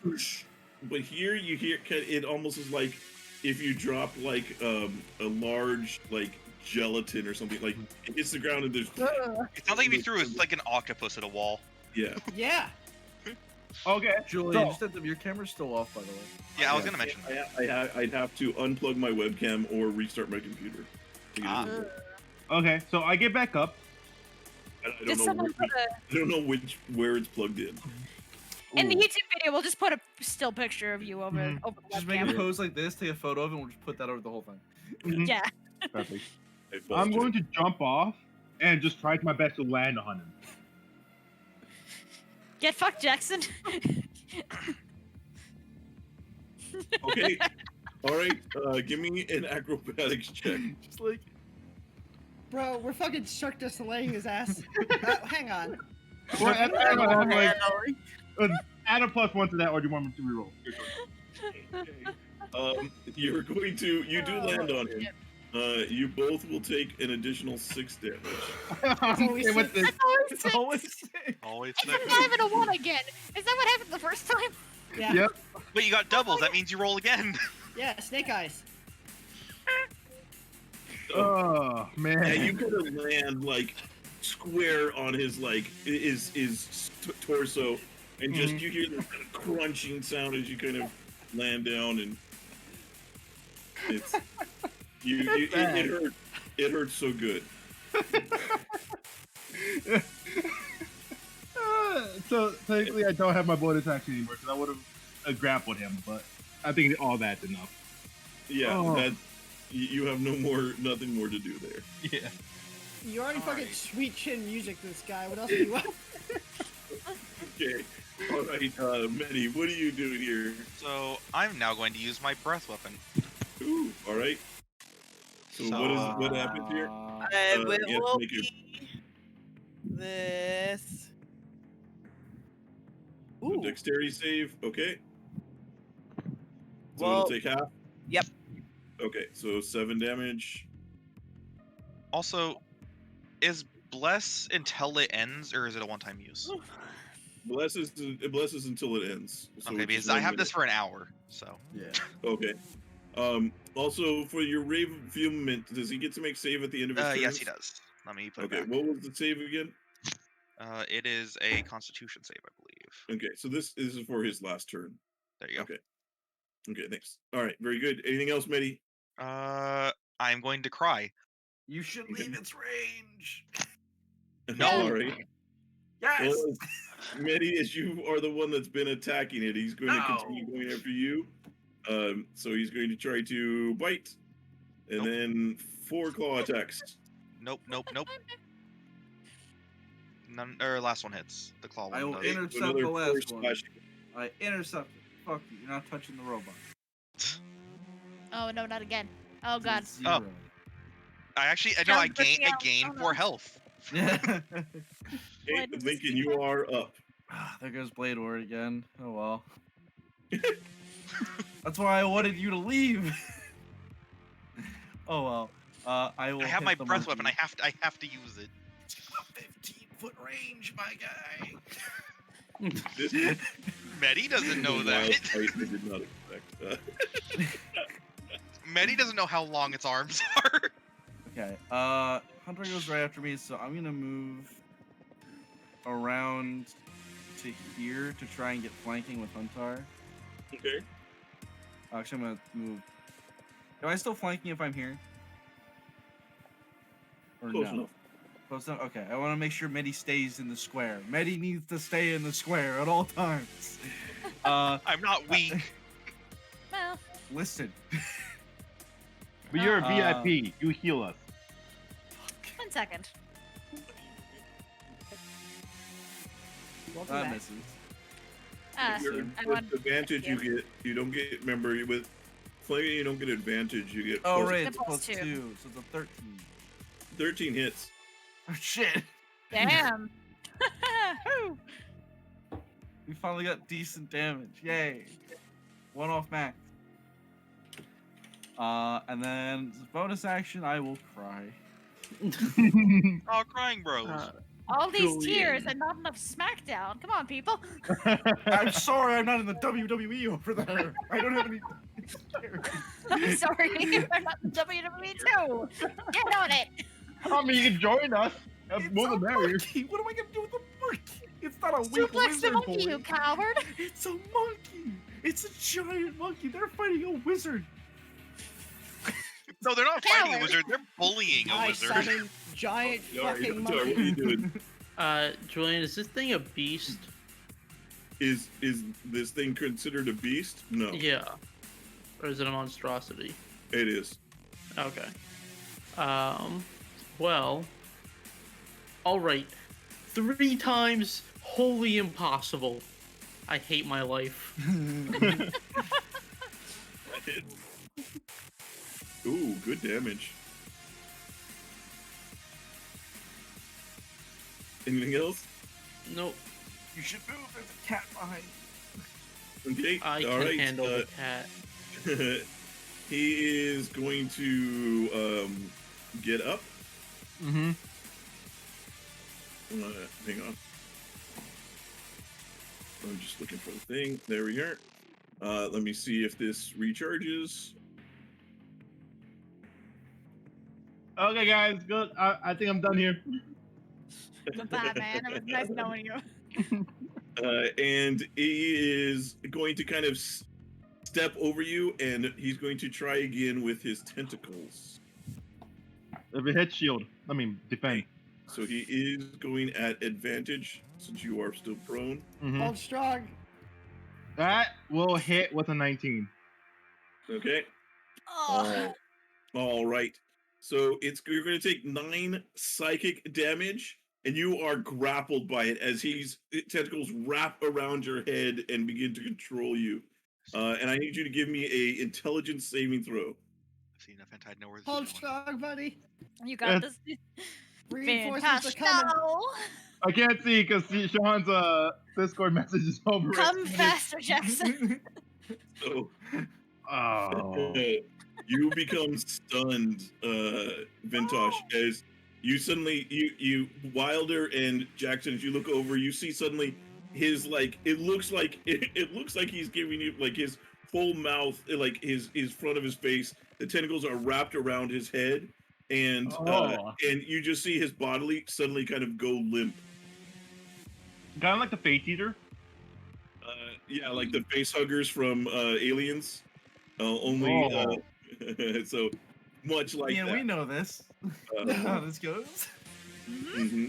whoosh, but here you hear it almost is like if you drop like a large like gelatin or something. Like it hits the ground and there's It sounds like if you threw like an octopus at a wall. yeah. Yeah. Okay. Julian, So- just that your camera's still off, by the way. Yeah, I was gonna mention. I'd have to unplug my webcam or restart my computer. to get it to work. Okay. So I get back up. I Did don't know. someone put a I don't know where it's plugged in. in the Ooh. YouTube video? We'll just put a still picture of you over over the Just make a webcam. pose like this, take a photo of it, and we'll just put that over the whole thing. Mhm. Yeah. Perfect. I I'm apologize. going to jump off and just try my best to land on him. Get fucked, Jackson. Okay. All right. Give me an acrobatics check. Just like Bro, we're fucking Cirque du Soleil his ass. Hang on. Well, add a +1 to that, or do you want me to reroll? You're going to. You do land on him. You both will take an additional 6 damage. I'm okay with this. it's always 6. Always It's a six. 5 and a 1 again. Is that what happened the first time? Yeah. Yep. Wait, you got doubles. That means you roll again. Yeah, snake eyes. Oh man. Yeah, you gotta land like square on his like his torso, and just you hear the kind of crunching sound as you kind of land down, and it's it hurts. It hurts so good. So technically, I don't have my bonus action anymore because I would have grappled him, but I think all that's enough. Yeah, Oh. that you have nothing more to do there. Yeah. You already fucking Alright. sweet chin music this guy. What else do you want? Okay, all right, Medi, what are you doing here? So I'm now going to use my breath weapon. Ooh, all right. So what happened here? And it you have to will make your- be this. So Ooh. dexterity save, okay. So Well, it'll take half? yep. Okay, so 7 damage. Also, is bless until it ends, or is it a one-time use? Blesses until it ends. So Okay, which because is I 1 have this minute. for an hour, so. Yeah. Okay. Also, for your revealment, does he get to make save at the end of his turn? Yes, he does. Let me put Okay, it back. what was the save again? It is a Constitution save, I believe. Okay, so this is for his last turn. There you go. Okay. Okay, thanks. All right, very good. Anything else, Medi? I'm going to cry. You should leave its range. No. All right. Yes. Well, Medi, as you are the one that's been attacking it, he's going to continue No. going after you. So he's going to try to bite, and Nope. then 4 claw attacks. Nope, nope, nope. None, or last one hits. The claw one. I will does. intercept Another the 4 last one. slashing. I intercept it. Fuck you. You're not touching the robot. Oh no, not again. Oh god. Zero. I actually, no, Sounds I good gain to me. Oh, 4 no. health. Yeah. Okay, Why does this Lincoln, keep you are up. There goes Blade Ward again. Oh well. That's why I wanted you to leave. Oh well. I will. I have hit my the breath weapon. monkey. I have to use it. A 15-foot range, my guy. This Medi doesn't know wild that. fight I did not expect. Medi doesn't know how long its arms are. Okay. Hunter goes right after me, so I'm gonna move around to here to try and get flanking with Huntar. Okay. Actually, I'm gonna move. Am I still flanking if I'm here? Or Close no? enough. Close enough. Okay. I want to make sure Medi stays in the square. Medi needs to stay in the square at all times. I'm not weak. Well, Listen. But you're a Uh, VIP. You heal us. 1 second. Welcome That back. misses. I With want advantage, you don't get. Remember, with flaming, you don't get advantage. You get Oh, plus right, it's plus plus 2. 2, so it's a 13. 13 hits. Oh, shit. Damn. We finally got decent damage. Yay. 1 off max. And then as a bonus action, I will cry. Oh, crying bros. All these Julian. tears and not enough SmackDown. Come on, people. I'm sorry I'm not in the WWE over there. I don't have any. I'm sorry. I'm not in WWE too. Get on it. I mean, you can join us. That's It's more a the merrier. monkey. What am I gonna do with a monkey? It's not a weak Suplex the wizard monkey, boy. you coward. It's a monkey. It's a giant monkey. They're fighting a wizard. No, they're not fighting a Coward. wizard. They're bullying a I wizard. summon giant Alright, fucking Huntar, what are you monkey. doing? Julian, is this thing a beast? Is this thing considered a beast? No, Yeah. Or is it a monstrosity? it is. Okay. Well. Alright. 3 times wholly impossible. I hate my life. Ooh, good damage. Anything else? Nope. You should move. There's a cat behind. Okay. I all can right. handle the cat. He is going to get up. Mm-hmm. Hang on. I'm just looking for the thing. There we are. Let me see if this recharges. Okay, guys, good. I think I'm done here. Goodbye, man. It was nice knowing you. And he is going to kind of step over you, and he's going to try again with his tentacles. If it hits, shield. I mean, defend. So he is going at advantage since you are still prone. Mhm. Hold strong. That will hit with a 19. Okay. Oh. All right. So you're going to take 9 psychic damage, and you are grappled by it as tentacles wrap around your head and begin to control you. And I need you to give me a intelligence saving throw. I've seen enough hentai to know where this Hold is going. strong, buddy. You got this. Reinforcements are Vintash, coming. no. I can't see because Sean's Discord message is over. Come faster, Jackson. So Oh. you become stunned, Vintash, as you suddenly you Wilder and Jackson, as you look over, you see suddenly his it looks like he's giving you his full mouth, his front of his face. The tentacles are wrapped around his head, and and you just see his body suddenly kind of go limp. Kind of like the Face Eater. Yeah, like the face huggers from Aliens. Only so much like Yeah, that. we know this. How this goes. Mm-hmm.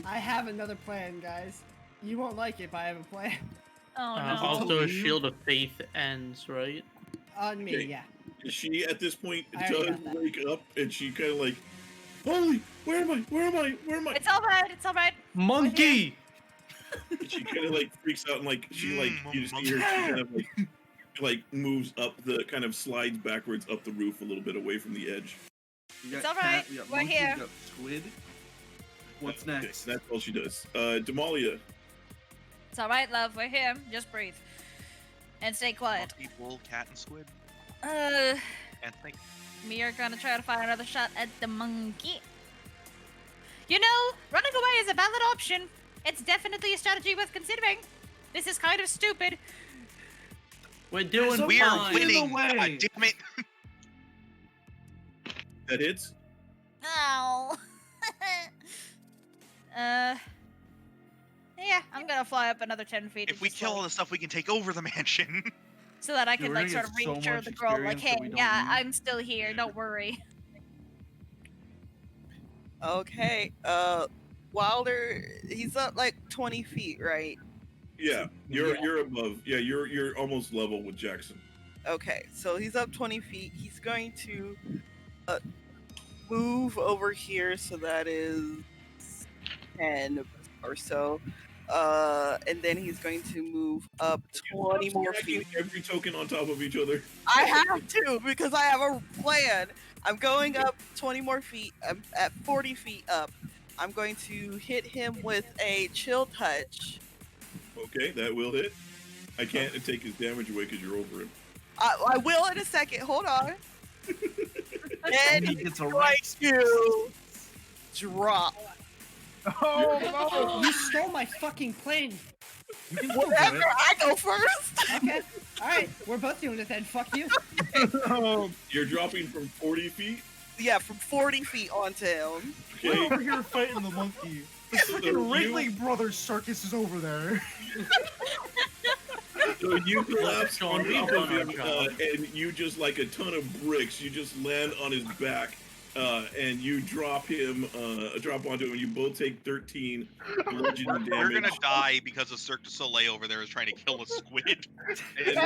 I have another plan, guys. You won't like it, but I have a plan. Oh no. Also, a leave? shield of faith ends, right? On me, Okay. yeah. She at this point I already does got that. wake up, and she kind of holy, where am I? Where am I? Where am I? It's all right. It's all right. Monkey! And she kind of freaks out, and you just hear her, she kind of moves up kind of slides backwards up the roof a little bit away from the edge. We got It's all cat, right. we got We're monkey, here. We got squid. What's Okay, next? that's all she does. Damalia. It's all right, love. We're here. Just breathe and stay quiet. Monkey, bull, cat, and squid. Uh, And think. we are gonna try to find another shot at the monkey. You know, running away is a valid option. It's definitely a strategy worth considering. This is kind of stupid. We're doing So We're fine. winning. way. God damn it. That hits. Ow. Yeah, I'm gonna fly up another 10 feet. If we kill all the stuff, we can take over the mansion. so that I can Julian sort of gets so reassure much the girl, like, experience hey, that we don't yeah, need. I'm still here. Don't worry. Okay. Wilder, he's up 20 feet, right? Yeah, you're above. Yeah, you're almost level with Jackson. Okay, so he's up 20 feet. He's going to move over here, so that is 10 or so. And then he's going to move up 20 more Stacking feet. every token on top of each other. I have to because I have a plan. I'm going up 20 more feet. I'm at 40 feet up. I'm going to hit him with a chill touch. Okay, that will hit. I can't take his damage away because you're over him. I will in a second. Hold on. And He he's gets a going right to drop. Oh no! You stole my fucking plane. You can still do Whatever. it. I go first. Okay. All right. We're both doing it then. Fuck you. You're dropping from 40 feet. Yeah, from 40 feet onto him. We're Okay. over here fighting the monkey. The So freaking Wrigley Brothers circus is over there. So you collapse Sean, on we've top done of our him, job. and you just like a ton of bricks. You just land on his back, and you drop him, drop onto him. You both take 13 bludgeoning You're damage. gonna die because a Cirque du Soleil over there is trying to kill a squid. And,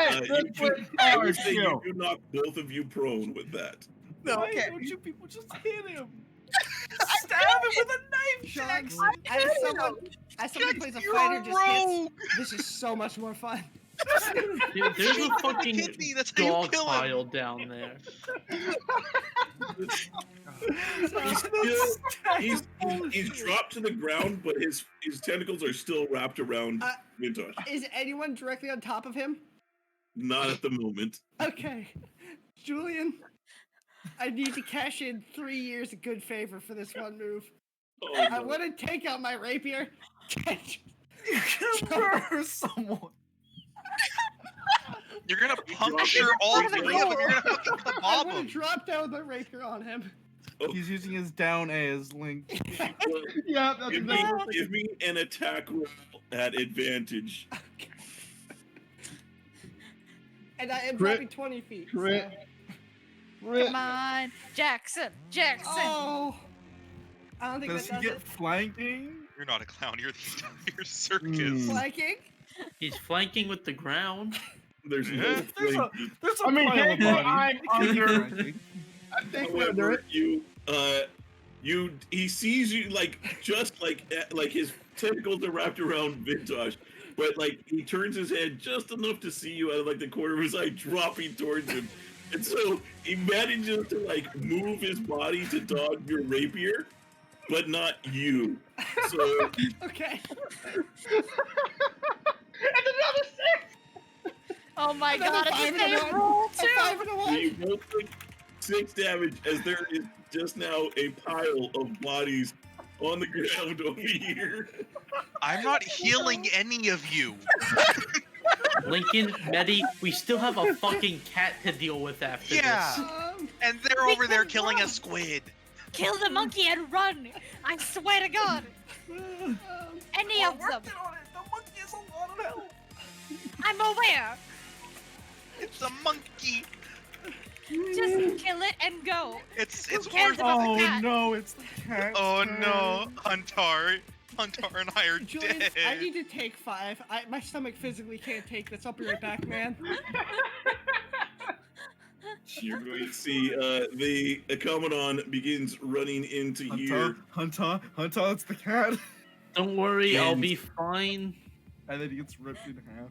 I would say you do knock both of you prone with that. No, Why okay. don't you people just hit him? Stab him with a knife, Sean, Jackson. as someone who plays a You're fighter a just hits, rogue. this is so much more fun. Dude, there's a fucking Hit me, that's how you dog kill him. pile down there. He's dropped to the ground, but his tentacles are still wrapped around Vintash. Is anyone directly on top of him? Not at the moment. Okay. Julian, I need to cash in 3 years of good favor for this one move. Oh, I no. want to take out my rapier. You can murder someone. You're gonna You puncture drop it. all You three drop of them. You're gonna fucking I kebab want them. to drop down the rapier on him. He's using his down A as Link. Yeah, that's Give me an attack roll at advantage. And I am Crit. dropping 20 feet. Crit. So. Come on, Jackson. Jackson. Oh. I don't think Does that he does get it. flanking? You're not a clown. You're the entire circus. Flanking? He's flanking with the ground. There's no Yeah. There's a flanking. there's a I mean, pile of technically, bodies. I'm It can be under- flanking. I think we're under However, it. he sees you like just like his tentacles are wrapped around Vintash, but like he turns his head just enough to see you out of like the corner of his eye, dropping towards him, and so he manages to like move his body to dodge your rapier, but not you. So Okay. Oh my Another god, five it's and a a one. roll A too. 5 and a 1. you both take 6 damage as there is just now a pile of bodies on the ground over here. I'm not healing any of you. Lincoln, Medi, we still have a fucking cat to deal with after Yeah. this. And they're We over there can killing a run. squid. Kill the monkey and run. I swear to God. Any of them. Working on it. The monkey is a lot of help. I'm aware. It's a monkey. Just kill it and go. It's Who it's cares worth. about the Oh cat? no, it's the cat. Oh no, Huntar and I are Julian, dead. I need to take 5. My stomach physically can't take this. I'll be right back, man. You're going to see the Commandant begins running into here. Huntar, it's the cat. Don't worry, I'll And- be fine. And then he gets ripped in half.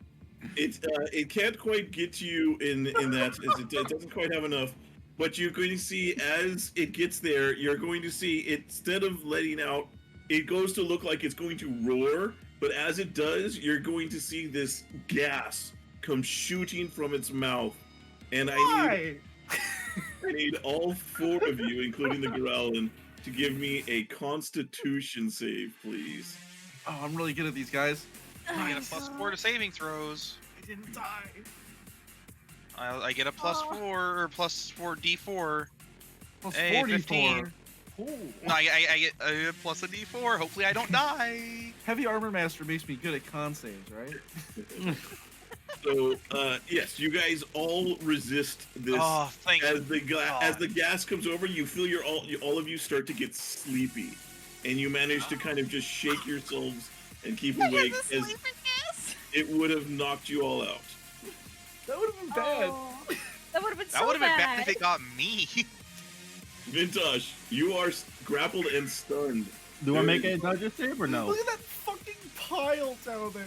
It can't quite get to you in that it doesn't quite have enough. But you're going to see as it gets there, you're going to see instead of letting out, it goes to look like it's going to roar. But as it does, you're going to see this gas come shooting from its mouth. And I need all 4 of you, including the Growlin, to give me a Constitution save, please. Oh, I'm really good at these guys. I get a +4 to saving throws. I didn't die. I get a +4 or +4 D4. Plus Hey, 44. 15. Cool. No, I get a plus a D4. Hopefully I don't die. Heavy Armor Master makes me good at con saves, right? So, yes, you guys all resist this. Oh, thank you. As the gas comes over, you feel all of you start to get sleepy, and you manage to kind of just shake yourselves and keep awake, as it would have knocked you all out. That would have been bad. That would have been so That would have been bad bad. if they got me. Vintash, you are grappled and stunned. Do I make a dodge save or no? Look at that fucking pile down there.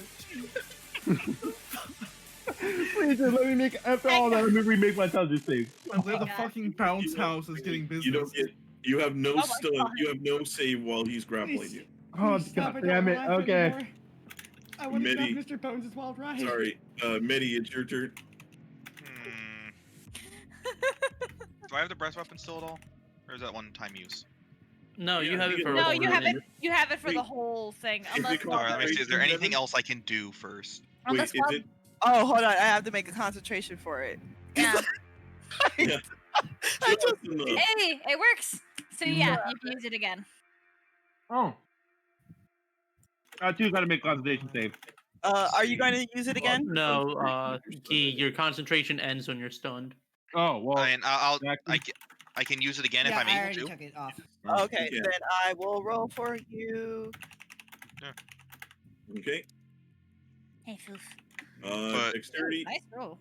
Please just let me make after all that. Let me remake my intelligence save. And where the God. fucking bounce house is getting You don't business. get. You have no my stun. God. You have no save while he's grappling Please. you. Oh Please stop, god I don't damn wanna it. laugh Okay. anymore. I want to stop Medi. Mr. Bones' wild ride. Sorry, Medi, it's your turn. Do I have the breath weapon still at all, or is that one-time use? No, Yeah, you have you it get for the a No, whole you have it. room. You have it for the Wait. whole thing. Is Unless it All right, let me see. Is there Devin? anything else I can do first? Wait, unless is it? Oh, hold on. I have to make a concentration for it. yeah. Yeah. I Just just enough. Hey, it works. So yeah, you can use it again. Oh. I too gotta make concentration save. are you going to use it again? No, D, your concentration ends when you're stunned. Oh well. I mean, I can use it again Yeah, if I'm I able already to. took it off. Okay, Yeah. then I will roll for you. Okay. Hey, Foof. But- Dexterity. Nice roll.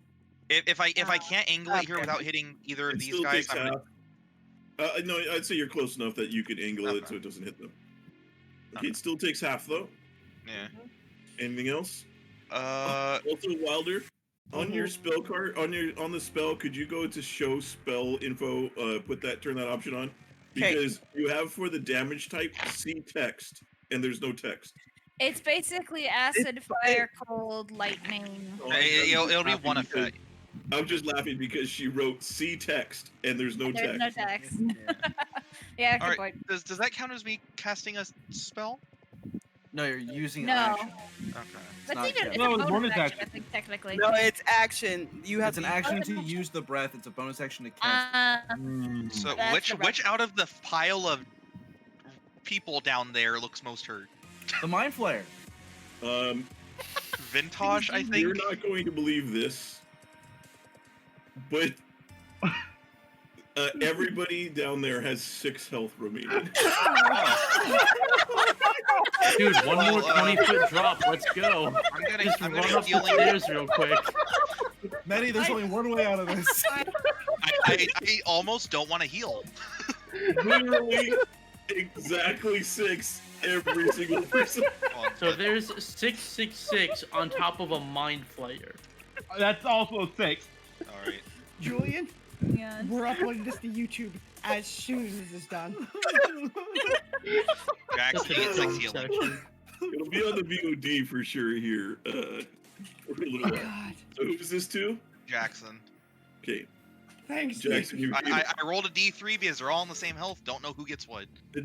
If I can't angle it here okay. without hitting either of It these still guys, takes I'm half. gonna. No, I'd say you're close enough that you could angle it Okay. so it doesn't hit them. Okay, Okay. it still takes half though. Yeah. Anything else? Also, Wilder, on your spell card, on the spell, could you go to show spell info? Turn that option on, 'Kay. because you have for the damage type see text, and there's no text. It's basically acid, fire, cold, lightning. So it'll be laughing one because- effect. I'm just laughing because she wrote see text, and there's no There's text. no text. Yeah, good Alright. point. Does that count as me casting a spell? No, you're using No. an action. Okay. That's not even text. it's No, a it's bonus bonus action, action. I think, technically. No, it's action. You have It's an to action to use the breath. It's a bonus action to cast. So That's which the which out of the pile of people down there looks most hurt? The mind flare. Vintash, I think. You're not going to believe this, but everybody down there has 6 health remaining. Dude, one more Well, 20-foot drop. Let's go. Just I'm run gonna up the healing. stairs real quick. Medi, there's only one way out of this. I almost don't want to heal. Literally, exactly 6 every single person. So there's 666 on top of a mind flayer. That's also 6. All right. Julian, Yeah. we're uploading this to YouTube as soon as this is done. Jackson, That's you get 6 a healing. section. It'll be on the VOD for sure here for a little while. God, So who's this to? Jackson. Okay, thanks, Jackson, you I rolled a D3 because they're all on the same health. Don't know who gets what. you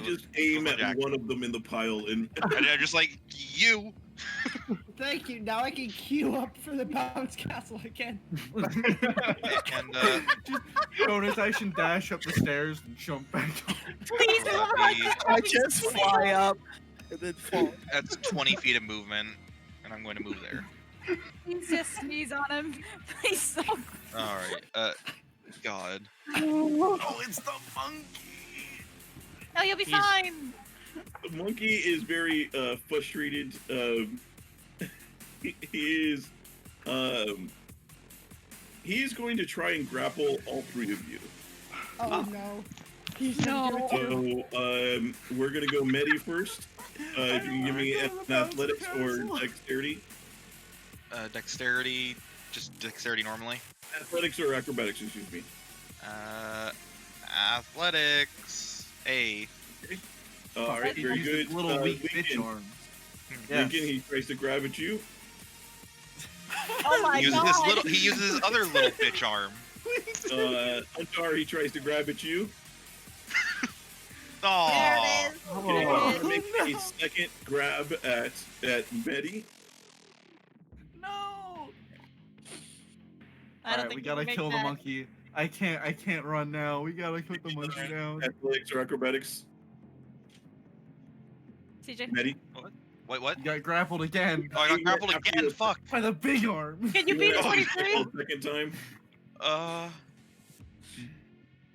just aim at Jackson. one of them in the pile, and And they're just like you. Thank you. Now I can queue up for the bounce castle again. And Bonus action dash up the stairs and jump back up. Please, I just fly up and then fall. that's 20 feet of movement, and I'm going to move there. please just sneeze on him. Please don't. All right. God. Oh, it's the monkey. No, you'll be He's- fine. the monkey is very frustrated. He is going to try and grapple all 3 of you. Oh no. He's gonna do it too. So we're gonna go Medi first. If you can give me an athletics or dexterity. Dexterity, just dexterity normally. Athletics or acrobatics, excuse me. Athletics. A. All right, He very used good. his little weak Lincoln, bitch arms. Lincoln, he tries to grab at you. Oh my He uses god. his little. He uses his other little bitch arm. Huntar, he tries to grab at you. Aww. There it is. Okay, Oh, I'm gonna make a second grab at Medi. No. I don't Alright, think we you gotta can make kill the that. monkey. I can't run now. We gotta put the monkey down. Athletics or acrobatics, CJ, Medi. Wait, what? You got grappled again Oh, I got grappled After again. you- Fuck. by the big arm. can you beat a Oh, 23? Second time.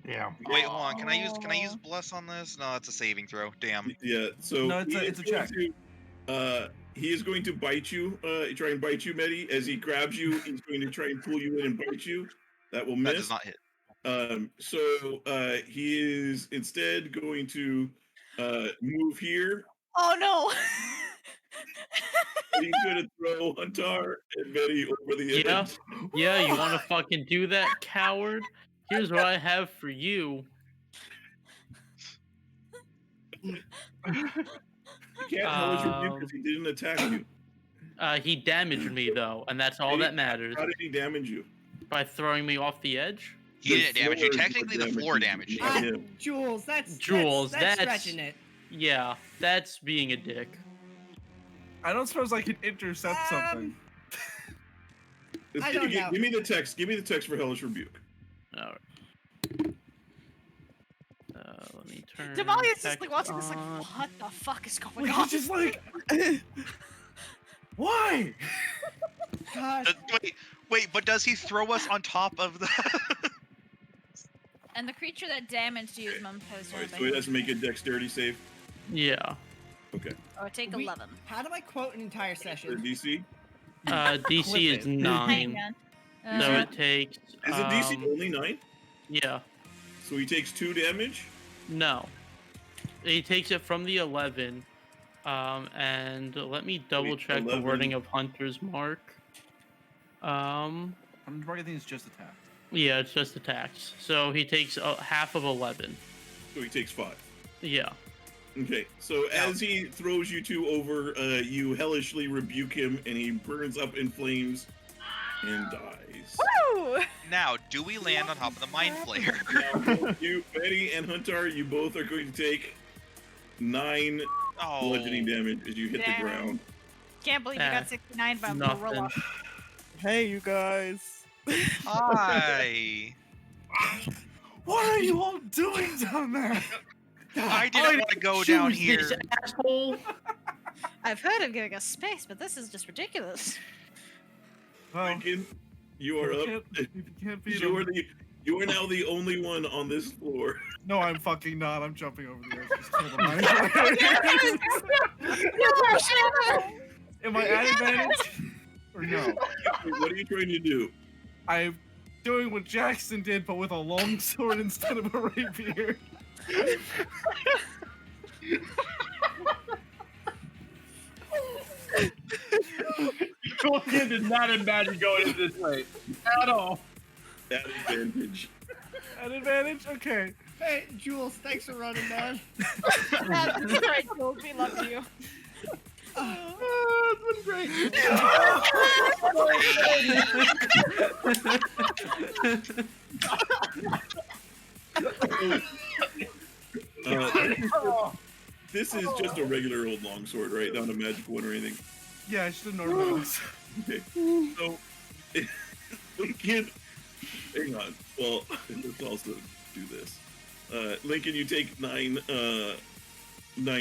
Yeah. Wait, hold on. Can I use bless on this? No, it's a saving throw. Damn. Yeah. So No, it's a going check. He is going to bite you. Try and bite you, Medi. As he grabs you, he's going to try and pull you in and bite you. That will That miss. does not hit. He is instead going to move here. Oh no. He's gonna throw Huntar and Medi over the Yeah, edge. yeah. You want to fucking do that, coward? Here's what I have for you. You can't hellish rebuke because he didn't attack you. He damaged me though, and that's all that matters. How did he damage you? By throwing me off the edge. He The didn't damage you. floor is what Technically, the floor damaged you. not him. Jules, that's Jules, that's that's- stretching it. Yeah, that's being a dick. I don't suppose I could intercept something. I don't know. Give me the text. Give me the text for hellish rebuke. All right. Let me turn. Damalia's just text like watching this, like, on. what the fuck is going Like, on? he's just like, why? Gosh. Wait, but does he throw us on top of the? And the creature that damaged you is Mumpo's Alright, so he has to make a dexterity save. Yeah. Okay. Or take We- 11. How do I quote an entire For session? DC? DC is it. 9, Hang on. so it takes. Is it DC only 9? Yeah. So he takes 2 damage? No. He takes it from the 11. And let me double check the 11. wording of Hunter's Mark. I'm targeting is just attack. Yeah, it's just attacks. So he takes half of 11. So he takes 5. Yeah. Okay, so as he throws you two over, you hellishly rebuke him, and he burns up in flames and dies. Woo! Now, do we land on top of the Mind Flayer? Now, both you, Medi and Huntar, you both are going to take 9 Oh, bludgeoning damage as you hit Damn. the ground. Can't believe you got 69 by Nothing. gorilla. Hey, you guys. hi. What are you all doing down there? I didn't want to go down Choose this, here. asshole. I've heard of giving us space, but this is just ridiculous. Well, Lincoln, you are up. if you can't beat You are him. you are now the only one on this floor. No, I'm fucking not. I'm jumping over the edge. Just kill the mind. Am I at advantage? Or no? What are you trying to do? I'm doing what Jackson did, but with a long sword instead of a rapier. Julian did not imagine going in this way at all. At advantage. At advantage? Okay. Hey, Jules, thanks for running, man. That's great, Jules. We love you. Oh, it's been great. This is just a regular old longsword, right? Not a magic one or anything. Yeah, I should have known. Okay. So, Lincoln, hang on. Well, let's also do this. Lincoln, you take 9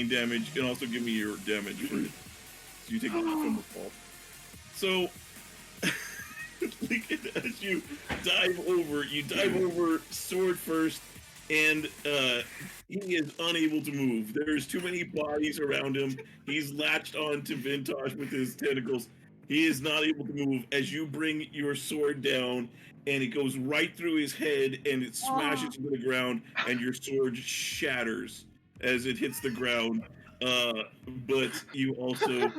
damage, and also give me your damage for it. So you take half from the fall. So, Lincoln, as you dive over sword first, and he is unable to move. There's too many bodies around him. He's latched on to Vintash with his tentacles. He is not able to move as you bring your sword down, and it goes right through his head, and it smashes into the ground, and your sword shatters as it hits the ground. But you also,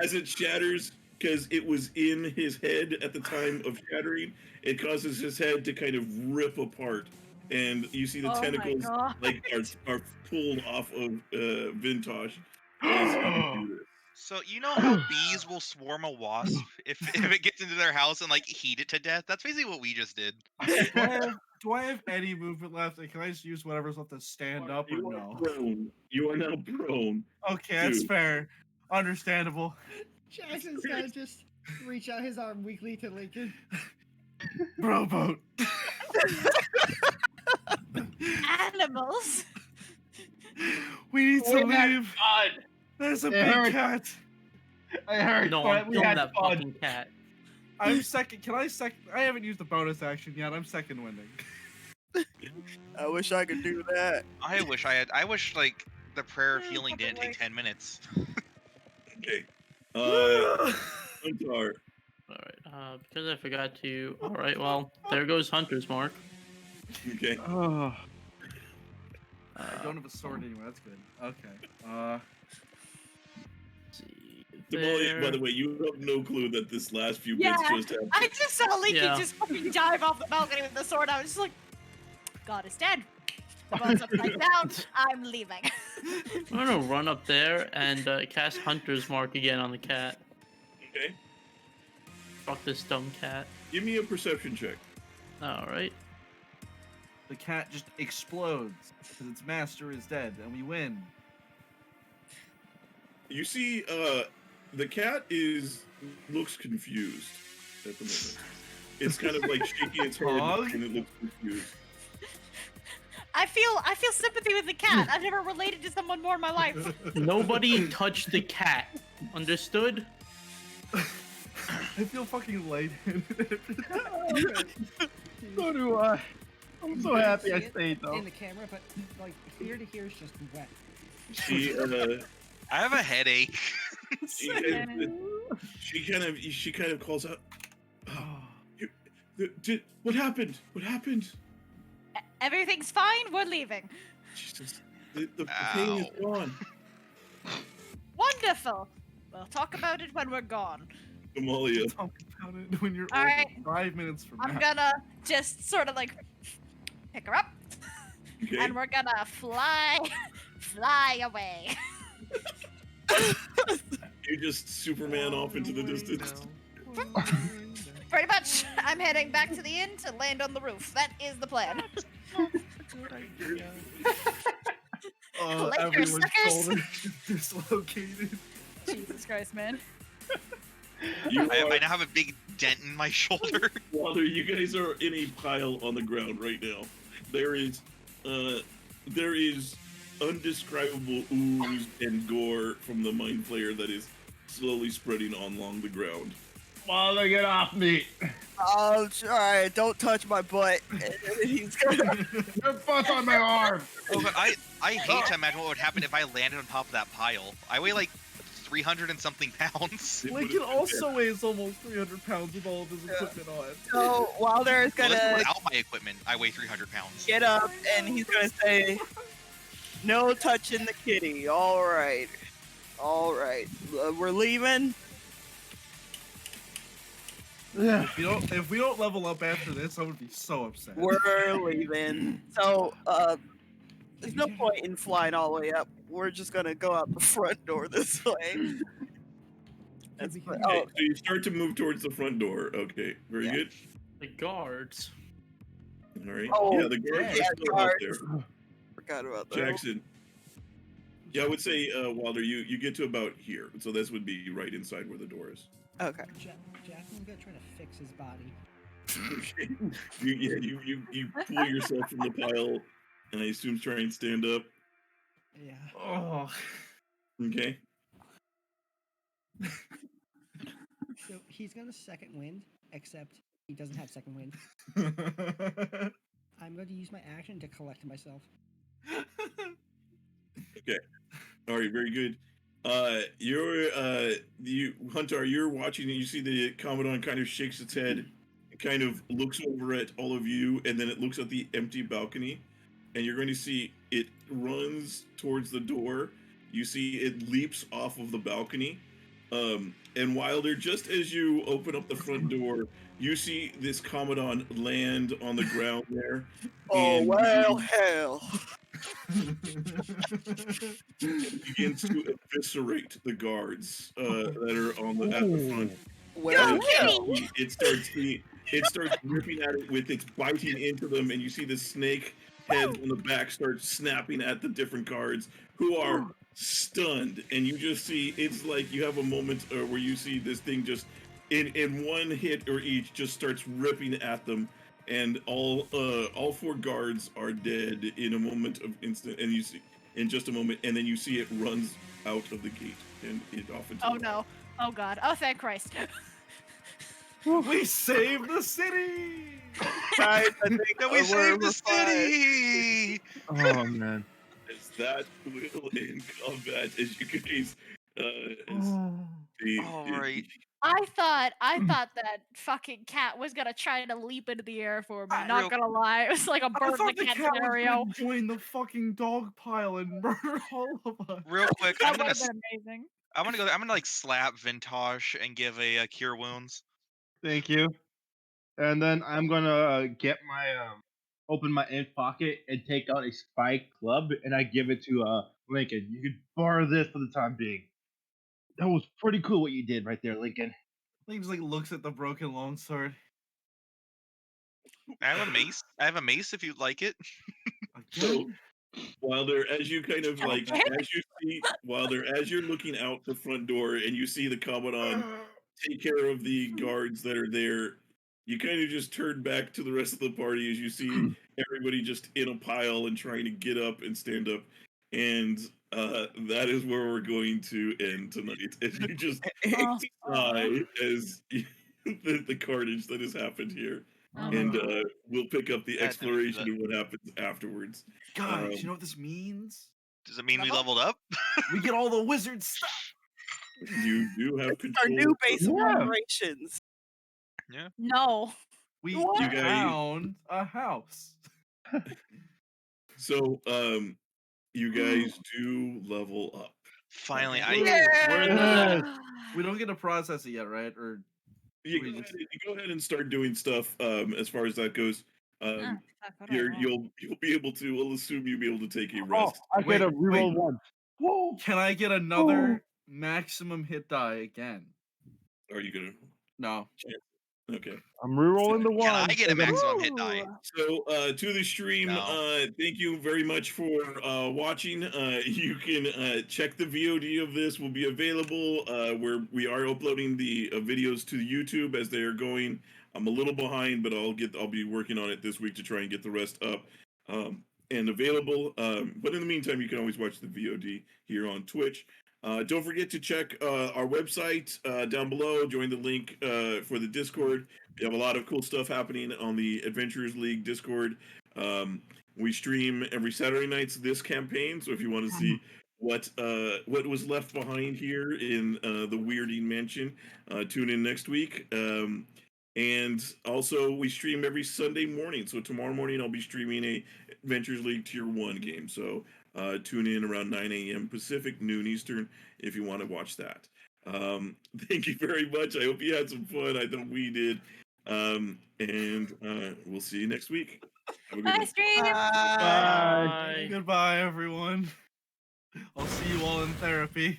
as it shatters, because it was in his head at the time of shattering, it causes his head to kind of rip apart. And you see the tentacles like are pulled off of Vintash as you do this. So you know how bees will swarm a wasp if it gets into their house and like heat it to death? That's basically what we just did. Do I have any movement left? And can I just use whatever's left to stand up or You are no? prone. You are now prone. Okay, that's Dude. fair. Understandable. Jackson's gotta just reach out his arm weakly to Lincoln. Bro boat. Animals. We need to Oh my leave. God. There's a It big hurts. cat. I heard, No, but I'm we killing had that fun. fucking cat. I'm second. Can I second? I haven't used the bonus action yet. I'm second winding. I wish I could do that. I wish like the prayer of healing didn't take 10 minutes. Okay. Huntar. Alright, because I forgot to. Alright, well, there goes Hunter's Mark. Okay. Oh. I don't have a sword anyway. That's good. Okay. Let's see. Damalia, by the there. way, you have no clue that this last few Yeah, bits just happened. I just saw Leaky Yeah. just fucking dive off the balcony with the sword. I was just like, God is dead. The boat's upside down. I'm leaving. I'm gonna run up there and cast Hunter's Mark again on the cat. Okay. Fuck this dumb cat. Give me a perception check. Alright. The cat just explodes because its master is dead, and we win. You see, the cat looks confused at the moment. It's kind of like shaking its head Dog? and it looks confused. I feel sympathy with the cat. I've never related to someone more in my life. Nobody touched the cat. Understood? I feel fucking lightheaded. So do I. I'm so happy I See it stayed though. in the camera, but like ear to ear is just wet. She I have a headache. she kind of calls out. What happened? What happened? Everything's fine. We're leaving. Jesus, the pain is gone. Wonderful. We'll talk about it when we're gone. Damalia. Talk about it when you're All over right. 5 minutes from I'm now. gonna just sort of like pick her up, Okay. and we're gonna fly away. You just Superman off into the distance. Pretty much. I'm heading back to the inn to land on the roof. That is the plan. Later, Everyone's suckers. shoulder dislocated. Jesus Christ, man. I now have a big dent in my shoulder. Walter, you guys are in a pile on the ground right now. There is undescribable ooze and gore from the mind flayer that is slowly spreading along the ground. Father, get off me! Oh, alright, don't touch my butt. He's gonna. Your butt's on my arm! Oh, God, I hate to imagine what would happen if I landed on top of that pile. I weigh like 300 and something pounds. Lincoln also weighs almost 300 pounds with all of his equipment on. So Wilder's Well, gonna without my equipment, I weigh 300 pounds. get up and he's gonna say, "No touching the kitty." All right, we're leaving. Yeah. If we don't level up after this, I would be so upset. We're leaving. So there's no point in flying all the way up. We're just gonna go out the front door this way. That's we what- can- Okay, oh, so you start to move towards the front door. Okay, very Yeah. good. The guards. All right. Oh, yeah, the guards yeah, are still out guards. there. forgot about that. Jackson. Yeah, I would say, Wilder, you get to about here. So this would be right inside where the door is. Okay. Jackson's gonna try to fix his body. Okay. You pull yourself from the pile, and I assume try and stand up. Yeah. Oh. Okay. So he's gonna second wind, except he doesn't have second wind. I'm going to use my action to collect myself. All right. Very good. Huntar, you're watching and you see the Commandant kind of shakes its head, kind of looks over at all of you, and then it looks at the empty balcony, and you're going to see it runs towards the door. You see it leaps off of the balcony. And Wilder, just as you open up the front door, you see this Commandant land on the ground there. Oh and well, hell. begins to eviscerate the guards that are at the front. Well, And hell. it starts ripping at it with its biting into them, and you see the snake heads on the back start snapping at the different guards who are stunned. And you just see it's like you have a moment where you see this thing just in one hit or each just starts ripping at them, and all four guards are dead in a moment of instant. And you see in just a moment, and then you see it runs out of the gate and it off into Oh the no. Oh god. Oh thank Christ. We saved the city! Guys, I think That we we're saved the fine. city! Oh man. As that will end combat as you guys Alright. I thought that fucking cat was gonna try to leap into the air for me. Real- Not gonna lie, it was like a I bird in thought the the cat cat scenario. was gonna join the fucking dog pile and murder all of us. Real quick, That I'm would gonna have been amazing. I'm gonna go. I'm gonna like slap Vintash and give a cure wounds. Thank you. And then I'm gonna get my open my inner pocket and take out a spike club, and I give it to Lincoln. You can borrow this for the time being. That was pretty cool what you did right there, Lincoln. He just like looks at the broken longsword. I have a mace. I have a mace if you'd like it. So Again? while they're as you kind of like Okay. as you see while they're as you're looking out the front door and you see the Commandant take care of the guards that are there, you kind of just turn back to the rest of the party as you see everybody just in a pile and trying to get up and stand up. And that is where we're going to end tonight. As you just Oh, sigh as the carnage that has happened here. And we'll pick up the That- exploration of what happens afterwards. Guys, you know what this means? Does it mean we Level? leveled up? We get all the wizard stuff. You do have Our control. new base of Yeah. operations. no. We What? You guys- found a house. So, you guys do level up. Finally, Okay. We're the Yes. We don't get to process it yet, right? Or You We go, just- ahead, you go ahead and start doing stuff. As far as that goes, Ah, fuck, what do I you'll want? be able to. We'll assume you'll be able to take a Oh, rest. I get a Wait, reroll wait. once. Whoa. Can I get another maximum hit die again? Are you gonna? No. Okay. I'm rerolling the can one. I get a and I'm- maximum hit die? So, to the stream, No. thank you very much for watching. You can check the VOD of this will be available where we are uploading the videos to YouTube as they are going. I'm a little behind, but I'll be working on it this week to try and get the rest up and available. But in the meantime, you can always watch the VOD here on Twitch. Don't forget to check our website down below. Join the link for the Discord. We have a lot of cool stuff happening on the Adventurers League Discord. We stream every Saturday nights this campaign, so if you want to see what was left behind here in the Weirding Mansion, tune in next week. And also, we stream every Sunday morning. So tomorrow morning, I'll be streaming a Adventures League Tier 1 game. So tune in around 9 a.m. Pacific, noon Eastern, if you want to watch that. Thank you very much. I hope you had some fun. I know we did. And we'll see you next week. Have a good Bye, one. stream. Bye. Goodbye, everyone. I'll see you all in therapy.